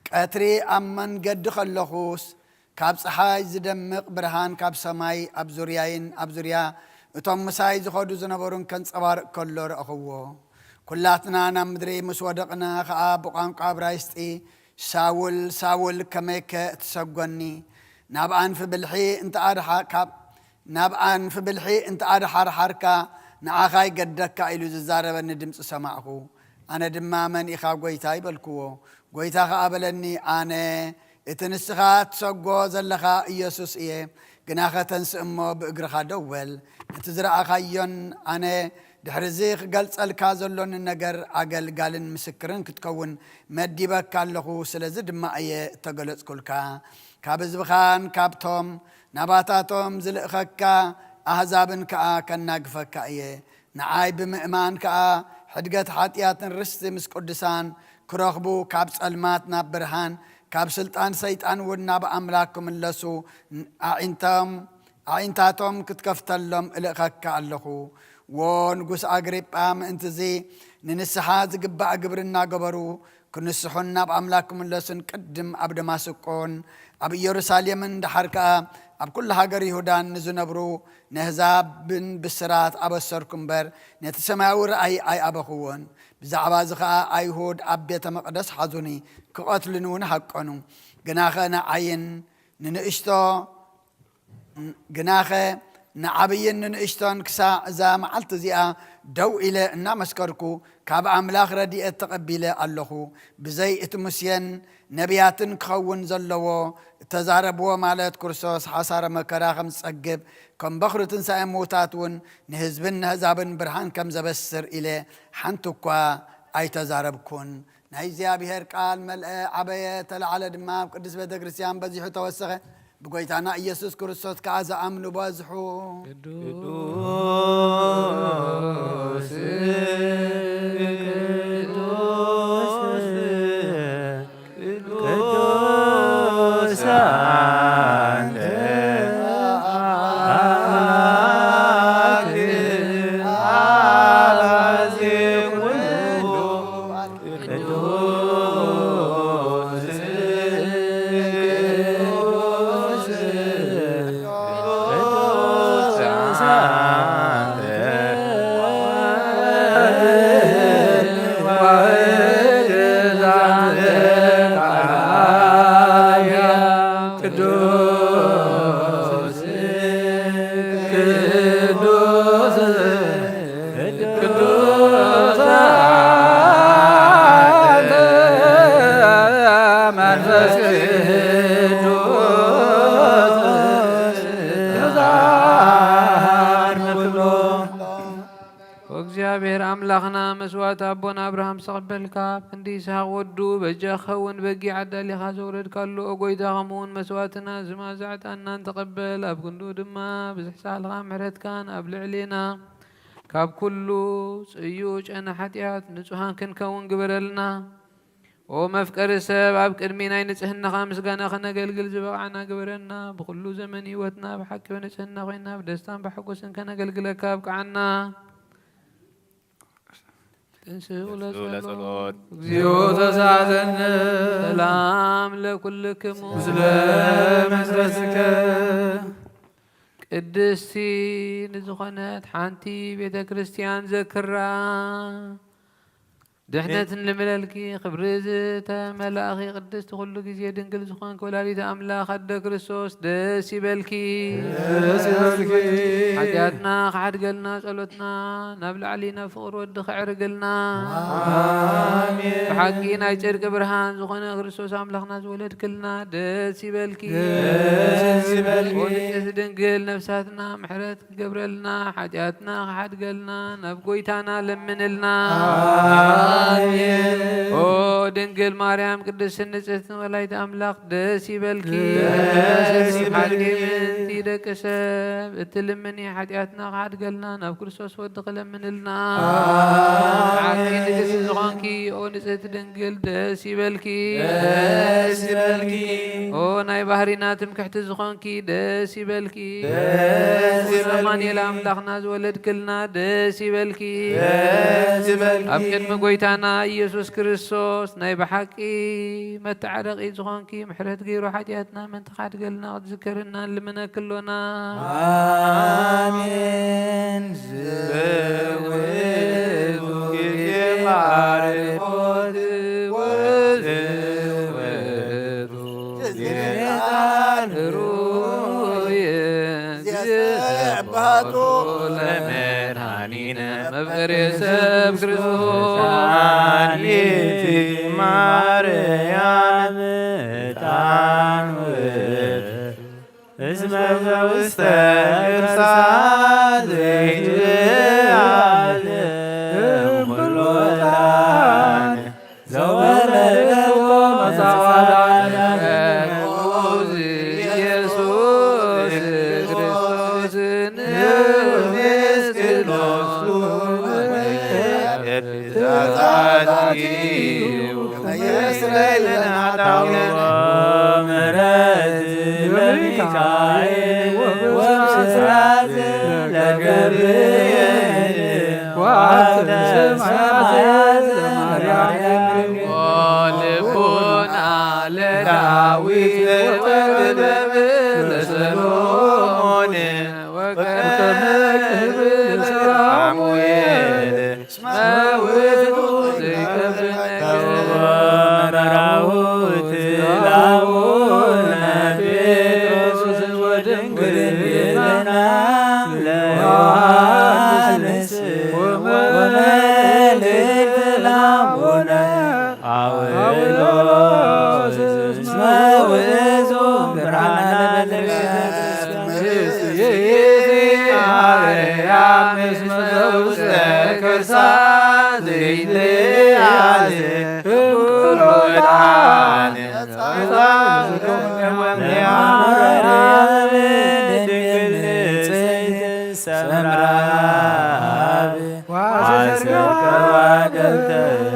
كاتري أمن قد خلخوس كاب صحاي زدمق برهان كاب سماي أبزورياين أبزوريا اتوم مساي زخودو زنبورون كان صبار كلور أخوه كلاتنا نمدري مسودقنا خاب وقام قابرايستي ساول كميك تسقني نابعان في بالحي انت أرحا كاب نابعان في بالحي انت أرحا حركة نعاخاي قدك إلو ززارة بندمس سماعه أنا دمامن إخا قويتاي بالكو قويتا خابلني أنا اتنسخات سقو زلخا إيسوس إيه قناخة تنسمو بإقرخا دول نتزرع خيون أنا دحرزيخ قلت الكازلون النقر عقل قالن مسكرن كتكون مدي بك اللخو سلزد معي تقلت كلكا كابز بخان كابتوم نباتاتهم زلقخكا أهزابن كا كناقفكا إيه نعاي بمئمان كا حدقت حاتيات الرست مسقدسان كرخبو كابس المات نابرهان كاب سلطان سيطان وناب أملاكم اللسو أعنتاتهم كتكفتلهم إلقخكا اللخو ونقص أقرب انتزي ننسحاز قبع قبرنا قبرو كنسحونا بأملاكم اللسن قدم أبدا ما سكون أب يروساليم دحركا أب كل هاجر يهودان نزنبرو نهزاب بن بسرات أبصركم بر نتسمعوا رأي أي أبخون بزعبازخا أيهود أب بيت مقدس حزوني كقتلنون حقنو جناخنا عين ننشتو جناخه نعبين نشتون كسا إذا معلت زيا دو إلى نامسكركو كاب أملاخ ردي التقبيلة اللهو بزي اتمسين نبيات كون زلوا تزاربوا مالات كرسوس حصار مكراخم سقب كم بخرة تنسى موتاتون نهزبن نهزابن برهان كم زبسر إلى حنتكوا أي تزاربكون نهيزيا بهر قال ملء عبية العلى دمام قدس بيت كريستيان بزيحو توسخه بقيتنا يسوع كريستوس كعز أمن بازحو قدوس قدوس እግዚአብሔር አምላኽና መስዋዕት አቦና አብርሃም ሰቅበልካ እንዲ ይስሐቅ ወዱ በጃኸውን በጊ ዓዳሊኻ ዘውረድካሉ እጎይታ ኸምውን መስዋዕትና ዝማዛዕጣናን ተቐበል ኣብ ክንዱ ድማ ብዝሕሳልኻ ምሕረትካን ኣብ ልዕሌና ካብ ኩሉ ጽዩ ጨና ሓጢኣት ንጹሃን ክንከውን ግበረልና ኦ መፍቀሪ ሰብ ኣብ ቅድሚ ናይ ንጽህናኻ ምስጋና ኸነገልግል ዝበቕዓና ግበረና ብኩሉ ዘመን ህይወትና ብሓቂ በንጽህና ኮይና ብደስታን ብሓጎስን ከነገልግለካ ኣብቅዓና እግዚኦ ተሳተነ ሰላም ለኩልክሙ ምስለ መንፈስከ ቅድስቲ ንዝኾነት ሓንቲ ቤተ ክርስቲያን ዘክራ ድሕነትን ልምለልኪ ክብሪ ዝተመላእኺ ቅድስቲ ኩሉ ግዜ ድንግል ዝኾንክ ወላዲተ ኣምላኽ ኣደ ክርስቶስ ደስ ይበልኪ ሓጢኣትና ክሓድገልና ጸሎትና ናብ ላዕሊ ናብ ፍቕሪ ወዲ ክዕርግልና ብሓቂ ናይ ጨርቂ ብርሃን ዝኾነ ክርስቶስ ኣምላኽና ዝወለድክልና ደስ ይበልኪ ንእስ ድንግል ነፍሳትና ምሕረት ክገብረልና ሓጢኣትና ክሓድገልና ናብ ጎይታና ለምንልና ኦ ድንግል ማርያም ቅድስት ንጽሕት ወላዲተ አምላክ ደስ ይበልኪ ሓልጌምንቲ ደቂ ሰብ እትልምኒ ሓጢአትና ካሓድገልና ናብ ክርስቶስ ወዲ ክለምንልና ዓቂ ንግስቲ ዝኾንኪ ኦ ንጽሕቲ ድንግል ደስ ይበልኪ ኦ ናይ ባህሪና ትምክሕቲ ዝኾንኪ ደስ ይበልኪ ኣማኑኤል ኣምላኽና ዝወለድክልና ደስ ይበልኪ ኣብ ቅድሚ ጎይታና ኢየሱስ ክርስቶስ ናይ ብሓቂ መተዓደቂ ዝኾንኪ ምሕረት ገይሩ ሓጢአትና መንቲ ካድገልና ክትዝከረና ንልምነክሎና አሜን ዘውቱ ጊዜ ማርቆት ወዘወቱ ጌታን ሩየ ዘባቶ ለመድኃኒነ መፍቀሬ ሰብ ክርስቶስ አኒት ማርያም ዕጣን እስመ ዘውስተ ከርሳ ዘይትዓለም ኩሎ ዕጣን ዘወረደቶ መጻዋዕነ ኢየሱስ ክርስቶስ ንመስክሎቱ ተዛዛቲው ከመስረይልን ኃጣውነ ምሕረት ለሚካኤል ወብስራት ለገብርኤል ወአብተ ሰማያት ለማርያም ወልቡና ለዳዊት ወጥበብ ለሰሎሞን ወከመ ቅብል ሳሙኤል እስመ ውእቱ ዘይከብር መራውት ላቡነ ጴጥሮስ ወድንግልና ለዮሐንስ ወመልእክት ላቡነ አውሎስ እስመ ውእቱ ብርሃነ ማርያም እስመ ዘውስተ ከርሳ ዘይትዓለም ኩሎ ዕጣን ድንግል ንጽሕት ሰምራብ ዋሰርከባ ደብተራ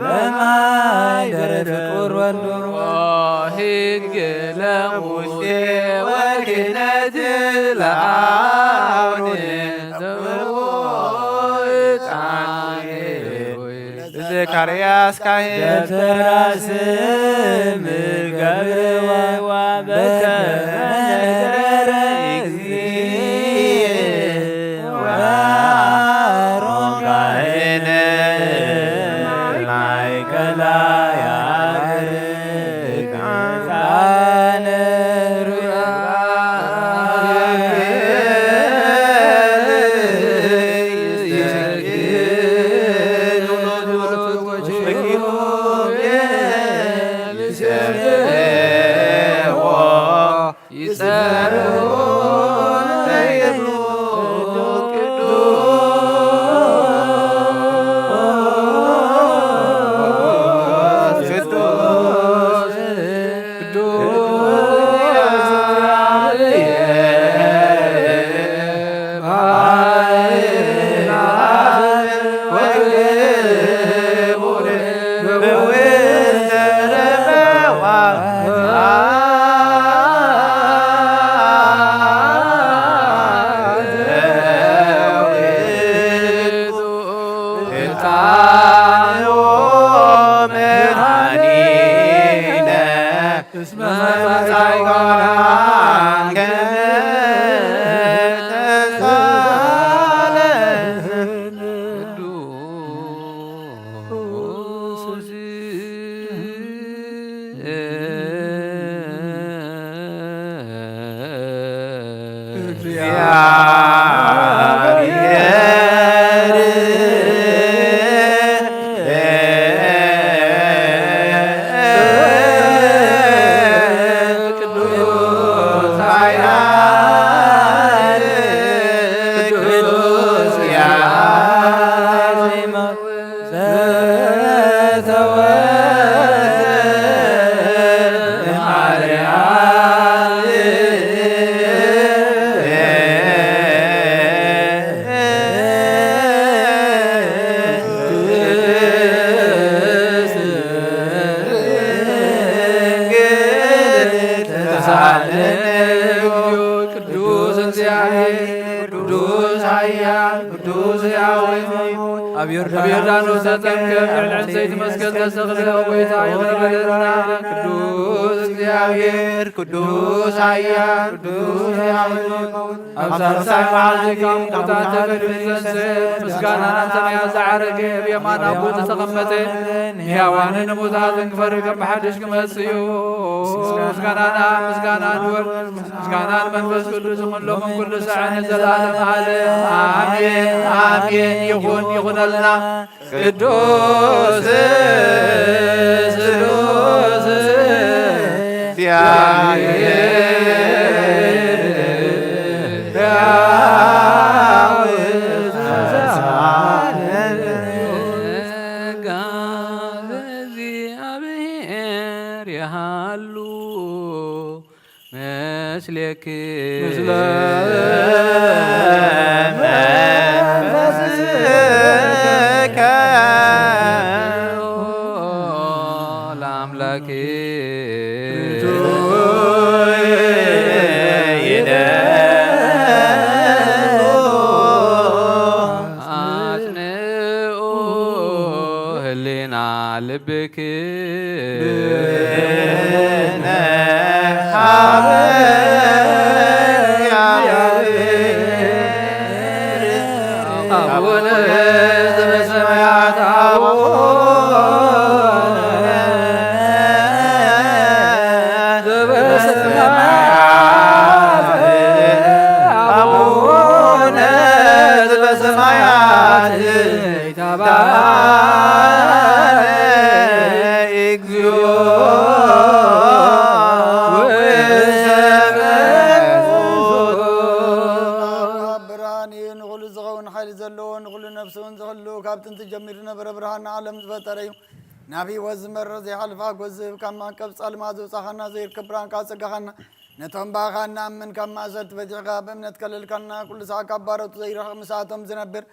በማይደረ ፍቁር ወንዱር ሕግ ለሙሴ ወክህነት ለአሮን ዘካርያስ ካህን ደብተራ ስም ገብርዋ በከመ ነገረ እግዚእ ወአሮን ካህነ ማእከላ ያርግ ካህነ እግዚአብሔር በዮርዳኖስ ተጠምቀህ ዕንጨይቲ መስቀል ተሰቅለህ ጌታ ይቅር በለንና ቅዱስ እግዚአብሔር ቅዱስ ኃያል ቅዱስ ሕያው ኣብ ሳልሳይ መዓልቲ ሙታን ተፈልፊሉ ምስጋናን ሰማያት ዝዓረገ ብየማን ኣቦ ዝተቐመጠ ንሕያዋንን ሙታትን ክፈርድ ከም ሓድሽ ክመጽእ እዩ። ምስጋናን ወልድ ምስጋናን መንፈስ ቅዱስ ኩሎምን ኩሉ ሰዓነ ዘለዓለም ዓለም አሜን አሜን። ይኹነልና ቅዱስ ስሉስ እግዚአብሔር ያሃሉ ምስሌክ ለአምላኬ አጽንዑ ህሊና ልብክ አቡነ ዘበሰማያት አቡነ ዘበሰማያት ይትባረክ እግዚኦ ነፍስን ዝኽሉ ካብ ጥንቲ ጀሚሩ ነበረ ብርሃን ዓለም ዝፈጠረ እዩ ናብይ ወዝመረ ዘይሓልፋ ጐዝብ ካብ ማንቀብ ጻልማ ዘውፃኻና ዘይርከብ ብርሃን ካብ ፀጋኻና ነቶም ባኻና እምን ካብ ማእሰርቲ በዚሕካ ብእምነት ከለልካልና ኩሉ ሰዓት ካብ ባሮቱ ዘይረኽቕ ምሳቶም ዝነብር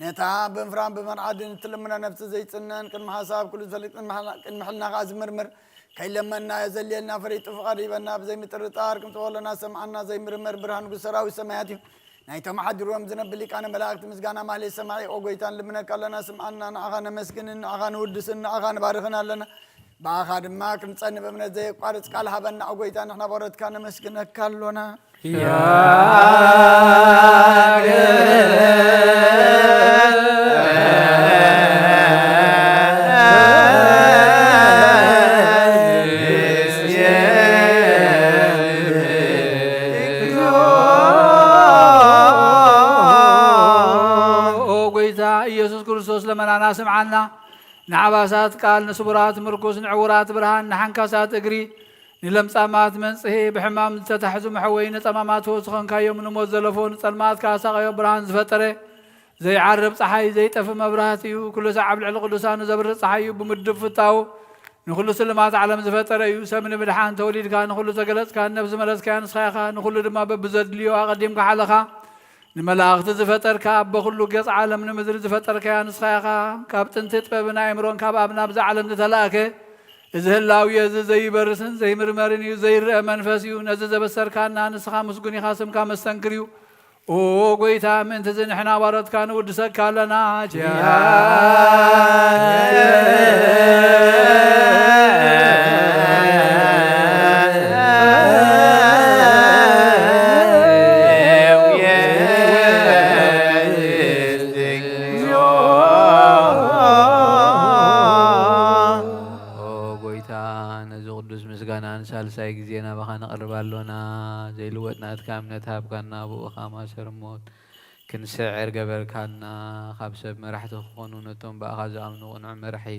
ነታ ብንፍራን ብመርዓድን እትልምነ ነፍሲ ዘይፅነን ቅድሚ ሓሳብ ኩሉ ዝፈልጥ ቅድሚ ሕልና ከዓ ዝምርምር ከይለመና የዘልየልና ፈሪጡ ፍቓድ ይበና ብዘይምጥርጣር ክንተወለና ሰምዓና ዘይምርመር ብርሃን ንጉሥ ሰራዊት ሰማያት እዩ ናይቶም ሓድሮም ዝነብል ሊቃነ መላእክቲ ምስጋና ማህሌት ሰማዒ ኦ ጐይታ ንልምነካ ኣለና ስምዓና ንዓኻ ነመስግንን ንዓኻ ንውድስን ንዓኻ ንባርኽን ኣለና ብኣኻ ድማ ክንፀኒ ብእምነት ዘየቋርፅ ቃል ሃበና ኦ ጐይታ ንሕና በረትካ ነመስግነካ ኣሎና ኢየሱስ ክርስቶስ ለመናና ስምዓና ንዓባሳት ቃል ንስቡራት ምርኩስ ንዕውራት ብርሃን ንሓንካሳት እግሪ ንለምጻማት መንጽሄ ብሕማም ዝተታሕዙ መሐወይ ንጸማማት ወስኸንካዮም ንሞት ዘለፎ ንጸልማት ካሳቐዮ ብርሃን ዝፈጠረ ዘይዓርብ ፀሓይ ዘይጠፍ መብራህት እዩ ኩሉ ሰዓብ ልዕሊ ቅዱሳን ዘብርህ ፀሓይ እዩ ብምድብ ፍታው ንኩሉ ስልማት ዓለም ዝፈጠረ እዩ ሰብ ንምድሓን ተወሊድካ ንኩሉ ተገለጽካ ነብዚ መለስካያ ንስኻ ኢኻ ንኩሉ ድማ በብዘድልዮ ኣቐዲምካ ሓለኻ ንመላእኽቲ ዝፈጠርካ በኩሉ ገጽ ዓለም ንምድሪ ዝፈጠርካያ ንስኻ ኢኻ ካብ ጥንቲ ጥበብን ኣእምሮን ካብ ኣብ ናብዚ ዓለም ዝተላእከ እዚ ህላዊ እዚ ዘይበርስን ዘይምርመርን እዩ ዘይርአ መንፈስ እዩ ነዚ ዘበሰርካና ንስኻ ምስጉን ኢኻ ስምካ መስተንክር እዩ ኦ ጐይታ ምእንቲ እዚ ንሕና ባሮትካ ንውድሰካ ኣለና ሳልሳይ ጊዜ ናባኻ ነቕርብ ኣሎና ዘይልወጥናትካ እምነት ሃብካና ብኡኻ ማሰር ሞት ክንስዕር ገበርካና ካብ ሰብ መራሕቲ ክኾኑ ነቶም ብኣኻ ዝኣምኑ ቕኑዕ መራሒ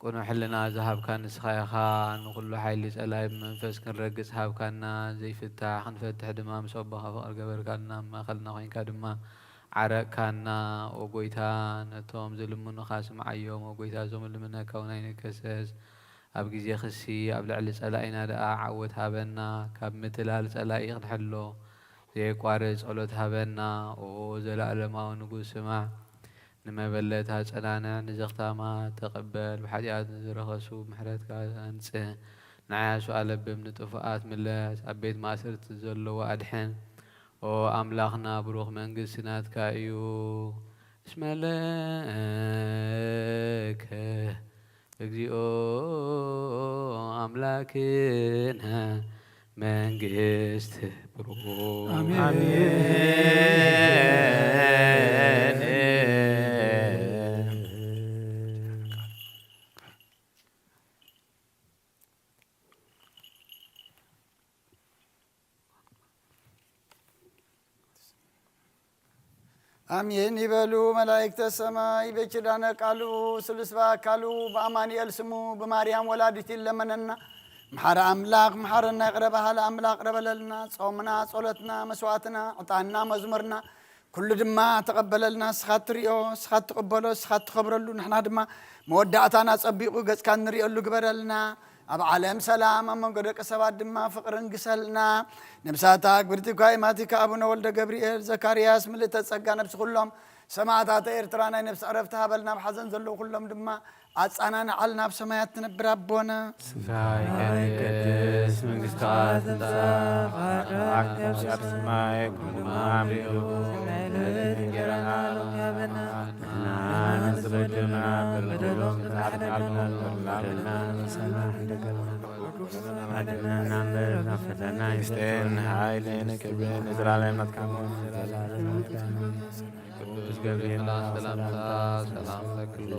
ቁኑዕ ሕልና ዝሃብካ ንስኻ ኢኻ ንኩሉ ሓይሊ ጸላይ መንፈስ ክንረግጽ ሃብካና ዘይፍታሕ ክንፈትሕ ድማ ምስ ኣቦኻ ፍቕሪ ገበርካልና ማእኸልና ኮይንካ ድማ ዓረቕካና ኦ ጐይታ ነቶም ዝልምኑኻ ስምዓዮም ኦ ጐይታ እዞም ልምነካ እውን ኣይንከሰስ ኣብ ግዜ ክሲ ኣብ ልዕሊ ጸላኢና ደኣ ዓወት ሃበና ካብ ምትላል ጸላኢ ክንሕሎ ዘይቋርፅ ጸሎት ሃበና ኦ ዘለኣለማዊ ንጉስ ስማዕ ንመበለታ ጸናንዕ ንዘኽታማ ተቐበል ብሓጢኣት ንዝረኸሱ ምሕረትካ ኣንጽህ ንዓያሱ ኣለብም ንጥፉኣት ምለስ ኣብ ቤት ማእሰርቲ ዘለዎ ኣድሕን ኦ ኣምላኽና ብሩኽ መንግስቲ ናትካ እዩ እስመ ለከ እግዚኦ አምላክነ መንግስት ብሩክ አሜን ይበሉ መላእክተ ሰማይ በኪዳነ ቃሉ ስሉስ በአካሉ በአማኑኤል ስሙ በማርያም ወላዲት ለመነና መሐረ አምላክ መሐረና ይቅረባሃል አምላክ ረበለልና ጾምና ጸሎትና መስዋዕትና ዕጣንና መዝሙርና ኩሉ ድማ ተቀበለልና ስኻት ትሪኦ ስኻት ተቀበሎ ስኻት ተኸብረሉ ንሕና ድማ መወዳእታና ጸቢቁ ገጽካ ንሪኦሉ ግበረልና ኣብ ዓለም ሰላም ኣብ መንጎ ደቂ ሰባት ድማ ፍቅርን ግሰልና ነብሳታ ግብርቲ ኳይማቲካ አቡነ ወልደ ገብርኤል ዘካርያስ ምልእተ ጸጋ ነብሲ ኩሎም ሰማዕታተ ኤርትራ ናይ ነብሲ ዕረፍቲ ሃበልና ብሓዘን ዘለዉ ኩሎም ድማ አጻናና ዓልና ኣብ ሰማያት ትነብር ኣቦና ስጋይ ከይቀድስ መንግሥትካ ትምጻእ ኣብ ሰማይ ከምኡ እንጀራና ሎሚ ሃበና ዝበድለና በደሎም ተዓልናልና ወላድና ሰላም አድነና ፈተና ይስጠን ኃይልን ክብርን ለዘላለም ናትካሞ ቅዱስ ገብርኤል ሰላምታ ሰላም ለክሎ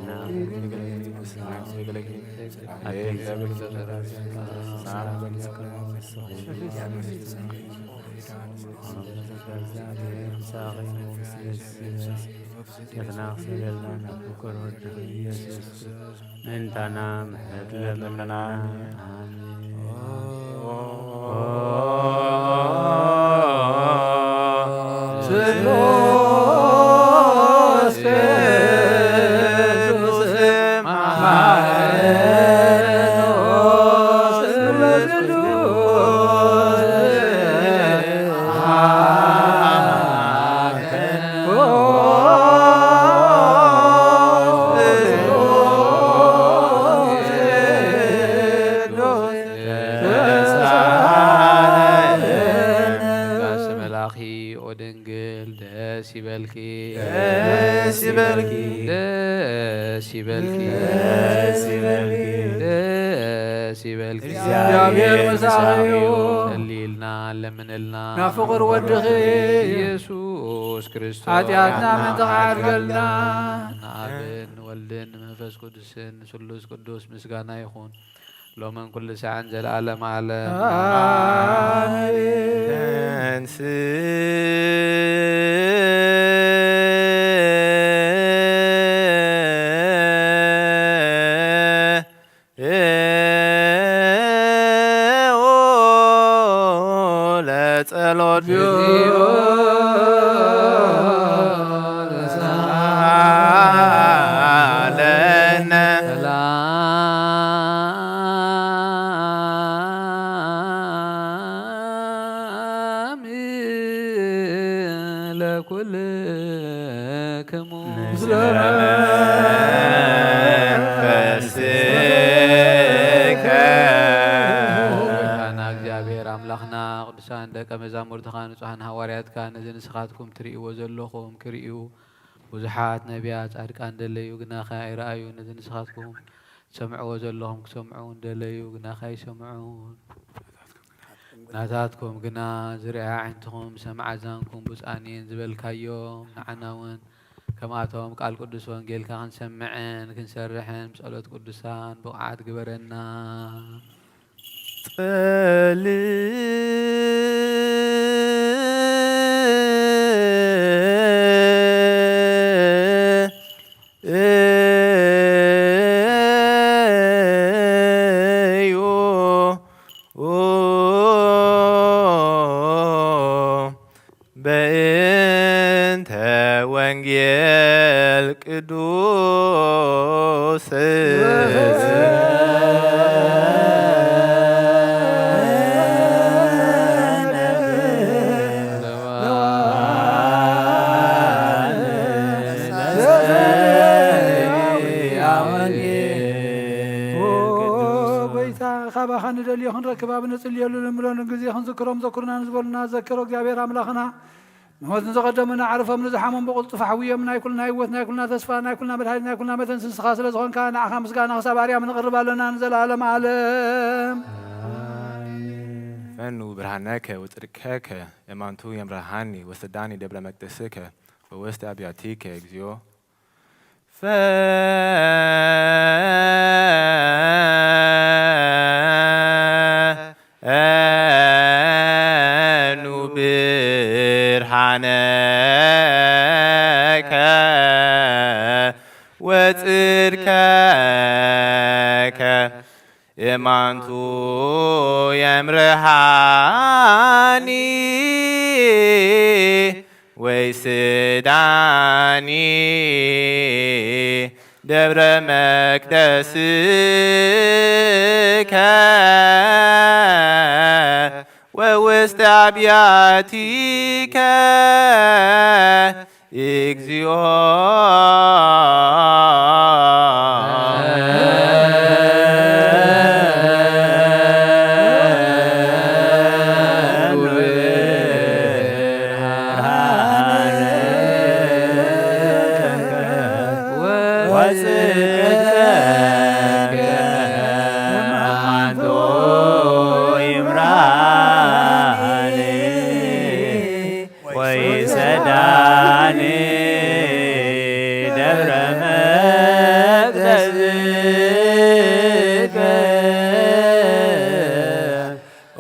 እንታና ለምነና እግዚአብሔር መሳሪዮ ሰሊልና ለምንልና ናፍቅር ወድኺ ኢየሱስ ክርስቶስ ኃጢአትና ምንተኻርገልና አብን ወልድን መንፈስ ቅዱስን ስሉስ ቅዱስ ምስጋና ይኹን ሎመን ኩሉ ሰዓን ዘለዓለም ዓለም አሜን። ጸሎት ለነ ሰላም ለኩልክሙ አምላኽና ቅዱሳን ደቀ መዛሙርትኻ ንጹሓን ሃዋርያትካ ነዚ ንስኻትኩም ትርእይዎ ዘለኹም ክርእዩ ብዙሓት ነቢያት ጻድቃን ደለዩ ግናኸ ኣይረኣዩ ነዚ ንስኻትኩም ትሰምዕዎ ዘለኹም ክሰምዑ ደለዩ ግናኸ ኣይሰምዑን ናታትኩም ግና ዝርያ ዓይንትኹም ሰምዓ ዛንኩም ብፃኒን ዝበልካዮም ንዓና እውን ከምኣቶም ቃል ቅዱስ ወንጌልካ ክንሰምዕን ክንሰርሕን ጸሎት ቅዱሳን ብቕዓት ግበረና በእንተ ወንጌል ቅዱስ ካባኻ ንደልዮ ክንረክብ ኣብ ነጽልየሉ ንምሎን ግዜ ክንዝክሮም ዘኩርና ንዝበሉና ዘከሮ እግዚአብሔር ኣምላኽና موت نزقدمنا عرفهم نزحمهم بقلط فحوية من كلنا هيوتنا كلنا تسفانا كلنا مدحنا كلنا متن سنسخاس لزغن كان خمس كان خساب عريا من قرب لنا نزل عالم عالم فنو برهانك وتركك امانتو يمرهاني وسداني دبر مقدسك ووسط ابياتيك اكزيو فنو برهانك وتركك امانتو يمرهاني ويسداني دبر مقدسك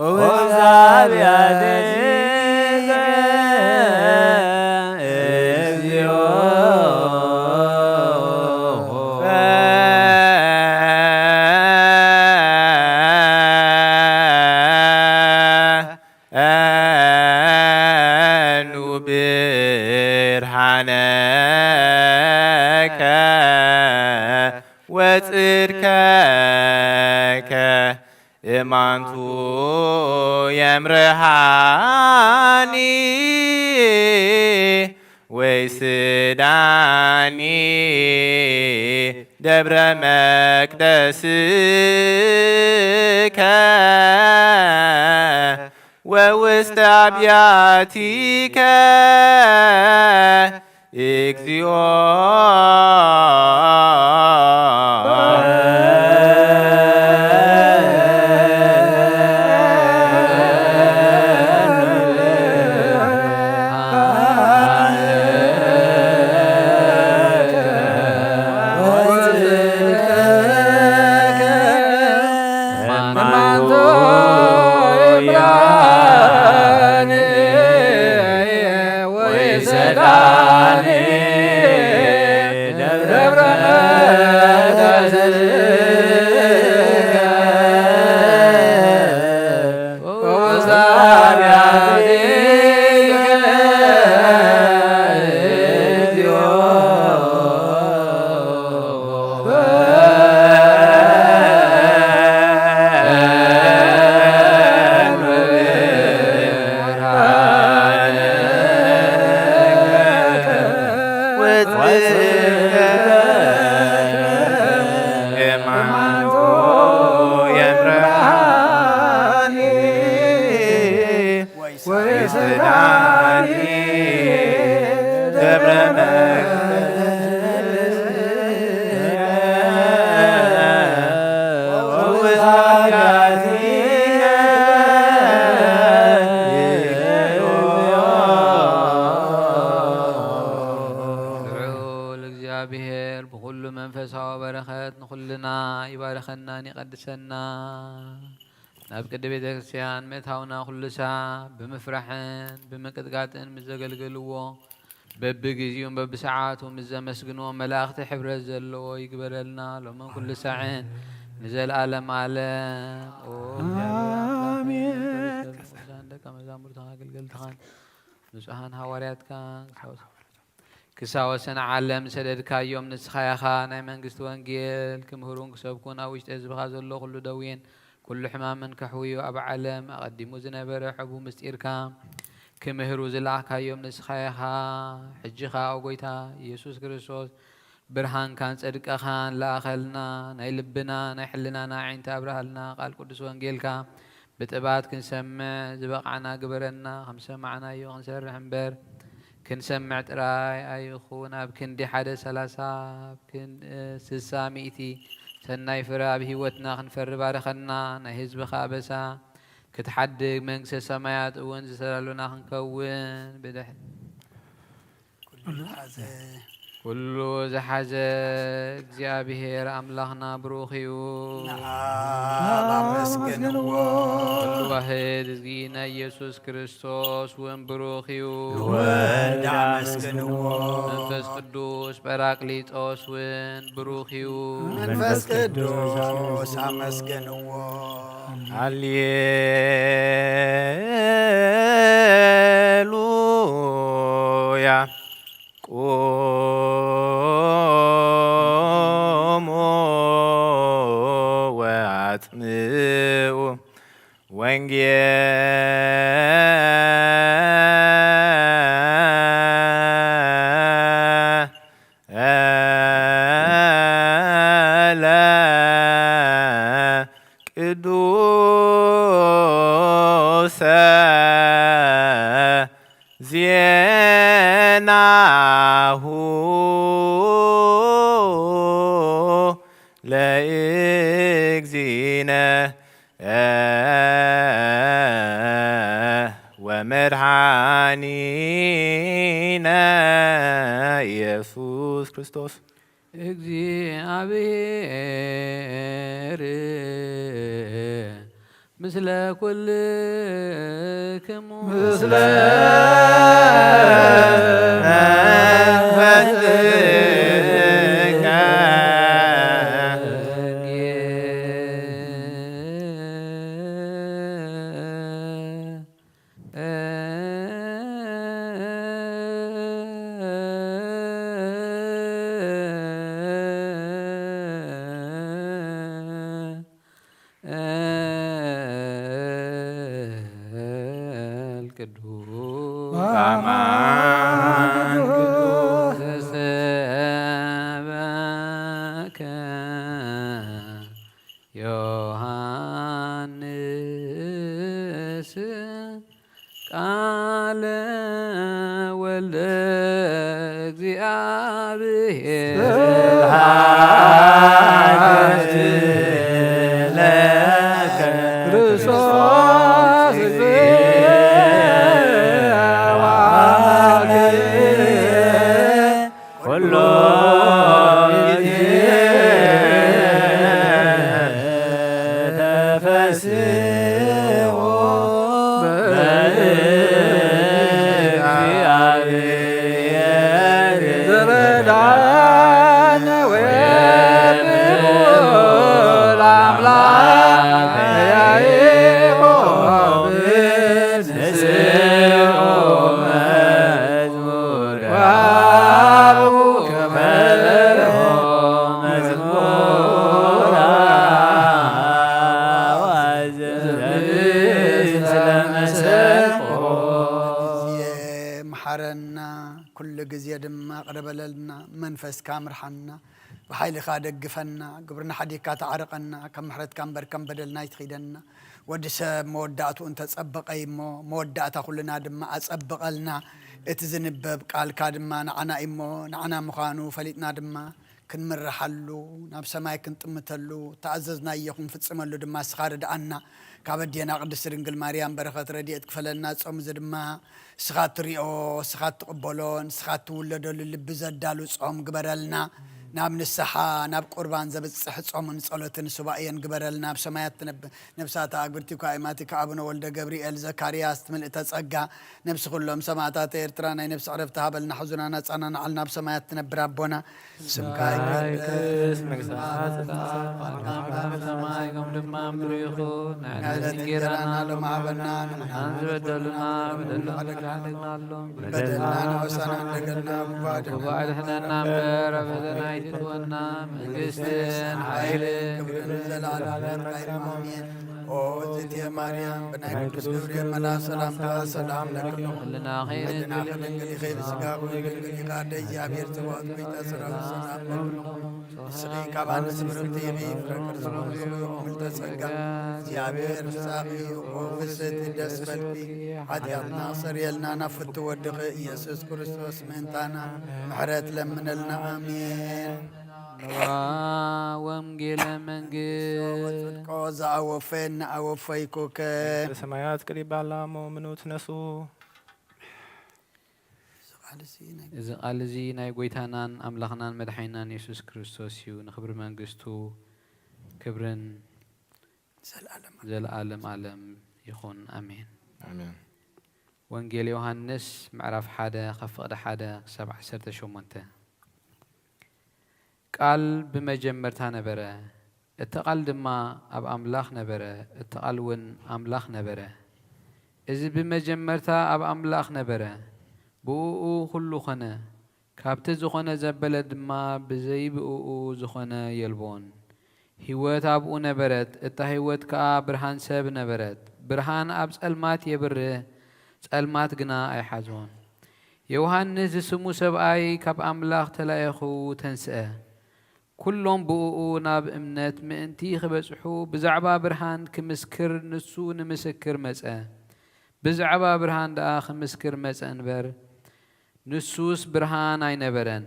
ووسط ابياتيك وتركك امانتو يمرهاني ويسداني دبر مقدسك ووسط ابياتيك اكزيو يقدسنا نبقى بيت كريستيان متاونا كل ساعة بمفرحن بمقدقاتن مزغلغلو ببغيزيون ببساعاتهم مزمسغنو ملاخت حبر زلو يقبلنا لما كل ساعة نزل عالم عالم آمين عندك مزامور تاغلغل تخان نصحان حواريات كان كساوسن عالم سددك يوم نسخايخا ناي منغست وانجيل كمهرون كسبكون اويشت ازبخا زلو كل دوين كل حمام كحوي اب عالم اقدمو زنبر حبو مستيركا كمهرو زلاك يوم نسخايخا حجخا اوغيتا يسوع كريستوس برهان كان صدقخا لاخلنا ناي لبنا ناي حلنا ناي عين تابرهلنا قال قدس وانجيلكا بتبات كنسمع زبقعنا قبرنا خمسه معنا يو نسرح امبر ክንሰምዕ ጥራይ ኣይኹን ኣብ ክንዲ 130 60 ሚእቲ ሰናይ ፍረ ኣብ ሂወትና ክንፈሪ ባረኸና ናይ ህዝብኻ ኣበሳ ክትሓድግ መንግስቲ ሰማያት እውን ዝተዳለወና ክንከውን ኩሉ ዝሓዘ እግዚኣብሔር ኣምላኽና ብሩኽ እዩ ኣመስግንዎ ኩሉ ዋህድ እዚና ኢየሱስ ክርስቶስ እውን ብሩኽ እዩ ወልድ ኣመስግንዎ መንፈስ ቅዱስ ጰራቅሊጦስ እውን ብሩኽ እዩ መንፈስ ቅዱስ ኣመስግንዎ ሃሌሉያ ቆሞ ወአጽምዑ ወንጌለ ቅዱሰ ዜናሁ ለእግዚእነ ወመድኃኒነ ኢየሱስ ክርስቶስ እግዚአብሔር ምስለ ኩልክሙ ምስለ ዮሐንስ ቃለ ወልደ እግዚአብሔር ክርስቶስ ኩሎ ኩሉ ግዜ ድማ ቅረበለልና መንፈስ ካምርሐና ብሓይልኻ ደግፈና ግብርና ሓዲካ ተዓርቀና ከም ምሕረትካ እምበር ከም በደልና ይትኺደና ወዲ ሰብ መወዳእቱ እንተጸበቀ እሞ መወዳእታ ኩልና ድማ አጸበቀልና እቲ ዝንበብ ቃልካ ድማ ንዓና እሞ ንዓና ምዃኑ ፈሊጥና ድማ ክንምርሐሉ ናብ ሰማይ ክንጥምተሉ ተኣዘዝናዮ ክንፍጽመሉ ድማ ስኻ ርድኣና ካብ ኣዴና ቅድስት ድንግል ማርያም በረኸት ረድኤት ክፈለና ጾም እዚ ድማ ስኻ ትሪኦ ስኻ ትቕበሎን ስኻ ትውለደሉ ልቢ ዘዳሉ ጾም ግበረልና ናብ ንስሓ ናብ ቁርባን ዘብጽሕ ጾምን ጸሎትን ሱባኤን ግበረልና ኣብ ሰማያት ትነብር ነፍሳት ኣግብርቲካ ኢማቲካ አቡነ ወልደ ገብርኤል ዘካርያስ ትምልእተ ጸጋ ነፍስ ኩሎም ሰማዕታት ኤርትራ ናይ ነፍስ ዕረፍቲ ሃበልና ሕዙናና ጻናና ዓልና ኣብ ሰማያት ትነብር ኣቦና ስምካ ይቀደስ ሰማይ ከም ድማ ምድሪ ይኹን ንዕለት እንጀራና ሎሚ ሃበና አንዝበደሉና በደልና በደልና ንዑሳና እንደገልና ጉባኤድሕነና እምበር ፈተና ይትትወና መንግስትን ኃይልን ክብርን ዘለዓለም አሜን። ኦ ኦዝት የማርያም በናይ ቅዱስ ገብርኤል መልአክ ሰላምታ ሰላም ለክሎ ኩልና ኸይር መድና ከድንግል ኸይር ሥጋ ወድንግል ይቃደ እግዚአብሔር ጽባኦት ቤተ ሰራዊት ሰላም ለክሎ ስሪ ካባን ስምርት የቢ ፍረቅር ዝሆኑ ምልተ ጸጋ እግዚአብሔር ሳኺ ወፍስት ደስ በልቢ ኃጢአትና ሰሪየልና ናፍት ወድኸ ኢየሱስ ክርስቶስ ምንታና ምሕረት ለምንልና አሜን። ወንጌለ መንግሥት ዝኣወፈየና ኣወፈይኩከ ሰማያት ቅሪባላ ምኑት ነሱ እዚ ቃል እዚ ናይ ጎይታናን ኣምላኽናን መድሓኒናን ኢየሱስ ክርስቶስ እዩ። ንክብሪ መንግስቱ ክብርን ዘለዓለም ዓለም ይኹን ኣሜን። ወንጌል ዮሃንስ ምዕራፍ 1 ካብ ፍቕዲ 1 ክሳብ 18 ቃል ብመጀመርታ ነበረ፣ እቲ ቃል ድማ ኣብ ኣምላኽ ነበረ፣ እቲ ቃል እውን ኣምላኽ ነበረ። እዚ ብመጀመርታ ኣብ ኣምላኽ ነበረ፣ ብኡኡ ኩሉ ኾነ፣ ካብቲ ዝኾነ ዘበለ ድማ ብዘይ ብኡኡ ዝኾነ የልቦን። ህይወት ኣብኡ ነበረት፣ እታ ህይወት ከዓ ብርሃን ሰብ ነበረት። ብርሃን ኣብ ጸልማት የብርህ፣ ጸልማት ግና ኣይሓዞን። ዮሃንስ ዝስሙ ሰብኣይ ካብ ኣምላኽ ተላኢኹ ተንስአ። ኩሎም ብኡኡ ናብ እምነት ምእንቲ ክበጽሑ ብዛዕባ ብርሃን ክምስክር ንሱ ንምስክር መጸ። ብዛዕባ ብርሃን ደኣ ክምስክር መጸ እንበር ንሱስ ብርሃን ኣይነበረን።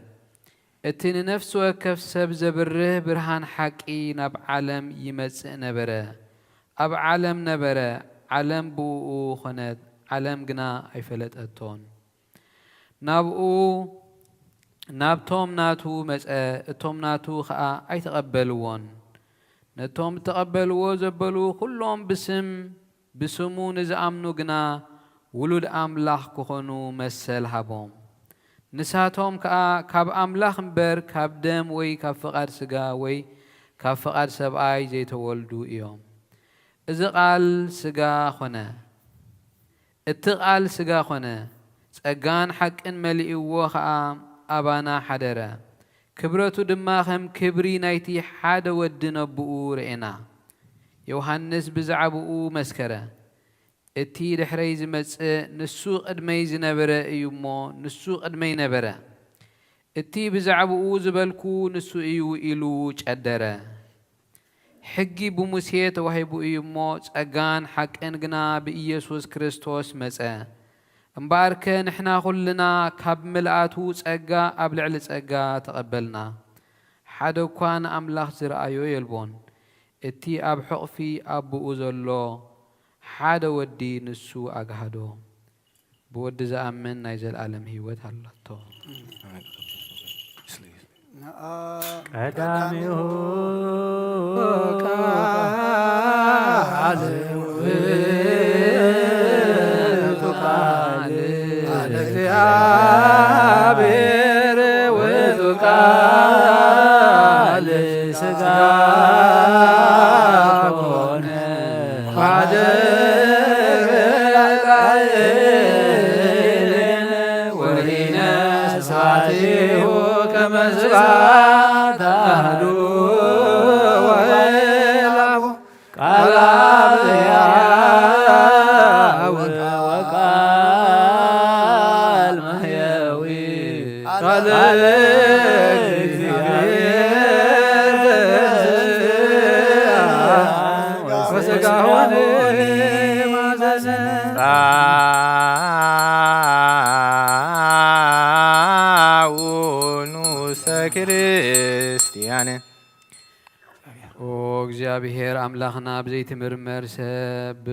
እቲ ንነፍሲ ወከፍ ሰብ ዘብርህ ብርሃን ሓቂ ናብ ዓለም ይመጽእ ነበረ። ኣብ ዓለም ነበረ፣ ዓለም ብኡኡ ኾነት፣ ዓለም ግና ኣይፈለጠቶን። ናብቶም ናቱ መጸ፣ እቶም ናቱ ኸዓ ኣይተቐበልዎን። ነቶም ተቐበልዎ ዘበሉ ኩሎም ብስሙ ንዝኣምኑ ግና ውሉድ ኣምላኽ ክኾኑ መሰል ሃቦም። ንሳቶም ከዓ ካብ ኣምላኽ እምበር ካብ ደም ወይ ካብ ፍቓድ ሥጋ ወይ ካብ ፍቓድ ሰብኣይ ዘይተወልዱ እዮም። እዚ ቃል ሥጋ ኾነ፣ እቲ ቃል ሥጋ ኾነ፣ ጸጋን ሓቅን መሊእዎ ከዓ ኣባና ሓደረ። ክብረቱ ድማ ከም ክብሪ ናይቲ ሓደ ወዲ ነብኡ ርኤና። ዮሃንስ ብዛዕባኡ መስከረ፣ እቲ ድሕረይ ዝመጽእ ንሱ ቅድመይ ዝነበረ እዩ እሞ ንሱ ቅድመይ ነበረ። እቲ ብዛዕባኡ ዝበልኩ ንሱ እዩ ኢሉ ጨደረ። ሕጊ ብሙሴ ተዋሂቡ እዩ እሞ ጸጋን ሓቅን ግና ብኢየሱስ ክርስቶስ መጸ። እምበኣርከ ንሕና ኹልና ካብ ምልኣቱ ጸጋ ኣብ ልዕሊ ጸጋ ተቐበልና። ሓደ እኳ ንኣምላኽ ዝረኣዮ የልቦን። እቲ ኣብ ሕቕፊ ኣቦኡ ዘሎ ሓደ ወዲ ንሱ ኣግሃዶ። ብወዲ ዝኣምን ናይ ዘለዓለም ህይወት ኣለቶ። ቀዳሚሁ ቃል ውእቱ ቃል እግዚአብሔር ውእቱ ቃል ሥጋ ኮነ ወአደረ ቃልነ ወኢነሳቲሁ ከመ ስብሐት አሐዱ ወእላፉ ቃለ ሕያው ወቃል መሕያዊ ቃለ እግዚአብሔር ወሥጋ ሆነ ማዘነ ንዑሰ ክርስቲያን ኦ እግዚአብሔር ኣምላኽና ብዘይትምርመር ሰብ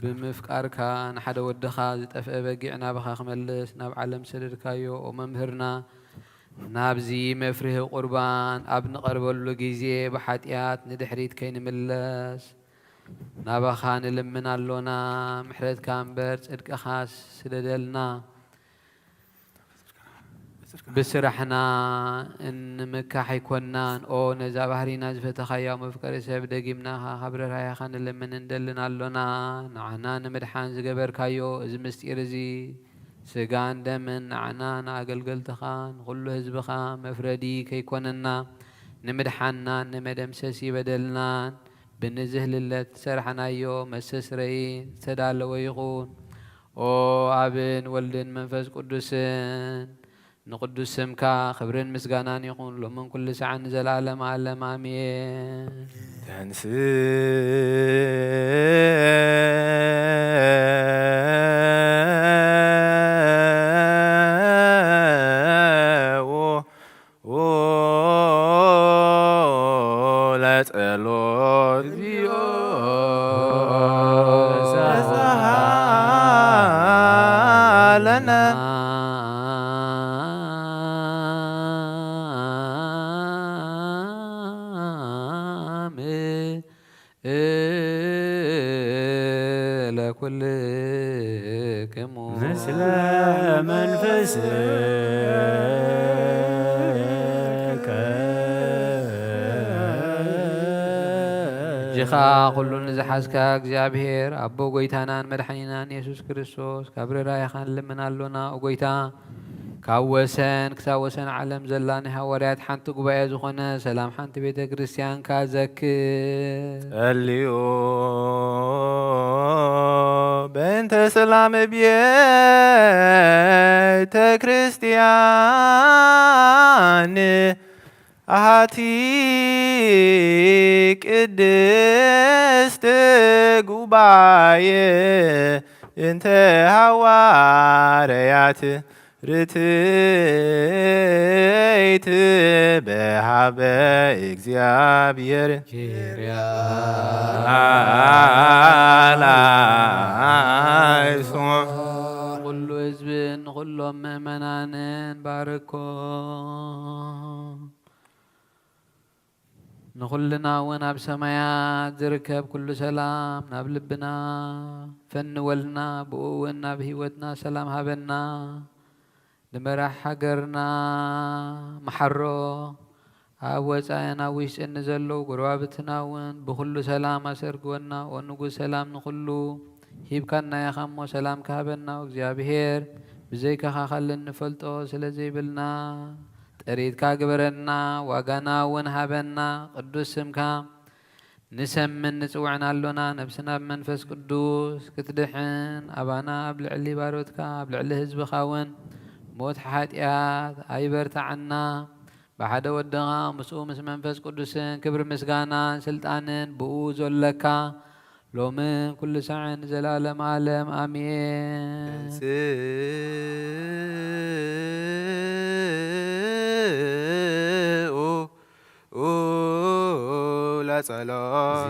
ብምፍቃርካ ንሓደ ወድኻ ዝጠፍአ በጊዕ ናብኻ ክመልስ ናብ ዓለም ሰደድካዮ። ኦ መምህርና ናብዚ መፍርሂ ቁርባን ኣብ ንቐርበሉ ጊዜ ብሓጢኣት ንድሕሪት ከይንምለስ ናባኻ ንልምን ኣሎና። ምሕረትካ እምበር ጽድቅኻስ ስለደልና ብስራሕና እንምካሕ ኣይኮናን። ኦ ነዛ ባህሪና ዝፈተኻያ መፍቀሪ ሰብ ደጊምናኻ ካብ ርህራይኻ ንልምን እንደልን ኣሎና። ንዓና ንምድሓን ዝገበርካዮ እዚ ምስጢር እዚ ስጋን ደምን ንዓና ንኣገልገልትኻ ንኹሉ ህዝብኻ መፍረዲ ከይኮነና ንምድሓናን ንመደምሰሲ በደልናን ብንዝህልለት ሰርሐናዮ መሰስረይ ዝተዳለወ ይኹን ኦ አብን ወልድን መንፈስ ቅዱስን ንቅዱስ ስምካ ክብርን ምስጋናን ይኹን ሎምን ኩሉ ሰዓት ንዘላለም ዓለም አሜን። ለጸሎት ለነ ለኩልክሙ ምስለ መንፈስከ ጅኻ ኩሉን ዝሓዝካ እግዚኣብሔር ኣቦ ጎይታናን መድሓኒናን ኢየሱስ ክርስቶስ ካብ ርራይኻን ልምን ኣሎና ጎይታ ካብ ወሰን ክሳብ ወሰን ዓለም ዘላ ናይ ሃዋርያት ሓንቲ ጉባኤ ዝኾነ ሰላም ሓንቲ ቤተ ክርስቲያንካ ዘክር ጸልዩ በእንተ ሰላም ቤተ ክርስቲያን አሃቲ ቅድስት ጉባኤ እንተ ሐዋርያት ርትዕት በሃበ እግዚአብሔር ላይሶ ኩሉ ህዝብን ኩሎም ምእመናንን ባርኮ ንኩልና እውን ኣብ ሰማያት ዝርከብ ኩሉ ሰላም ናብ ልብና ፈንወልና ብኡ እውን ናብ ሂወትና ሰላም ሃበና ንመራሕ ሃገርና መሓሮ ኣብ ወፃእን ኣብ ውሽጥን ዘለዉ ጎረባብትና እውን ብኩሉ ሰላም ኣሰርግወና ኦ ንጉስ ሰላም ንኩሉ ሂብካና ኢኻ እሞ ሰላም ካሃበና እግዚኣብሔር ብዘይካኻ ኸልን ንፈልጦ ስለ ዘይብልና ጥሪትካ ግበረና ዋጋና እውን ሃበና ቅዱስ ስምካ ንሰምን ንጽውዕና ኣሎና ነብስና ብመንፈስ ቅዱስ ክትድሕን ኣባና ኣብ ልዕሊ ባሮትካ ኣብ ልዕሊ ህዝብኻ እውን ሞት ሓጢኣት ኣይበርታዓና ብሓደ ወድኻ ምስኡ ምስ መንፈስ ቅዱስን ክብሪ ምስጋናን ስልጣንን ብኡ ዘለካ ሎምን ኩሉ ሰዓን ዘላለም ዓለም አሜን። ለጸሎት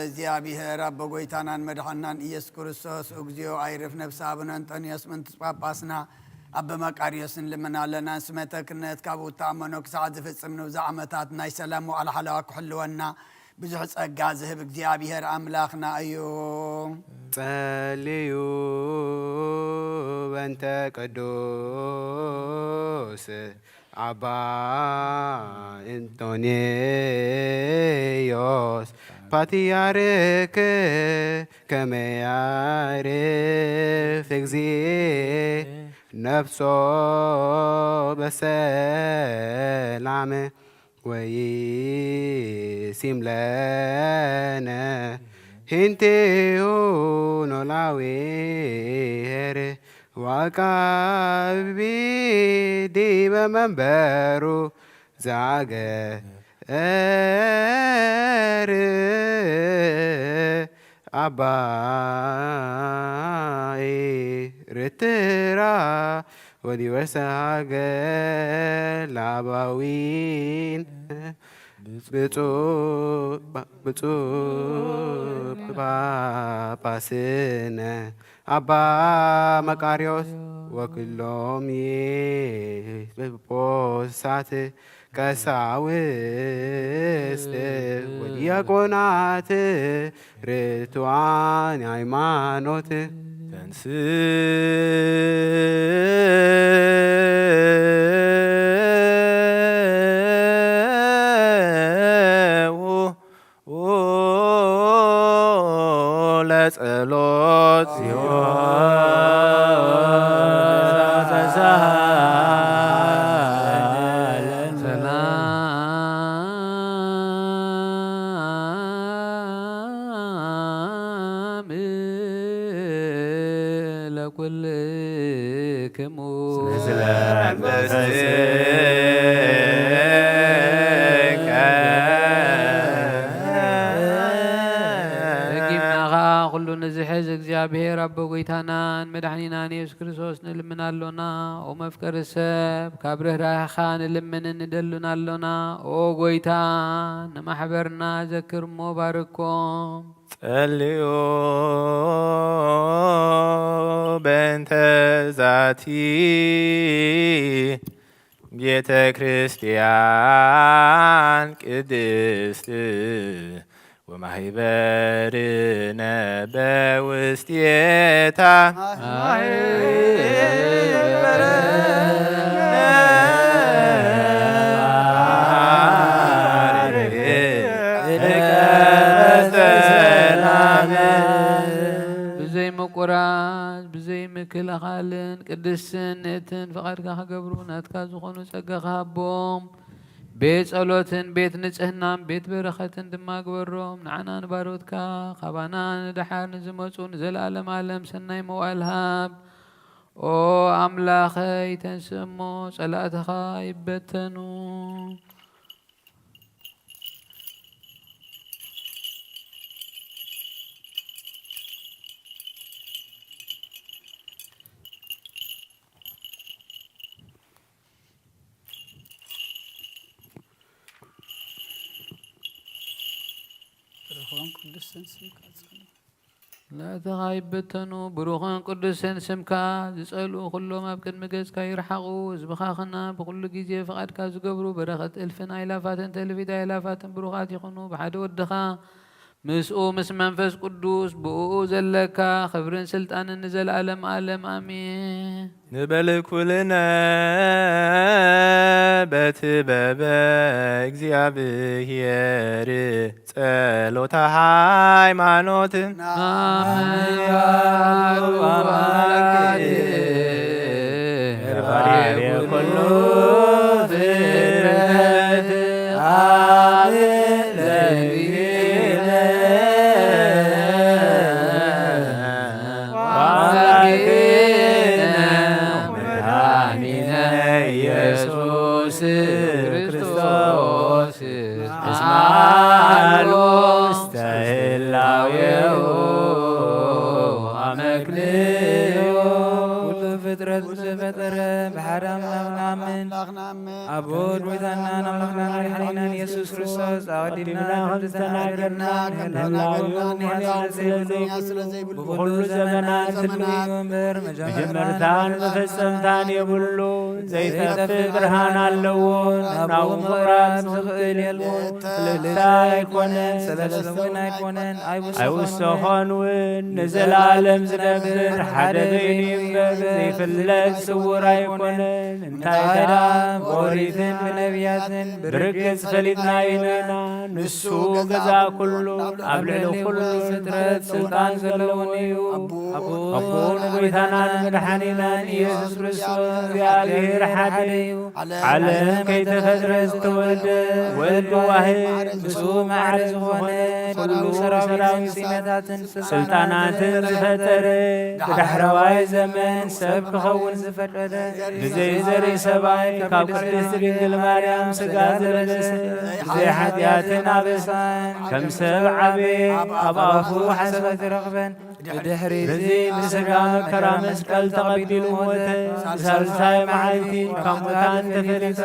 እግዚአብሔር አቦ ጎይታናን መድኃናን ኢየሱስ ክርስቶስ እግዚኦ አይርፍ ነፍሳ አቡነ አንጦንዮስ መንትስ ጳጳስና አበ መቃርዮስን ልመና ለና ስመተ ክነት ካብ ተኣመኖ ክሳዕ ዝፍጽም ንብዛ ዓመታት ናይ ሰላም ዋዕላ ሓለዋ ክሕልወና ብዙሕ ጸጋ ዝህብ እግዚአብሔር አምላኽና እዩ። ጸልዩ በእንተ ቅዱስ አባ አንጦንዮስ ፓትርያርክ ከመ ያዕርፍ እግዚእ ነፍሶ በሰላም ወይሲም ለነ ሂንቴሁ ኖላዊ ኄር ወዐቃቢ ዲበ መንበሩ ዘአገር አባይ ርትራ ወዲወርሰ ሀገር ላባዊን ብፁዕ ብፁዕ ጳጳስነ አባ መቃርዮስ ወኩሎም ኤጲስቆጶሳት ቀሳውስት ወዲያቆናት ርቱዓን ሃይማኖት ለጸሎት ለኩልክሙ ኩሉ ንዝሕዝ እግዚአብሔር አቦ ጎይታናን መድኃኒናን ኢየሱስ ክርስቶስ ንልምናሎና ኦ መፍቀሪ ሰብ ካብ ርህራህኻ ንልምን ንደሉና ኣሎና ኦ ጎይታ ንማሕበርና ዘክርሞ ባርኮም ጸልዩ በእንተ ዛቲ ቤተ ክርስቲያን ቅድስት ወማህበርነ በውስቴታ ብዘይ መቆራዝ ብዘይ ምክልኻልን ቅድስትን እትን ፈቃድካ ክገብሩ ናትካ ዝኾኑ ጸጋኻ ሃቦም ቤት ጸሎትን ቤት ንጽህናን ቤት በረኸትን ድማ ግበሮም ንዓና ንባሮትካ ካባና ንድሓር ንዝመፁ ንዘለኣለም ዓለም ሰናይ መዋዕል ሃብ ኦ ኣምላኸይ ተንስእ እሞ ጸላእትኻ ይበተኑ ላእትኻ ይበተኑ ብሩኽን ቅዱስን ስምካ ዝጸልኡ ኩሎም ኣብ ቅድሚ ገጽካ ይርሓቑ ህዝብኻ ኽና ብኩሉ ግዜ ፍቓድካ ዝገብሩ በረኸት እልፍን ኣይላፋትን ተልፊት ኣይላፋትን ብሩኻት ይኹኑ ብሓደ ወድኻ ምስኡ ምስ መንፈስ ቅዱስ ብእኡ ዘለካ ክብርን ስልጣንን ንዘለኣለም ዓለም ኣሜን ንበል ኩልነ በትበበ እግዚአብሔር ጸሎተ ሃይማኖት ኩሉ ፍጥረት ክርስቶስ እስማሎ ስተህላዌው አመክንዮ ኩሉ ፍጥረት ዝፈጠረ ብሓደ አምላኽናምን ኣብ ወድ ጎይታናን ኣምላኽናን መድሓኒናን ኢየሱስ ክርስቶስ ኣቐዲምና ከምዝተናገርና ብኩሉ ዘመናት ህልው እምበር መጀመርታን መፈጸምታን የብሉ ዘይጠፍእ ብርሃን ኣለዎን ናብኡ ምቕራብ ዝኽእል የልዎን ክልተ ኣይኮነን ሰለስተ እውን ኣይኮነን ኣይውሰኾንውን ንዘለኣለም ዝነብር ሓደ በይኑ እምበር ዘይፍለጥ ስውር ኣይኮነን እንታይ ደኣ ብኦሪትን ብነቢያትን ብርግጽ ፈሊጥና ኢና ንሱ ገዛ ኩሉ ኣብ ልዕሊ ኩሉ ፍጥረት ስልጣን ዘለዎን እዩ ኣቦ ንጎይታናን መድሓኒናን ኢየሱስ ክርስቶስ እግዚአብሔር ሓደ እዩ ዓለም ከይተፈጥረ ዝተወልደ ወልዲ ዋህድ ምስኡ ማዕረ ዝኾነ ኩሉ ሰራዊት ሲነታትን ስልጣናትን ዝፈጠረ ብዳሕረዋይ ዘመን ሰብ ክኸውን ዝፈቀደ ብዘይ ዘርኢ ሰብኣይ ካብ ቅድስቲ ድንግል ማርያም ስጋ ዘለበሰ ብዘይ ሓጢኣትን ኣበሳን ከም ሰብ ዓበየ ኣብ ኣፉ ሓሰበት ረኽበን ብድሕሪት ብስጋ መከራ መስቀል ተቐቢሉ ሞተ ሳልሳይ መዓልቲ ካብ ሙታን ተፈሊሰ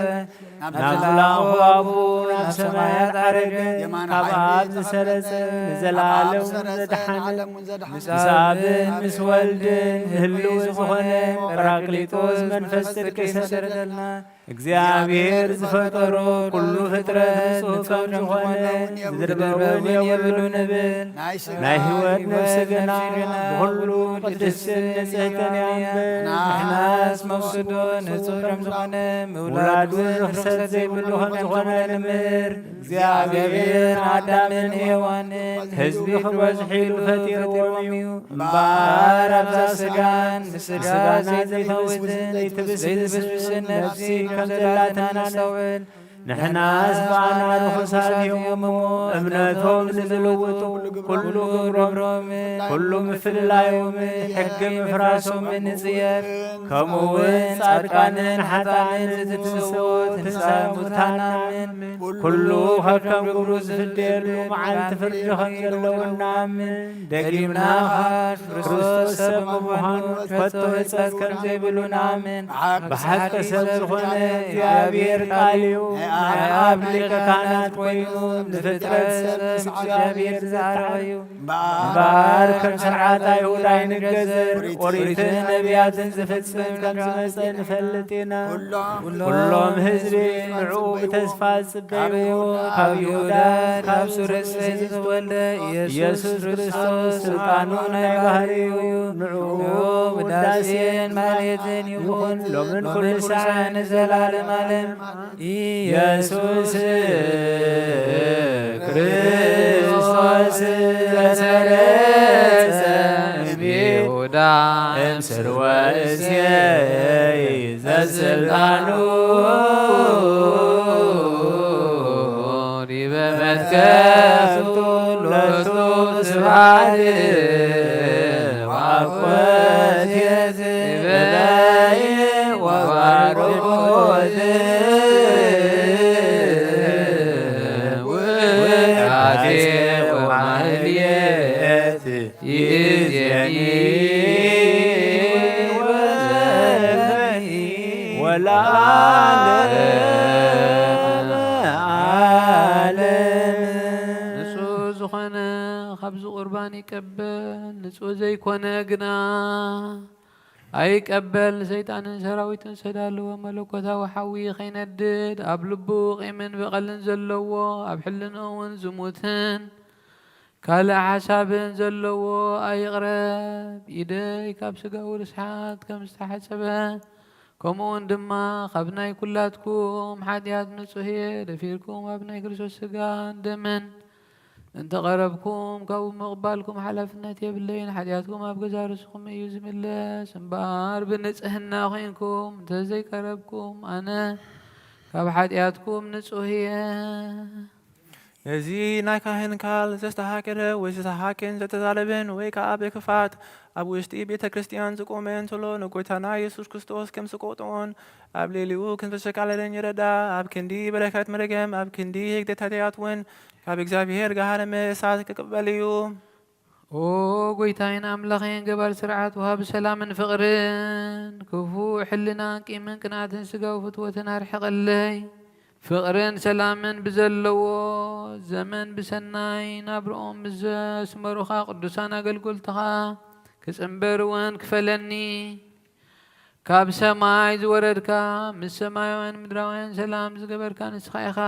ናብዝላኹ አቡ ናብ ሰማያት ዓረገ ካብ ኣብ ዝሰረጸ ንዘላለሙ ዘድሓነ ምስኣብን ምስ ወልድን ህልው ዝኾነ ጰራቅሊጦስ መንፈስ ጽድቂ ሰደደልና እግዚአብሔር ዝፈጠሮ ኩሉ ፍጥረት ንጹህ ከም ዝኾነ ዝድርበውን የብሉ ንብል ናይ ህይወት ነፍሲ ገና ብኩሉ ቅድስትን ንጽሕትን ያንብን ንሕናስ መውስዶ ንጹህ ከም ዝኾነ ምውላዱ ርክሰት ዘይብሉ ከም ዝኾነ ንምር እግዚአብሔር አዳምን ሔዋንን ህዝቢ ክበዝሒ ኢሉ ፈጢርዎም እዩ እምበር ኣብዛ ስጋን ንስጋ ዘይተፈውትን ዘይትብስብስን ነፍሲ ከም ዘላትና ነውዕል ንሕናስ በዓና ርኩሳት እዮም እሞ እምነቶም ዝልውጡ ኩሉ ግብሮምን ኩሉ ምፍልላዮምን ሕጊ ምፍራሶምን ንጽየፍ ከምኡውን ጻድቃንን ሓጣንን ዝትንስዎ ትንሣኤ ሙታናምን ኩሉ ከከም ግብሩ ዝፍደየሉ መዓልቲ ፍርዲ ከም ዘለዎ እናምን ደጊምና ክርስቶስ ሰብ ምዃኑ ፈቶ ሕፀት ከም ዘይብሉ ናምን ብሓቂ ሰብ ዝኾነ እግዚአብሔር ቃል እዩ ናይ ኣብ ሊቀ ካህናት ኮይኑ ንፍጥረት ሰብ እግዚአብሔር ዝዓረቐ እዩ እምበር ከም ስርዓት ኣይሁድ ኣይንገዘር ኦሪትን ነቢያትን ዝፍጽም ከም ዝመጸ ንፈልጥ ኢና ኩሎም ህዝቢ ንዕኡ ብተስፋ ዝጽበዩ ካብ ይሁዳ ካብ ሱርስይ ዝተወልደ ኢየሱስ ክርስቶስ ስልጣኑ ናይ ባህሪ እዩ ንዕኡ ውዳሴን ማሕሌትን ይኹን ሎምን ኩሉ ሰዓት ንዘላለም ዓለም ኢየሱስ ክርስቶስ ዘሰረጸ እምይሁዳ እምስርወ እሴይ ዘስልጣኑ ዲበ መትከፍቱ ሎቱ ስብሐት ወአኮቴት በላይ ወባርኮት ወማህልየት ይእዜኒ ወለዓለመ ዓለም ንጹህ ዝኾነ ካብዚ ቁርባን ይቀበል ንጹህ ዘይኮነ ግና ኣይቀበል ንሰይጣንን ሰራዊትን ዝተዳለወ መለኮታዊ ሓዊ ኸይነድድ ኣብ ልቡ ቂምን በቐልን ዘለዎ ኣብ ሕልንኡ እውን ዝሙትን ካልእ ሓሳብን ዘለዎ ኣይቕረብ ኢደይ ካብ ስጋዊ ርስሓት ከም ዝተሓፀበ ከምኡውን ድማ ካብ ናይ ኩላትኩም ሓጢኣት ንጹህ እየ ደፊርኩም ኣብ ናይ ክርስቶስ ስጋን ደምን እንተቐረብኩም ካብኡ ምቕባልኩም ሓላፍነት የብለይን ሓጢኣትኩም ኣብ ገዛ ርስኹም እዩ ዝምለስ እምበር ብንጽህና ኮይንኩም እንተዘይቀረብኩም ኣነ ካብ ሓጢኣትኩም ንጹህ እየ እዚ ናይ ካህን ካል ዘስተሓከረ ወይ ዝተሓከን ዘተዛለበን ወይ ከዓ ብክፋት ኣብ ውሽጢ ቤተ ክርስቲያን ዝቆመ እንተሎ ንጎይታና ኢየሱስ ክርስቶስ ከም ዝቆጥዖን ኣብ ሌሊኡ ክንተሸቃለለን ይረዳ ኣብ ክንዲ በረከት መርገም ኣብ ክንዲ ህግደታትያት እውን ካብ እግዚአብሔር ገሃነመ እሳት ክቅበል እዩ ኦ ጎይታይን ኣምላኸይን ገባር ስርዓት ውሃብ ሰላምን ፍቕርን ክፉእ ሕልናን ቂምን ቅንኣትን ስጋዊ ፍትወትን ኣርሕቐለይ ፍቕርን ሰላምን ብዘለዎ ዘመን ብሰናይ ናብርኦም ብዘስመሩኻ ቅዱሳን ኣገልግሎትኻ ክጽንበር እውን ክፈለኒ ካብ ሰማይ ዝወረድካ ምስ ሰማያውያን ምድራውያን ሰላም ዝገበርካ ንስኻ ኢኻ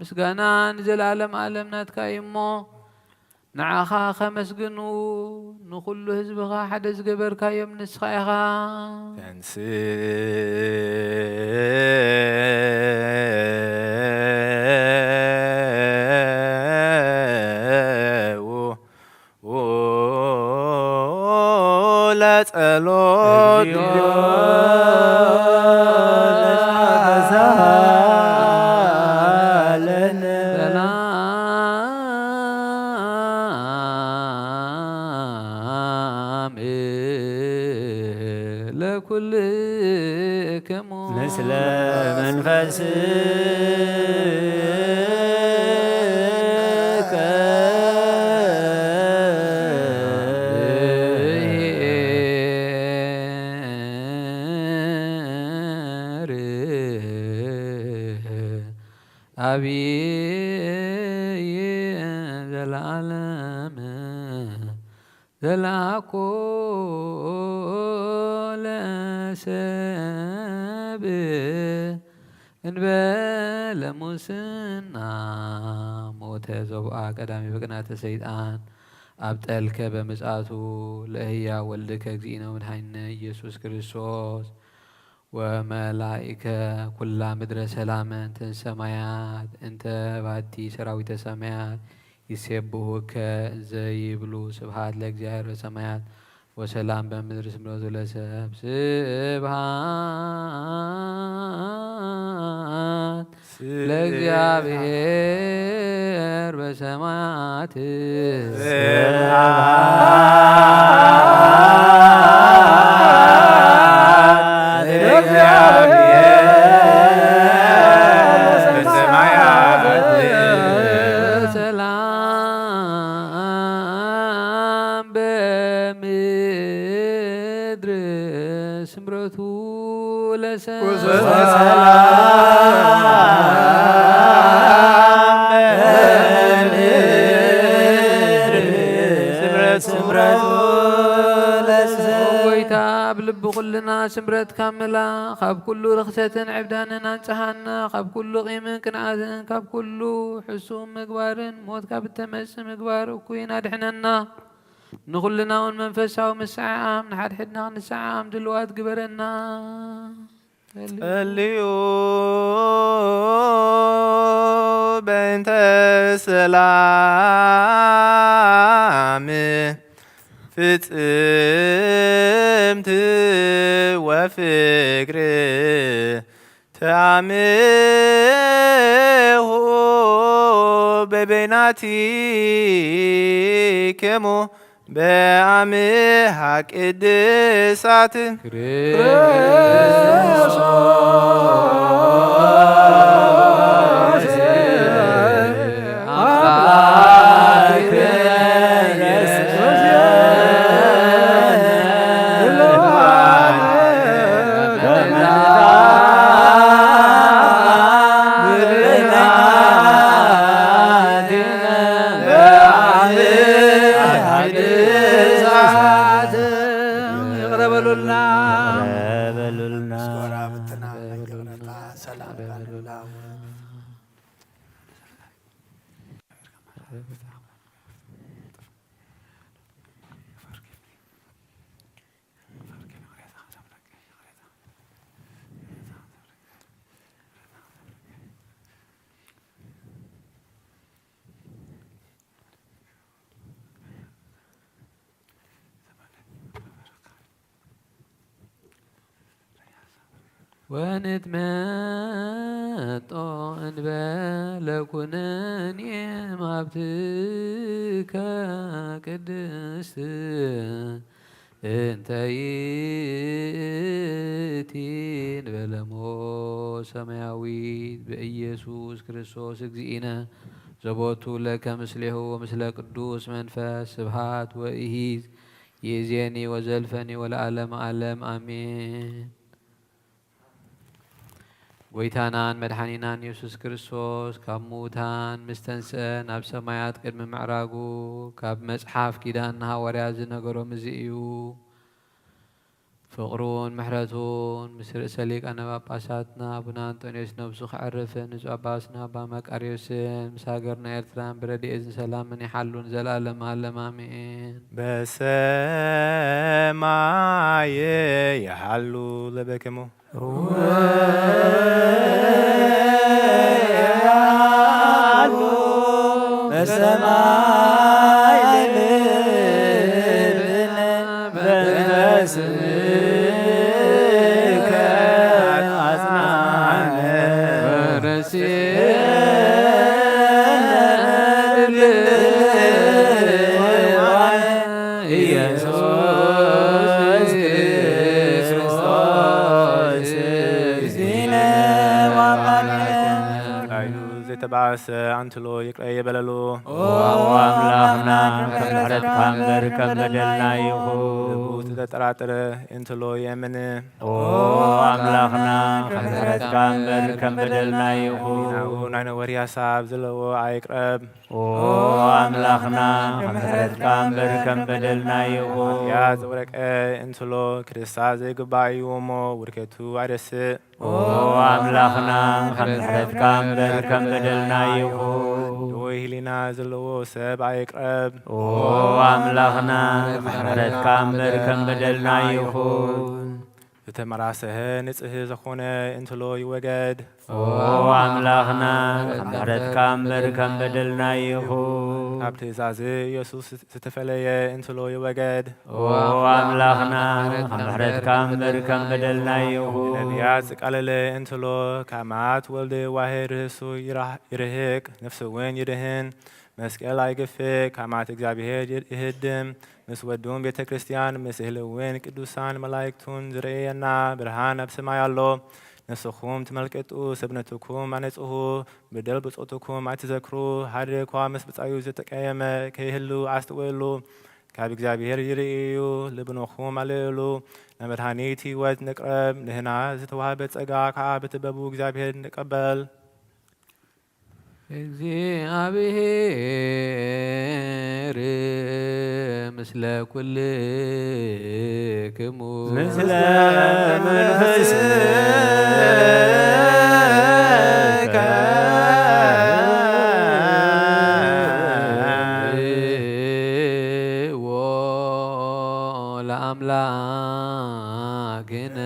ምስጋና ንዘለዓለም ዓለም ናትካ እዩ እሞ ንዓኻ ኸመስግኑ ንኹሉ ህዝብኻ ሓደ ዝገበርካዮም ንስኻ ኢኻ ለጸሎት ተሳለን ሰላም ለኩልክሙ ምስለ መንፈስከ አብይ ዘለዓለም ዘላኮ ለሰብ እንበለ ሙስና ሞተ ዘብአ ቀዳሚ በቅናተ ሰይጣን አብጠልከ በምጽአቱ ለህያ ወልድከ እግዚእነ ወመድኃኒነ ኢየሱስ ክርስቶስ ወመላኢከ ኩላ ምድረ ሰላመ እንተ ሰማያት እንተ ባቲ ሰራዊተ ሰማያት ይሴብሑከ ዘይብሉ ስብሐት ለእግዚአብሔር በሰማያት ወሰላም በምድር ስምረቱ ለሰብ ስብሐት ለእግዚአብሔር በሰማያት ስምረቱ ለሰብ ወይታ ብልቢ ኩልና ስምረት ካምላ ካብ ኩሉ ርክሰትን ዕብዳንን አንጽሓና ካብ ኩሉ ቂምን ቅንዓትን ካብ ኩሉ ሕሱም ምግባርን ሞት ካብ እተመጽእ ምግባር እኩይን አድሕነና ንኩልና እውን መንፈሳዊ ምስዓዓም ንሓድሕድና ክንሰዓዓም ድልዋት ግበረና ጸልዩ በእንተ ሰላም ፍጽምት ወፍቅር ተአምሁ በበይናቲክሙ በአምሃ ቅድሳት ወንትመጦ እንበለ ኩነኔ ማብትከ ቅድስት እንተ ይእቲ እንበለሞ ሰማያዊት በኢየሱስ ክርስቶስ እግዚእነ ዘቦቱ ለከ ምስሌሁ ወምስለ ቅዱስ መንፈስ ስብሐት ወኢሂዝ ይእዜኒ ወዘልፈኒ ወለዓለመ ዓለም አሜን። ጎይታናን መድኃኒናን ኢየሱስ ክርስቶስ ካብ ሙታን ምስ ተንስአ ናብ ሰማያት ቅድሚ ምዕራጉ ካብ መጽሓፍ ኪዳን ሐዋርያት ዝነገሮም እዚ እዩ። ፍቕሩን ምሕረቱን ምስ ርእሰ ሊቃነ ጳጳሳትና አቡነ አንጦንዮስ ነብሱ ክዕርፍ ንጹሕ አባስና አባ መቃርዮስን ምስ ሃገርና ኤርትራን ብረድኤትን ሰላምን ይሓሉን ዘለዓለመ ዓለም አሜን። በሰማይ ይሃሉ ለበክሙ ያሉ በሰማይ ልብነ በስምከ አጽናነ ወረሴነ ኢየሱስ ባሰ አንትሎ ይቅረ የበለሎ አምላክና ከምሕረት ካንበር ከበደልና ይሁን ተጠራጠረ እንትሎ የምን አምላክና ከምሕረት ካንበር ከበደልና ይሁን ናይነ ወሪ ሀሳብ ዘለዎ አይቅረብ አምላክና ከምሕረት ካንበር ከበደልና ይሁን ያ ዘወረቀ እንትሎ ክርስቶስ ዘይግባእ እዩ እሞ ውድከቱ አይደስእ አምላክና ከምሕረት ካንበር ከበደልና ይሁን ወይ ህሊና ዘለዎ ሰብ አይቅረብ አምላክና ከምሕረት ካንበር ከበደልና ይሁን ዝተመራሰሀ ንጽህ ዝኾነ እንትሎ ይወገድ አምላክና ከምሕረት ካንበር ከበደልና ይሁን ካብ ትእዛዝ ኢየሱስ ዝተፈለየ እንትሎ ይወገድ አምላክና ከምሕረት ካንበር ከበደልና ይሁን ነቢያት ዝቃለለ እንትሎ ካማት ወልደ ዋህድ ርእሱ ይርህቅ ነፍሱ እውን ይድህን መስቀል አይግፍእ ካማት እግዚአብሔር ይህድም ምስ ወዱን ቤተ ክርስቲያን ምስ ህልውን ቅዱሳን መላእክቱን ዝርአየና ብርሃን ኣብ ሰማይ ኣሎ ነስኹም ትመልከጡ ሰብነትኩም ኣነጽሁ በደል ብጾትኩም ኣይትዘክሩ ሓደ እኳ ምስ ብጻዩ ዝተቀየመ ከይህሉ ኣስትውዕሉ ካብ እግዚአብሔር ይርእዩ ልብንኹም ኣልዕሉ ንመድኃኒት ሕይወት ንቅረብ ንህና ዝተዋህበ ጸጋ ከዓ ብትበቡ እግዚአብሔር ንቀበል እግዚአብሔር ምስለ ኩልክሙ ምስለ መንፈስከ ለአምላክነ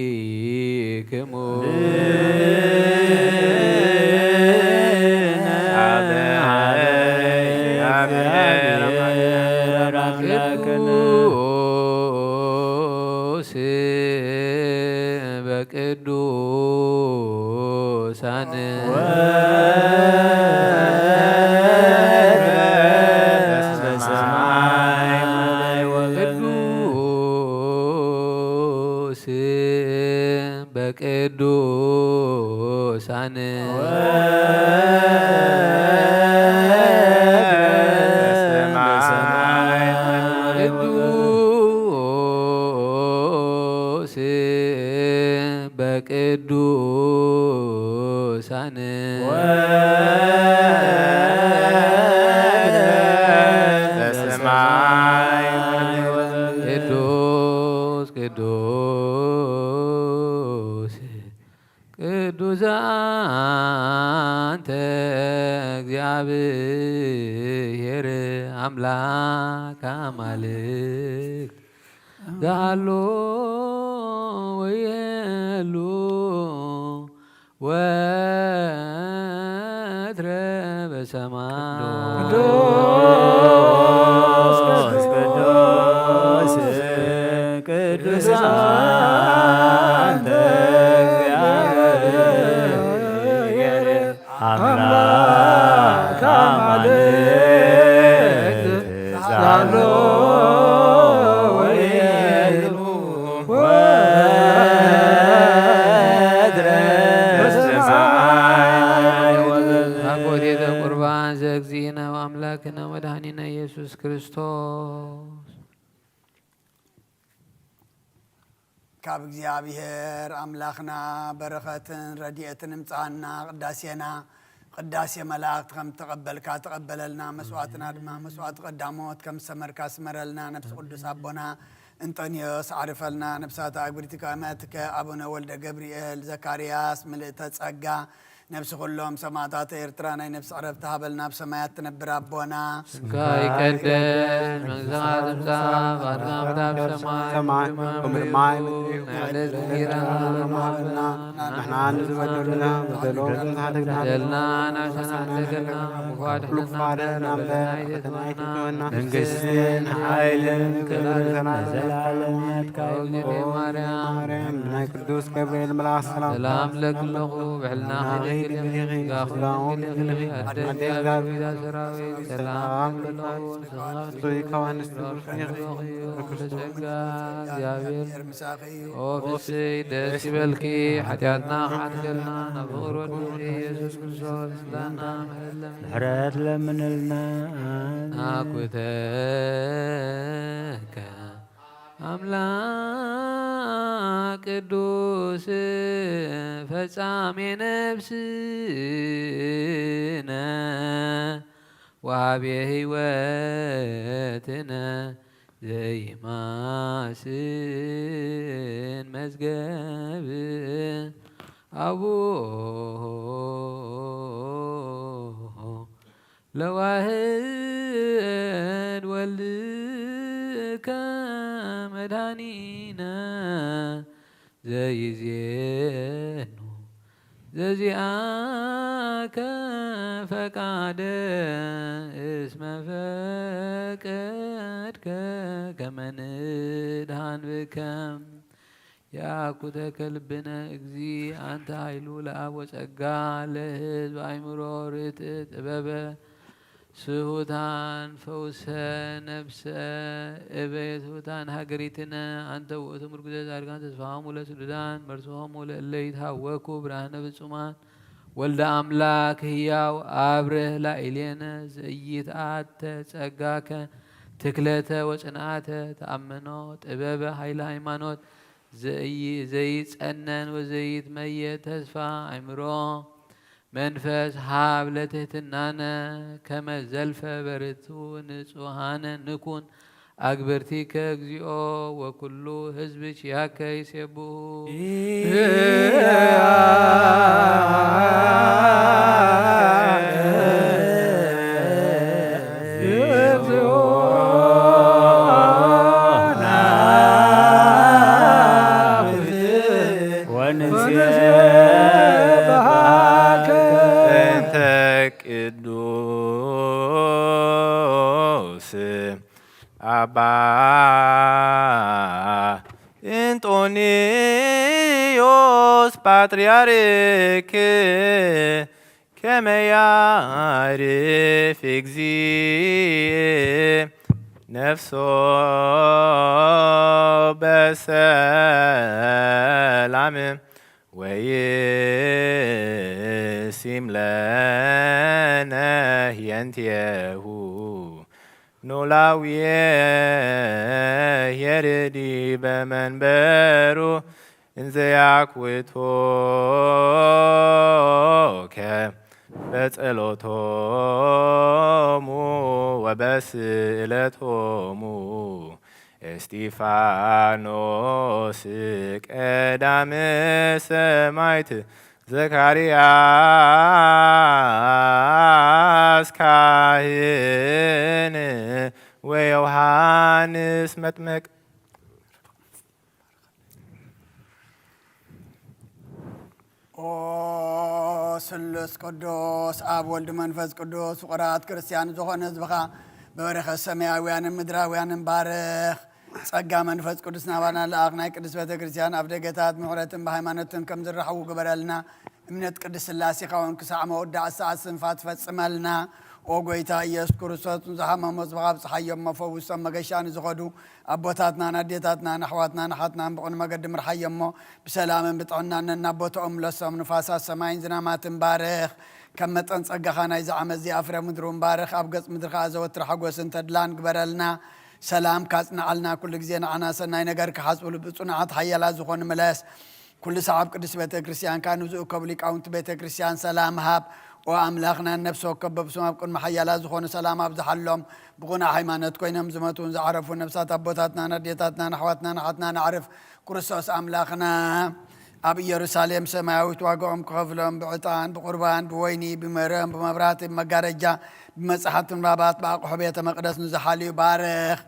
አልባቢክሙ ቅዱስ በቅዱሳን በቅዱሳን ቅዱስ በቅዱሳን ቅዱስ ቅዱስ ቅዱስ አንተ እግዚአብሔር አምላክ አማልክት ዛሎ ወየሉ ወትረ በሰማይ ቅዱስ አንተ እግዚአብሔር አምላክ አማልክት ዛሎ ወየሉ ወትረ በሰማይ አኮቴተ ቁርባን ዘእግዚእነ ወአምላክነ ወመድኃኒነ ኢየሱስ ክርስቶስ ካብ እግዚአብሔር አምላክና በረኸትን ረድኤትን እምፃና ቅዳሴና ቅዳሴ መላእክት ከም ተቀበልካ ተቀበለልና መስዋዕትና ድማ መስዋዕት ቀዳሞት ከም ሰመርካ ስመረልና ነፍሲ ቅዱስ አቦና እንጦንዮስ አርፈልና ነፍሳት አግብርቲከ እመትከ አቡነ ወልደ ገብርኤል ዘካርያስ ምልእተ ጸጋ ነፍስ ኩሎም ሰማዕታት ኤርትራ ናይ ነፍሲ ዕረፍቲ ሃበልና ብሰማያት ትነብር አቦና ስምካ ይቀደስ መንግሥትከ ትምጻእ ፈቃድከ በሰማይ ከምኡ ማይ ንዕለት እንጀራና ንሕና ንዝበደሉና በደሎም በደልና ናብሰና እንደገና ምኳድሕና ፈተና መንግስትን ሓይልን ክብርን ዘለዓለም ማርያም ናይ ቅዱስ ገብርኤል መልአክ ሰላም ሰላም ለክለኹ ብሕልና ኸደይ ደስ ይበልኪ ኃጢአትና ኃጢአትና ነብር ወልድ ኢየሱስ ክርስቶስ ለና ምሕረት ለምንልና አኩተከ አምላክ ቅዱስ ፈጻሜ ነፍስነ ወሀቤ ሕይወትነ ዘይማስን መዝገብ አቡሆ ለዋህድ ወልድከ መድኃኒነ ዘይዜኑ ዘዚአከ ፈቃደ እስመ ፈቀድከ ከመ ንድኃን ብከም ያኩተከ ልብነ እግዚ አንተ ኃይሉ ለአብ ወጸጋ ለሕዝብ አእምሮ ርትዕ ጥበበ ስሁታን ፈውሰ ነፍሰ እበየ ስሁታን ሀገሪትነ አንተ ውእቱ ምርጉዘ ጻድቃን ተስፋሆሙ ለስዱዳን መርሶሆሙ ለእለ ይትሃወኩ ብርሃነ ፍጹማን ወልደ አምላክ ህያው አብርህ ላዕሌነ ዘኢይትአተ ጸጋከ ትክለተ ወጽንዓተ ተአምኖ ጥበበ ኃይለ ሃይማኖት ዘይጸነን ወዘይትመየጥ ተስፋ አእምሮ መንፈስ ሀብ ለትሕትናነ ከመ ዘልፈ በርቱ ንጹሃነ ንኩን አግብርቲከ እግዚኦ ወኩሉ ህዝብ ቺያከ ይሴብሑ አባ እንጦንዮስ ፓትርያርክ ከመ ያዕርፍ እግዚእ ነፍሶ በሰላም ወይሲም ለነ ህየንቲሁ ኖላውየ የርዲ በመንበሩ እንዘያኩቶከ በጸሎቶሙ ወበስእለቶሙ እስጢፋኖስ ቀዳም ሰማዕት ዘካርያስ ካህን ወዮሐንስ መጥምቅ ኦ ስሉስ ቅዱስ አብ ወልድ መንፈስ ቅዱስ ፍቁራት ክርስቲያን ዝኾነ ህዝብኻ በበረኸት ሰማያውያንን ምድራውያንን ባርኽ ጸጋ መንፈስ ቅዱስ ናባና ለአኽ ናይ ቅዱስ ቤተ ክርስቲያን ኣብ ደገታት ምሕረትን ብሃይማኖትን ከም ዝረኸቡ ግበረልና እምነት ቅዱስ ሥላሴኻ ውን ክሳዕ መወዳእ ሰዓት ስንፋት ፈጽመልና ኦ ጎይታ ኢየሱስ ክርስቶስ ዝሃመሞ ህዝብኻ ብፅሓዮም መፈውሶም መገሻ ንዝኸዱ ኣቦታትናን ኣዴታትናን ኣሕዋትናን ኣሓትናን ብቕን መገዲ ምርሓዮሞ ብሰላምን ብጥዕናን እናቦቶኦም ለሶም ንፋሳት ሰማይን ዝናማትን ባርኽ ከም መጠን ጸጋኻ ናይ ዝዓመት እዚ ኣፍረ ምድሩን ባርኽ ኣብ ገጽ ምድርኻ ዘወትር ሓጎስን ተድላን ግበረልና ሰላም ካጽንዓልና ኩሉ ግዜ ንዓና ሰናይ ነገር ክሓስብሉ ብፁናዓት ሓያላ ዝኾኑ መለስ ኩሉ ሰዓብ ቅዱስ ቤተ ክርስቲያን ካኑ ዝእከቡ ሊቃውንቲ ቤተ ክርስቲያን ሰላም ሃብ ኦ ኣምላኽና ነፍሲ ወከፍ በብስም ኣብ ቅድሚ ሓያላ ዝኾኑ ሰላም ኣብዝሓሎም ብቑና ሃይማኖት ኮይኖም ዝመቱን ዝዓረፉ ነብሳት ኣቦታትናን ኣዴታትናን ኣሕዋትናን ኣሓትናን ኣዕርፍ ክርስቶስ ኣምላኽና ኣብ ኢየሩሳሌም ሰማያዊት ዋግኦም ክኸፍሎም ብዕጣን ብቁርባን ብወይኒ ብመረም ብመብራህቲ ብመጋረጃ ብመጽሓፍትን ባባት ብኣቑሑ ቤተ መቕደስ ንዝሓልዩ ባርኽ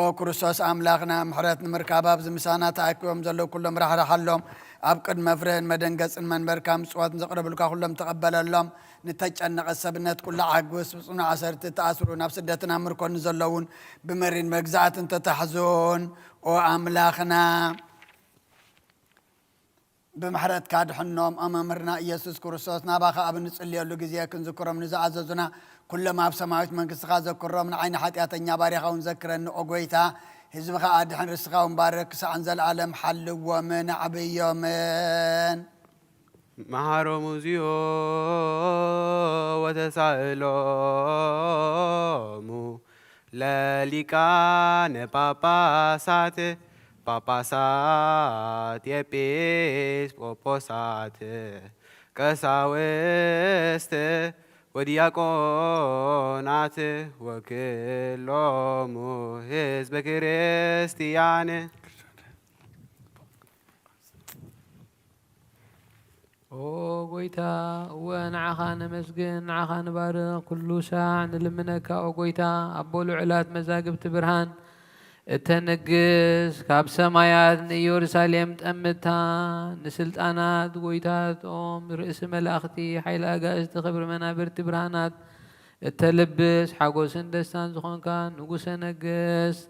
ኦ ክርስቶስ ኣምላኽና ምሕረት ንምርካብ ኣብዚ ምሳና ተኣኪቦም ዘለዉ ኩሎም ራሕራሓሎም ኣብ ቅድመ ፍርህን መደንገፅን መንበርካ ምጽዋትን ዘቕረብልካ ኩሎም ተቐበለሎም ንተጨነቐ ሰብነት ኩሉ ዓግስ ብፅኑዕ ኣሰርቲ ተኣስሩ ናብ ስደትን ኣብ ምርኮን ዘለውን ብመሪን መግዛእትን ተታሕዙን ኦ ኣምላኽና بمحرت كاد حنوم أمامرنا يسوع كريستوس نباخ أبن نصلي له جزية كنذكرهم نزعززنا كل ما بسماوات من كسخا ذكرهم من عين حتياتنا باريخا ونذكرن أقويتا حزبك أدحن رسخا ومبارك سعنزل العالم حل ومن عبي من مهارو موزيو وتسألومو لاليكان باباسات باباسات يبيس بوبوسات كساوست ودياقونات وكلومو حزب كريستيان او غويتا ونعخا نمسجن نعخا نبارك كل ساعة نلمنك او غويتا ابو العلات مزاقبت برهان التنقس كاب سمايات يورساليم تأمتا نسلطانات غويتات اوم رئيس ملاختي حيل اقاس تخبر منابرت برهانات التلبس حقوس اندستان زخون كان نقوس نقس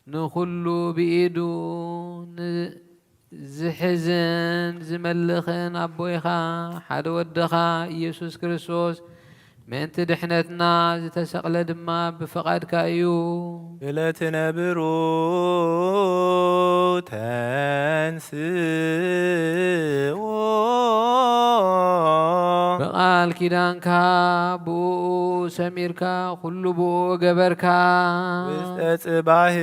نخلو بإيدو زحزن زملخن أبويخا حد ودخا يسوع كريستوس من تدحنتنا زتسقل دما بفقد كايو إلى تنبرو تنسو بقال كيدانكا بو سميركا كل بو جبركا وستتباه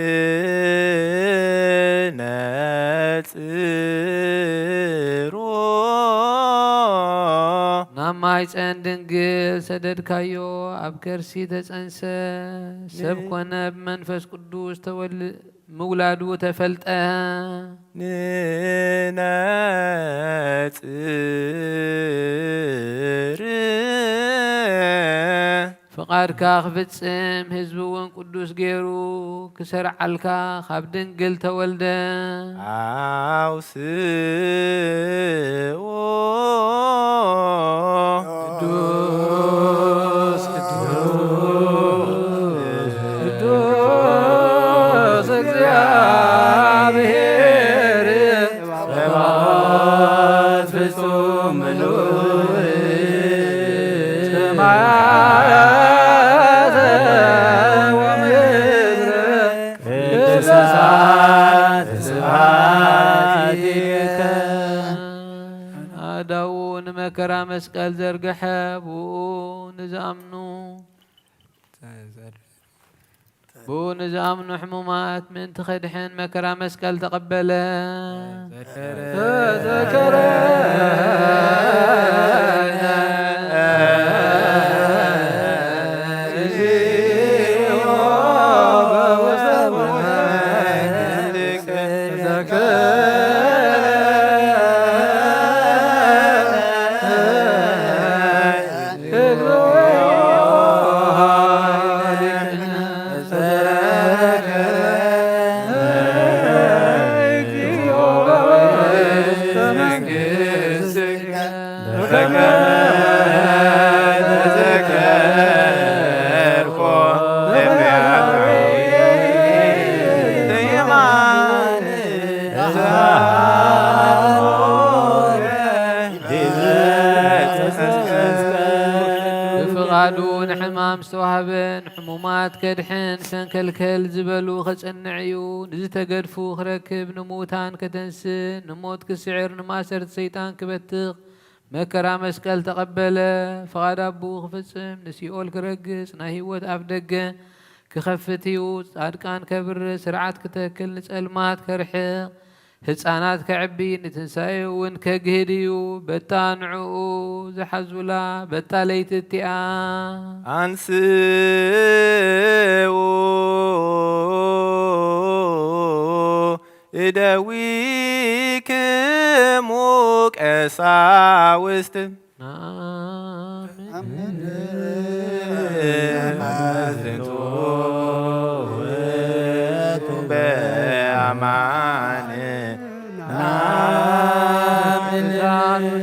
نترو نماي تندنجل سدد كايو أبكرسي تسأنسى سبكونا بمنفس قدوس تول مولادو تفلت ننتر فقار كاخ فتسم هزبون قدوس جيرو كسرع الكا خاب دنجل تولده قدوس قدوس قدوس እግዚአብሔር በባሕት ፍጹም ምሉእ ሰማያተ ወምድረ ቅዱሳት ስብሐቲከ አዳውን መከራ መስቀል ዘርግሐ ንዝኣምኑ نزامن حمومات من تخدحن مكرا مسكال تقبله بفقادون حمام سوهبن حمومات كدحن سنكلكل زبلو خصنعيو نزتقدفو خركب نموتان كتنسن نموت كسعر نماسر سيطان كبتق مكرا مسكال تقبله فقاد أبو خفصم نسيئول كرقس ناهيوت أفدقه كخفتيو صادقان كبر سرعات كتاكل نسألمات كرحق هتصانات كعبي نتنسايون كجهديو بتانعو زحزولا بتاليت التئا أنسو إدويك موك أساوست آمين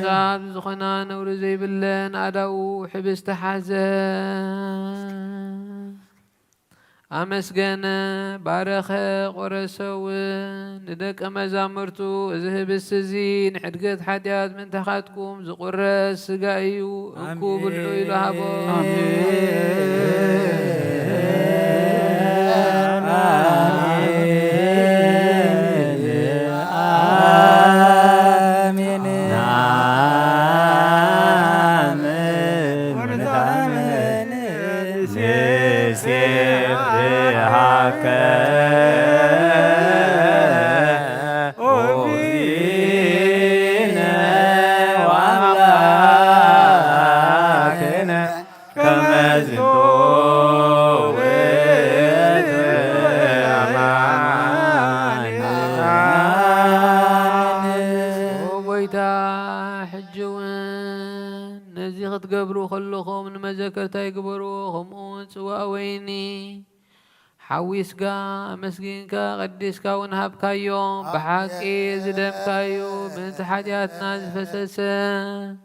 زاد زخنا نور زي بلن أدو حبس تحزن أمسجن بارخ قرسون ندك مزامرتو ذهب السزين حدقت حديات من تحتكم زقرس سجايو انكو بالعوي لهبو تقبروا خلوكم من مذكرتا يقبروا خمون سوا ويني حويسكا مسكينكا قديسكا ونهبكا يوم بحقي زدمكا يوم من تحدياتنا زفسسا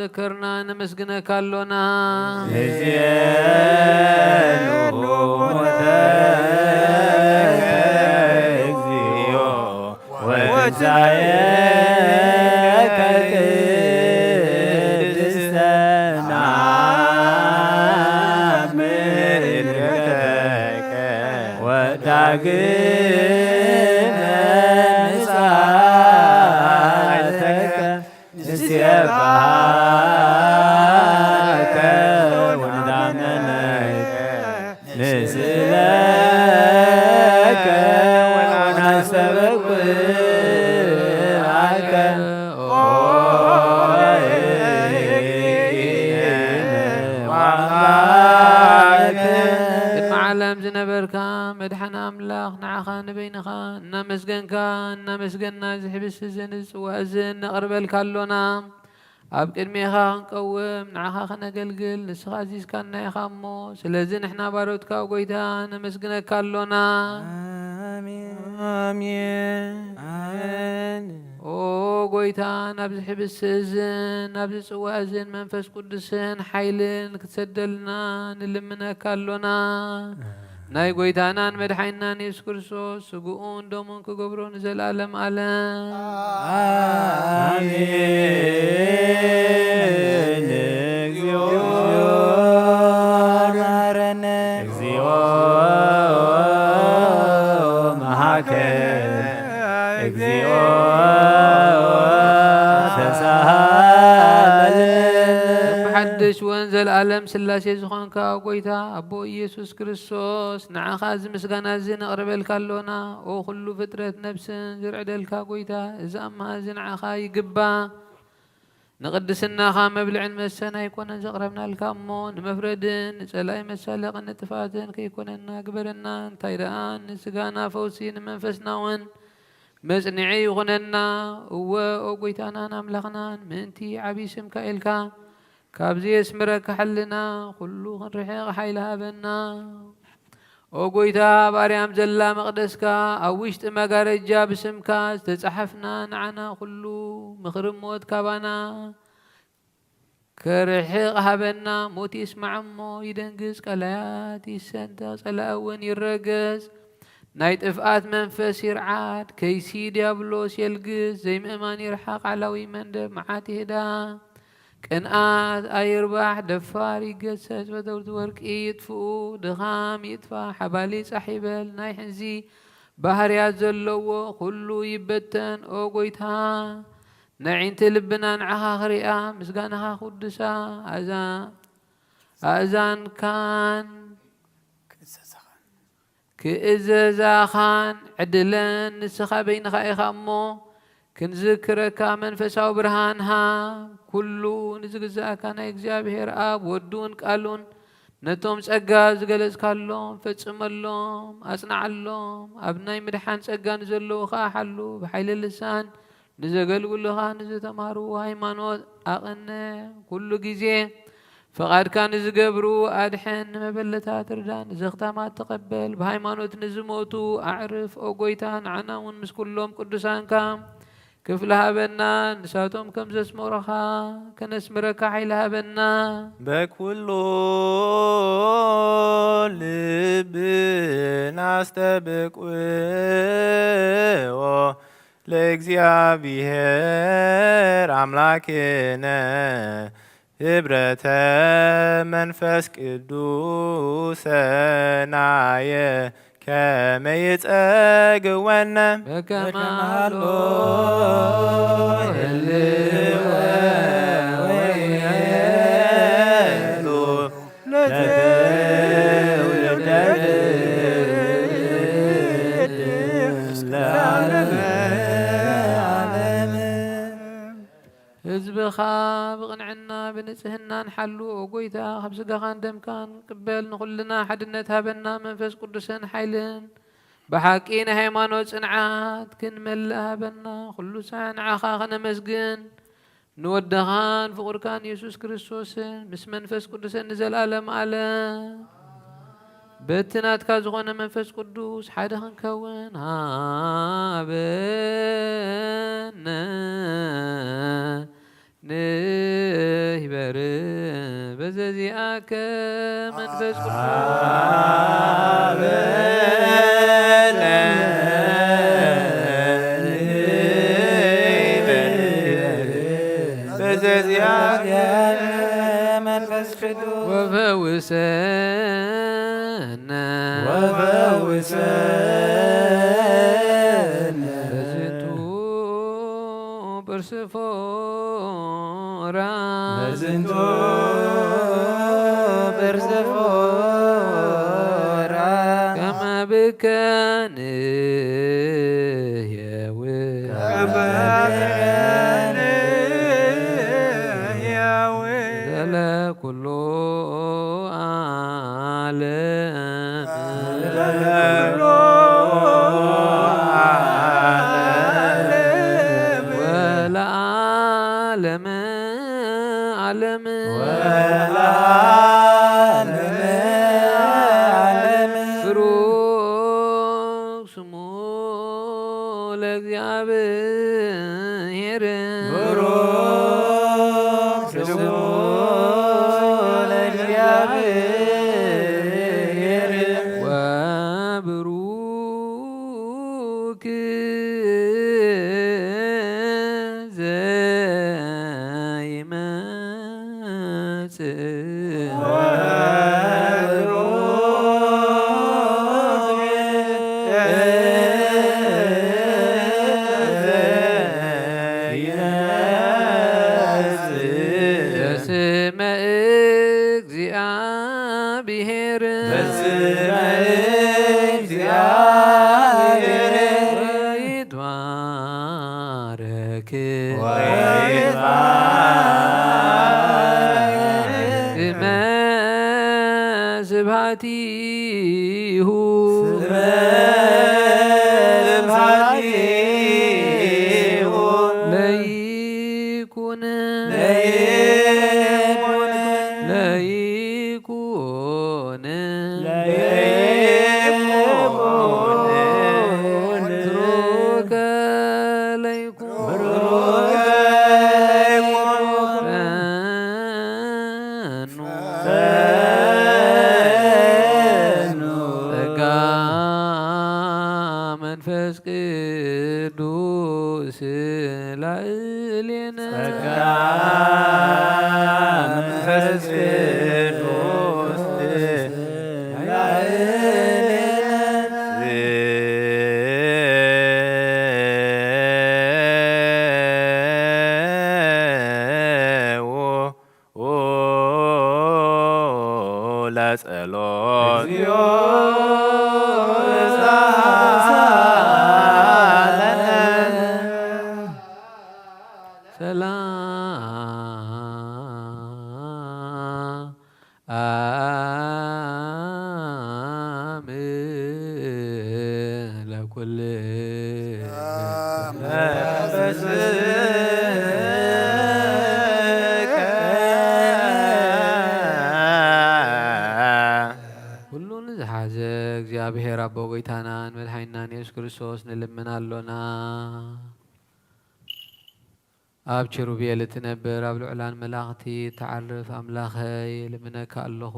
ذكرنا نمسكنا كالونا مدحنا أملاخ نعخا نبينخا نمسجنكا نمسجنا زحبس زنز وأزن نقرب الكالونا أبكر ميخا نقوم نعخا خنقلقل نسخازيز كان نيخامو سلازن احنا باروتكا وقويتا نمسجنا كالونا آمين آمين آمين أو قويتا نبز حبس زن نبز وأزن منفس قدسن حيلن كتسدلنا نلمنا كالونا ناي قويتانا مدحينا نيس كرسو سقوون دومون كقبرون زلالم عالم آمين اكزيو محاك اكزيو محدش وانزل ألم سلاسي زخانكا وقويتا أبو يسوس كريستوس نعخاز مسغانا زين أقرب الكالونا وخلو فترة نفسن زرعد الكاقويتا إذا أما زين عخا يقبا نقدسنا خام بالعلم السنة يكون زقربنا الكامون مفردن نسألاي مسالق نتفاتن كي يكوننا قبرنا تايران نسغانا فوسين منفسنا ون مزنعي غننا وقويتانا نملغنا منتي عبيسم كايلكا كابزي اسمرك حلنا كلو خنرحيق حيلها بنا وقويتا باريام زلا مقدسكا أوشت مقارجا بسمكا تتصحفنا نعنا كلو مخرم موت كابانا كرحيق هبنا موت يسمع عمو يدنقز كلايات يسنتا صلاون يرقز نايت افقات منفس يرعاد كيسي ديابلوس يلقز زي مأمان يرحق علوي مندب معاتي هدا كنقات أيرباح دفاري قسس ودورت ورك يطفو دغام يطفى حبالي صحيبل ناي حنزي بحريات زلو كلو يبتن او قويتها نعين تلبنا نعها خريئة مسقانها خدسا أذان كان ክእዘዛኻን ዕድለን ንስኻ በይንኻ ኢኻ እሞ ክንዝክረካ መንፈሳዊ ብርሃንሃ ኩሉ ንዝግዛእካ ናይ እግዚኣብሔር ኣብ ወዱን ቃሉን ነቶም ጸጋ ዝገለጽካሎም ፈጽመሎም ኣጽናዓሎም ኣብ ናይ ምድሓን ጸጋ ንዘለዉ ኸ ሓሉ ብሓይሊ ልሳን ንዘገልግሉኻ ንዝተማሃሩ ሃይማኖት ኣቕነ ኩሉ ግዜ ፈቓድካ ንዝገብሩ ኣድሕን ንመበለታት ርዳን ንዘኽታማት ተቐበል ብሃይማኖት ንዝሞቱ ኣዕርፍ ኦ ጐይታ ንዓና እውን ምስ ኩሎም ቅዱሳንካ ክፍሊ ሃበና ንሳቶም ከም ዘስመረኻ ከነስምረካ ሓይሊ ሃበና በኩሉ ልብን አስተብቅዎ ለእግዚአብሔር አምላክነ ህብረተ መንፈስ ቅዱሰናየ ከመ ይጸግወነ በከማሎ ህልወ ወይሉ ለትውልደ ለዓለመ ዓለም ህዝብኻ ብቕንዕና ብንጽህናን ሓሉ ኦ ጐይታ ካብ ስጋኻን ደምካን ቅበል ንኹልና ሓድነት ሃበና መንፈስ ቅዱስን ሓይልን ብሓቂ ናይ ሃይማኖት ጽንዓት ክንመልእ ሃበና ኩሉ ሳዕ ንዓኻ ኸነመስግን ንወድኻን ፍቑርካን ኢየሱስ ክርስቶስን ምስ መንፈስ ቅዱስን ንዘለኣለም ዓለም በቲ ናትካ ዝኾነ መንፈስ ቅዱስ ሓደ ክንከውን ሃበነ ንሂበር በዘዚአከ መንፈስ ቅዱስ በዘዚአከ መንፈስ ቅዱስ ወፈውሰነ በዝንቱ በርሰፎራ በዝንቱ በርሰፎራ ከመ ብከ ንሕየው ዘለኩሉ ዓለም ወለዓለመ ዓለም ብሩክ ስሙ ለእግዚአብሔር ወብሩክ ዘይመጽእ በስመ እግዚአብሔር ወይትባረክ ስመ ስብሐቲሁ ለይኩን ብሩከ ለይኩን ጸጋ መንፈስ ቅዱስ ላዕሌነ መንፈስ ቅዱስ ለጸሎት ሁሉን ዝሓዘ እግዚአብሔር አቦ ጎይታናን መድኃኒናን ኢየሱስ ክርስቶስ ንልምናሎና ኣብ ኪሩቤል እትነብር ኣብ ልዑላን መላእኽቲ ተዓርፍ ኣምላኸይ ልምነካ ኣለኹ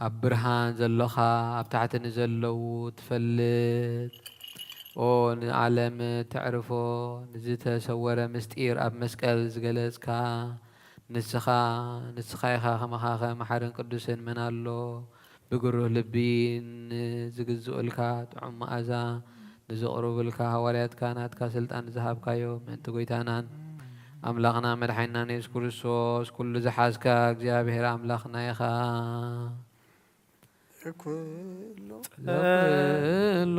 ኣብ ብርሃን ዘለኻ ኣብ ታሕቲ ንዘለዉ ትፈልጥ ኦ ንዓለም ተዕርፎ ንዝተሰወረ ምስጢር ኣብ መስቀል ዝገለጽካ ንስኻ ኢኻ ኸመኻኸ መሓርን ቅዱስን መን ኣሎ ብግሩህ ልቢ ንዝግዝኡልካ ጥዑም መኣዛ ንዘቕርቡልካ ሃዋርያትካ ናትካ ስልጣን ዝሃብካዮ ምእንቲ ጎይታናን ኣምላኽና መድኃኒናን ኢየሱስ ክርስቶስ ኩሉ ዝሓዝካ እግዚአብሔር ኣምላኽና ኢኻ ጸሎ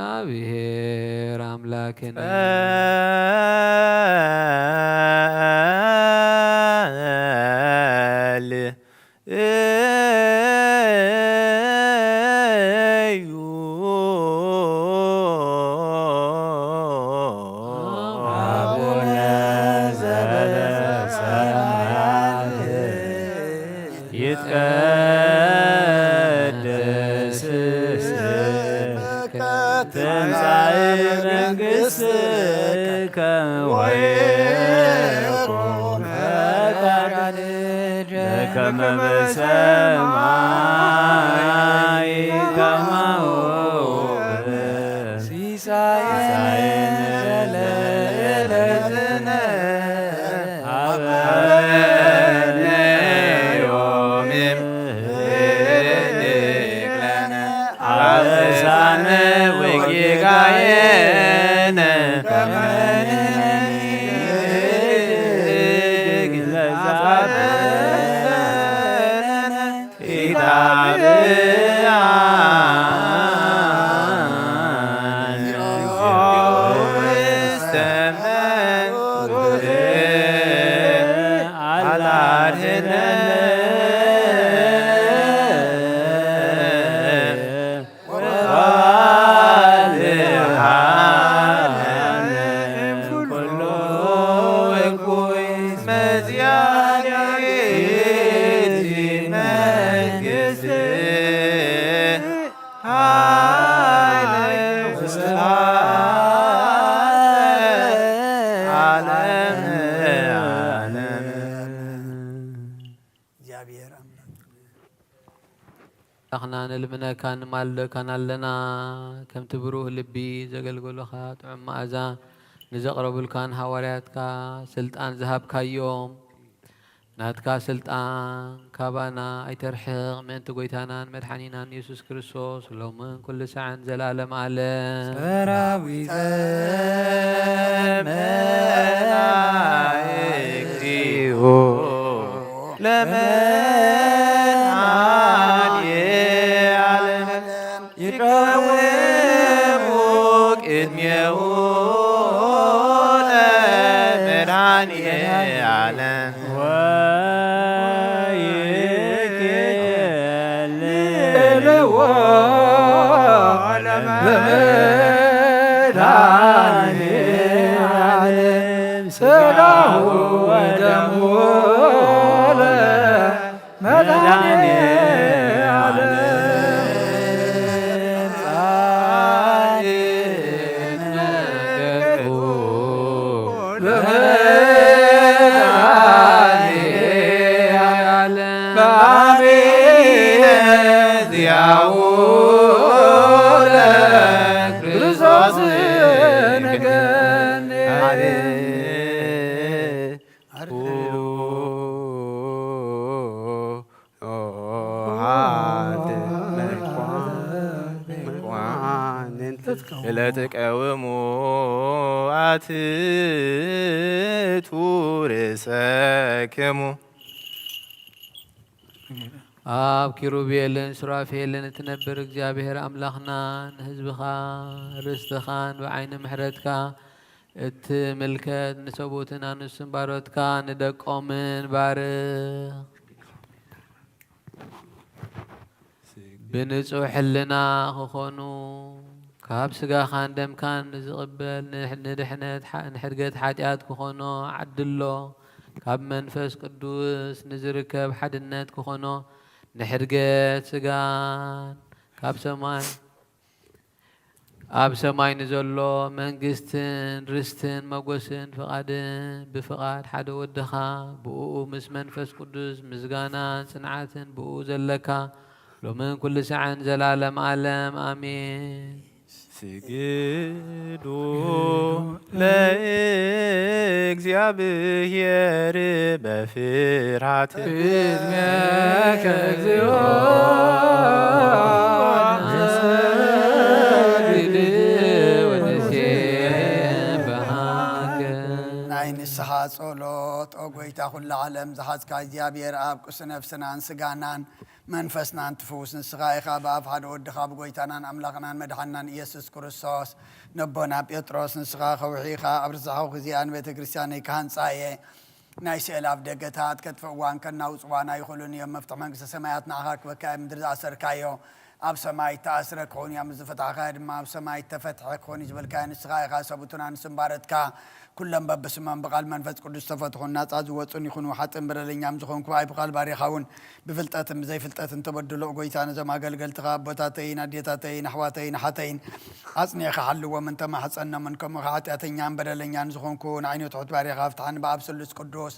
እግዚአብሔር አምላክና ይትቀደስ ስምከ ትምጻእ መንግሥትከ ወይኩን ፈቃድከ በከመ በሰማይ ከማሁ ሲሳየነ ዘለለዕለትነ ሀበነ ዮም ንኅድግ ለነ አበሳነ ወጌጋየነ ከመ ንኅድግ ለዘአበሰለነ ኢታብአነ ውስተ መንግሥትከ አላድኅነነ ኣኽና ንልምነካ ንማልደካን ኣለና ከምቲ ብሩህ ልቢ ዘገልገሉኻ ጥዑም መኣዛ ንዘቕረቡልካን ሃዋርያትካ ስልጣን ዝሃብካዮም ናትካ ስልጣን ካባና ኣይተርሕቕ ምእንቲ ጎይታናን መድኃኒናን ኢየሱስ ክርስቶስ ሎምን ኩሉ ሰዓን ዘላለም ዓለም ሰራዊተ መላእክቲሁ ይቀወሙ ቅድሜሁ ለመድኃኒዓለም ወይኬልዎ ለመድኃኒዓለም ሥጋሁ ወደሙ ለተቀወሙ አትቱ ርእሰክሙ ኣብ ኪሩቤልን ሱራፌልን እትነብር እግዚአብሔር ኣምላኽና ንህዝብኻ ርስትኻን ብዓይኒ ምሕረትካ እትምልከት ንሰቡትን ኣንስትን ባሮትካ ንደቆምን ባርኽ بنصوح لنا خخونو كاب سجا خان دم كان زقبل ندحنت نحرقت حاجات كخونو عدلو كاب منفس قدوس نزركب حدنت كخونو نحرقت سجان كاب سماي أب سماي نزلو منجستن رستن مقوسن فقادن بفقاد حدا ودخا بقو مس منفس قدوس مزغانا صنعاتن بقو زلكا لو من كل ساعة زلالم عالم آمين سجدو لإግዚአብሔር بفرحة بإذنك እግዚኦ ንስሓ ጸሎት ኦ ጐይታ ኩሉ ዓለም ዝሓዝካ እግዚኣብሔር ኣብ ቁስ ነፍስናን ስጋናን መንፈስናን ትፍውስ ንስኻ ኢኻ ብኣብ ሓደ ወድኻ ብጐይታናን ኣምላኽናን መድሓናን ኢየሱስ ክርስቶስ ነቦና ጴጥሮስ ንስኻ ኸውሒኻ ኣብ ርዝሓዊ ግዚኣን ቤተ ክርስቲያነይ ካህንፃ እየ ናይ ስእሊ ኣብ ደገታት ከጥፍእዋን ከናውፅዋና ይኽእሉን እዮም መፍትሒ መንግስቲ ሰማያት ንኣኻ ክበካ ምድሪ ዝኣሰርካዮ ኣብ ሰማይ ተኣስረ ክኾን እያ ምዝፈታሕካ ድማ ኣብ ሰማይ ተፈትሐ ክኾን እዩ ዝበልካዮ ንስኻ ኢኻ ሰቡቱና ንስምባረትካ ኩሎም በብስሞም ብቓል መንፈስ ቅዱስ ተፈትሑን ናፃ ዝወፁን ይኹኑ ሓጥን ብረለኛም ዝኾንኩ ኣይ ብቓል ባሪኻ እውን ብፍልጠትን ብዘይፍልጠትን ተበድሎ ጐይታ ነዞም ኣገልገልትኻ ኣቦታተይን ኣዴታተይን ኣሕዋተይን ሓተይን ኣፅኒዕኻ ሓልዎም እንተማሕፀኖምን ከምኡ ኃጢአተኛን በደለኛን ዝኾንኩ ንዓይነቱ ትሑት ባሪኻ ፍትሓን ብኣብ ስሉስ ቅዱስ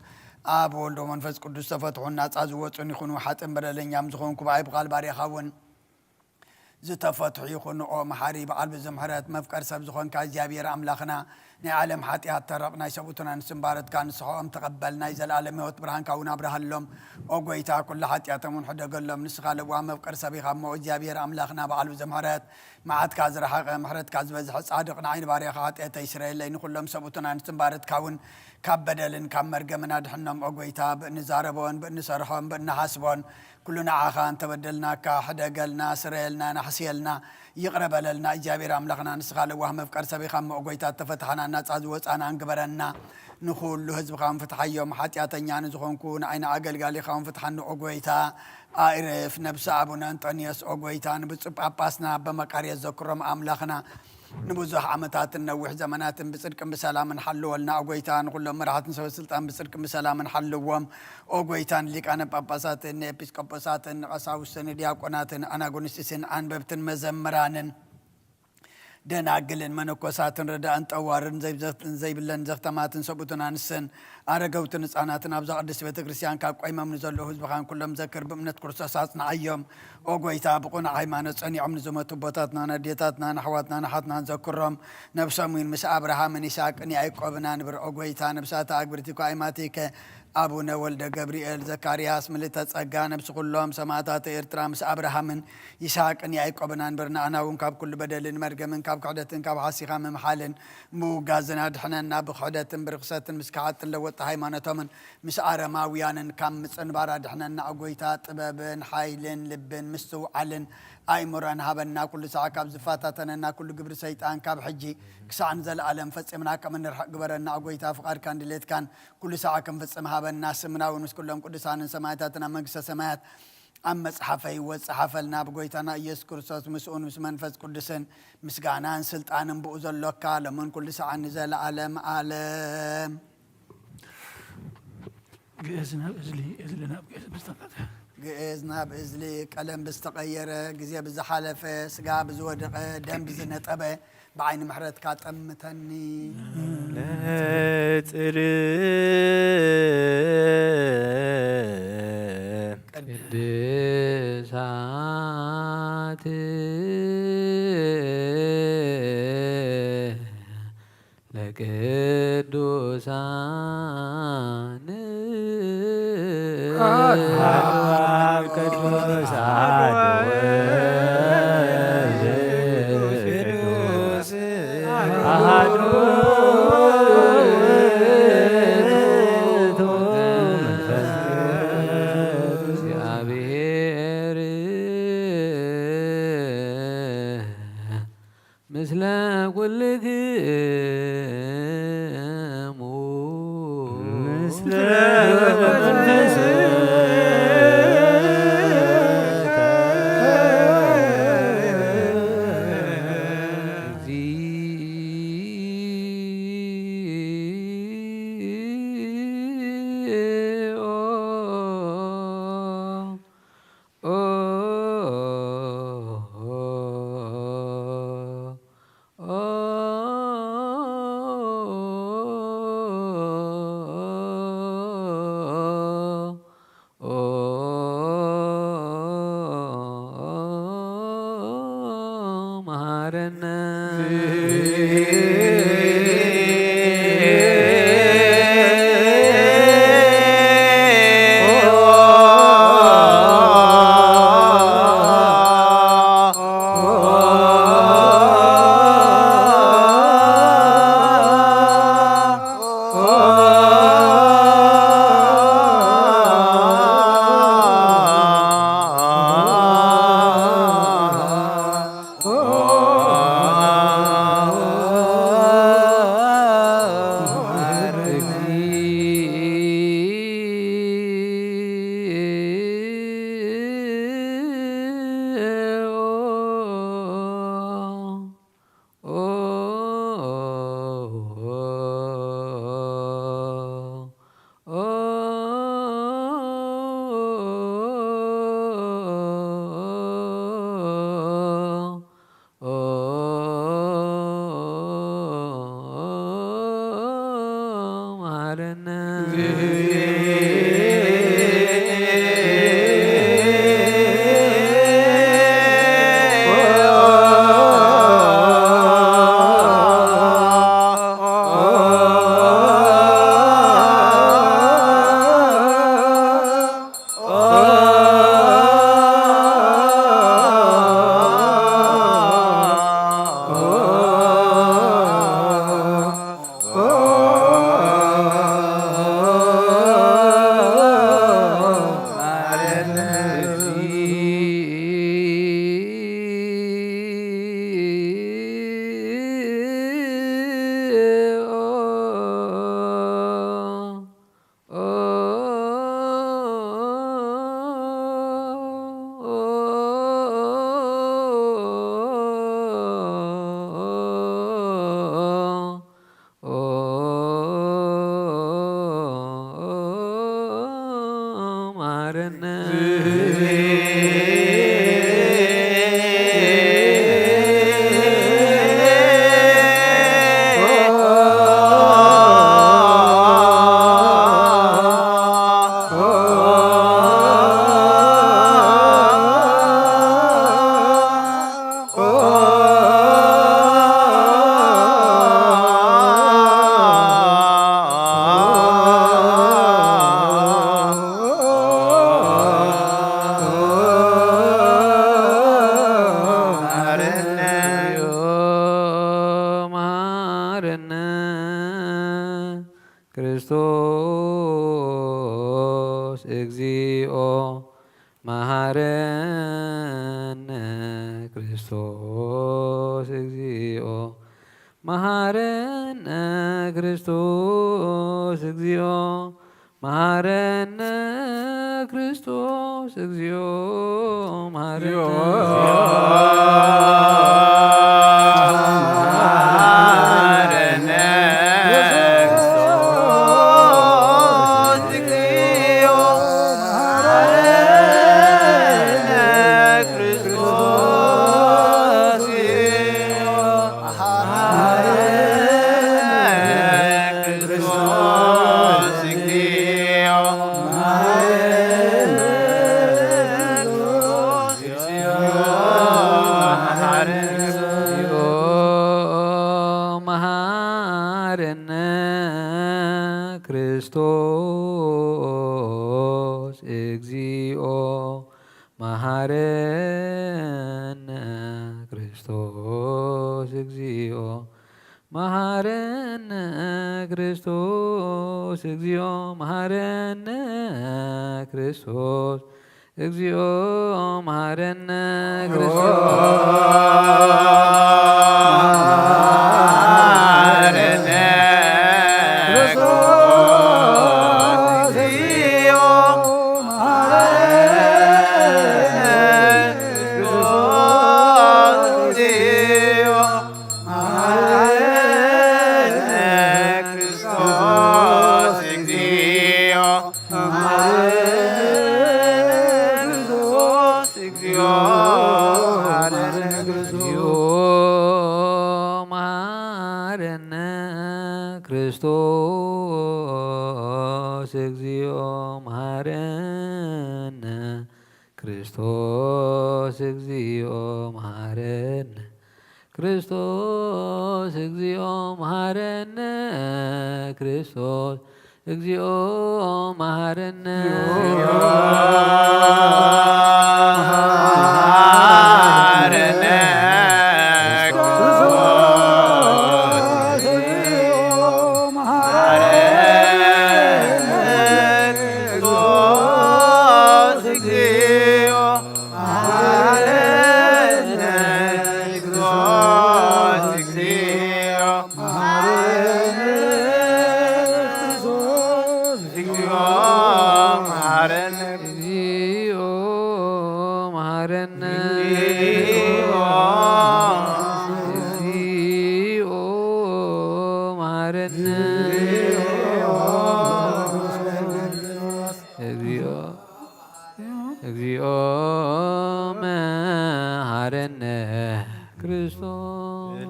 ኣብ ወልዶ መንፈስ ቅዱስ ተፈትሑን ናፃ ዝወፁን ይኹኑ ሓጥን በደለኛም ዝኾንኩ ኣይ ብቓል ባሪኻ እውን ዝተፈትሑ ይኹኑ ኦ መሓሪ በዓል ብዝምሕረት መፍቀር ሰብ ዝኾንካ እግዚኣብሔር ኣምላኽና ናይ ዓለም ሓጢአት ተረቕ ናይ ሰቡቱና ንስምባረትካ ንስሖም ተቐበል ናይ ዘለኣለም ህይወት ብርሃንካ እውን ኣብርሃሎም ኦ ጐይታ ኩሉ ሓጢአቶም እውን ሕደገሎም ንስኻ ለዋ መፍቀር ሰብ ኢኻ እሞ እግዚኣብሔር ኣምላኽና በዓል ብዝምሕረት መዓትካ ዝረሓቐ ምሕረትካ ዝበዝሐ ጻድቕ ንዓይኒ ባርያኻ ሓጢአተይ ይስረየለይ ንኩሎም ሰቡቱና ንስምባረትካ እውን ካብ በደልን ካብ መርገምን ኣድሕኖም ኦ ጐይታ ብእንዛረቦን ብእንሰርሖን ብእንሓስቦን ኩሉ ንዓኻ እንተበደልናካ ሕደገልና ስረየልና ናሕስየልና ይቕረበለልና እግዚኣብሔር ኣምላኽና ንስኻ ለዋህ መፍቀር ሰብ ኢኻ እሞ ጐይታ ተፈትሓና ናፃ ዝወፃና እንግበረና ንኹሉ ህዝብኻ ንፍትሓዮም ሓጢአተኛ ንዝኾንኩ ንዓይነ ኣገልጋሊኻ ንፍትሓኒ ኦ ጐይታ ኣዕርፍ ነብሲ ኣቡነ አንጦንዮስ ኦ ጐይታ ንብፁዕ ጳጳስና በመቃርየት ዘክሮም ኣምላኽና ንብዙሕ ዓመታትን ነዊሕ ዘመናትን ብጽድቅን ብሰላምን ሓልወልና ኦ ጐይታ ንኩሎም መራሕትን ሰበ ስልጣን ብጽድቅን ብሰላምን ሓልዎም ኦ ጐይታ ንሊቃነ ጳጳሳትን ንኤጲስቆጶሳትን ንቐሳውስትን ዲያቆናትን ኣናጉንስጢስን ኣንበብትን መዘምራንን ደናግልን መነኮሳትን ረዳእን ጠዋርን ዘይብለን ዘኽተማትን ሰቡትን አንስን ኣረገውትን ህፃናትን ኣብዛ ቅድስት ቤተ ክርስቲያን ካብ ቆይሞም ንዘለዉ ህዝብኻን ኩሎም ዘክር ብእምነት ክርስቶስ ኣጽንዓዮም ኦ ጐይታ ብቑኑዕ ሃይማኖት ጸኒዖም ንዝመቱ ቦታትና ኣዴታትና ኣሕዋትና ናሓትና ዘክሮም ነብሶም እውን ምስ ኣብርሃምን ይስሐቅን ያዕቆብን ንብር ኦ ጐይታ ነብሳተ ኣግብርቲኮ ኣይማቲከ አቡነ ወልደ ገብርኤል ዘካርያስ ምልዕተ ጸጋ ነብሲ ኩሎም ሰማዕታተ ኤርትራ ምስ ኣብርሃምን ይስሐቅን ያዕቆብን አንበርና ኣናውን ካብ ኩሉ በደልን መርገምን ካብ ክሕደትን ካብ ሓሲኻ ምምሓልን ምውጋዝን ኣድሕነና ብክሕደትን ብርክሰትን ምስ ክሓትን ለወጥቲ ሃይማኖቶምን ምስ ኣረማውያንን ካብ ምፅንባር ኣድሕነና ኦ ጐይታ ጥበብን ሓይልን ልብን ምስትውዓልን ኣይሙረን ሃበና ኩሉ ሰዓት ካብ ዝፋታተነና ኩሉ ግብሪ ሰይጣን ካብ ሕጂ ክሳዕ ንዘለኣለም ፈፂምና ከም እንርሕቕ ግበረና ኦ ጐይታ ፍቓድካን ድሌትካን ኩሉ ሰዓት ክንፍፅም ሃበና ስምና እውን ምስ ኩሎም ቅዱሳንን ሰማዕታትን ኣብ መንግስተ ሰማያት ኣብ መፅሓፈይ ወፅሓፈልና ብጐይታና ኢየሱስ ክርስቶስ ምስኡን ምስ መንፈስ ቅዱስን ምስጋናን ስልጣንን ብኡ ዘሎካ ለሞን ኩሉ ሰዓት ንዘለኣለም ዓለም ግእዝና ብእዝሊ እዝልና ብግእዝ ብዝተፈተ ግእዝ ናብ እዝሊ ቀለም ብዝተቐየረ ግዜ ብዝሓለፈ ስጋ ብዝወደቐ ደም ብዝነጠበ بعين محرت كاتم تني لا ቅድሳት ለቅዱሳን مثل كلكم مثل منفسك ክርስቶስ እግዚኦ መሐረነ ክርስቶስ እግዚኦ መሐረነ ክርስቶስ እግዚኦ መሐረነ ክርስቶስ እግዚኦ መሐረነ ክርስቶስ እግዚኦ መሐረነ ክርስቶስ እግዚኦ መሐረነ ክርስቶስ እግዚኦ መሐረነ ክርስቶስ እግዚኦ መሐረነ ክርስቶስ እግዚኦ መሐረነ ክርስቶስ እግዚኦ መሐረነ ክርስቶስ እግዚኦ መሐረነ ክርስቶስ እግዚኦ መሐረነ እግዚኦ መሐረነ ክርስቶስ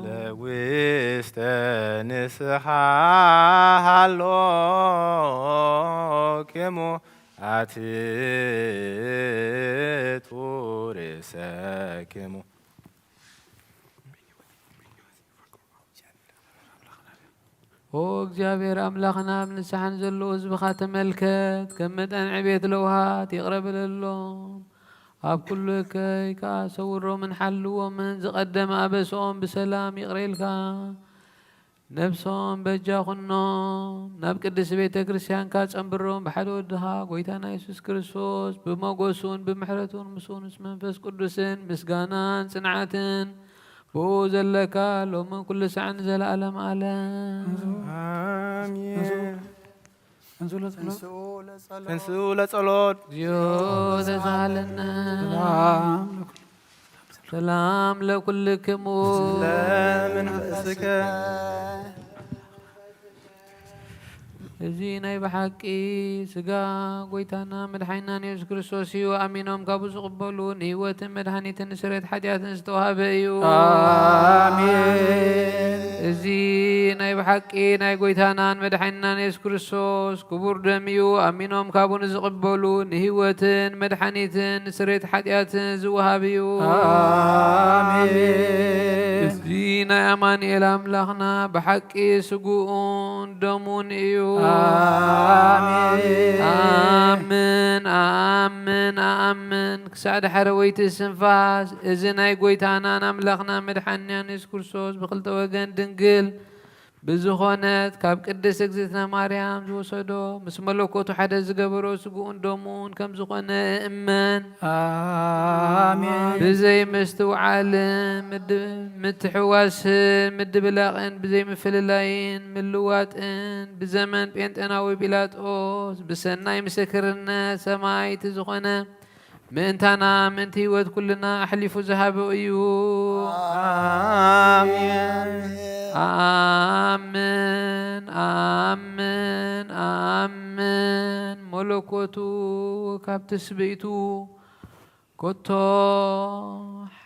ለውስተ ንስሐ ሃሎ ኬሞ አትቱ ርእሰክሙ ኦ እግዚአብሔር አምላኽና ብንስሓን ዘለዎ ህዝብኻ ተመልከት ከም መጠን ዕቤት ለውሃት ይቕረብለሎም ኣብ ኩሉ ከይ ከዓ ሰውሮምን ሓልዎምን ዝቐደመ ኣበስኦም ብሰላም ይቕሬልካ ነብሶም በጃኹኖም ናብ ቅድስ ቤተ ክርስቲያንካ ጸንብሮም ብሓደ ወድኻ ጐይታና ኢየሱስ ክርስቶስ ብመጎሱን ብምሕረቱን ምስኡን ምስ መንፈስ ቅዱስን ምስጋናን ጽንዓትን ብኡ ዘለካ ሎምን ኩሉ ሰዓን ዘለዓለም ዓለም አሜን። ተንሥኡ ለጸሎት እግዚኦ ተሳሃለነ ሰላም ለኩልክሙ ለመንፈስከ እዚ ናይ ብሓቂ ስጋ ጐይታና መድሓኒትናን ኢየሱስ ክርስቶስ እዩ ኣሚኖም ካብኡ ዝቕበሉ ንህይወትን መድሓኒትን ንስርየት ሓጢኣትን ዝተዋሃበ እዩ ኣሜን። እዚ ናይ ብሓቂ ናይ ጐይታናን መድሓኒትናን ኢየሱስ ክርስቶስ ክቡር ደም እዩ ኣሚኖም ካብኡ ንዝቕበሉ ንህይወትን መድሓኒትን ንስርየት ሓጢኣትን ዝወሃብ እዩ ኣሜን። እዚ ናይ ኣማኑኤል ኣምላኽና ብሓቂ ስጉኡን ደሙን እዩ አሜን አሜን አሜን። ክሳዕ ድሓረ ወይቲ ስንፋስ እዚ ናይ ጐይታናን ኣምላኽና መድሓኒትናን ኢየሱስ ክርስቶስ ብክልተ ወገን ድንግል ብዝኾነት ካብ ቅድስት እግዝእትና ማርያም ዝወሰዶ ምስ መለኮቱ ሓደ ዝገበሮ ስጉኡን ደሙን ከም ዝኾነ እመን አሜን። ብዘይ ምስትውዓልን ምትሕዋስን ምድብላቕን ብዘይ ምፍልላይን ምልዋጥን ብዘመን ጴንጤናዊ ጲላጦስ ብሰናይ ምስክርነት ሰማይቲ ዝኾነ ምእንታና ምእንቲ ህይወት ኩልና ኣሕሊፉ ዝሃበ እዩ አሜን አሜን አሜን አሜን። መለኮቱ ካብ ትስብእቱ ኮቶ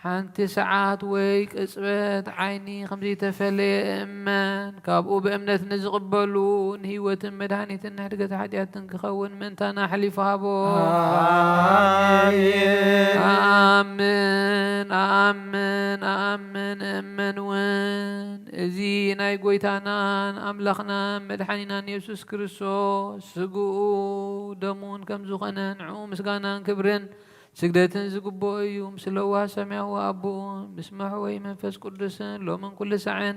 ሓንቲ ሰዓት ወይ ቅጽበት ዓይኒ ከምዘይተፈለየ እመን ካብኡ ብእምነት ንዝቕበሉ ንህይወትን መድሓኒትን ንሕድገት ሓጢኣትን ክኸውን ምእንታና ሓሊፉ ሃቦ አሜን አሜን አሜን እመን እውን እዚ ናይ ጐይታናን ኣምላኽናን መድሓኒትናን ኢየሱስ ክርስቶስ ስጉኡ ደሙን ከም ዝኾነ ንዕኡ ምስጋናን ክብርን ስግደትን ዝግብኦ እዩ ምስ ለዋህ ሰማያዊ ኣቦኡን ምስ መሕወይ መንፈስ ቅዱስን ሎምን ኩሉ ሰዓን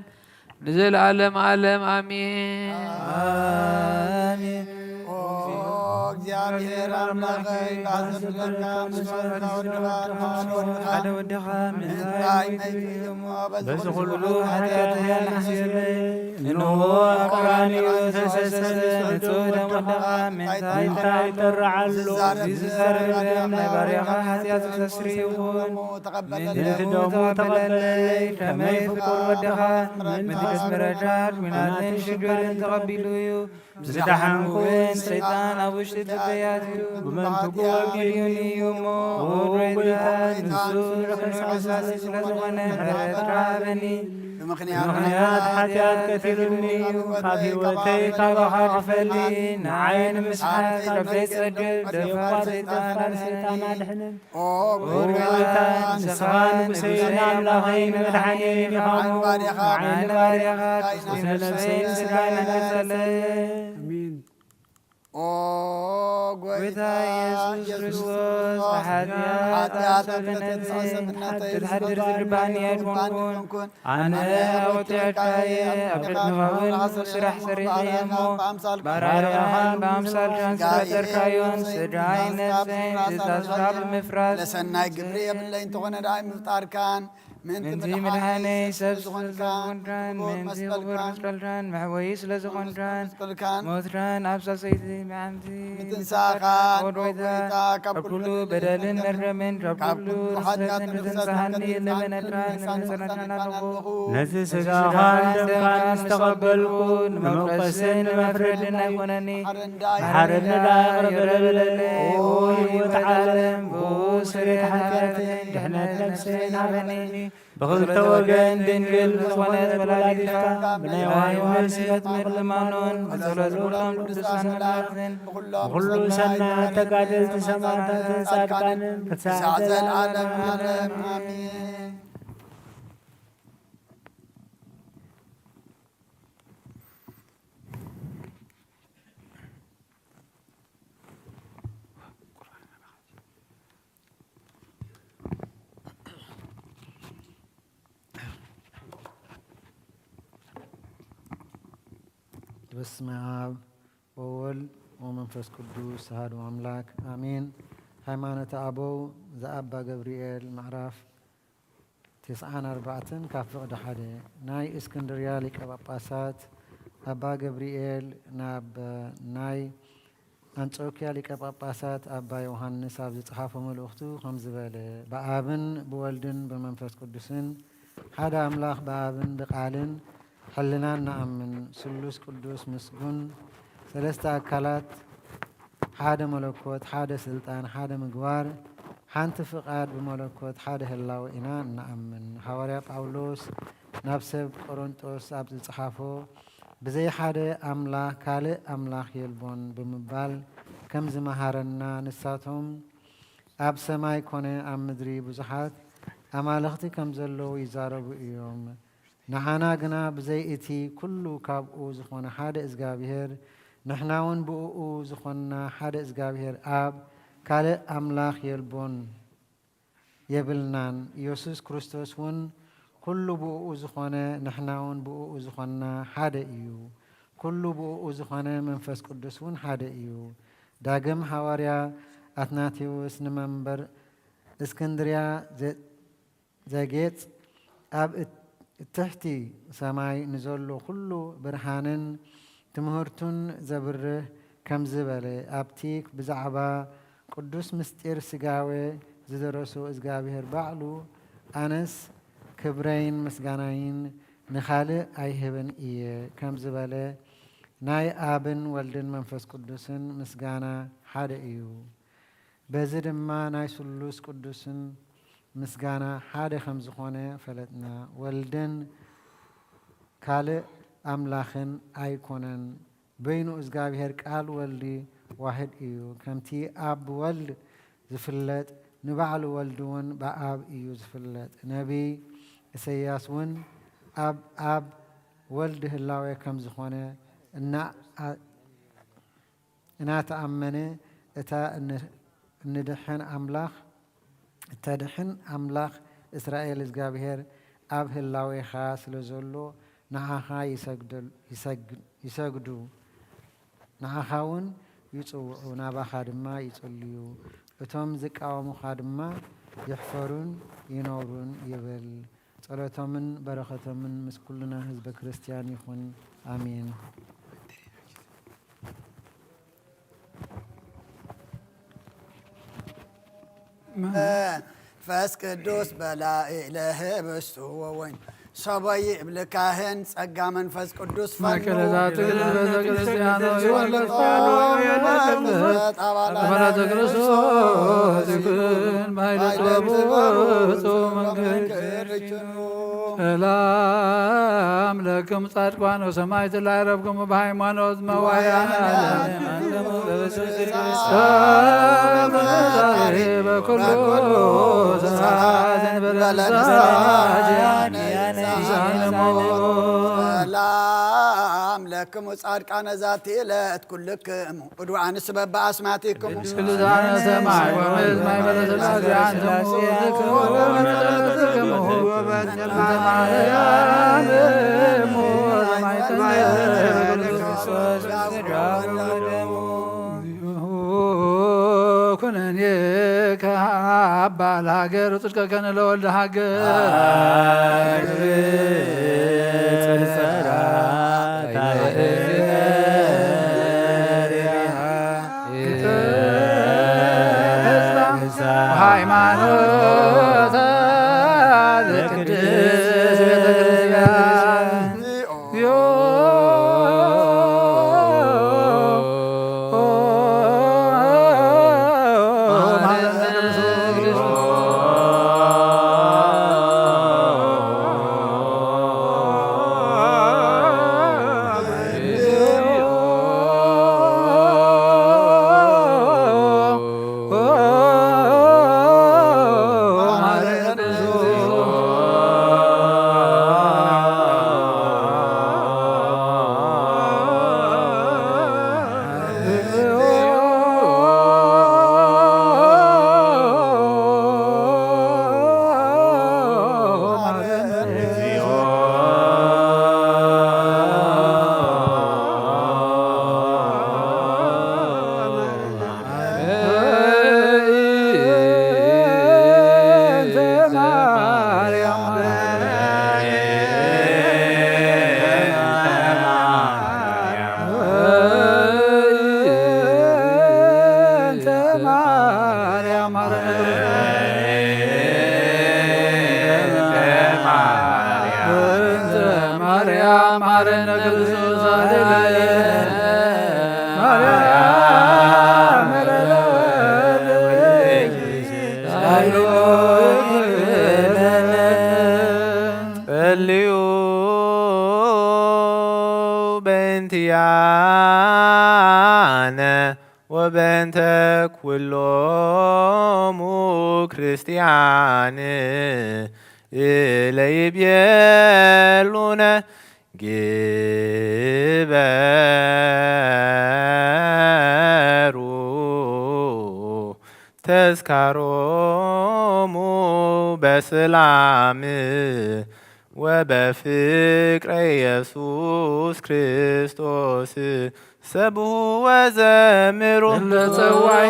ንዘለዓለም ዓለም አሜን አሜን። እግዚአብሔር አምላከይ ባዘዝለካ ምስወርና ሓደ ወድኻ ምንታይ በዚ ኩሉ ሓጢአትህን ሓሲበይ እንሆ ቀራንዮ ተሰሰለ ንጹህ ደም ወድኻ ምንታይ ተርዓሎ ዝሰርብ ደም ናይ ባርያኻ ሓጢአት ተስሪ ይኹን ምንቲ ደሙ ተቐበለለይ ከመይ ፍቁር ወድኻ ምትቅስ ምረዳድ ኩናትን ሽግርን ተቐቢሉ እዩ ዝደሓንኩን ሰይጣን ኣብ ውሽጢ ትበያት እዩ ብመንትጎ ጌድዮን እዩ እሞ ወይታ ንሱ ንረክንሳሳሲ ስለ ዝኾነ ምሕረት ረሃበኒ بمخنيات حتيات كتيرني وخافي وتي كابخا جفلي نعين مسحات ربي صدق دفع سيطان أدحنن ورويتان سخان بسينا ملاخين مدحنين يخامو معين باريخات وسنا نفسين سكاين نتسلي ويتا يسوس كريستوس حتيات سبنتي تحدر زرباني يكون أنا أوتيكاي أبرد مفاول سرح سريحي يمو باراريان بامسال ترانسفاتر كايون سدعين نفسين تتاسراب مفراس لسناي قبرية باللين تغنى داي مفتار كان من تي ملحاني سبس لزغنران من تي غبر مسقلران محويس لزغنران موتران أبسال سيدي معمتي متنساقان ورويتا كبكلو بدلن مرمن كبكلو رسلتن متنساهني لمنتران لمنسرنان اللغو نزي سقاخان دمكان استقبلكون ممقسن مفردن أكونني حرن داغر بلبللي أولي وتعالم بوسري حكاتين دحنت نفسين عبني بغلت وقن دنقل خونت بلادفا بنيوان وحسيت مرلمانون بزلزولهم قدسان ملاخذن بغلو سنة تقادل تسمانات صادقان فتساعد العالم آمين بسم الله وولد ومنفس قدوس هاد أملاك آمين. ሃይማኖተ አበው ዘአባ ገብርኤል ምዕራፍ 94 ካብ ፍቅዲ ሓደ ናይ እስክንድርያ ሊቀ ጳጳሳት አባ ገብርኤል ናብ ናይ አንጾኪያ ሊቀ ጳጳሳት አባ ዮሐንስ ኣብ ዝጽሓፎ መልእኽቱ ከም ዝበለ በአብን ብወልድን በመንፈስ ቅዱስን ሓደ አምላኽ በአብን ብቃልን ሕልናን ነአምን ስሉስ ቅዱስ ምስጉን ሰለስተ አካላት ሓደ መለኮት ሓደ ስልጣን ሓደ ምግባር ሓንቲ ፍቃድ ብመለኮት ሓደ ህላው ኢና ነአምን ሐዋርያ ጳውሎስ ናብ ሰብ ቆሮንጦስ ኣብ ዝጽሓፎ ብዘይ ሓደ አምላኽ ካልእ አምላኽ የልቦን ብምባል ከም ዝመሃረና ንሳቶም ኣብ ሰማይ ኮነ ኣብ ምድሪ ብዙሓት ኣማልኽቲ ከም ዘለዉ ይዛረቡ እዮም ንሓና ግና ብዘይ እቲ ኩሉ ካብኡ ዝኾነ ሓደ እግዚአብሔር ንሕናውን ብኡ ዝኾንና ሓደ እግዚአብሔር ኣብ ካልእ አምላኽ የልቦን የብልናን ኢየሱስ ክርስቶስ እውን ኩሉ ብኡ ዝኾነ ንሕናውን ብኡ ዝኾንና ሓደ እዩ ኩሉ ብኡ ዝኾነ መንፈስ ቅዱስ እውን ሓደ እዩ ዳግም ሐዋርያ አትናቴዎስ ንመንበር እስክንድርያ ዘጌጽ ኣብ ትሕቲ ሰማይ ንዘሎ ኩሉ ብርሃንን ትምህርቱን ዘብርህ ከም ዝበለ ኣብቲ ብዛዕባ ቅዱስ ምስጢር ስጋዌ ዝደረሱ እግዚአብሔር ባዕሉ ኣነስ ክብረይን ምስጋናይን ንኻልእ ኣይህብን እየ ከም ዝበለ ናይ አብን ወልድን መንፈስ ቅዱስን ምስጋና ሓደ እዩ በዚ ድማ ናይ ስሉስ ቅዱስን ምስጋና ሓደ ከም ዝኾነ ፈለጥና ወልድን ካልእ አምላኽን ኣይኮነን በይኑ እግዚአብሔር ቃል ወልዲ ዋሕድ እዩ ከምቲ ኣብ ወልድ ዝፍለጥ ንባዕሉ ወልዲ እውን ብኣብ እዩ ዝፍለጥ ነቢይ ኢሳይያስ እውን ኣብ ወልዲ ህላዌ ከም ዝኾነ እናተኣመነ እታ ድሕን አምላኽ እስራኤል እግዚአብሔር ኣብ ህላዌኻ ስለ ዘሎ ንዓኻ ይሰግዱ ንዓኻ እውን ይጽውዑ ናባኻ ድማ ይጽልዩ እቶም ዝቃወሙኻ ድማ ይሕፈሩን ይነብሩን ይብል ጸሎቶምን በረኸቶምን ምስ ኩልና ህዝበ ክርስቲያን ይኹን አሜን መንፈስ ቅዱስ በላኢ ለህብስቱ ወወይን ሰበይ ብልካህን ጸጋ መንፈስ ቅዱስ ማከለዛት ቤተክርስቲያኖ አባላተ ክርስቶስ ይኩን ባይለጾሙ መንገድ ሰላም ለክም ጻድቋን ወሰማዕት ላይ ረብክሙ በሃይማኖት መዋያን በኩሉ ሰዓትን በለሳጅያን ሰላም ለክሙ ጻድቃነ ዛቲ ዕለት ኩልክሙ እድዋን ስበብ አስማቲክሙ ቅዱሳነ ሰማይ ወምድር ማኅበረ ሥላሴ አንትሙ ዝክሙ ወመጠጥክሙ በእንተ ማርያም እሙ ወሰማዕትነ ኩነኔ ከአባ ለሀገር ጽድቀ ከነ ለወልደ ሀገር ሃይማኖት ለቅድስት ቤተ ጸልዩ በእንቲአነ ወበእንተ ኩሎሙ ክርስቲያን ለይቤሉነ ግበሩ ተዝካሮሙ በሰላም ወበፍቅረ ኢየሱስ ክርስቶስ ሰብሑ ወዘምሩ ለጸዋይ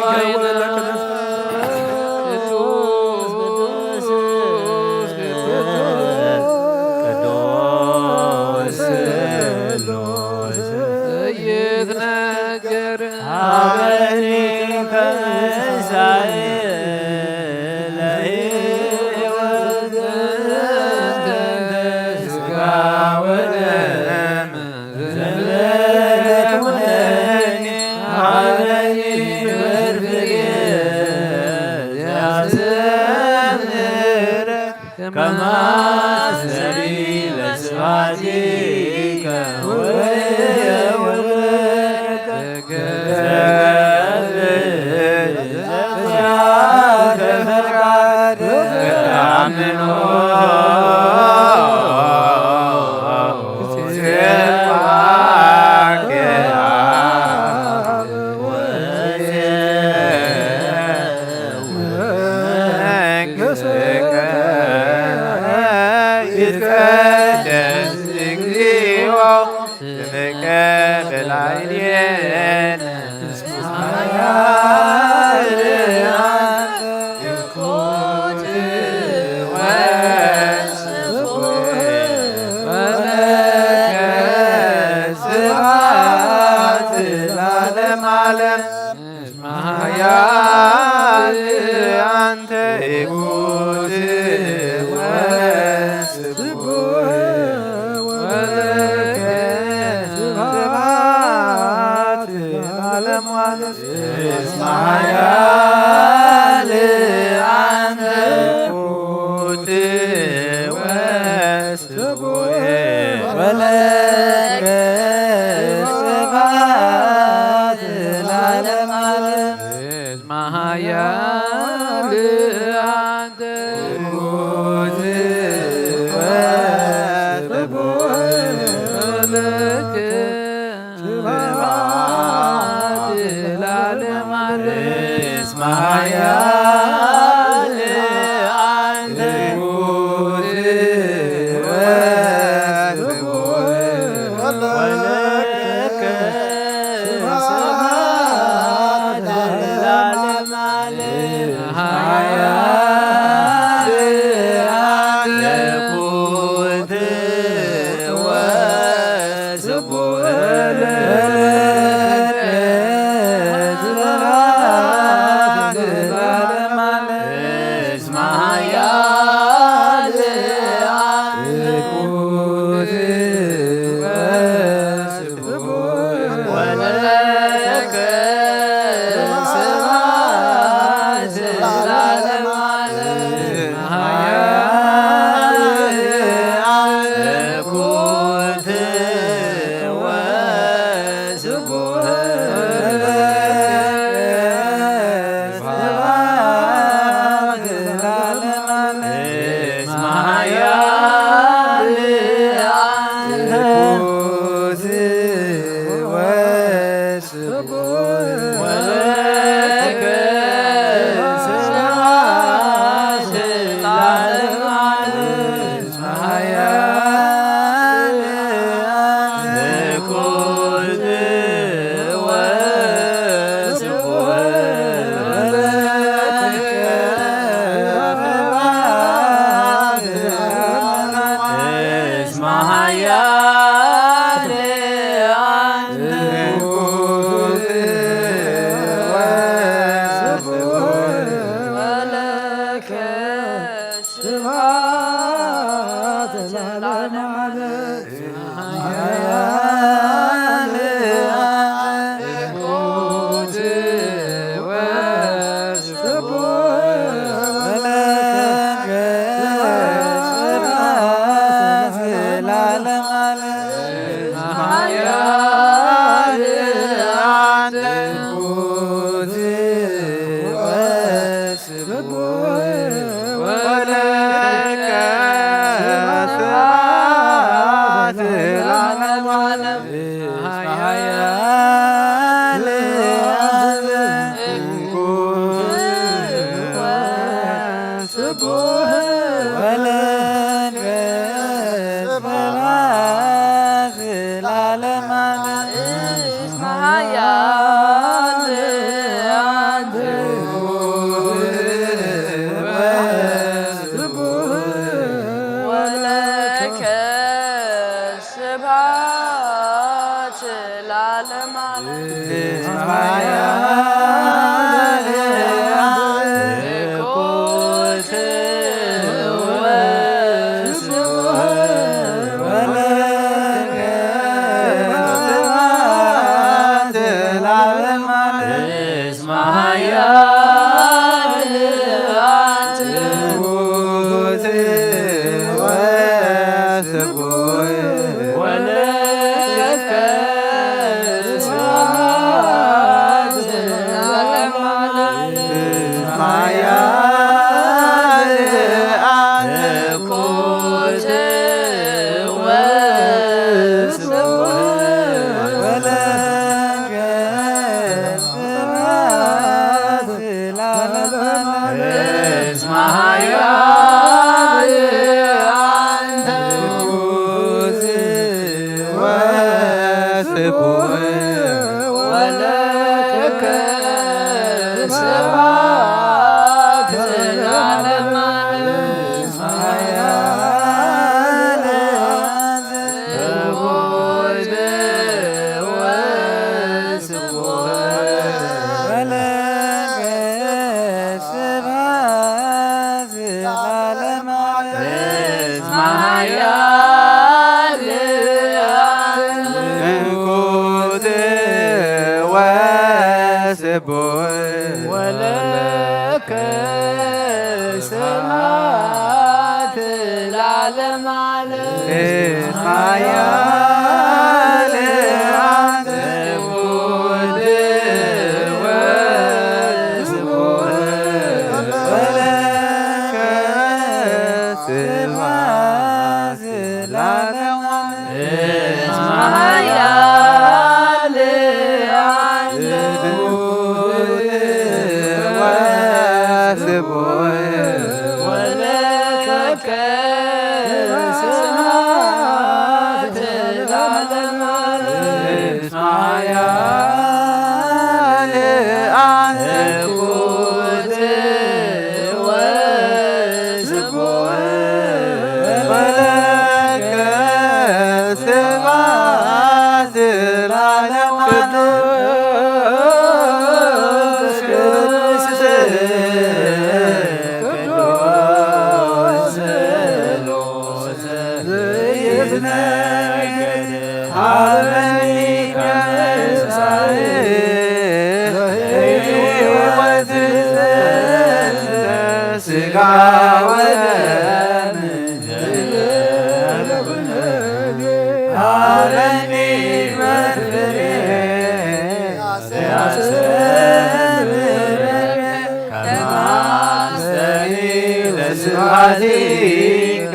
Sadi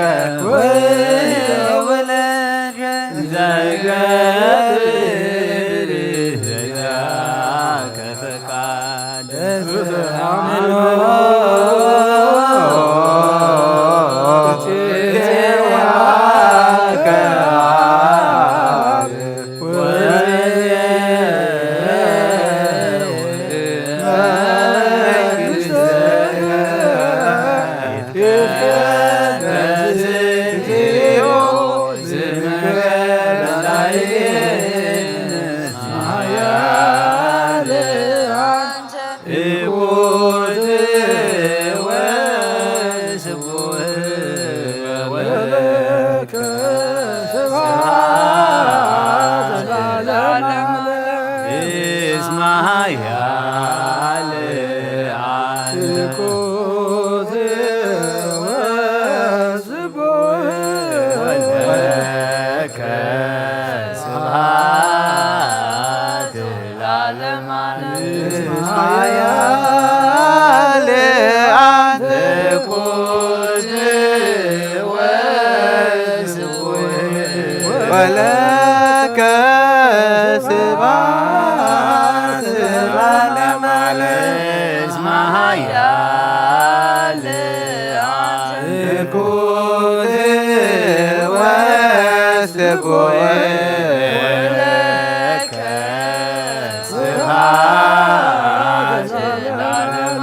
ولك سبحات العالم اسمها يا لكل وسبوي ولك سبحات العالم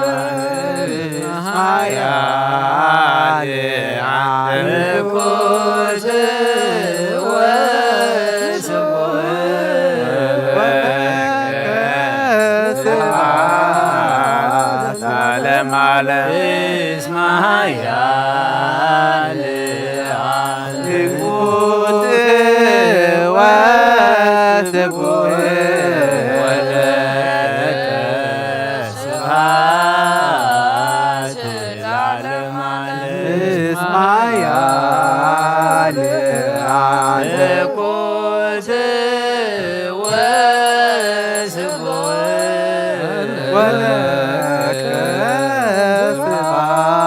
اسمها يا اسمها يا لكوت وسبوي ولك سبحات العالم اسمها يا لكوت وسبوي ولك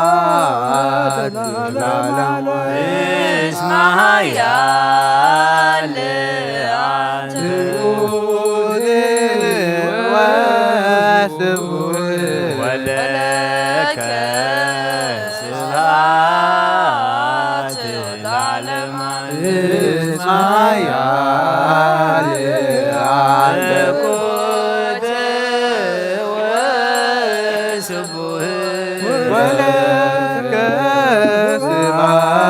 اسمها يا لكل وسبوي ولك سبحات العالم اسمها يا لكل وسبوي ولك سبحات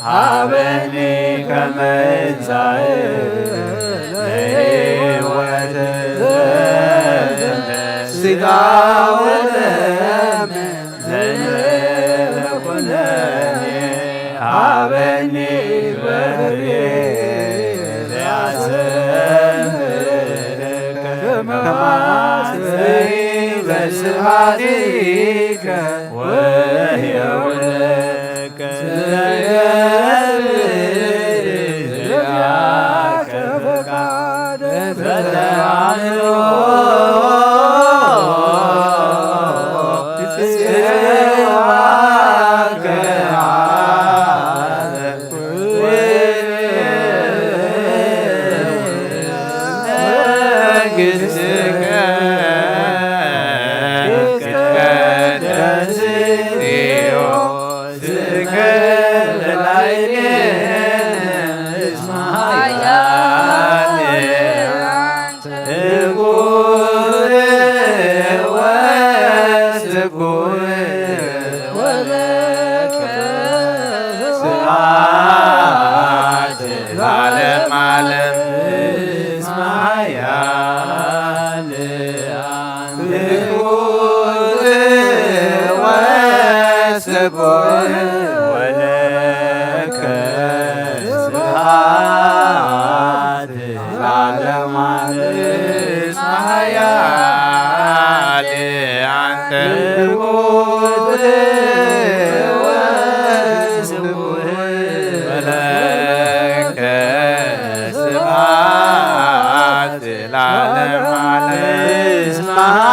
عبني كمنزعل ليوت سقا ودم زنب كنني عبني بريد عسمرك كما سيب سبحانك وهي ولك زيك فقد فتعلو سواك عالم ونجزك كتنزيو ذكر العين اسمها يا تقول وسبوي ولك سبحات العالم عالم اسمها يا تقول وسبوي ولك سبحات العالم اسمها يا أنت تقول وسبوي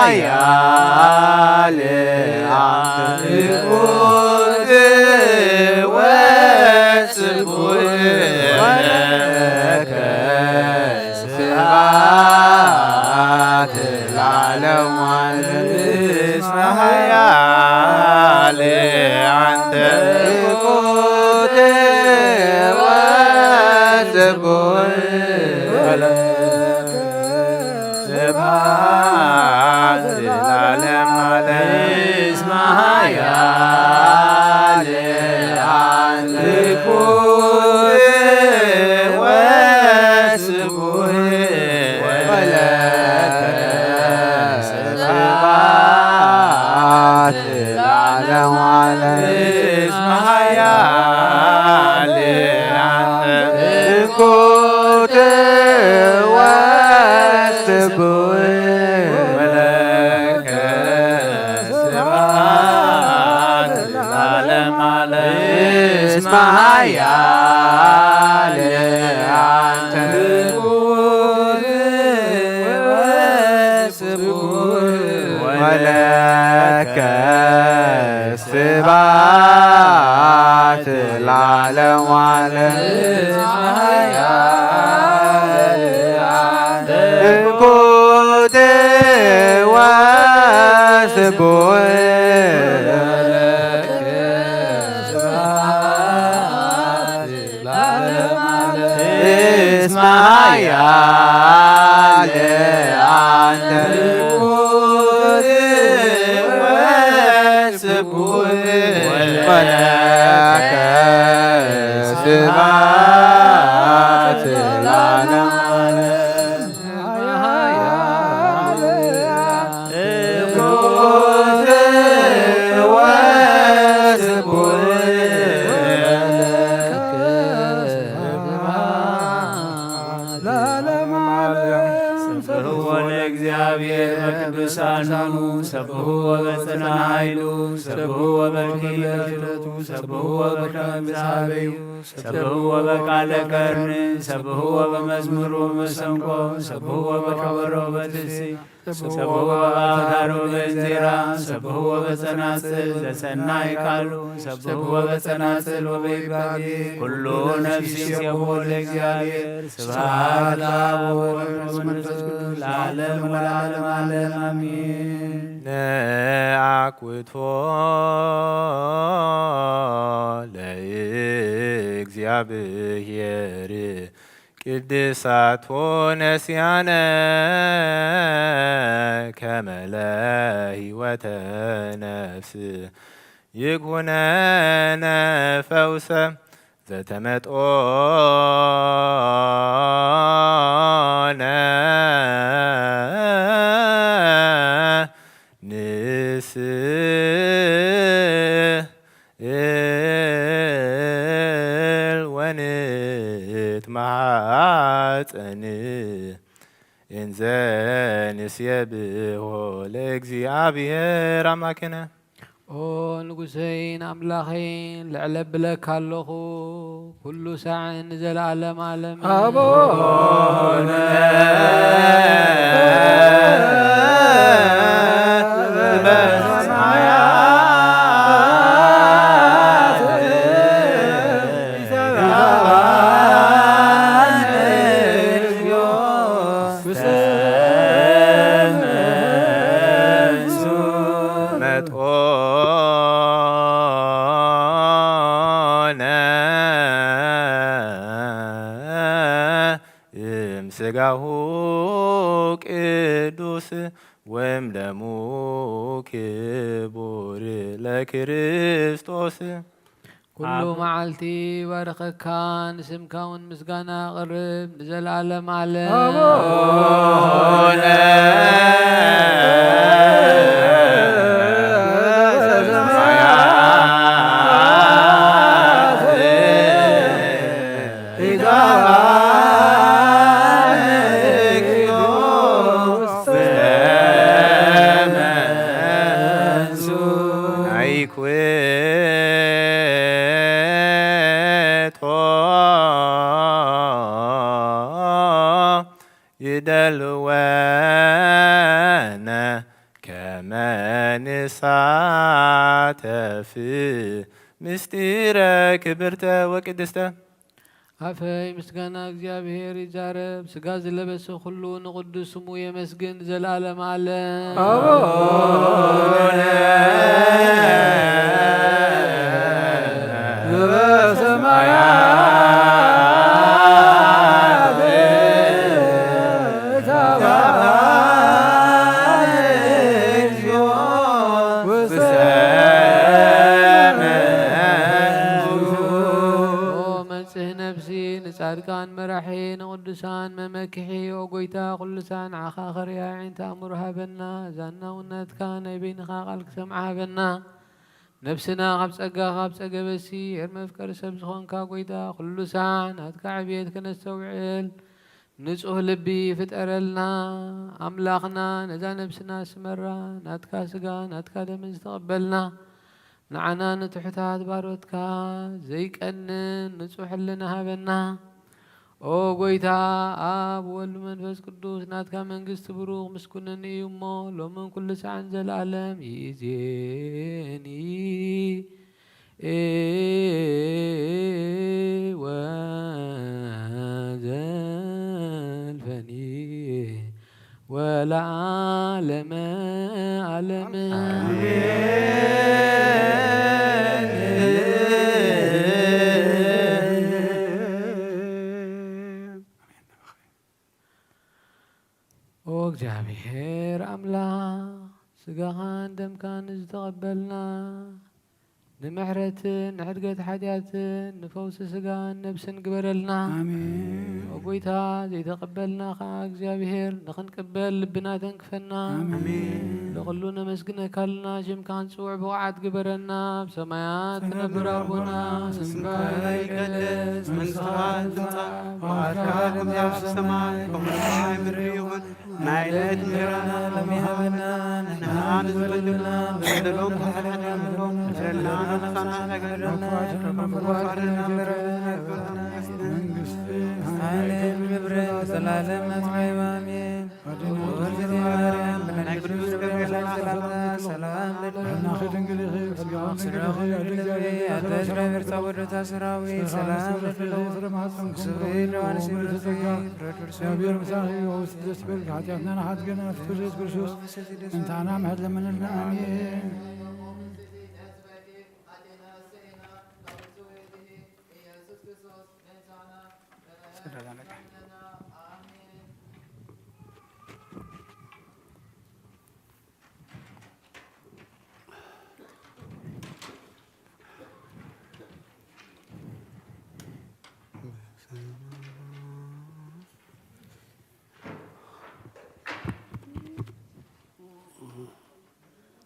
ኃያል አንተ ንጉሥ ወስቡሕ ለከ ስብሐት ለዓለሙ ዓለም እስመ ኃያል አንተ ንጉሥ ወስቡሕ ለከ ስብሐት ለዓለሙ ዓለም እስመ ኃያል አንተ ንጉሥ ወስቡሕ ለከ ስብሐት ለዓለሙ ዓለም እስመ ኃያል አንተ ንጉሥ ወስቡሕ ለከ ስብሐት ለዓለሙ ዓለም እስመ ኃያል አንተ ንጉሥ ወስቡሕ ለከ ስብሐት ለዓለሙ ዓለም እስመ ኃያል አንተ ንጉሥ ወስቡሕ ለከ ስብሐት ለዓለሙ ዓለም እስመ ኃያል አንተ ንጉሥ ወስቡሕ ለከ ስብሐት ለዓለሙ ዓለም ሰብሕዎ ለእግዚአብሔር በቅዱሳኑ ሰብሕዎ በጽና ኃይሉ ሰብሕዎ በክህነቱ ሰብሕዎ በከመ ምሳሌሁ ሰብሕዎ በቃለ ቀርን ሰብሕዎ በመዝሙሩ መሰንቆ ሰብሕዎ በከበሮ በትስብእት ሰብሕዎ በአውታሮ በእንዚራ ሰብሕዎ በጸናጽል ዘሰናይ ቃሉ ሰብሕዎ በጸናጽል ወበይባቤ ኩሉ ነፍስ ይሴብሖ ለእግዚአብሔር ስብሐት ለአብ ወወልድ ወመንፈስ ቅዱስ ለዓለሙ ወለዓለመ ዓለም አሜን። ነአኩቶ ለእግዚአብሔር ቅድሳቶ ነስያነ ከመ ለሕይወተ ነፍስ ይኩነነ ፈውሰ ዘተመጦነ ንስእል ወንትማፀን እንዘ ንሴብሖ ለእግዚአብሔር አምላክነ። ኦ ንጉሰይን አምላኸይን ልዕለ ብለካ ኣለኹ ኩሉ ሳዕን ንዘለዓለም ዓለም አቡነ ስጋሁ ቅዱስ ወእምደሙ ክቡር ለክርስቶስ ኩሉ መዓልቲ ባረኸካ ንስምካ እውን ምስጋና ቅርብ ንዘለዓለም ዓለም አቡነ ይደልወነ ክብርተ ወቅድስተ አፈይ ምስጋና እግዚአብሔር ይዛረብ ስጋ ዝለበሰ ሁሉ ንቅዱስ ስሙ የመስግን ዘላለም ዓለም አቡነ ዘበሰማያት ተባረክ ውስተ መንጽህ ነፍሲ ንጻድቃን መራሒ ንቅዱሳን መመክሒ ወጎይታ ኩሉሳን ዓኻ ኸርያ ዓይንታ እሙር ሃበና ዛናውነትካ ናይ በይንኻ ቃል ክሰምዓ ሃበና ነፍስና ካብ ጸጋ ካብ ጸገበሲ ኤር መፍቀሪ ሰብ ዝኾንካ ጎይታ ኩሉሳን ናትካ ዕብየት ክነስተውዕል ንጹህ ልቢ ፍጠረልና ኣምላኽና ነዛ ነብስና ስመራ ናትካ ስጋ ናትካ ደምን ዝተቐበልና ንዓና ንትሑታት ባሮትካ ዘይቀንን ንጹሕ ህልና ሃበና ኦ ጎይታ ኣብ ወልድ መንፈስ ቅዱስ ናትካ መንግስቲ ብሩኽ ምስኩንን እዩ እሞ ሎምን ኩሉ ሰዓን ዘለዓለም ይእዜኒ ወዘልፈኒ ወለዓለመ ዓለም ኦ እግዚአብሔር አምላክ ስጋኻን ደምካን ዝተቐበልና ንምሕረትን ንሕድገት ሓጢአትን ንፈውሲ ስጋን ነብስን ግበረልና ጎይታ ዘይተቐበልና ከዓ እግዚአብሔር ንኽንቅበል ልብና ተንክፈና ለኹሉ ነመስግነካ ኣለና ሽምካ ንፅውዕ ብቕዓት ግበረና ብሰማያት ትነብር ኣቦና ስምካ ይቀደስ መንግሥትካ ትምጻእ ፈቃድካ ከምዚ ኣብ ሰማይ ከምኡ ኣብ ምድሪ ይኹን ናይ ዕለት እንጀራና ሎሚ ሃበና ንሕና ንዝበደሉና በደሎም ተሓልፎም ንፍረልና ነሳና ነገረና ሃይልን ክብርን ዘላለም ናትናይማ አሜን። ወልድቲ ማርያም ብናይ ቅዱስ ገብርኤል ሰላምታ ሰላም ለድለቤ ወደታ ሰራዊት ሰላም ለድለስብር ዮሐንስ እግዚአብሔር ምሳሌ ውስጥ ደስ ብል ኃጢአትና ናሃትገና ፍቅር ኢየሱስ ክርስቶስ እንታና መሄድ ለምንልና አሜን።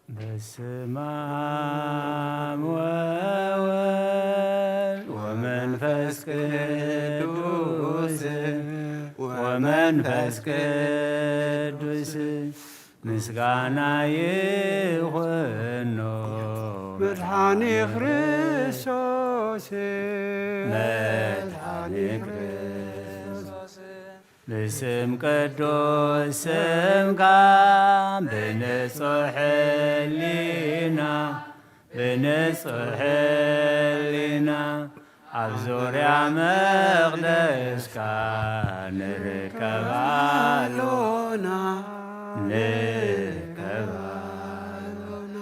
በስመ አብ ወወልድ ወመንፈስ ቅዱስ ወመንፈስ ቅዱስ ምስጋና ይሁኖ መድኃኔ ክርስቶስ መድኃኔ ክርስቶስ ብስም ቅዱስ ስምካ ብንጹሕ ሕሊና ብንጹሕ ሕሊና ኣብ ዙርያ መቕደስካ ንርከባሎና ንርከባሎና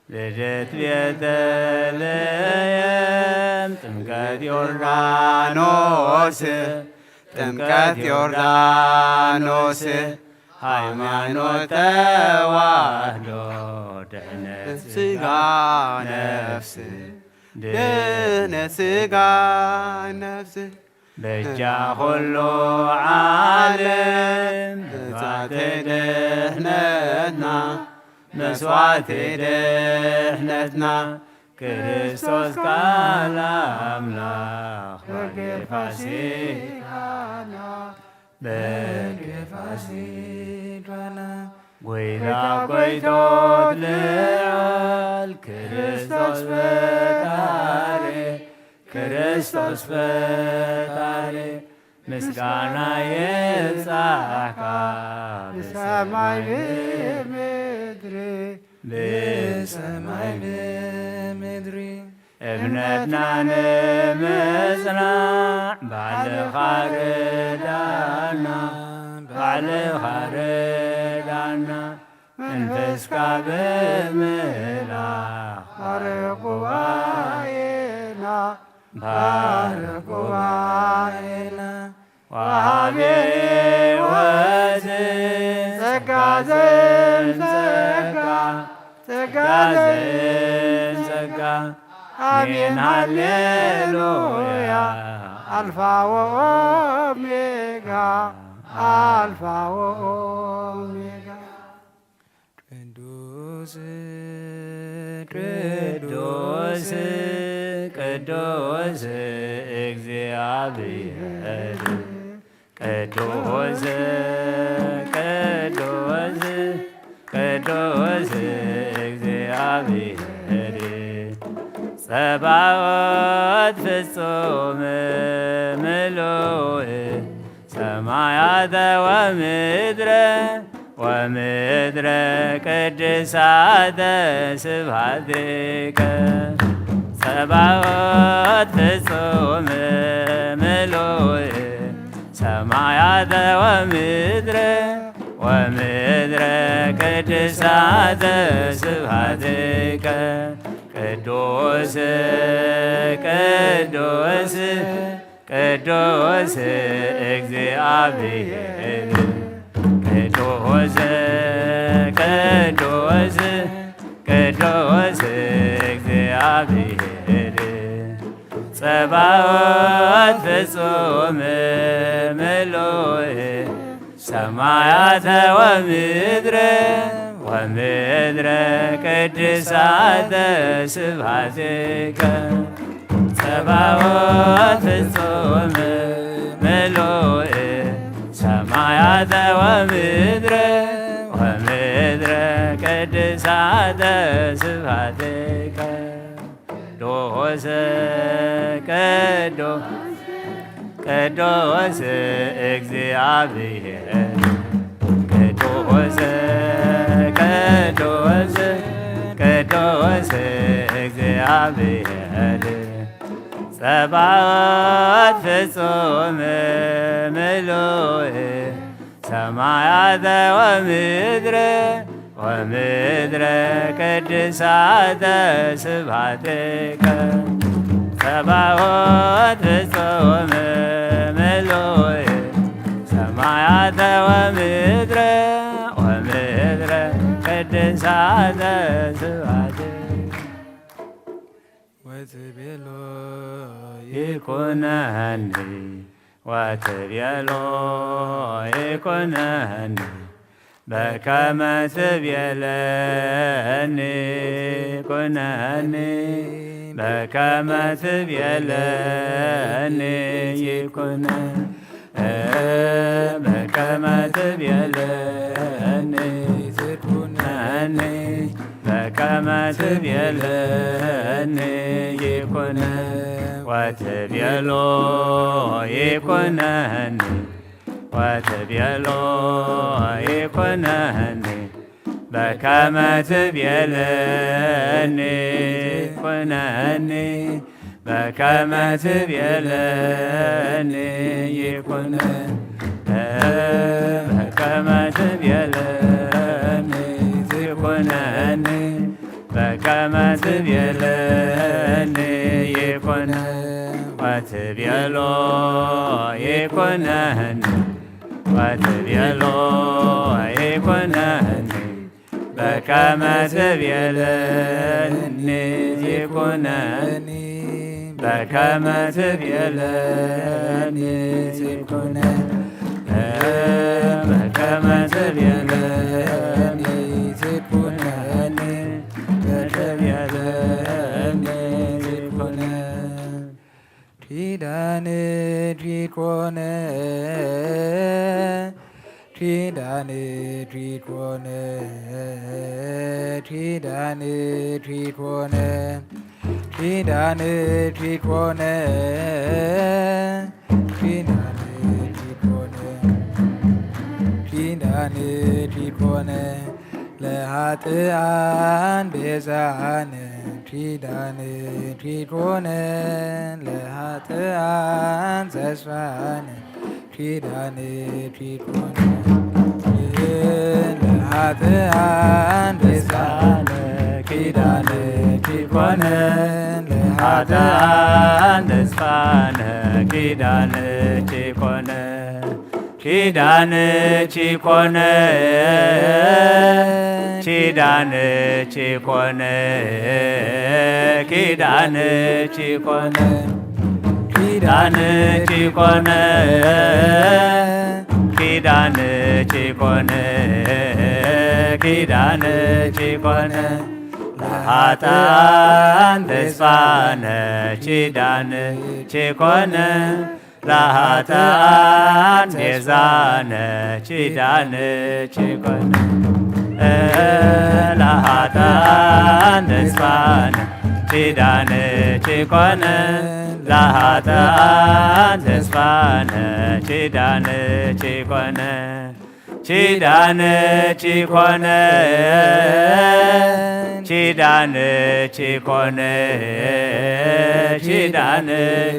ልደት ቤተልሔም ጥምቀት ዮርዳኖስ ጥምቀት ዮርዳኖስ ሃይማኖት ተዋህዶ ድሕነት ሥጋ ነፍስ ድሕነት ሥጋ ነፍስ በጃ ኩሉ ዓለም መስዋዕቲ ድሕነትና መስዋዕቲ ድሕነትና ክርስቶስ ቃል አምላክ በጌፋሲካና በጌፋሲካና ጎይታ ጎይቶት ልዑል ክርስቶስ ፈጣሪ ክርስቶስ ፈጣሪ ምስጋና የብጻሕካ ብሰማይ ብምድሪ ብሰማይ ብምድሪ ابنتنا نمصنع بعد خاردانا بعد خاردانا انفسك بملا بارقواينا بارقواينا وهابي وزن سكازن سكازن سكا آمين هاليلويا ألفا وأوميغا ألفا وأوميغا قدوس قدوس قدوس እግዚአብሔር ቅዱስ ቅዱስ ቅዱስ እግዚአብሔር ጸባኦት ፍጹም ምሉእ ሰማያተ ወምድረ ወምድረ ቅድሳተ ስብሐቲከ ጸባኦት ፍጹም ምሉእ ሰማያተ ወምድረ ወምድረ ቅድሳተ ስብሐቲከ ቅዱስ ቅዱስ ቅዱስ እግዚአብሔር ቅዱስ ቅዱስ ቅዱስ እግዚአብሔር ጸባኦት ፍጹም ምሉእ ሰማያተ ወምድረ ወምድረ ቅድሳተ ስብሐቲከ ጸባኦት ፍጹም ምሉእ ሰማያተ ወምድረ ወምድረ ቅድሳተ ስብሐቲከ ቅዱስ ቅዱስ ቅዱስ እግዚአብሔር ቅዱስ ቅዱስ ቅዱስ እግዚአብሔር ጸባኦት ፍጹም ምሉእ ሰማያተ ወምድረ ወምድረ ቅድሳተ ስብሐቲከ ጸባኦት ፍጹም ምሉእ ሰማያተ ወምድረ ወምድረ ቅድሳተ ስብሐቲከ ወትቤሎ ይኩነኒ ወትቤሎ ይኩነኒ በከመ ትቤለኒ ኩነኒ በከመ ትቤለኒ ይኩነኒ በከመ ትቤለኒ ትኩነኒ በከመ ትቤለኒ ይኩነኒ ወትቤሎ ይኩነኒ ወትቤሎ ይኩነኒ በከመ ትቤለኒ ኩነኒ በከመ ትቤለኒ ይኩነኒ በከመ ትቤለኒ ትኩነኒ በከመ ትቤለኒ ይኩነኒ ወትቤሎ ይኩነኒ ወትቤሎ ይኩነኒ በከመ ትቤለኒ ይኩነኒ በከመ ትቤለኒ ይኩነኒ በከመ ትቤለኒ ይኩነኒ በትቤለኒ ይኩነኒ ኪዳነ ዲኮነ ኪዳነ ዲኮነ ኪዳነ ዲኮነ ኪዳነ ዲኮነ ኪዳነ ዲኮነ ኪዳነ ዲኮነ ለኃጥኣን ቤዛነ ኪዳን ኪኮነን ለኃጥኣን ተስፋነ ኪዳን ኪኮነን ለኃጥኣን ተስፋነ ኪዳን ኪኮነን ለኃጥኣን ተስፋነ ኪዳን ኪኮነን ኪዳን ኪኮነን ኪዳን ኪኮነን ኪዳን ኪኮነን ኪዳን ኪኮነን ኪዳን ኪኮነን ኪዳን ኪኮነን ለኃጥኣን ተስፋነ ኪዳን ኪኮነን ለኃጥኣን ቤዛነ ኪዳን ኪኮነን ለኃጥኣን ተስፋነ ኪዳን ኪኮነን ለኃጥኣን ተስፋነ ኪዳን ኪኮነን ኪዳን ኪኮነን ኪዳን ኪኮነን ኪዳን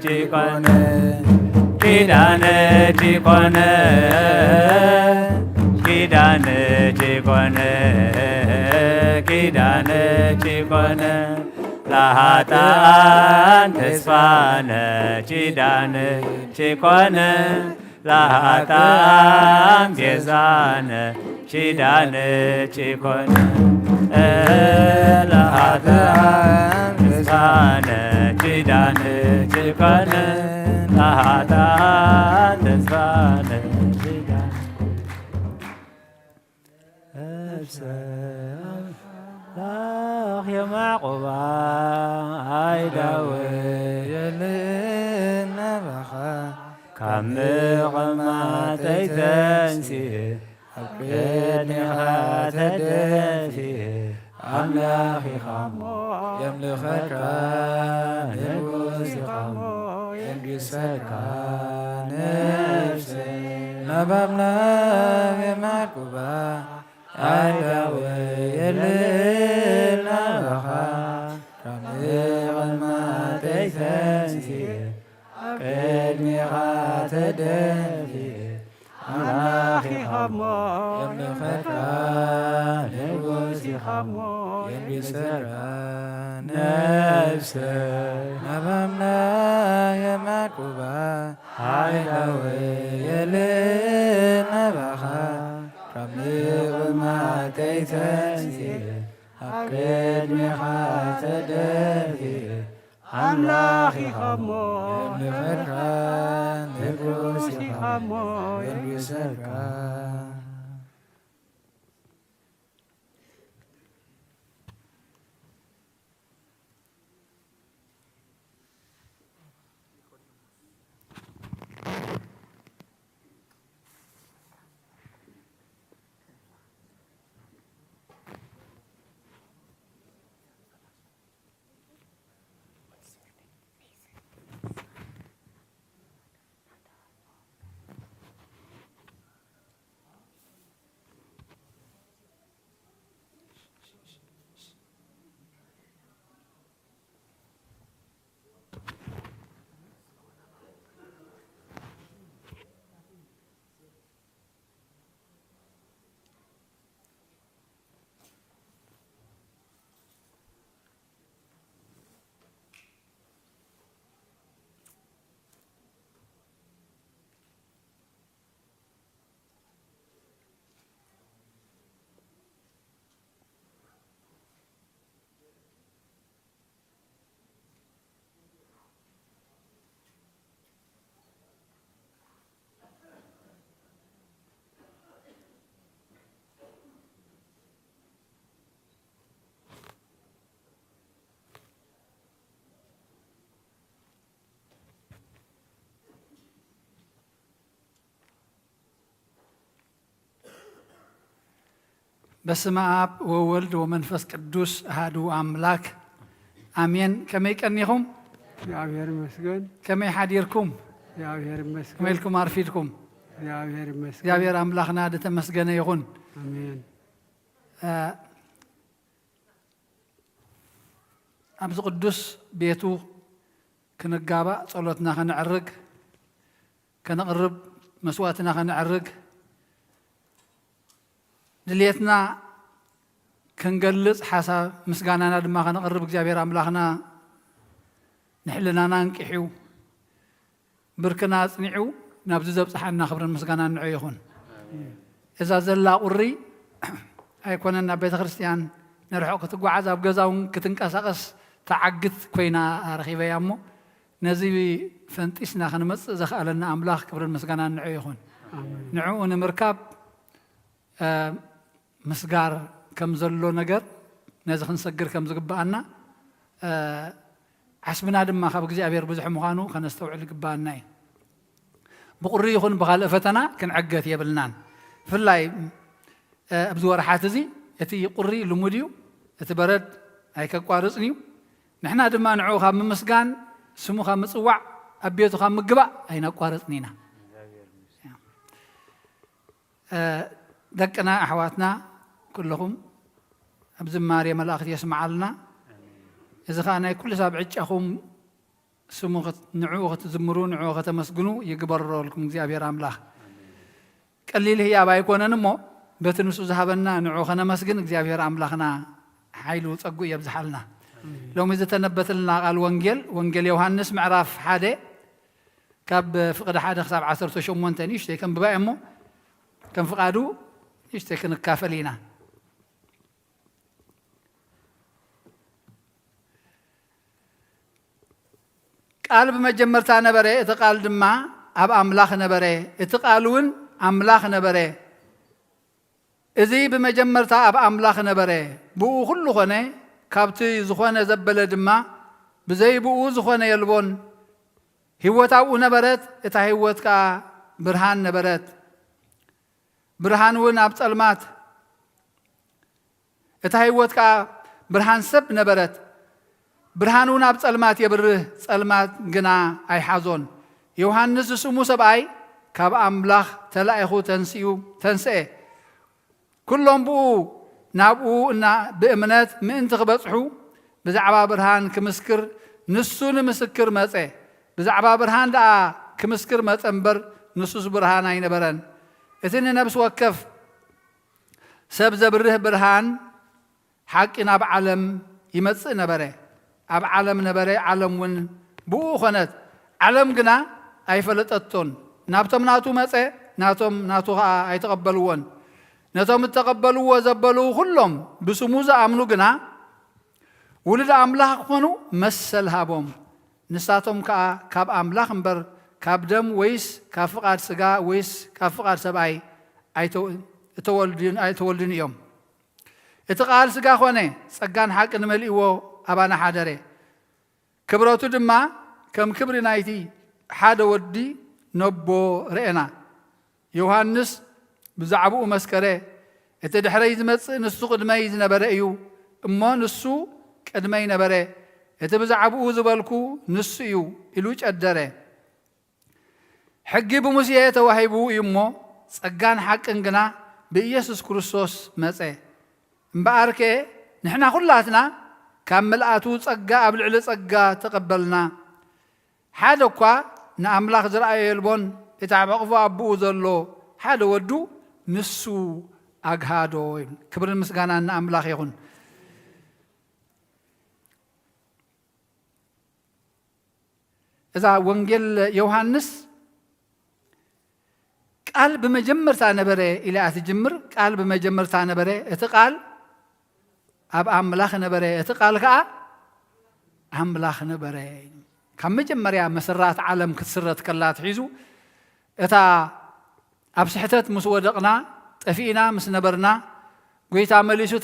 ኪኮነን ኪዳን ኪኮነን ኪዳን ኪኮነን ኪዳን ኪኮነን ለኃጥኣን ተስፋነ ኪዳን ኪኮነን ለኃጥኣን ቤዛነ ኪዳን ኪኮነን ለኃጥኣን ተስፋነ ኪዳን ኪኮነን ለኃጥኣን ተስፋነ ኪዳን ላኽ የማዕቆባ ኣይዳወ የልናባኻ ካብ ምቕማጠይ ተንሲእ ኣብ ቅድሚኻ ተደፊእ ኣምላኺኻ እሞ የምልኸካ ንጉሲኻ እሞ የንግሰካ ነፍሰይ ናባብናብ የማዕቆባ ኣይዳወ የልናባኻ ካብ ምቕማጠይ ተንሲእ ቅድሚኻ ተደፊእ ኣምላኺኻ እሞ የምልኸካ ንጉሲኻ እሞ የንግሰካ ነፍሰይ ናባምና የማዕቆባ ኣይዳወ የልናባኻ ካብ ምቕማጠይ ተንሲእ ኣብ ቅድሚኻ ተደፊእ ኣምላኺኻ እሞ የምልኸካ ንጉሲኻ እሞ የንግሰካ በስመ አብ ወወልድ ወመንፈስ ቅዱስ አሐዱ አምላክ አሜን። ከመይ ቀኒኹም? እግዚአብሔር ይመስገን። ከመይ ሓዲርኩም? እግዚአብሔር ይመስገን። ከመይ ኢልኩም አርፊድኩም? እግዚአብሔር ይመስገን። እግዚአብሔር አምላኽና ዝተመስገነ ይኹን። አሜን። أبز قدس بيتو كنقابة صلوتنا خنعرق كنقرب مسواتنا خنعرق دليتنا كنقلص حسب مسقاننا لما خنقرب እግዚአብሔር أملاخنا نحلنا ننكحو بركنا صنعو نابز زبصحنا خبرن مسقانا نعو يخون إذا زلا قري أيكوننا بيت كريستيان نرحو كتقعز أبجزاون كتنقسقس تعقد كوينا رخيبة يامو نزي فنتيسنا خنمص زخالنا أملاخ كبرن مسقانا نعو يخون نعو نمركب مسقار كم زلو نجر نزخ نسجر كم زقبانا حسبنا دم خاب እግዚአብሔር ብዙሕ ምዃኑ ከነስተውዕል ግባና እዩ ብቁሪ ይኹን ብኻልእ ፈተና ክንዕገት የብልናን ብፍላይ ኣብዚ ወርሓት እዚ እቲ ቁሪ ልሙድ እዩ እቲ በረድ ኣይከቋርፅን እዩ ንሕና ድማ ንዕኡ ካብ ምምስጋን ስሙ ካብ ምፅዋዕ ኣብ ቤቱ ካብ ምግባእ ኣይነቋርፅን ኢና ደቅና ኣሕዋትና ኩልኹም ኣብ ዝማሬ መላእኽቲ የስምዓልና إذا كان كل سبع عشاهم سمو نعوه تزمرون نعوه تمسجنوا يجبر لكم زي راملا قليل هي أبا يكون نمو بتنسو ذهبنا نعوه خنا مسجن زي راملا خنا حيلو تقوي يبزحلنا لو ميزة تنبت لنا قال وانجيل يوحنس معرف حدا كاب فقد حدا خساب 10 شهور مونتانيش كان بباع أمه كان فقادو يشتكي الكافلينا قال بمجمرتا نبره اتقال دما اب املاخ نبره اتقالون املاخ نبره ازي بمجمرتا اب املاخ نبره بو كل خنه كابتي زخونه زبل دما بزي بو زخونه يلبون هيوتاو نبرت اتا هيوتكا برهان نبرت برهان ون اب صلمات اتا هيوتكا برهان سب نبرت برهانون أب صلمات يبره صلمات جنا أي حزون يوحنس سمو سبعي كاب أملاخ تلاقيه تنسئ كلهم بو نابو إن بإمنات من تغبطحو بزعبا برهان كمسكر نسون مسكر مسئ بزعبا برهان لا كمسكر مسأمبر نسوس برهان أين بران إثنين نفس وكف سبز بره برهان حق ناب علم يمسئ نبره أب عالم نبرة عالم ون بو خنات عالم جنا أي فلتتون نابتم ناتو مسأ ناتو أي تقبلون ناتو متقبلوا وزبلوا كلهم بسموزة عملوا جنا ولد أملاح خنو مسل هابهم نساتهم كاب أملاح مبر كاب دم ويس كافقار سجا ويس كافقار سبعي أي تولدين يوم اتقال سجا خونه سجان حق نملئه أبانا حادره كبراتو دما كم كبر نايتي حاد ودي نبو رئنا يوحنس بزعبو مسكره اتدحري زمص نسو قدمي زنبره ايو اما نسو قدمي نبره اتبزعبو زبلكو نسو ايو الوچ ادره حقي بموسى توهيبو يمو صغان حق انغنا بإيسوس كريستوس مصه مباركه نحنا كلاتنا كملاتو صقا ابلعل صقا تقبلنا حدكوا ناملاخ زرأي يلبون يتعبقوا ابو زلو حد ودو نسو اغادو كبر المسغانا ناملاخ يكون اذا وانجيل يوحنس قال بمجمرتا نبره الى اتجمر قال بمجمرتا نبره اتقال أب أملاخ نبره اتقال كا أملاخ نبره كم جمريا مسرات عالم كسرت كلات حيزو اتا أب سحتت مسودقنا تفينا مسنبرنا قويتا مليسو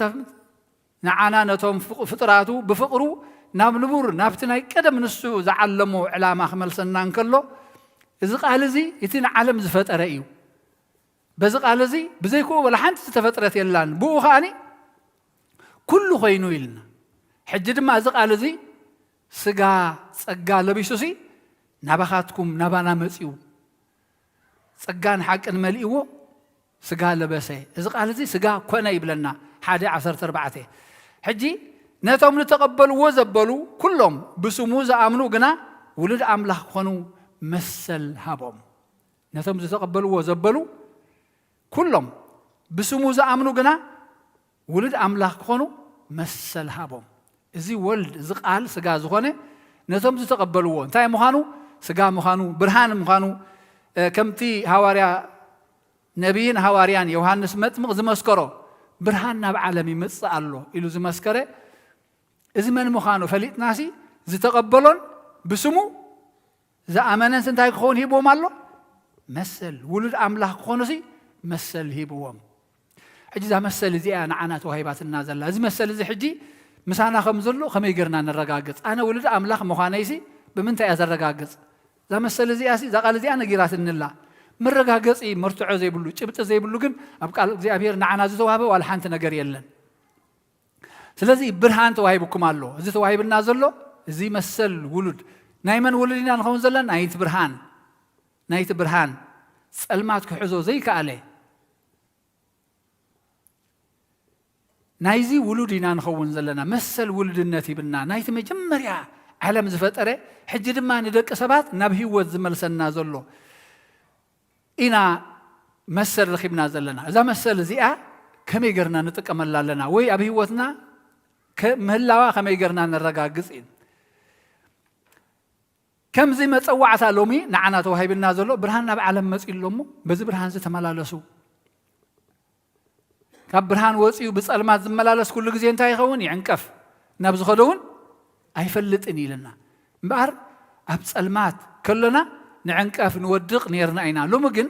نعانا نتوم فطراتو بفقرو ناب نبور نابتنا كدم نسو زعلمو علامة خمل سنان كله إذا قال زي يتين عالم زفت أرأيو بز قال زي بزيكو ولا حنت تفترت يلان بو خاني كل خينو يلنا حجد ما زق على زي سجا سجا لبيسوسي نبخاتكم نبانا مسيو سجان حق الملئو سجا لبسه زق على زي سجا كنا يبلنا 11 4 حجي نتوم نتقبلوا وزبلوا كلهم بسمو زآمنوا قنا ولد أملاح خنو مسل هابهم نتوم نتقبلوا وزبلوا كلهم بسمو زآمنوا قنا ولد أملاح خنو مسل هابهم إزي ولد زقال سجا زخنة نتوم نتقبلوا تاي مخانو سجا مخانو برهان مخانو كمتي هواريا نبيين هواريان يوحنس مطمق زمسكرو برهاننا بعالمي مص الله إلو زمسكره إذا من مخانو فليت ناسي زي تقبلون بسمو زي أمانة سنتاي خون هيبوهم الله مثل ولد أملاح خونسي مثل هيبوهم حجي زي مثل زي أنا عنات وهيبات النازل زي مثل زي حجي مسانا خمزلو خمي قرنا نرقاقص أنا ولد أملاح مخانيسي بمنتهي أزر رقاقص زي مثل زي أسي زي قال زي أنا قيرات النلا من رقاقص إيه مرتعو زي بلو شبت زي بلو جن أبقى زي أبير نعنا زي توهابه ولا حانت نجار يلن سلازي برهان توهيبكم الله زي توهيب النازل له زي مثل ولد نايمن ولدنا نخون زلنا نايت برهان سلمات كحزو زي كأله نايزي ولدنا نخون زلنا مثل ولد النتي بنا نايت مجمريا علم زفتره حجد ما ندق سبات نبهي وزمل سنازل له إنا مثل رخيبنا زلنا إذا مثل زيئة كم يقرنا نتكمل لنا وي أبي وثنا مهلاوا كم يقرنا نرجع جزئين كم زي ما تسوعت لومي نعنا توهاي بالنازلو برهاننا بعلم مسئل لومو بز برهان زي تملالسو كاب برهان وصيو بصلمات زملالس كل غزي انتاي يخون يعنقف نبز خدون ايفلطني لنا مبار اب صلمات كلنا نعنقف نودق نيرنا اينا لوم ግን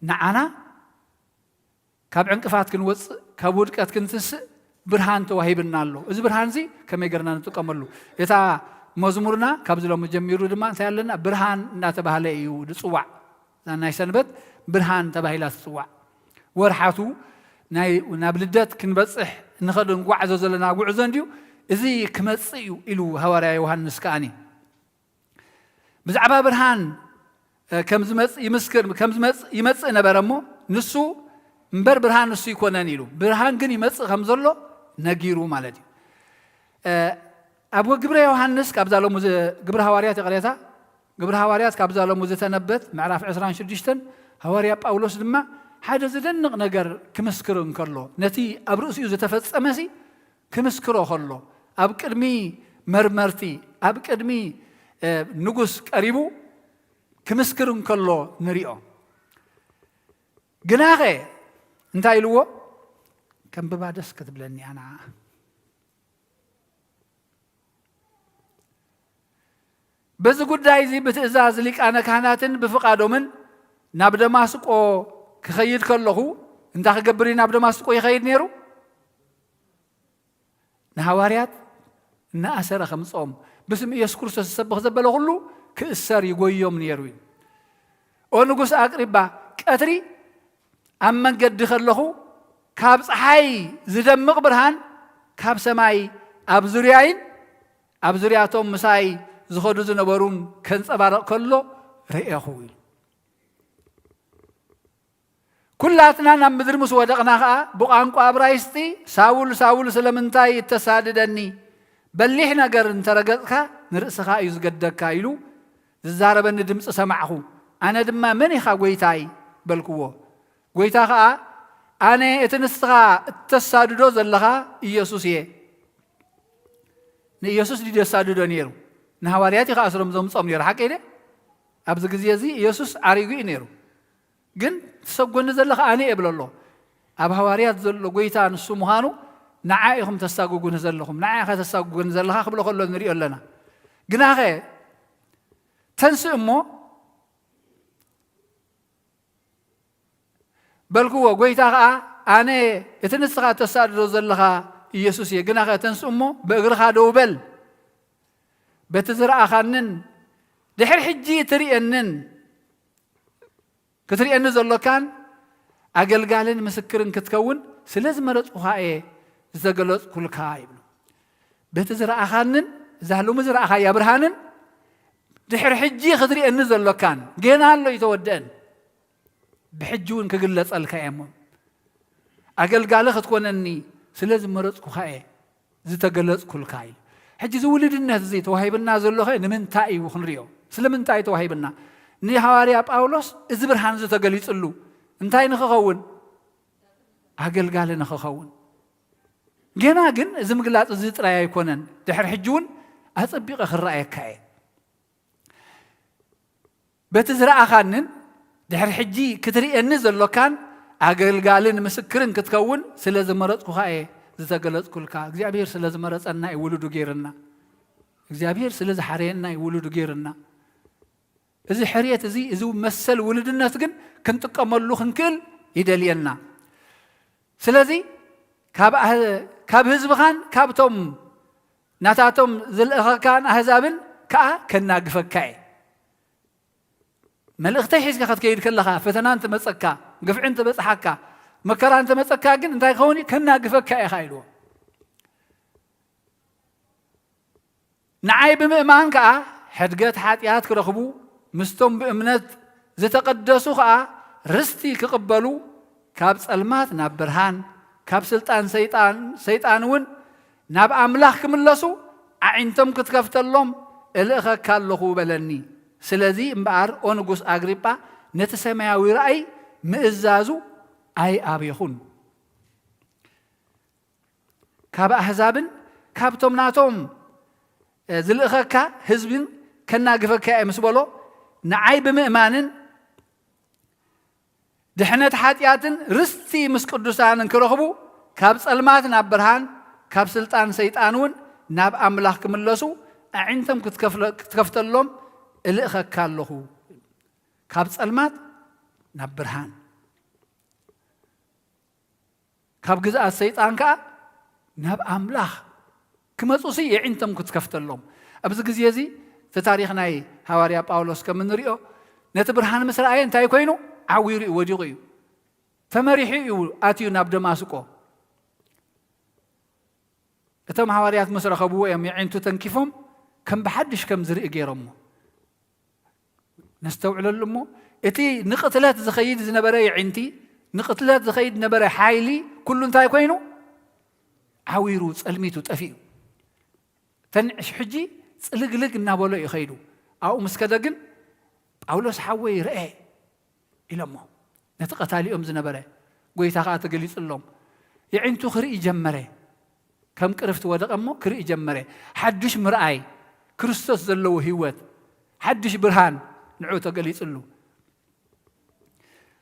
نعنا كاب عنقفات كنوص كاب ودقات كنتس برهان توهيبنا الله እዚ برهان زي كمي غرنا نتقملو يتا مزمورنا كابزلو مجميرو دما انت يالنا برهان ناتباهله يو دصواع ناي سنبت برهان تباهيلا تصواع ورحاتو ناي نابلدت كنبصح نخد نغعزو زلنا غعزو انديو ازي كمصيو الو حواريا يوحنس كاني بزعبا برهان كمزمص يمسكر كمزمص يمص نبرمو نسو منبر برهان نسو يكونن يلو برهان كن يمص خمزلو نغيرو مالتي أبو جبر يوحنس كابزالو مز جبر هواريات قريتا جبر هواريات كابزالو مز تنبت معرف عسران شديشتن هواريا باولوس دما حاجة زدنق نجر كمسكرون كله نتي أبرؤسي زتفت أمسي كمسكرو خلو أبكرمي مرمرتي أبكرمي نجس قريبو كمسكرون كله نريئه جناغي انتاي لو كم ببعدس كتب لني أنا بس قداي زي بتأزاز لك أنا كهناتن بفقادو من ناب دماسق أو كخيد كله انت خجبري ناب دماسق أو يخيد نيرو نهواريات نأسر خمس بسم يسكر سبخ زبله كله كأسر يقوي يوم نيروين أو نقص أقربا كأتري أما قد دخله كابس حي زدم مقبرهان كابس ماي أبزرياتهم مساي زخدو زنبرون كنصبارق كله رئيخوي كلاتنا نام مدر مسودقنا بقانقو ابرايستي ساول سلمنتاي يتساددني بليح نجر انترقدك نرسخا يزقدك يلو زاربن دمص سمعخو انا دما مني خا غويتاي بلكو غويتا خا انا اتنسخا التساددو زلخا يسوسيه ني يسوس دي تساددو نيرو نهوارياتي خاسرم زمصم نير حق ايده ابز غزي زي يسوس عريغي نيرو ግን ተሰጎን ዘለخ አኔ እብለሎ አብ ሐዋርያት ዘሎ ጎይታ ንሱ ምዃኑ ንዓኢኹም ተሳጎጉን ዘለኹም ንዓኢኻ ተሳጎጉን ዘለኻ ክብሎ ከሎ ንሪኦ ኣለና ግናኸ ተንስ እሞ በልክዎ ጎይታ ከዓ ኣነ እቲ ንስኻ ተሳድዶ ዘለኻ ኢየሱስ እየ ግናኸ ተንስ እሞ ብእግርኻ ደው በል በቲ ዝረኣኻንን ድሕሪ ሕጂ ትሪአንን كتري أن زلكان أجلجالن مسكرن كتكون سلز مرت وهاي زجلت كل كايب بتزرع أخانن زهلو مزرع أخايا برهانن دحر حجي خدري أن زلكان جينا له يتودن بحجون كجلت الكائم أجلجال ختكون أني سلز مرت وهاي ዝተገለጽ ኩልካ ኢሉ ሕጂ ዝውልድነት እዚ ተዋሂብና ዘሎ ኸ ንምንታይ እዩ ክንሪኦ ስለምንታይ ተዋሂብና ንሐዋርያ ጳውሎስ እዚ ብርሃን ዝተገሊጽሉ እንታይ ንኽኸውን ኣገልጋሊ ንኽኸውን ገና ግን እዚ ምግላጽ እዚ ጥራይ ኣይኮነን ድሕሪ ሕጂ እውን ኣጸቢቐ ክረአየካ እየ በቲ ዝረኣኻንን ድሕሪ ሕጂ ክትርእየኒ ዘሎካን ኣገልጋልን ምስክርን ክትከውን ስለ ዝመረጽኩኻ እየ ዝተገለጽኩልካ እግዚኣብሔር ስለ ዝመረጸና እዩ ውሉዱ ገይርና እግዚኣብሔር ስለ ዝሓረየና እዩ ውሉዱ ገይርና እዚ ሕርየት እዚ እዚ መሰል ውልድነት ግን ክንጥቀመሉ ክንክእል ይደልየና ስለዚ ካብ ህዝብኻን ካብቶም ናታቶም ዝልእኸካን ኣሕዛብን ከዓ ከናግፈካ እየ መልእኽተይ ሒዝካ ክትከይድ ከለኻ ፈተና እንትመፀካ ግፍዒ እንትበፅሓካ መከራ እንትመፀካ ግን እንታይ ክኸውን ከናግፈካ ኢኻ ኢልዎ ንዓይ ብምእማን ከዓ ሕድገት ሓጢኣት ክረኽቡ ምስቶም ብእምነት ዝተቐደሱ ከዓ ርስቲ ክቕበሉ ካብ ጸልማት ናብ ብርሃን ካብ ስልጣን ሰይጣን እውን ናብ ኣምላኽ ክምለሱ ኣዒንቶም ክትከፍተሎም እልእኸካ ኣለኹ በለኒ ስለዚ እምበኣር ኦ ንጉስ ኣግሪጳ ነቲ ሰማያዊ ራእይ ምእዛዙ ኣይኣብኹን ካብ ኣሕዛብን ካብቶም ናቶም ዝልእኸካ ህዝብን ከናግፈካ እየ ምስ በሎ ንዓይ ብምእማንን ድሕነት ሓጢኣትን ርስቲ ምስ ቅዱሳንን ክረኽቡ ካብ ጸልማት ናብ ብርሃን ካብ ስልጣን ሰይጣን እውን ናብ ኣምላኽ ክምለሱ ኣዒንቶም ክትከፍተሎም እልእኸካ ኣለኹ ካብ ጸልማት ናብ ብርሃን ካብ ግዝኣት ሰይጣን ከዓ ናብ ኣምላኽ ክመፁሲ የዒንቶም ክትከፍተሎም ኣብዚ ግዜ እዚ እቲ ታሪክ ናይ ሐዋርያ ጳውሎስ ከም እንሪኦ ነቲ ብርሃን ምስ ረኣየ እንታይ ኮይኑ ዓዊሩ እዩ ወዲቑ እዩ ተመሪሑ እዩ ኣትዩ ናብ ደማስቆ እቶም ሐዋርያት ምስ ረኸብዎ እዮም የዒንቱ ተንኪፎም ከም ብሓድሽ ከም ዝርኢ ገይሮሞ ነስተውዕለሉ እሞ እቲ ንቕትለት ዝኸይድ ዝነበረ የዒንቲ ንቕትለት ዝኸይድ ነበረ ሓይሊ ኩሉ እንታይ ኮይኑ ዓዊሩ ጸልሚቱ ጠፊኡ ተንዕሽ ሕጂ ጽልግልግ እናበሎ እዩ ኸይዱ ኣብኡ ምስ ከደ ግን ጳውሎስ ሓወይ ርአ ኢሎሞ ነቲ ቀታሊኦም ዝነበረ ጎይታ ከዓ ተገሊጹሎም የዒንቱ ክርኢ ጀመረ ከም ቅርፍቲ ወደቐ እሞ ክርኢ ጀመረ ሓድሽ ምርኣይ ክርስቶስ ዘለዎ ህይወት ሓድሽ ብርሃን ንዑ ተገሊጹሉ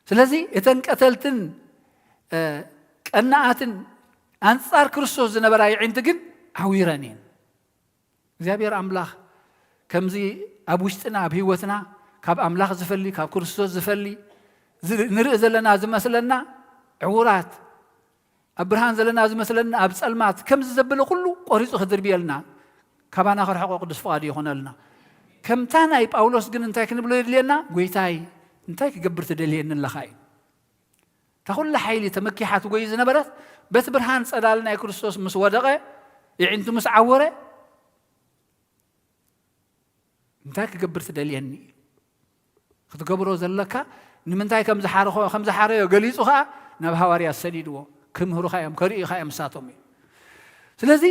ስለዚ እተን ቀተልትን ቀናኣትን ኣንጻር ክርስቶስ ዝነበራ የዒንቲ ግን ዓዊረን እየን እግዚአብሔር ኣምላኽ ከምዚ ኣብ ውሽጥና ኣብ ህይወትና ካብ ኣምላኽ ዝፈሊ ካብ ክርስቶስ ዝፈሊ ንርኢ ዘለና ዝመስለና ዕውራት ኣብ ብርሃን ዘለና ዝመስለና ኣብ ጸልማት ከምዚ ዘበለ ኩሉ ቆሪጹ ክድርብየልና ካባና ክርሕቆ ቅዱስ ፍቓዱ ይኾነልና ከምታ ናይ ጳውሎስ ግን እንታይ ክንብሎ የድልየና ጎይታይ እንታይ ክገብር ትደልየኒ ኣለኻ እዩ እታ ኩላ ሓይሊ ተመኪሓት ጎይ ዝነበረት በቲ ብርሃን ጸዳል ናይ ክርስቶስ ምስ ወደቐ የዒንቱ ምስ ዓወረ እንታይ ክገብር ትደልየኒ ክትገብሮ ዘለካ ንምንታይ ከም ዝሓረዮ ገሊጹ ከዓ ናብ ሐዋርያት ሰዲድዎ ክምህሩኻ እዮም ከርእዩኻ እዮም ንሳቶም እዩ ስለዚ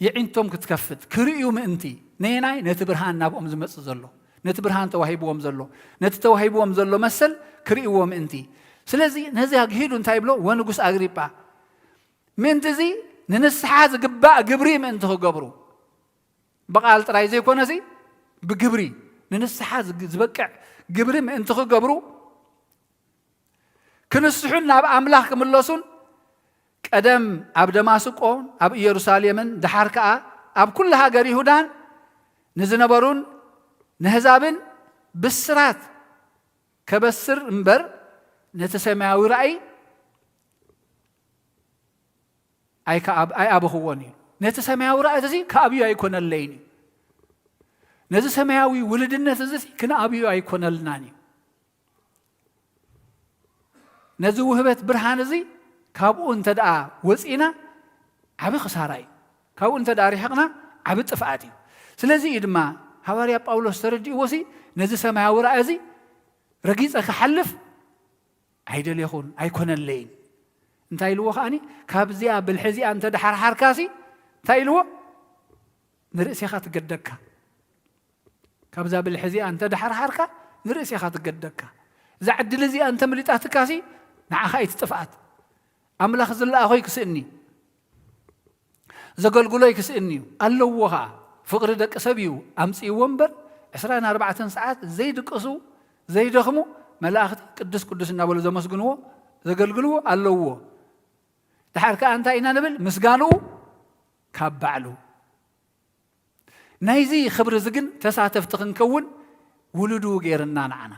የዒንቶም ክትከፍት ክርእዩ ምእንቲ ነየናይ ነቲ ብርሃን ናብኦም ዝመጽእ ዘሎ ነቲ ብርሃን ተዋሂብዎም ዘሎ ነቲ ተዋሂብዎም ዘሎ መሰል ክርእይዎ ምእንቲ ስለዚ ነዚ ሂዱ እንታይ ብሎ ወንጉስ ኣግሪጳ ምእንቲ እዚ ንንስሓ ዝግባእ ግብሪ ምእንቲ ክገብሩ በቃል ጥራይ ዘይኮነሲ ብግብሪ ንንስሓ ዝበቅዕ ግብሪ ምእንቲ ክገብሩ ክንስሑን ናብ ኣምላኽ ክምለሱን ቀደም ኣብ ደማስቆን ኣብ ኢየሩሳሌምን ድሓር ከዓ ኣብ ኩሉ ሃገር ይሁዳን ንዝነበሩን ንህዛብን ብስራት ከበስር እምበር ነቲ ሰማያዊ ራእይ ኣይኣበኽዎን እዩ ነቲ ሰማያዊ ራእይ እዚ ከኣብዩ ኣይኮነለይን እዩ ነዚ ሰማያዊ ውልድነት እዚ ክንኣብዩ ኣይኮነልናን እዩ ነዚ ውህበት ብርሃን እዚ ካብኡ እንተ ደኣ ወፂና ዓብ ክሳራ እዩ ካብኡ እንተ ደኣ ሪሕቕና ዓብ ጥፍኣት እዩ ስለዚ እዩ ድማ ሐዋርያ ጳውሎስ ተረዲእዎሲ ነዚ ሰማያዊ ራእይ እዚ ረጊፀ ክሓልፍ ኣይደልየኹን ኣይኮነለይን እንታይ ኢልዎ ኸኣኒ ካብዚኣ ብልሕዚኣ እንተ ድሓር ሓርካሲ እንታይ ኢልዎ ንርእስኻ ትገደካ ካብዛ ብልሕዚኣ እንተ ድሓር ሓርካ ንርእስኻ ትገደካ እዛ ዕድል እዚኣ እንተ ምሊጣትካሲ ንዓኻ ኣይትጥፍኣት ኣምላኽ ዝለኣኾይ ክስእኒ ዘገልግሎይ ክስእኒ እዩ ኣለዎ ኸዓ ፍቕሪ ደቂ ሰብ እዩ ኣምፂእዎ እምበር 24 ሰዓት ዘይድቅሱ ዘይደኽሙ መላእኽቲ ቅዱስ ቅዱስ እናበሉ ዘመስግንዎ ዘገልግልዎ ኣለዎ ድሓር ከዓ እንታይ ኢና ንብል ምስጋንኡ ካብ ባዕሉ ናይዚ ክብሪ እዚ ግን ተሳተፍቲ ክንከውን ውሉዱ ጌርና ንዓና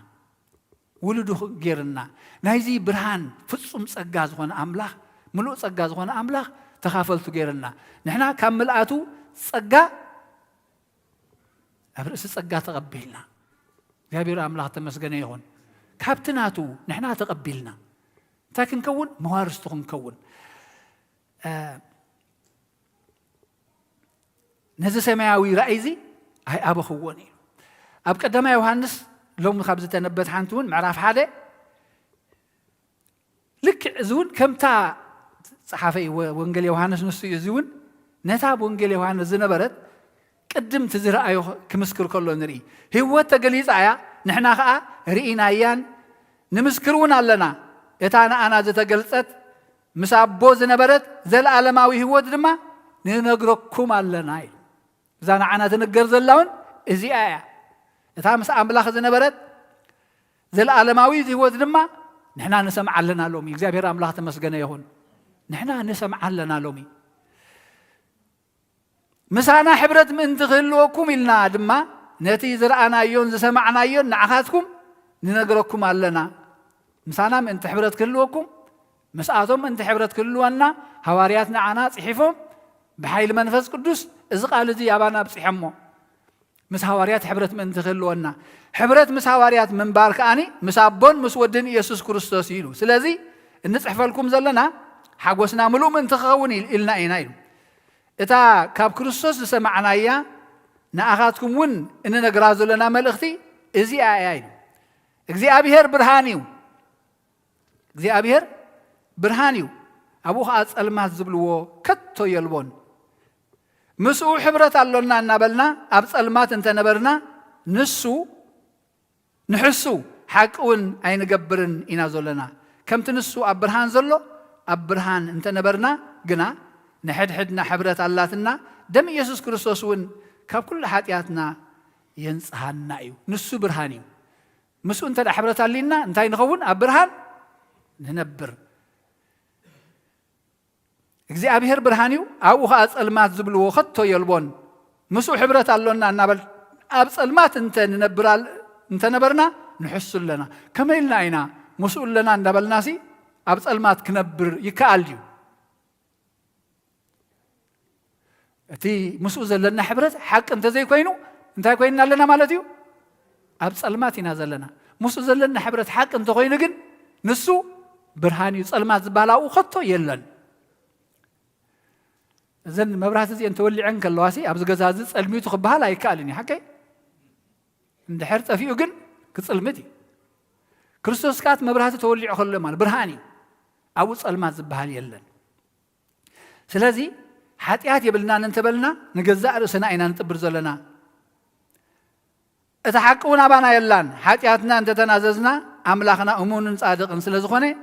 ውሉዱ ጌርና ናይዚ ብርሃን ፍጹም ጸጋ ዝኾነ ኣምላኽ ምሉእ ጸጋ ዝኾነ ኣምላኽ ተኻፈልቱ ጌርና ንሕና ካብ ምልኣቱ ጸጋ ኣብ ርእሲ ጸጋ ተቐቢልና እግዚአብሔር ኣምላኽ ተመስገነ ይኹን ካብቲ ናቱ ንሕና ተቐቢልና እንታይ ክንከውን መዋርስቱ ክንከውን ነዚ ሰማያዊ ራእይ እዚ ኣይኣበኽዎን እዩ ኣብ ቀዳማይ ዮሃንስ ሎሚ ካብ ዝተነበት ሓንቲ እውን ምዕራፍ 1 ልክዕ እዚ እውን ከምታ ጸሓፈይ ወንጌል ዮሃንስ ንሱ እዩ እዚ እውን ነታ ወንጌል ዮሃንስ ዝነበረት ቅድም ትዝረአዮ ክምስክር ከሎ ንርኢ ህይወት ተገሊጻ እያ ንሕና ከዓ ርኢናያን ንምስክር እውን ኣለና እታ ንኣና ዝተገልጸት ምስ ኣቦ ዝነበረት ዘለኣለማዊ ህይወት ድማ ንነግረኩም ኣለና እዩ እዛ ንዓና ትንገር ዘላ እውን እዚኣ እያ እታ ምስ ኣምላኽ ዝነበረት ዘለኣለማዊ ህይወት ድማ ንሕና ንሰምዓ ኣለና ሎሚ እግዚአብሔር ኣምላኽ ተመስገነ ይኹን ንሕና ንሰምዓ ኣለና ሎሚ ምሳና ሕብረት ምእንቲ ክህልወኩም ኢልና ድማ ነቲ ዝረኣናዮን ዝሰማዕናዮን ንዓኻትኩም ንነግረኩም ኣለና ምሳና ምእንቲ ሕብረት ክህልወኩም مسأتهم أنت حبرت كلوانا هوارياتنا عنا صحيفهم بحيل منفس قدوس إذا قال زي أبانا بصحمه مس هواريات حبرت من تخلونا حبرت مس هواريات من بارك أني مسابون مسودن يسوع كريستوس يلو سلازي النصح لكم زلنا حقوسنا ملو من تخوني إلنا إنايل إتا كاب كريستوس سمعنا إياه نأخذكم ون إننا جرازو لنا ملختي إزي آيين إزي أبيهر برهانيو إزي أبيهر برهانيو أبوه أسأل ما زبلوه كتو يلبون مسؤول حبرت اللونا نبلنا أبسأل ما تنتنبرنا نسو نحسو حقون أين جبرن إنازلنا كم تنسو أبرهان زلو أبرهان انتنبرنا جنا نحد حدنا حبرت اللاتنا دم يسوع كريستوس ون كاب كل حياتنا ينسهن نايو نسو برهانيو مسؤول انت حبرت اللينا انتين خون أبرهان ننبر እግዚአብሔር ብርሃኒው አውኻ ጸልማት ዝብልዎ ኸቶ የልቦን ምስኡ ሕብረት አሎና እናበል ኣብ ጸልማት እንተ ነበርና ንሕሱለና ከመይልና ኢና ምስኡ ለና እንዳበልናሲ ኣብ ጸልማት ክነብር ይከኣል እዩ እቲ ምስኡ ዘለና ሕብረት ሓቅ እንተ ዘይኮይኑ እንታይ ኮይንና ኣለና ማለት እዩ ኣብ ጸልማት ኢና ዘለና ምስኡ ዘለና ሕብረት ሓቅ እንተ ኮይኑ ግን ንሱ ብርሃኒው ጸልማት ዝበሃላው ኸቶ የለን زين مبرهات زي أنت ولي عنك اللواسي أبز جزاز الميت خبها لا يكالني حكي عند حرت فيه جن كسلمتي كريستوس كات مبرهات تولي عقل مال برهاني أو المات زبها يلن سلازي حتيات يبلنا ننتبلنا نجزاء رسنا إن نتبرز لنا اتحققنا بنا يلان حتياتنا أنت تناززنا أملاخنا أمون صادق سلازخوني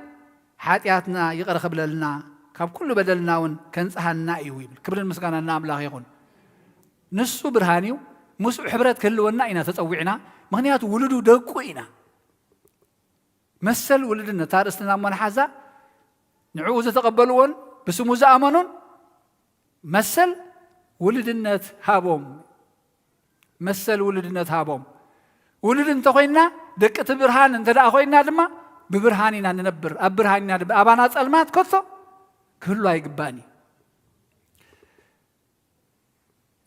حتياتنا يقرخ بلنا كاب كل بدلناون كان صحنا يويب كبر المسكان النام لا يكون نسو برهانيو مسو حبرت كلونا إنا تطوعنا مغنيات ولدو دقوينا مثل ولدنا تارسنا من حزا نعوز تقبلون بسمو زامنون مثل ولدنا هابوم مثل ولدنا هابوم ولدنا تخوينا دقة برهان انت دا أخوينا دما ببرهاننا ننبر أبرهاننا أبانا تسألمات كثو كله يقباني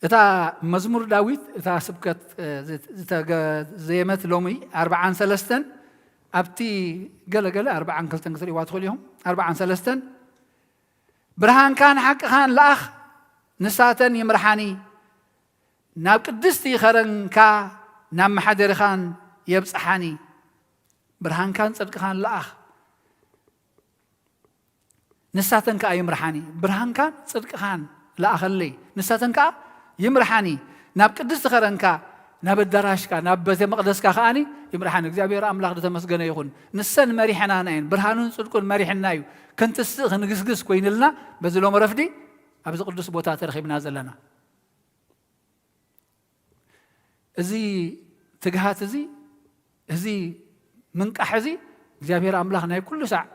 إذا مزمور داوود إذا سبكت زيمت لومي 4 أبتي قال 4 كلتن كثير وادخليهم 4 برهان كان حق خان الأخ نساتن يمرحاني ناب قدستي خرن كا نام محدر خان يبصحاني برهان كان صدق خان الأخ نساتن كا يمرحاني برهان كان صدق خان لا أخلي نساتن كا يمرحاني ناب قدس خرن كا ناب الدراش كا ناب بيت مقدس كا خاني يمرحاني እግዚአብሔር አምላክ ተመስገነ ይሁን ንሰን መሪሕና ነን ብርሃኑን ጽድቁን መሪሕና እዩ ከንተስ ንግስግስ ኮይንልና በዝሎም ረፍዲ ኣብዚ ቅዱስ ቦታ ተረኺብና ዘለና እዚ ትግሃት እዚ ምንቃሕ እዚ እግዚአብሔር አምላክ ናይ ኩሉ ሰዕ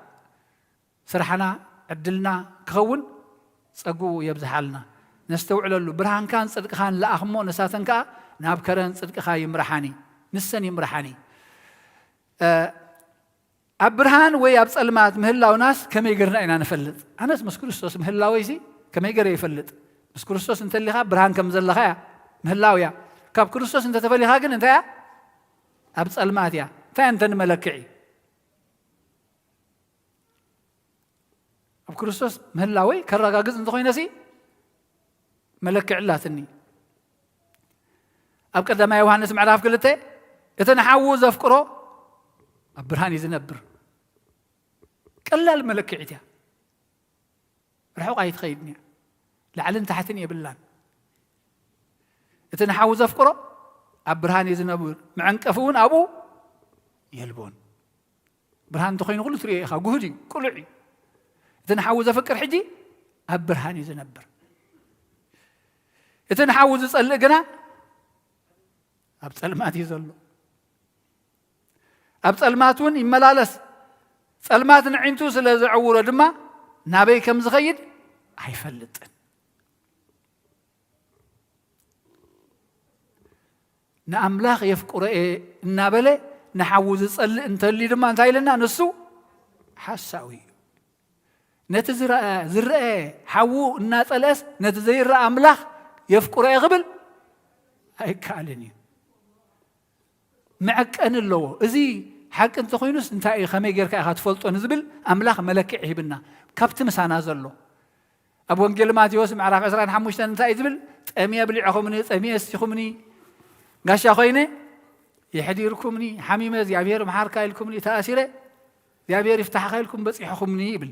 ስራሕና ዕድልና ክኸውን ጸጉ የብዝሓልና ነስተውዕለሉ ብርሃን ካን ጽድቅ ካን ለኣኽሞ ነሳተን ከኣ ናብ ከረን ጽድቅ ካ ይምርሓኒ ንሰን ይምርሓኒ ኣብ ብርሃን ወይ ኣብ ጸልማት ምህላው ናስ ከመይ ገርና ኢና ንፈልጥ ኣነስ ምስ ክርስቶስ ምህላወይ ሲ ከመይ ገረ ይፈልጥ ምስ ክርስቶስ እንተሊኻ ብርሃን ከም ዘለኻ ያ ምህላው ያ ካብ ክርስቶስ እንተተፈሊኻ ግን እንታይ ያ ኣብ ጸልማት ያ እንታይ እንተ ንመለክዒ ኣብ ክርስቶስ ምህላወይ ከረጋግጽ እንተኾይነሲ መለክዕላትኒ ኣብ ቀዳማይ ዮሐንስ ምዕራፍ 2 እተነሓው ዘፍቅሮ ኣብ ብርሃን ይዝነብር ቀላል መለክዒት እያ ርሑቕ ኣይትኸይድን እያ ላዕልን ታሕትን የብላን እተነሓው ዘፍቅሮ ኣብ ብርሃን ይዝነብር መዐንቀፍ እውን ኣብኡ የልቦን ብርሃን እንተኾይኑ ኩሉ ትሪኦ ኢኻ ጉህድ እዩ ቁሉዕ እዩ እተነሓው ዘፍቅር ሕጂ ኣብ ብርሃን ይዝነብር እተነሓው ዝጸልእ ግና ኣብ ጸልማት እዩ ዘሎ ኣብ ጸልማት እውን ይመላለስ ጸልማት ንዒንቱ ስለ ዘዕውሮ ድማ ናበይ ከም ዝኸይድ ኣይፈልጥን ንኣምላኽ የፍቁሮ እናበለ ንሓው ዝጸልእ እንተሊ ድማ እንታይ ኢለና ንሱ ሓሳዊ እዩ ነቲ ዝርአ ሓው እናጸልአስ ነቲ ዘይረአ ኣምላኽ የፍቁሮ ክብል ኣይከኣልን እዩ መዐቀን ኣለዎ እዚ ሓቂ እንተኾይኑስ እንታይ እዩ ከመይ ጌርካ ኢኻ ትፈልጦ ንዝብል ኣምላኽ መለክዕ ይህብና ካብቲ ምሳና ዘሎ ኣብ ወንጌል ማቴዎስ ምዕራፍ 25 እንታይ እዩ ዝብል ጠሚየ ብሊዕኹምኒ ጠሚየ እስቲኹምኒ ጋሻ ኮይነ يحديركمني حميمة እግዚአብሔር መሓርካ ኢልኩምኒ ተኣሲረ እግዚአብሔር ይፍታሕካ ኢልኩም በፂሕኹምኒ ይብል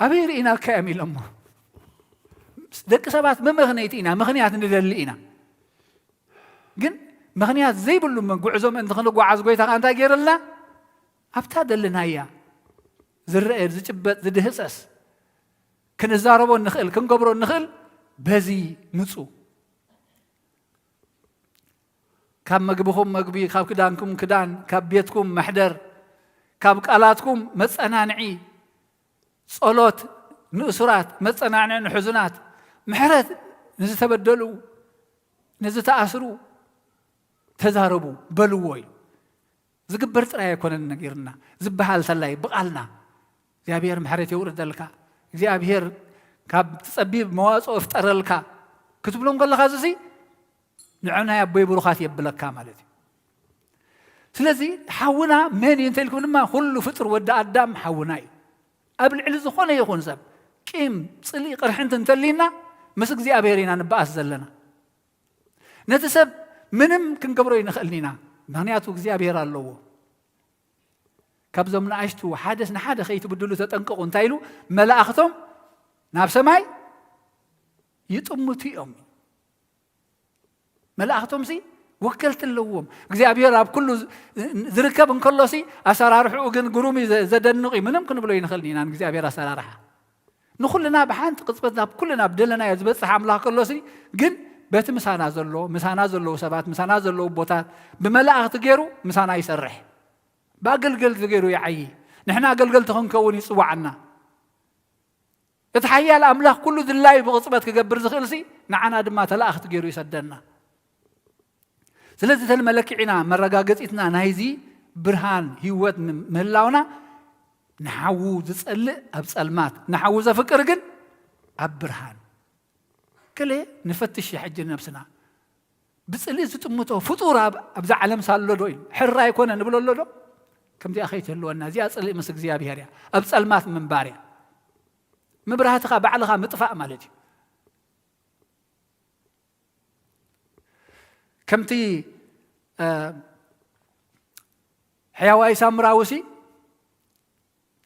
ኣበይ ርኢና ከየም ኢሎሞ ደቂ ሰባት መምኽንያት ኢና ምኽንያት እንደሊ ኢና ግን ምኽንያት ዘይብሉ ጉዕዞም እንትንጓዓዝ ጎይታኻ እንታይ ገይረልና ኣብታ ደልናያ ዝርአ ዝጭበጥ ዝድህፀስ ክንዛረቦ ንኽእል ክንገብሮ ንኽእል በዚ ንፁ ካብ መግብኹም መግቢ ካብ ክዳንኩም ክዳን ካብ ቤትኩም መሕደር ካብ ቃላትኩም መጸናንዒ ጸሎት ንእሱራት መጸናንዒ ንሕዙናት ምሕረት ንዝተበደሉ ንዝተኣስሩ ተዛረቡ በልዎ እዩ ዝግበር ጥራይ ኣይኮነን ነገርና ዝበሃል ተላይ ብቓልና እግዚአብሔር ምሕረት የውርደልካ እግዚአብሔር ካብ ትጸቢብ መዋጽኦ እፍጠረልካ ክትብሎም ከለኻ እዚ ንዕና ያቦይ ብሩኻት የብለካ ማለት እዩ ስለዚ ሓውና መን እንተልኩም ድማ ኩሉ ፍጡር ወዲ ኣዳም ሓውና እዩ ኣብ ልዕሊ ዝኾነ ይኹን ሰብ ቂም ጽሊ ቅርሕንት እንተሊና ምስ እግዚአብሔር ኢና ንበኣስ ዘለና ነቲ ሰብ ምንም ክንገብሮ ይንኽእልኒና ምክንያቱ እግዚአብሔር ኣለዎ ካብዞም ንኣሽቱ ሓደስ ንሓደ ከይትብድሉ ተጠንቀቑ እንታይ ኢሉ መላእኽቶም ናብ ሰማይ ይጥምቱ እዮም መላእኽቶም ሲ ወከልት ኣለዎም እግዚአብሔር ኣብ ኩሉ ዝርከብ እንከሎ ሲ ኣሰራርሕኡ ግን ግሩም ዘደንቕ ምንም ክንብሎ ይንኽእልኒና ንእግዚአብሔር ኣሰራርሓ ንኹልና ብሓንቲ ቅጽበት ናብ ኩልና ብደለናዮ ዝበፅሕ ኣምላኽ ከሎ ሲ ግን በቲ ምሳና ዘለዉ ሰባት ምሳና ዘለዉ ቦታት ብመላእኽቲ ገይሩ ምሳና ይሰርሕ ብኣገልገልቲ ገይሩ ይዓይ ንሕና ኣገልገልቲ ክንከውን ይፅዋዕና እቲ ሓያል ኣምላኽ ኩሉ ድላይ ብቕፅበት ክገብር ዝኽእል ሲ ንዓና ድማ ተላእኽቲ ገይሩ ይሰደና ስለዚ ተልመለክዒና መረጋገፂትና ናይዚ ብርሃን ህይወት ምህላውና ንሓዉ ዝጸልእ ኣብ ጸልማት ንሓዉ ዘፍቅር ግን ኣብ ብርሃን كله نفتش حج نفسنا بتصلي زطمته فطور ابز عالم سالو دو حرا يكون نبلو لو كم دي اخيت له الناس يا صلي مس እግዚአብሔር ያ اب ጸልማት منباريا مبرهاتها بعلها مطفاء مالتي كمتي حيواي سامراوسي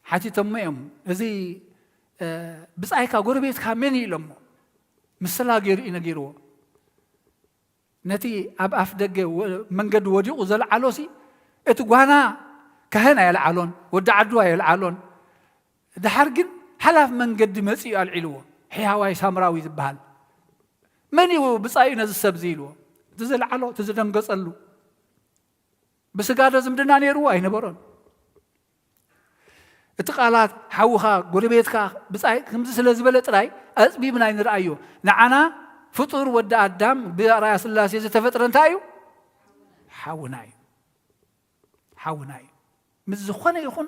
حتى تميم إذا بسأيك قربيت كامني لما مثلا غير إن غيره نتي أب أفدق من قد ودي وزل علوسي اتقوانا كهنا يلعلون ودعدوا يلعلون ده حرقن حلاف من قد مسي العلوة حياواي سامراوي زبال من يو بصاي نز سبزيلو تزل علو تزدم قصلو بس قاعد زمدنا نيرو اي نبرون اتقالات حوخا قربيتكا بصاي كم سلازي بلط راي اصبي من اين رايو نعنا فطور ود ادم برايا سلاسي زتفطر انتايو حاوناي مزخونه يخون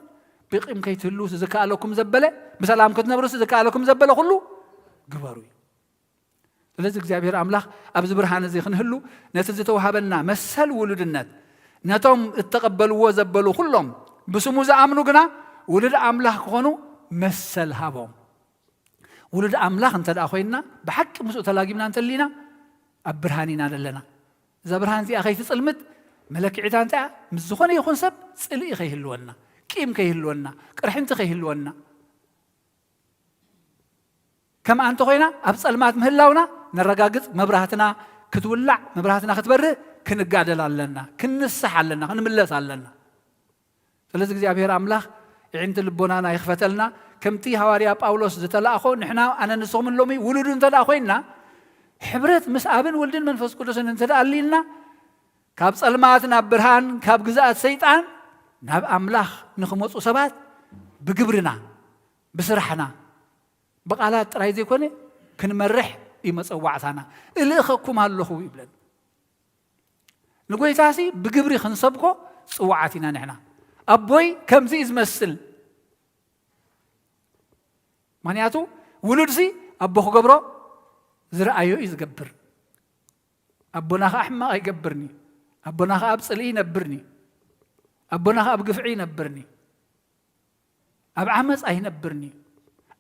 بقيم كيتلو زكالكم زبله بسلام كتنبرس زكالكم زبله كله غبروا ስለዚህ እግዚአብሔር አምላክ አብዝ ብርሃን እዚ ክንህሉ ነቲ ዝተወሃበና መሰል ውሉድነት ነቶም እተቀበልዎ ዘበሉ ሁሉም በስሙ ዘአምኑ ግና ውሉድ አምላክ ሆኑ መሰል ሃቦም ውሉድ አምላክ እንተዳ ኮይና በሐቅ ምስኡ ተላጊምና እንተሊና ኣብ ብርሃኒና ደለና እዛ ብርሃን እዚ አኸይ ትጽልምት መለክዒታ እንታ ምዝኾነ ይኹን ሰብ ጽልኢ ከይህልወና ቂም ከይህልወና ቅርሕንቲ ከይህልወና كم أنت خوينا أبصل مات مهلاونا نرجعت مبرهتنا كتولع مبرهتنا كتبره كنقعد لنا كنسح لنا كنملس لنا فلذلك زي أبير أملاخ عند البنانا يخفتلنا كم تي هواري باولوس زتلا أخو نحنا أنا نصوم اللومي ولدن تلا أخوينا حبرت مسأبن ولدن من فسكولوس ننتدى لنا كابصل ماتنا برهان كاب جزاء سيطان ناب أملاخ نخمص وسبات بجبرنا بسرحنا بقالات رايزي كوني كنمرح يمصوعتنا اللي اخكم هالله يبلن نقول تاسي بجبري خنصبكو صوعاتنا نحنا ابوي كم زي يمثل معناته ولدسي ابوخ قبرو زرعيو يزقبر ابونا احمق يقبرني ابونا ابصلي ينبرني ابونا ابقفعي ينبرني اب عمص ينبرني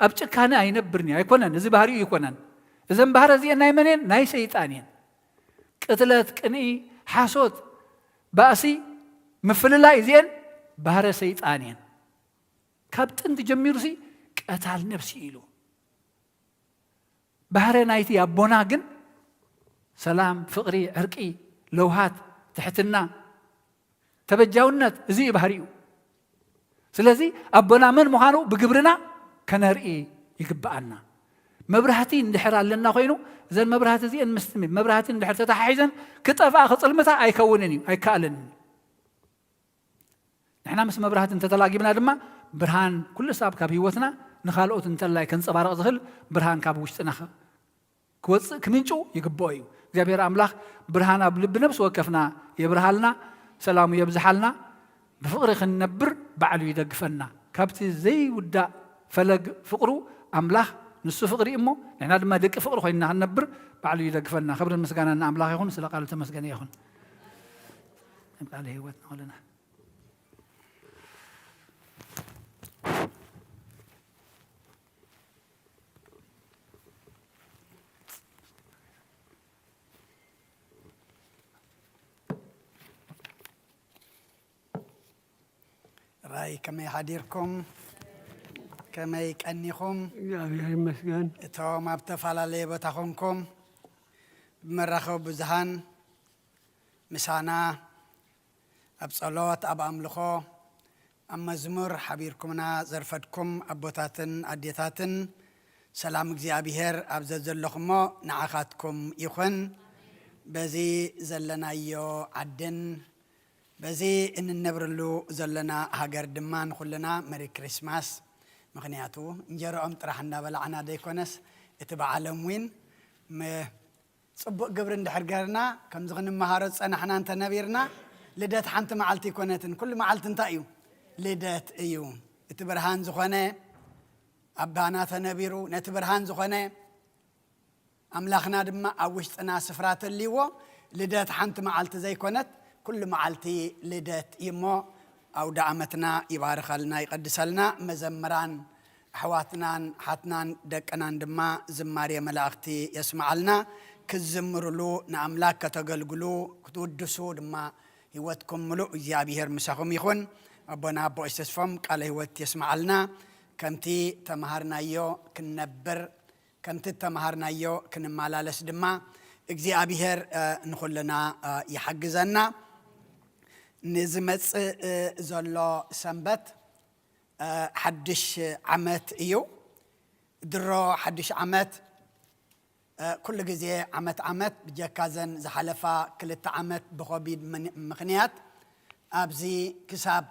أبتكان أين برني أيكونن إذا بحري يكونن إذا بحر زي نايمنين ناي سيطانين قتلت كني حاسوت باسي مفللا إذن بحر سيطانين كابتن تجمير سي قتال نفسي إلو بحر نايتي أبونا جن سلام فقري عرقي لوهات تحتنا تبجاونت زي بحريو سلازي أبونا من مخانو بقبرنا كنرئي يقبأنا مبرهتي ندحر لنا خوينو زي المبرهات زي المسلمين مبرهتي ندحر تتحيزن كطفا خصلمتا ايكونني ايكالني نحنا مس مبرهات انت تلاقيبنا دما برهان كل ساب كاب هيوتنا نخالقوت انت لاي كنصبارق زخل برهان كاب وشتنا كوص كمنچو يقبأيو እግዚአብሔር አምላክ ብርሃን ኣብ ልብ ነብስ ወከፍና የብርሃልና ሰላሙ የብዝሓልና بفقر خنبر بعلو يدقفنا كابت زي ودا فلق فقرو أملاح نص فقري إمه نحن ما دق فقر خوينا هنبر بعلو يدقفنا خبر المسكان أن أملاح يخون سلا قالوا تمسكان يخون نبقى عليه وقتنا ولنا راي كما يحضركم كما يكنيكم እግዚአብሔር ይመስገን توما بتفعل بتاخونكم بمرخو بزهان مسانا أبصلوت أب أملخو أما زمر حبيركمنا زرفتكم أبوتاتن أديتاتن سلام እግዚአብሔር أبززلكم نعخاتكم يخن بزي زلنا يو عدن بزي إن النبرلو زلنا هاجر دمان خلنا مري كريسماس مغنياتو نجرو أمطرحنا بلعنا ديكونس اتبع عالم وين صبق قبر ندحر قرنا كم زغن مهارت أنا حنا أنت نبيرنا لدات حنت معلتي كونتن كل معلت انت أيو لدات أيو اتبرهان زخنة أبانا تنبيرو نتبرهان زخنة أملاخنا دم أوشت أنا سفرات اللي هو لدات حنت معلت زي كونت كل معلتي لدات يمو أو دعمتنا يبارك لنا يقدس لنا مزمران حواتنا حتنا دكنا دما زماري ملاختي يسمع لنا كزمرلو نعملاك كتقلقلو كتودسو دما يوتكم ملو يابيهر مساهم يخون أبونا أبو استسفم قال هيوت يسمع لنا كمتي تمهرنا يو كنبر كمتي تمهرنا يو كنمالالس دما እግዚአብሔር ንኹልና ይሐግዘና ንዝመጽ ዘሎ ሰንበት ሓድሽ ዓመት እዩ ድሮ ሓድሽ ዓመት ኩሉ ግዜ ዓመት ብጀካዘን ዝሓለፋ ክልተ ዓመት ብኮቪድ ምኽንያት ኣብዚ ክሳብ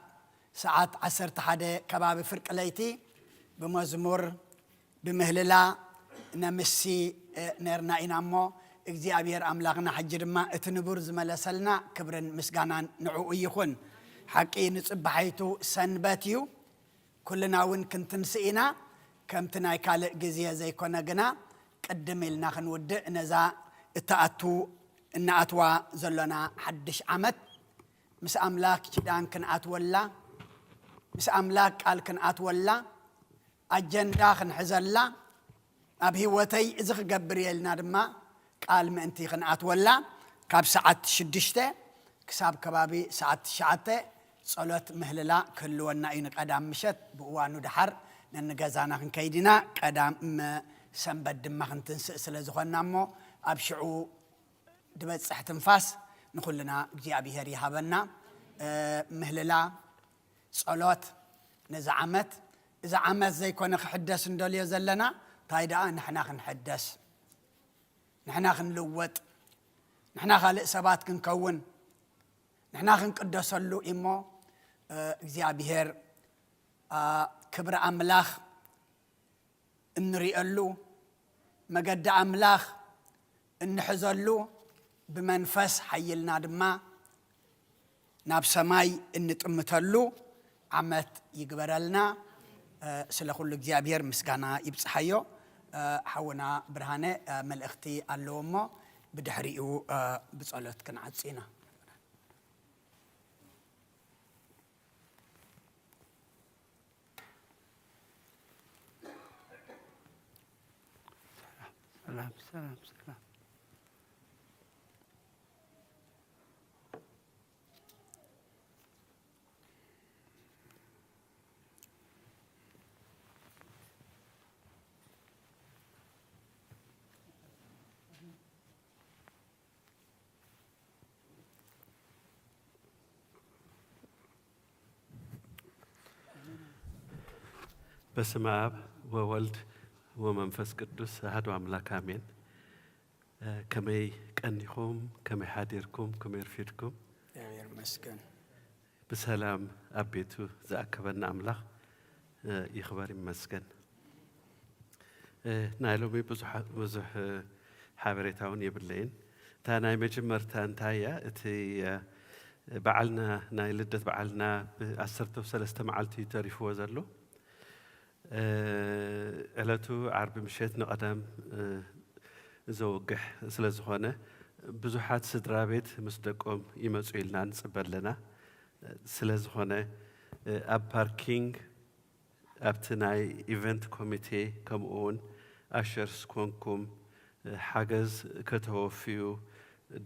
ሰዓት 11 ከባቢ ፍርቂ ለይቲ ብመዝሙር ብምህልላ ነምሲ ነርና ኢና እሞ እግዚአብሔር አምላክና ሕጂ ድማ እቲ ንቡር ዝመለሰልና ክብርን ምስጋናን ንዕኡ ይኹን ሓቂ ንጽባሕይቱ ሰንበት እዩ ኩልና እውን ክንትንስኢና ከምቲ ናይ ካልእ ግዜ ዘይኮነ ግና ቅድም ኢልና ክንውድእ ነዛ እተኣቱ እናኣትዋ ዘሎና ሓድሽ ዓመት ምስ ኣምላክ ኪዳን ክንኣትወላ ምስ ኣምላክ ቃል ክንኣትወላ ኣጀንዳ ክንሕዘላ ኣብ ህይወተይ እዚ ክገብር የልና ድማ قال ما أنتي خنقات ولا كاب ساعة 6 كساب كبابي ساعة 9 صلاة مهللا كلنا إنك قدام مشت بوانو دحر لأن جزانا خن كيدنا قدام سنبد ما خن تنسل زخنا مو أبشعو دبت صحة تنفاس نقولنا جيابي هري هبنا مهللا صلاة نزعمت إذا عمت زي كنا خحدث ندول يزلنا تايدا نحنا خنحدث نحنا خنلوت نحنا خالق سبات كنكون نحنا خنقدسلو إمو እግዚአብሔር ክብረ አምላኽ እንሪአሉ መገደ አምላኽ እንሕዘሉ ብመንፈስ ሓይልና ድማ ናብ ሰማይ እንጥምተሉ ዓመት ይግበረልና ስለ ኩሉ እግዚአብሔር ምስጋና ይብጽሐዮ حونا برهانة ملأختي اللومة بدحريو بصلات كن عزينا سلام በስመ አብ ወወልድ ወመንፈስ ቅዱስ አሐዱ አምላክ አሜን። ከመይ ቀኒኹም ከመይ ሓዲርኩም ከመይ ረፊድኩም እግዚአብሔር ይመስገን ብሰላም ኣብ ቤቱ ዝኣከበና ኣምላኽ ይኽበር ይመስገን። ናይ ሎሚ ብዙሕ ሓበሬታ እውን የብለይን። እታ ናይ መጀመርታ እንታይ እያ እቲ በዓልና ናይ ልደት በዓልና ብ13 መዓልቲ ተሪፍዎ ዘሎ ዕለቱ ዓርቢ ምሸት ንቐዳም ዘወግሕ ስለ ዝኾነ ብዙሓት ስድራ ቤት ምስ ደቆም ይመፁ ኢልና ንፅበ ኣለና። ስለ ዝኾነ ኣብ ፓርኪንግ ኣብቲ ናይ ኢቨንት ኮሚቴ ከምኡ እውን ኣሸርስ ኮንኩም ሓገዝ ከተወፍዩ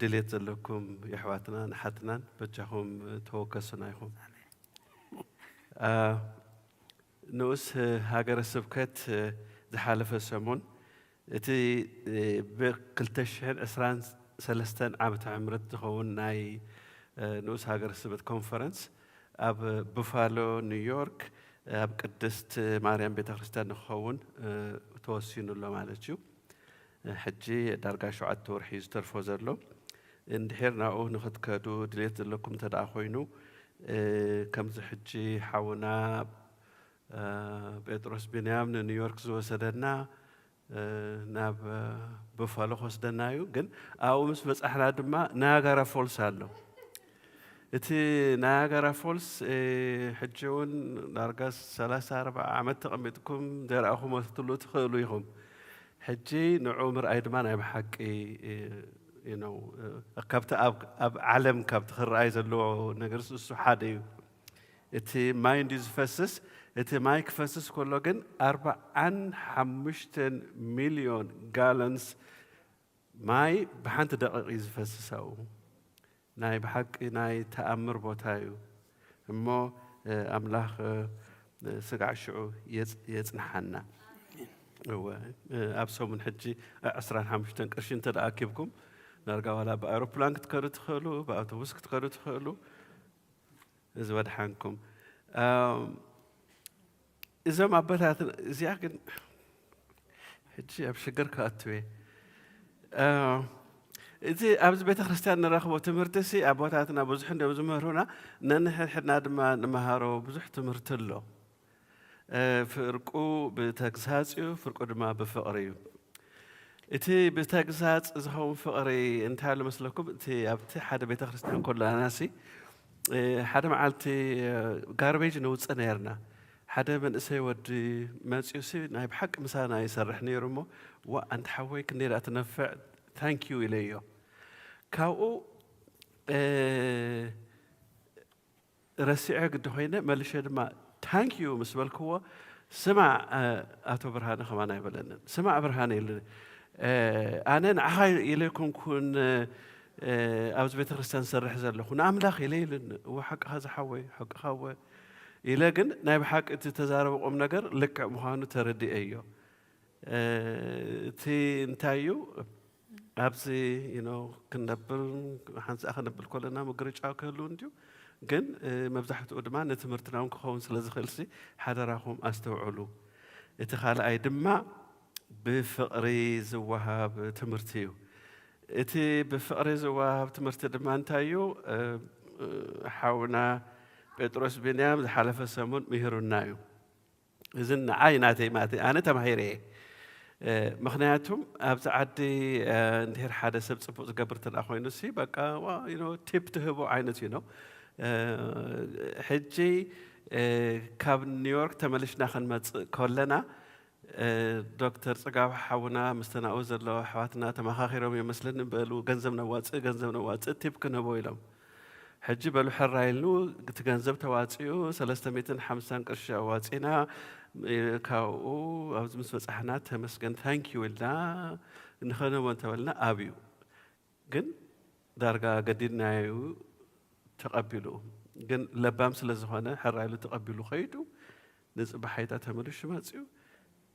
ድሌት ዘለኩም የሕዋትናን ሓትናን በጃኹም ተወከሱና ኢኹም። ንኡስ ሃገረ ስብከት ዝሓለፈ ሰሙን እቲ ብ2023 ዓመተ ምህረት ዝኸውን ናይ ንኡስ ሃገረ ስብከት ኮንፈረንስ ኣብ ቡፋሎ ኒውዮርክ ኣብ ቅድስት ማርያም ቤተ ክርስቲያን ንክኸውን ተወሲኑሎ ማለት እዩ። ሕጂ ዳርጋ 7 ወርሒ ዝተርፎ ዘሎ እንድሕር ናብኡ ንኽትከዱ ድሌት ዘለኩም ተደኣ ኮይኑ ከምዚ ሕጂ ሓውና ጴጥሮስ ቢንያም ንኒውዮርክ ዝወሰደና ናብ ቡፋሎ ክወስደና እዩ። ግን ኣብኡ ምስ በፃሕና ድማ ናያጋራ ፎልስ ኣሎ። እቲ ናያጋራ ፎልስ ሕጂ እውን ዳርጋ 34 ዓመት ተቐሚጥኩም ዘይረኣኹሞ ትብሉ ትኽእሉ ኢኹም። ሕጂ ንዑ ምርኣይ ድማ ናይ ብሓቂ ካብቲ ኣብ ዓለም ካብቲ ክረኣይ ዘለዎ ነገር እሱ ሓደ እዩ። እቲ ማይ እንዲዩ ዝፈስስ እቲ ማይ ክፈስስ ከሎ ግን 45 ሚሊዮን ጋለንስ ማይ ብሓንቲ ደቂቕ እዩ ዝፈስስ ኣብኡ። ናይ ብሓቂ ናይ ተኣምር ቦታ እዩ እሞ أملاخ سقع شعو يصنحنا أبسو من حجي 15 قرشين تراكبكم نرجع ولا بأيروبلان تقدروا تدخلوا بأوتوبوس تقدروا تدخلوا زود حنكم إذا ما بدأت زياكن حجي أبشجر كاتوي إذا أبز بيت خريستيان نراقبه تمرتسي أبواتنا بزحن بزمهرنا ننحى حنا دم نمهارو بزح تمرتلو فرقو بتجساسيو فرقو دما بفقريو إتي بتجساس زهم فقري انت هالو مسلكم إتي أبتي حدا بيت خريستيان كله ناسي حدا معلتي garbage نوتس أنيرنا حدا من إسي ودي ماسيوسي نايب حق مسانا يسرحني رمو وأنت حويك نير أتنفع thank you إليو كاو رسيع قد هينا مالشيد ما thank you مسبلك هو سمع أتو برهان خمانا يبلن سمع برهان يلن أنا نعهاي إليكم كون أوز بيت خريستيان سرح زلخو نعم لاخ إليلن وحق هذا حوي حق حوي إليكن نايب حق تتزارب قوم نجر لك مهانو تردي أيو تي انتايو أبزي كنبل حنس أخنبل كلنا مقرج أو كلون ديو جن مبزحت قدمان نتمرتنا ونكون سلز خلصي حدا راهم أستوعلو اتخال أي دماء بفقري زوها بتمرتيو اتي بفقري زوها بتمرتي دمان تايو حاونا بطرس بنيام حلف السمون مهرنايو إذن عيناتي ماتي أنا تمهيري مخنياتهم أبزعدي انتهر حدا سبت سبوز قبرت الأخوين نسي بقى تيب تهبو عينت حجي كاب نيويورك تملشنا خنمت كلنا دكتور صقاو حاونا مستناو زلو حواتنا تمخاخيرهم يمسلن بلو غنزمنا واص تيب كنبو يلم حجي بلو حرايلو تغنزب تواصيو 350 قرش واصينا كاو أوز مسوس أحنات مسكن thank you إلنا نخنا وانتولنا أبيو جن درجة قدرنا يو تقبلوا جن لبام سلزهنا حرايلو تقبلوا خيدو نزب حياة تمرش ماتيو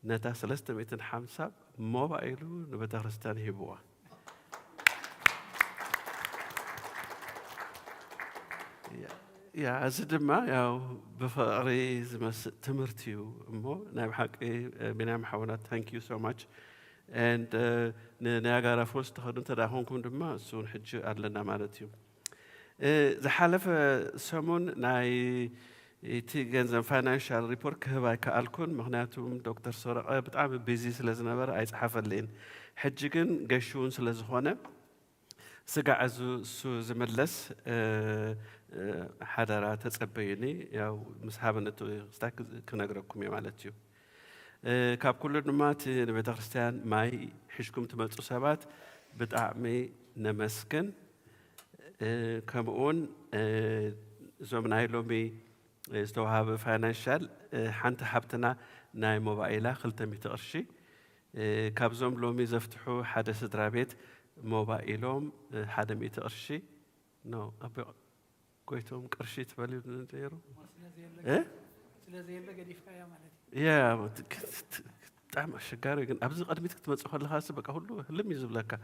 نتا 350 موبايلو نبتة خريستيان هبوا يا أزدما يا بفقري زمس تمرتيو مو نعم حقي بنام حونا thank you so much and نياغارا فولس تخدم تداهونكم دما سون حج أدلنا مالتيو زحالف سمون ناي تيجنزم financial report كهواي كالكون مغنياتهم دكتور سورة بتعب بيزي سلزنا برا عايز حفلين حجكن قشون سلزخونه سقع عزو سو زملس حدرا تصبيني ياو مسحابنا تو ستاك كنغركم يا مالتيو كاب كل نمات نبيت خريستيان ماي حشكم تملصو سبات بطعمي نمسكن كمون زمناي لومي استوهاب فاينانشال حنت حبتنا ناي موبايلا 500 قرشي كابزوم لومي زفتحو حدث درابيت موبايلهم حدا 100 قرشي نو أبي قويتهم قرشي تبالي نديرو إيه؟ سلازي يلا قديف يا مالتي يا تعمل شجار يمكن أبز قدمتك تمسح لها سبك أقول لم يزب لك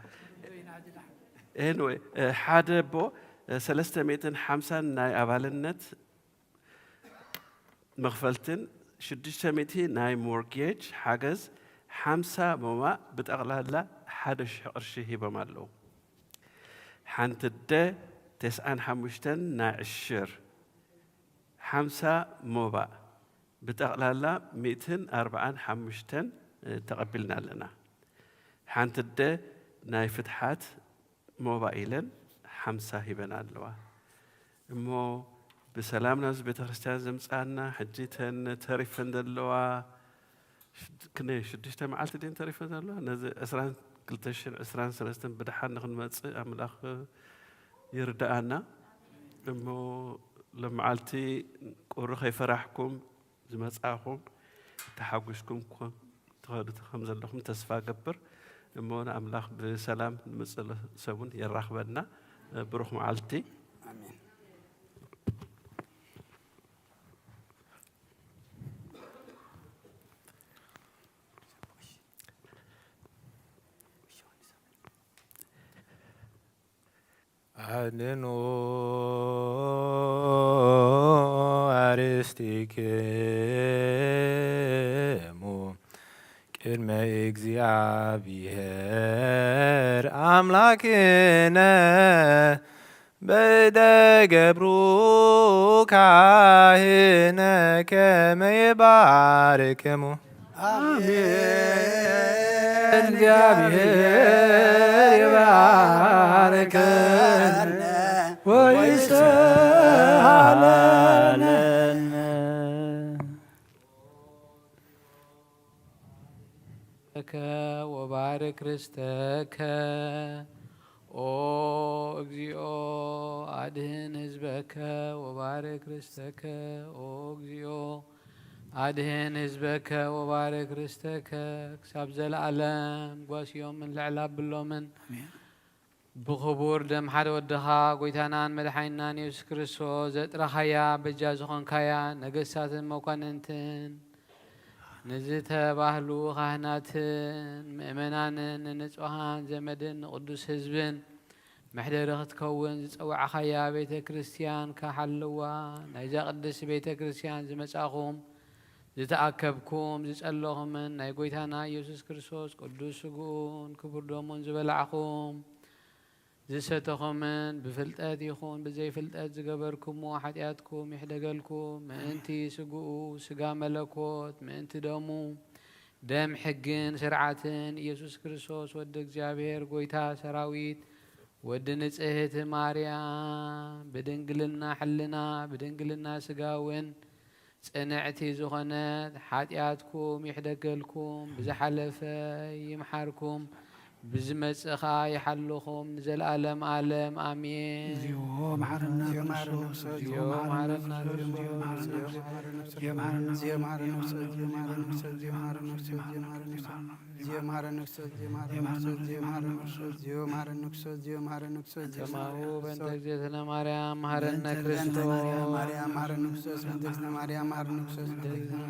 anyway حدا بو 350 ناي أبالنت مغفلتن 600 ناي مورجيج حجز 5 مما بتأغلى حدش قرشي هبة مالو حنت الدا 95 ناعشر 5 موبا بتأغلى 245 تقبلنا لنا حنت الدا ناي فتحات موبايلا 5 هبنا اللوا مو بسلام ناس بيت خريستيان زمصانا حجيتن تريفن دلوا كنا شدشت معلت دين تريفن دلوا نز اسران كلتشر اسران سلستن بدحان نخنمص املاخ يردانا مو لمعلتي قرخي فرحكم زمصاكم تحاغشكم تخدت خمس لكم تسفا قبر مو املاخ بسلام نمصل سبون يرخبنا بروح معلتي آمين አድኖ አርስቲክሙ ቅድመ እግዚአብሔር አምላክነ በደገብሩ ካህነ ከመ ይባርክሙ አሜን። እግዚአብሔር ይባርከን ወይስሐለነ ወባርክ ርስተከ ኦ እግዚኦ አድህን ህዝበከ ወባርክ ርስተከ ኦ እግዚኦ አድህን ህዝበከ ወባርክ ርስተከ ክሳብ ዘለዓለም ጓስዮምን ልዕላ ብሎምን ብኽቡር ደም ሓደ ወድኻ ጎይታናን መድሓኒናን ኢየሱስ ክርስቶስ ዘጥረኻያ በጃ ዝኾንካያ ነገሥታትን መኳንንትን ንዝተባህሉ ካህናትን ምእመናንን ንንጹሃን ዘመድን ንቅዱስ ህዝብን መሕደሪ ክትከውን ዝፀዋዕኻያ ቤተ ክርስቲያን ካሓልዋ ናይዛ ቅድስ ቤተ ክርስቲያን ዝመጻኹም ዝተኣከብኩም ዝጸለኹምን ናይ ጎይታና ኢየሱስ ክርስቶስ ቅዱስ ስጉኡን ክቡር ደሙን ዝበላዕኹም ዝሰተኹምን ብፍልጠት ይኹን ብዘይፍልጠት ዝገበርኩሞ ሓጢኣትኩም ይሕደገልኩም ምእንቲ ስጉኡ ስጋ መለኮት ምእንቲ ደሙ ደም ሕግን ስርዓትን ኢየሱስ ክርስቶስ ወዲ እግዚአብሔር ጎይታ ሰራዊት ወዲ ንጽሕት ማርያም ብድንግልና ሕልና ብድንግልና ስጋውን ጽንዕቲ ዝኾነት ሓጢኣትኩም ይሕደገልኩም ብዝሓለፈ ይምሓርኩም ብዝመጽኻ ይሓልኹም ንዘለዓለም ዓለም አሜን። እግዚኦ መሐረና ክርስቶስ እግዚኦ መሐረና ከማሁ በእንተ እግዝእትነ ማርያም መሐረነ ክርስቶስ በእንተግዝእትነ ማርያም መሐረነ ክርስቶስ በእንተግዝእትነ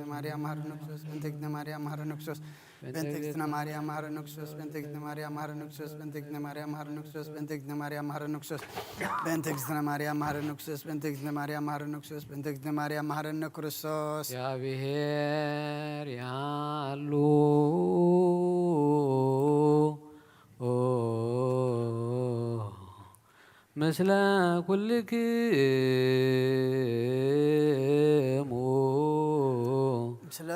ማርያም መሐረነ ክርስቶስ በእንተግዝእትነ ማርያም መሐረነ ክርስቶስ በእንተግዝእትነ ማርያም መሐረነ ክርስቶስ በእንተግዝእትነ ማርያም መሐረነ ክርስቶስ በእንተግዝእትነ ማርያም መሐረነ ክርስቶስ በእንተግዝእትነ ማርያም መሐረነ ክርስቶስ እግዚአብሔር ያሉ ምስለ ኩልክሙ ምስለ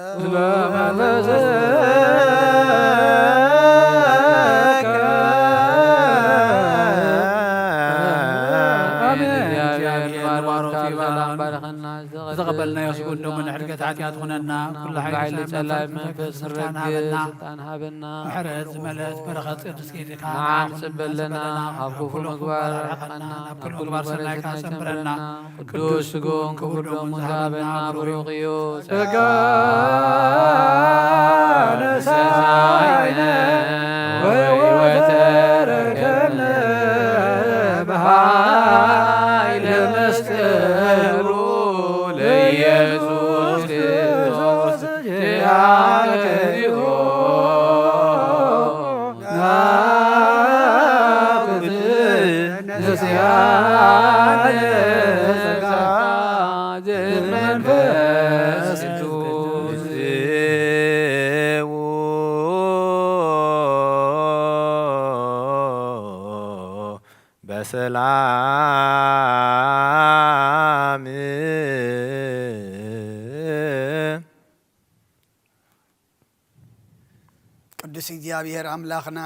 ተቀበልና ያስጉን ደሞ ንሕድገት ኃጢአት ኹነና ኩሉ ኃይል ጸላይ መንፈስ ስልጣን ሃበና ምሕረት ዝመልአት በረኸት ቅድስ ጌትካ ንዓን ጽበለና ካብ ክፉ ምግባር ርሕቐና ኩሉ ምግባር ሰናይ ካሰምረና ቅዱስ ስጉን ክቡር ደሙን ዝሃበና ብሩኽ እዩ ጸጋ ነሳይነ ወሕይወተ ረከብነ በኃይለ መስቀሉ ለኢየሱስ ክርስቶስ ዚአከዚኦ ናብት ነስያነ ጸጋ ዘመንፈስ ቅዱስ በሰላም ቅዱስ እግዚአብሔር አምላኽና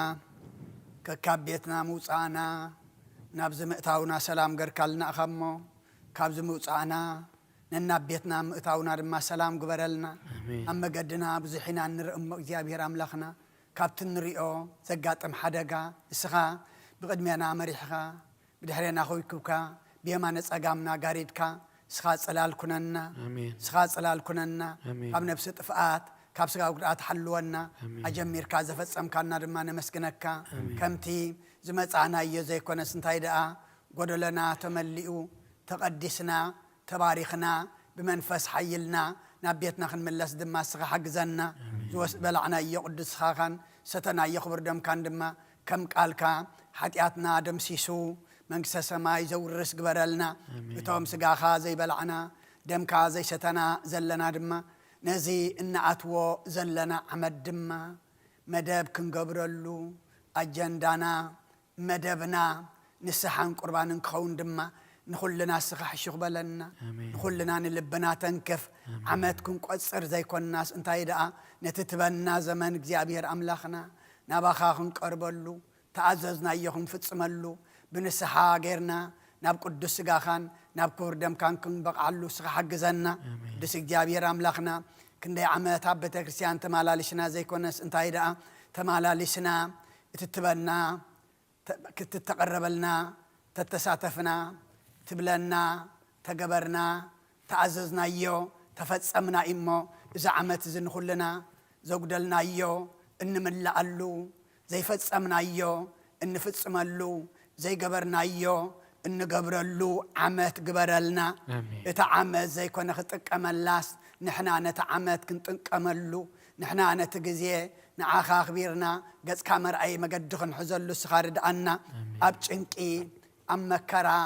ከካብ ቤትና ምውፃእና ናብዚ ምእታውና ሰላም ገርካልና ኢኻ እሞ ካብዚ ምውፃእና ነናብ ቤትና ምእታውና ድማ ሰላም ግበረልና ኣብ መገድና ብዙሕ ኢና ንርኢ እሞ እግዚአብሔር ኣምላኽና ካብቲ ንሪኦ ዘጋጥም ሓደጋ እስኻ ብቅድሜና መሪሕኻ ብድሕሬና ኸይኩብካ ብየማነ ጸጋምና ጋሪድካ እስኻ ጽላል ኩነና እስኻ ጽላል ኩነና ካብ ነፍሲ ጥፍኣት ካብ ስጋ ጉድኣት ሓልወና ኣጀሚርካ ዘፈጸምካና ድማ ነመስግነካ ከምቲ ዝመጻእናዮ ዘይኮነስ እንታይ ደኣ ጎደለና ተመሊኡ ተቐዲስና ተባሪኽና ብመንፈስ ሓይልና ናብ ቤትና ክንምለስ ድማ እስኻ ሓግዘና በላዕናዮ ቅዱስ ስኻኻን ሰተናዮ ክቡር ደምካን ድማ كم قالك حتياتنا دمسيسو منكس سماي زورس قبرلنا بتوم سقاخا زي بلعنا دمكا زي ستنا زلنا دما نزي إن أتوى زلنا عمد دما مدب كنقبرلو أجندانا مدبنا نسحان قربان نكون دما نخلنا سخح شغبلنا نخلنا نلبنا تنكف عمدكم قصر زي كون الناس انت يدعى نتتبنى زمن እግዚአብሔር أملاخنا نباخاخن قربلو تعززنا ايهم فتسملو بنسحا غيرنا ناب قدس سغاخان ناب كور دم كان كن بقعلو سخ حجزنا دس እግዚአብሔር أملاخنا كندي عمت ابت كريستيان تمالالشنا زي كونس انت يدعى تمالالشنا تتبنى تتقربلنا تتساتفنا تبلنا تجبرنا تعززنا يو تفتصمنا إمو إذا عمت زن خلنا زوجدلنا يو إن من لعلو زي فتصمنا يو إن فتصملو زي جبرنا يو إن جبرلو عمت جبرلنا إتعمت زي كنا خطك أملاس نحنا نتعمت كنت أملو نحنا نتجزيه نعاخ خبيرنا جز كامر أي مقدخن حزلو سخارد عنا أبتشنكي أم مكرا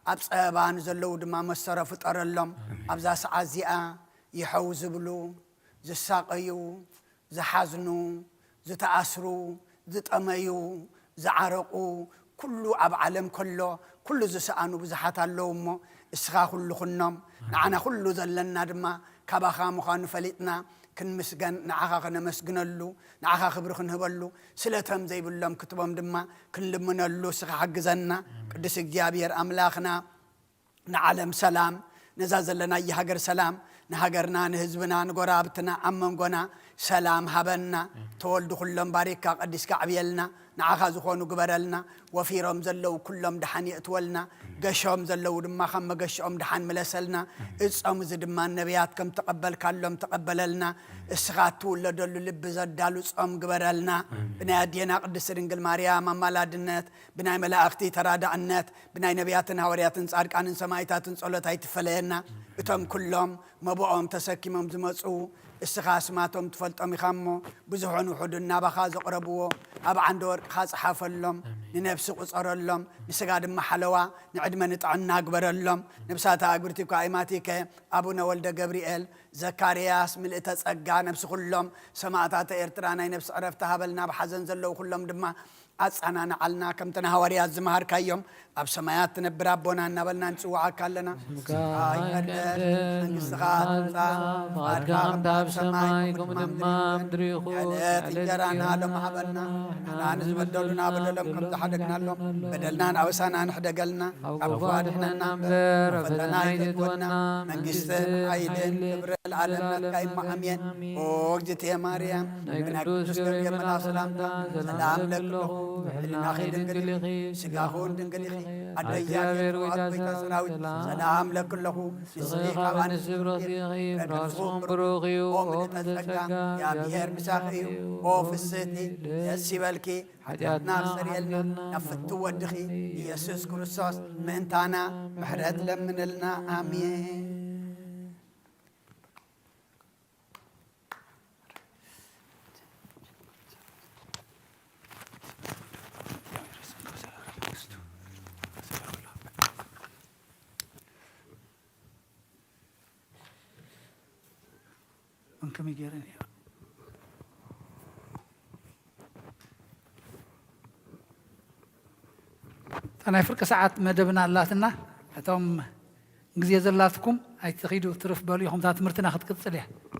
أبس أبان زلو دما مسرف ترلم أبزاس عزيئة يحوز بلو زساقيو زحزنو زتأسرو زتأميو زعرقو كله أب علم كله زسانو بزحات اللوم إسخا كله خنم نعنا كله زلنا دما كباخا مخان فلتنا كن مسجن نعاخا خنا مسجن اللو نعاخا خبر خن هبلو سلتهم زي بلهم كتبهم دما كن لمن اللو سخ حجزنا قدس እግዚአብሔር أملاخنا نعلم سلام نزازل لنا يهجر سلام نهجرنا نهزبنا نقرابتنا أمنقنا سلام هبنا تولد كلهم باركة قدس كعبيلنا نعاخا زخونو قبرلنا وفي رمزلو كلهم دحان يأتولنا قشهم زلو دما خم قشهم دحان ملسلنا اسقم زدما النبيات كم تقبل كلهم تقبللنا اسغات ولدلو لب زدالو اسقم قبرلنا بناي دينا قدس رنجل مريم مالادنت بناي ملائكتي ترادعنت بناي نبياتنا ورياتن صادقان سمايتاتن صلوت هيتفلينا اتم كلهم مبوعهم تسكيمهم زمصو السخاس ماتهم تفلطم يخمو بزحون وحدنا بخاز قربوه أب عندور خاص حافلهم ننفس قصرلهم نسقاد محلوا نعد من نطعنا قبرلهم نبساتها قبرتي قائماتك أبونا ولد جبريل زكرياس ملئت تسقى نفس كلهم سمعتها إرترانا نفس عرفتها بلنا بحزن زلوا كلهم دما أصعنا نعلنا كم تنهوري الزمهر كيوم أب سمايات نبرا بونا نبلنا نسوعا كلنا سمكاي قدر نسخات فارقام داب سماي كم دمام دريخو تجرانا لهم حبلنا أنا نزبدلنا بدلهم كم تحدقنا لهم بدلنا أوسانا نحدقلنا أبوادنا نمبر فتنا يدتونا من قستن عيدن كبر العالم كايم محمين ووجدت يا مريم من قدوس قريب من سلام لك له لنا خير دنقلي سقاخون دنقلي أدريان سلام لك له سخيخ عن السبرخي براسهم بروغي يا بيهر مساخي وفي السيتي السبالكي حتياتنا سريلنا نفتو ودخي يسوس كريستوس منتانا محرد لمن لنا آمين كم يجرني أنا فرق ساعات مدبنا اللاتنا أتوم جزيز اللاتكم أي تغيدوا ترف باليهم ذات مرتنا خد قصة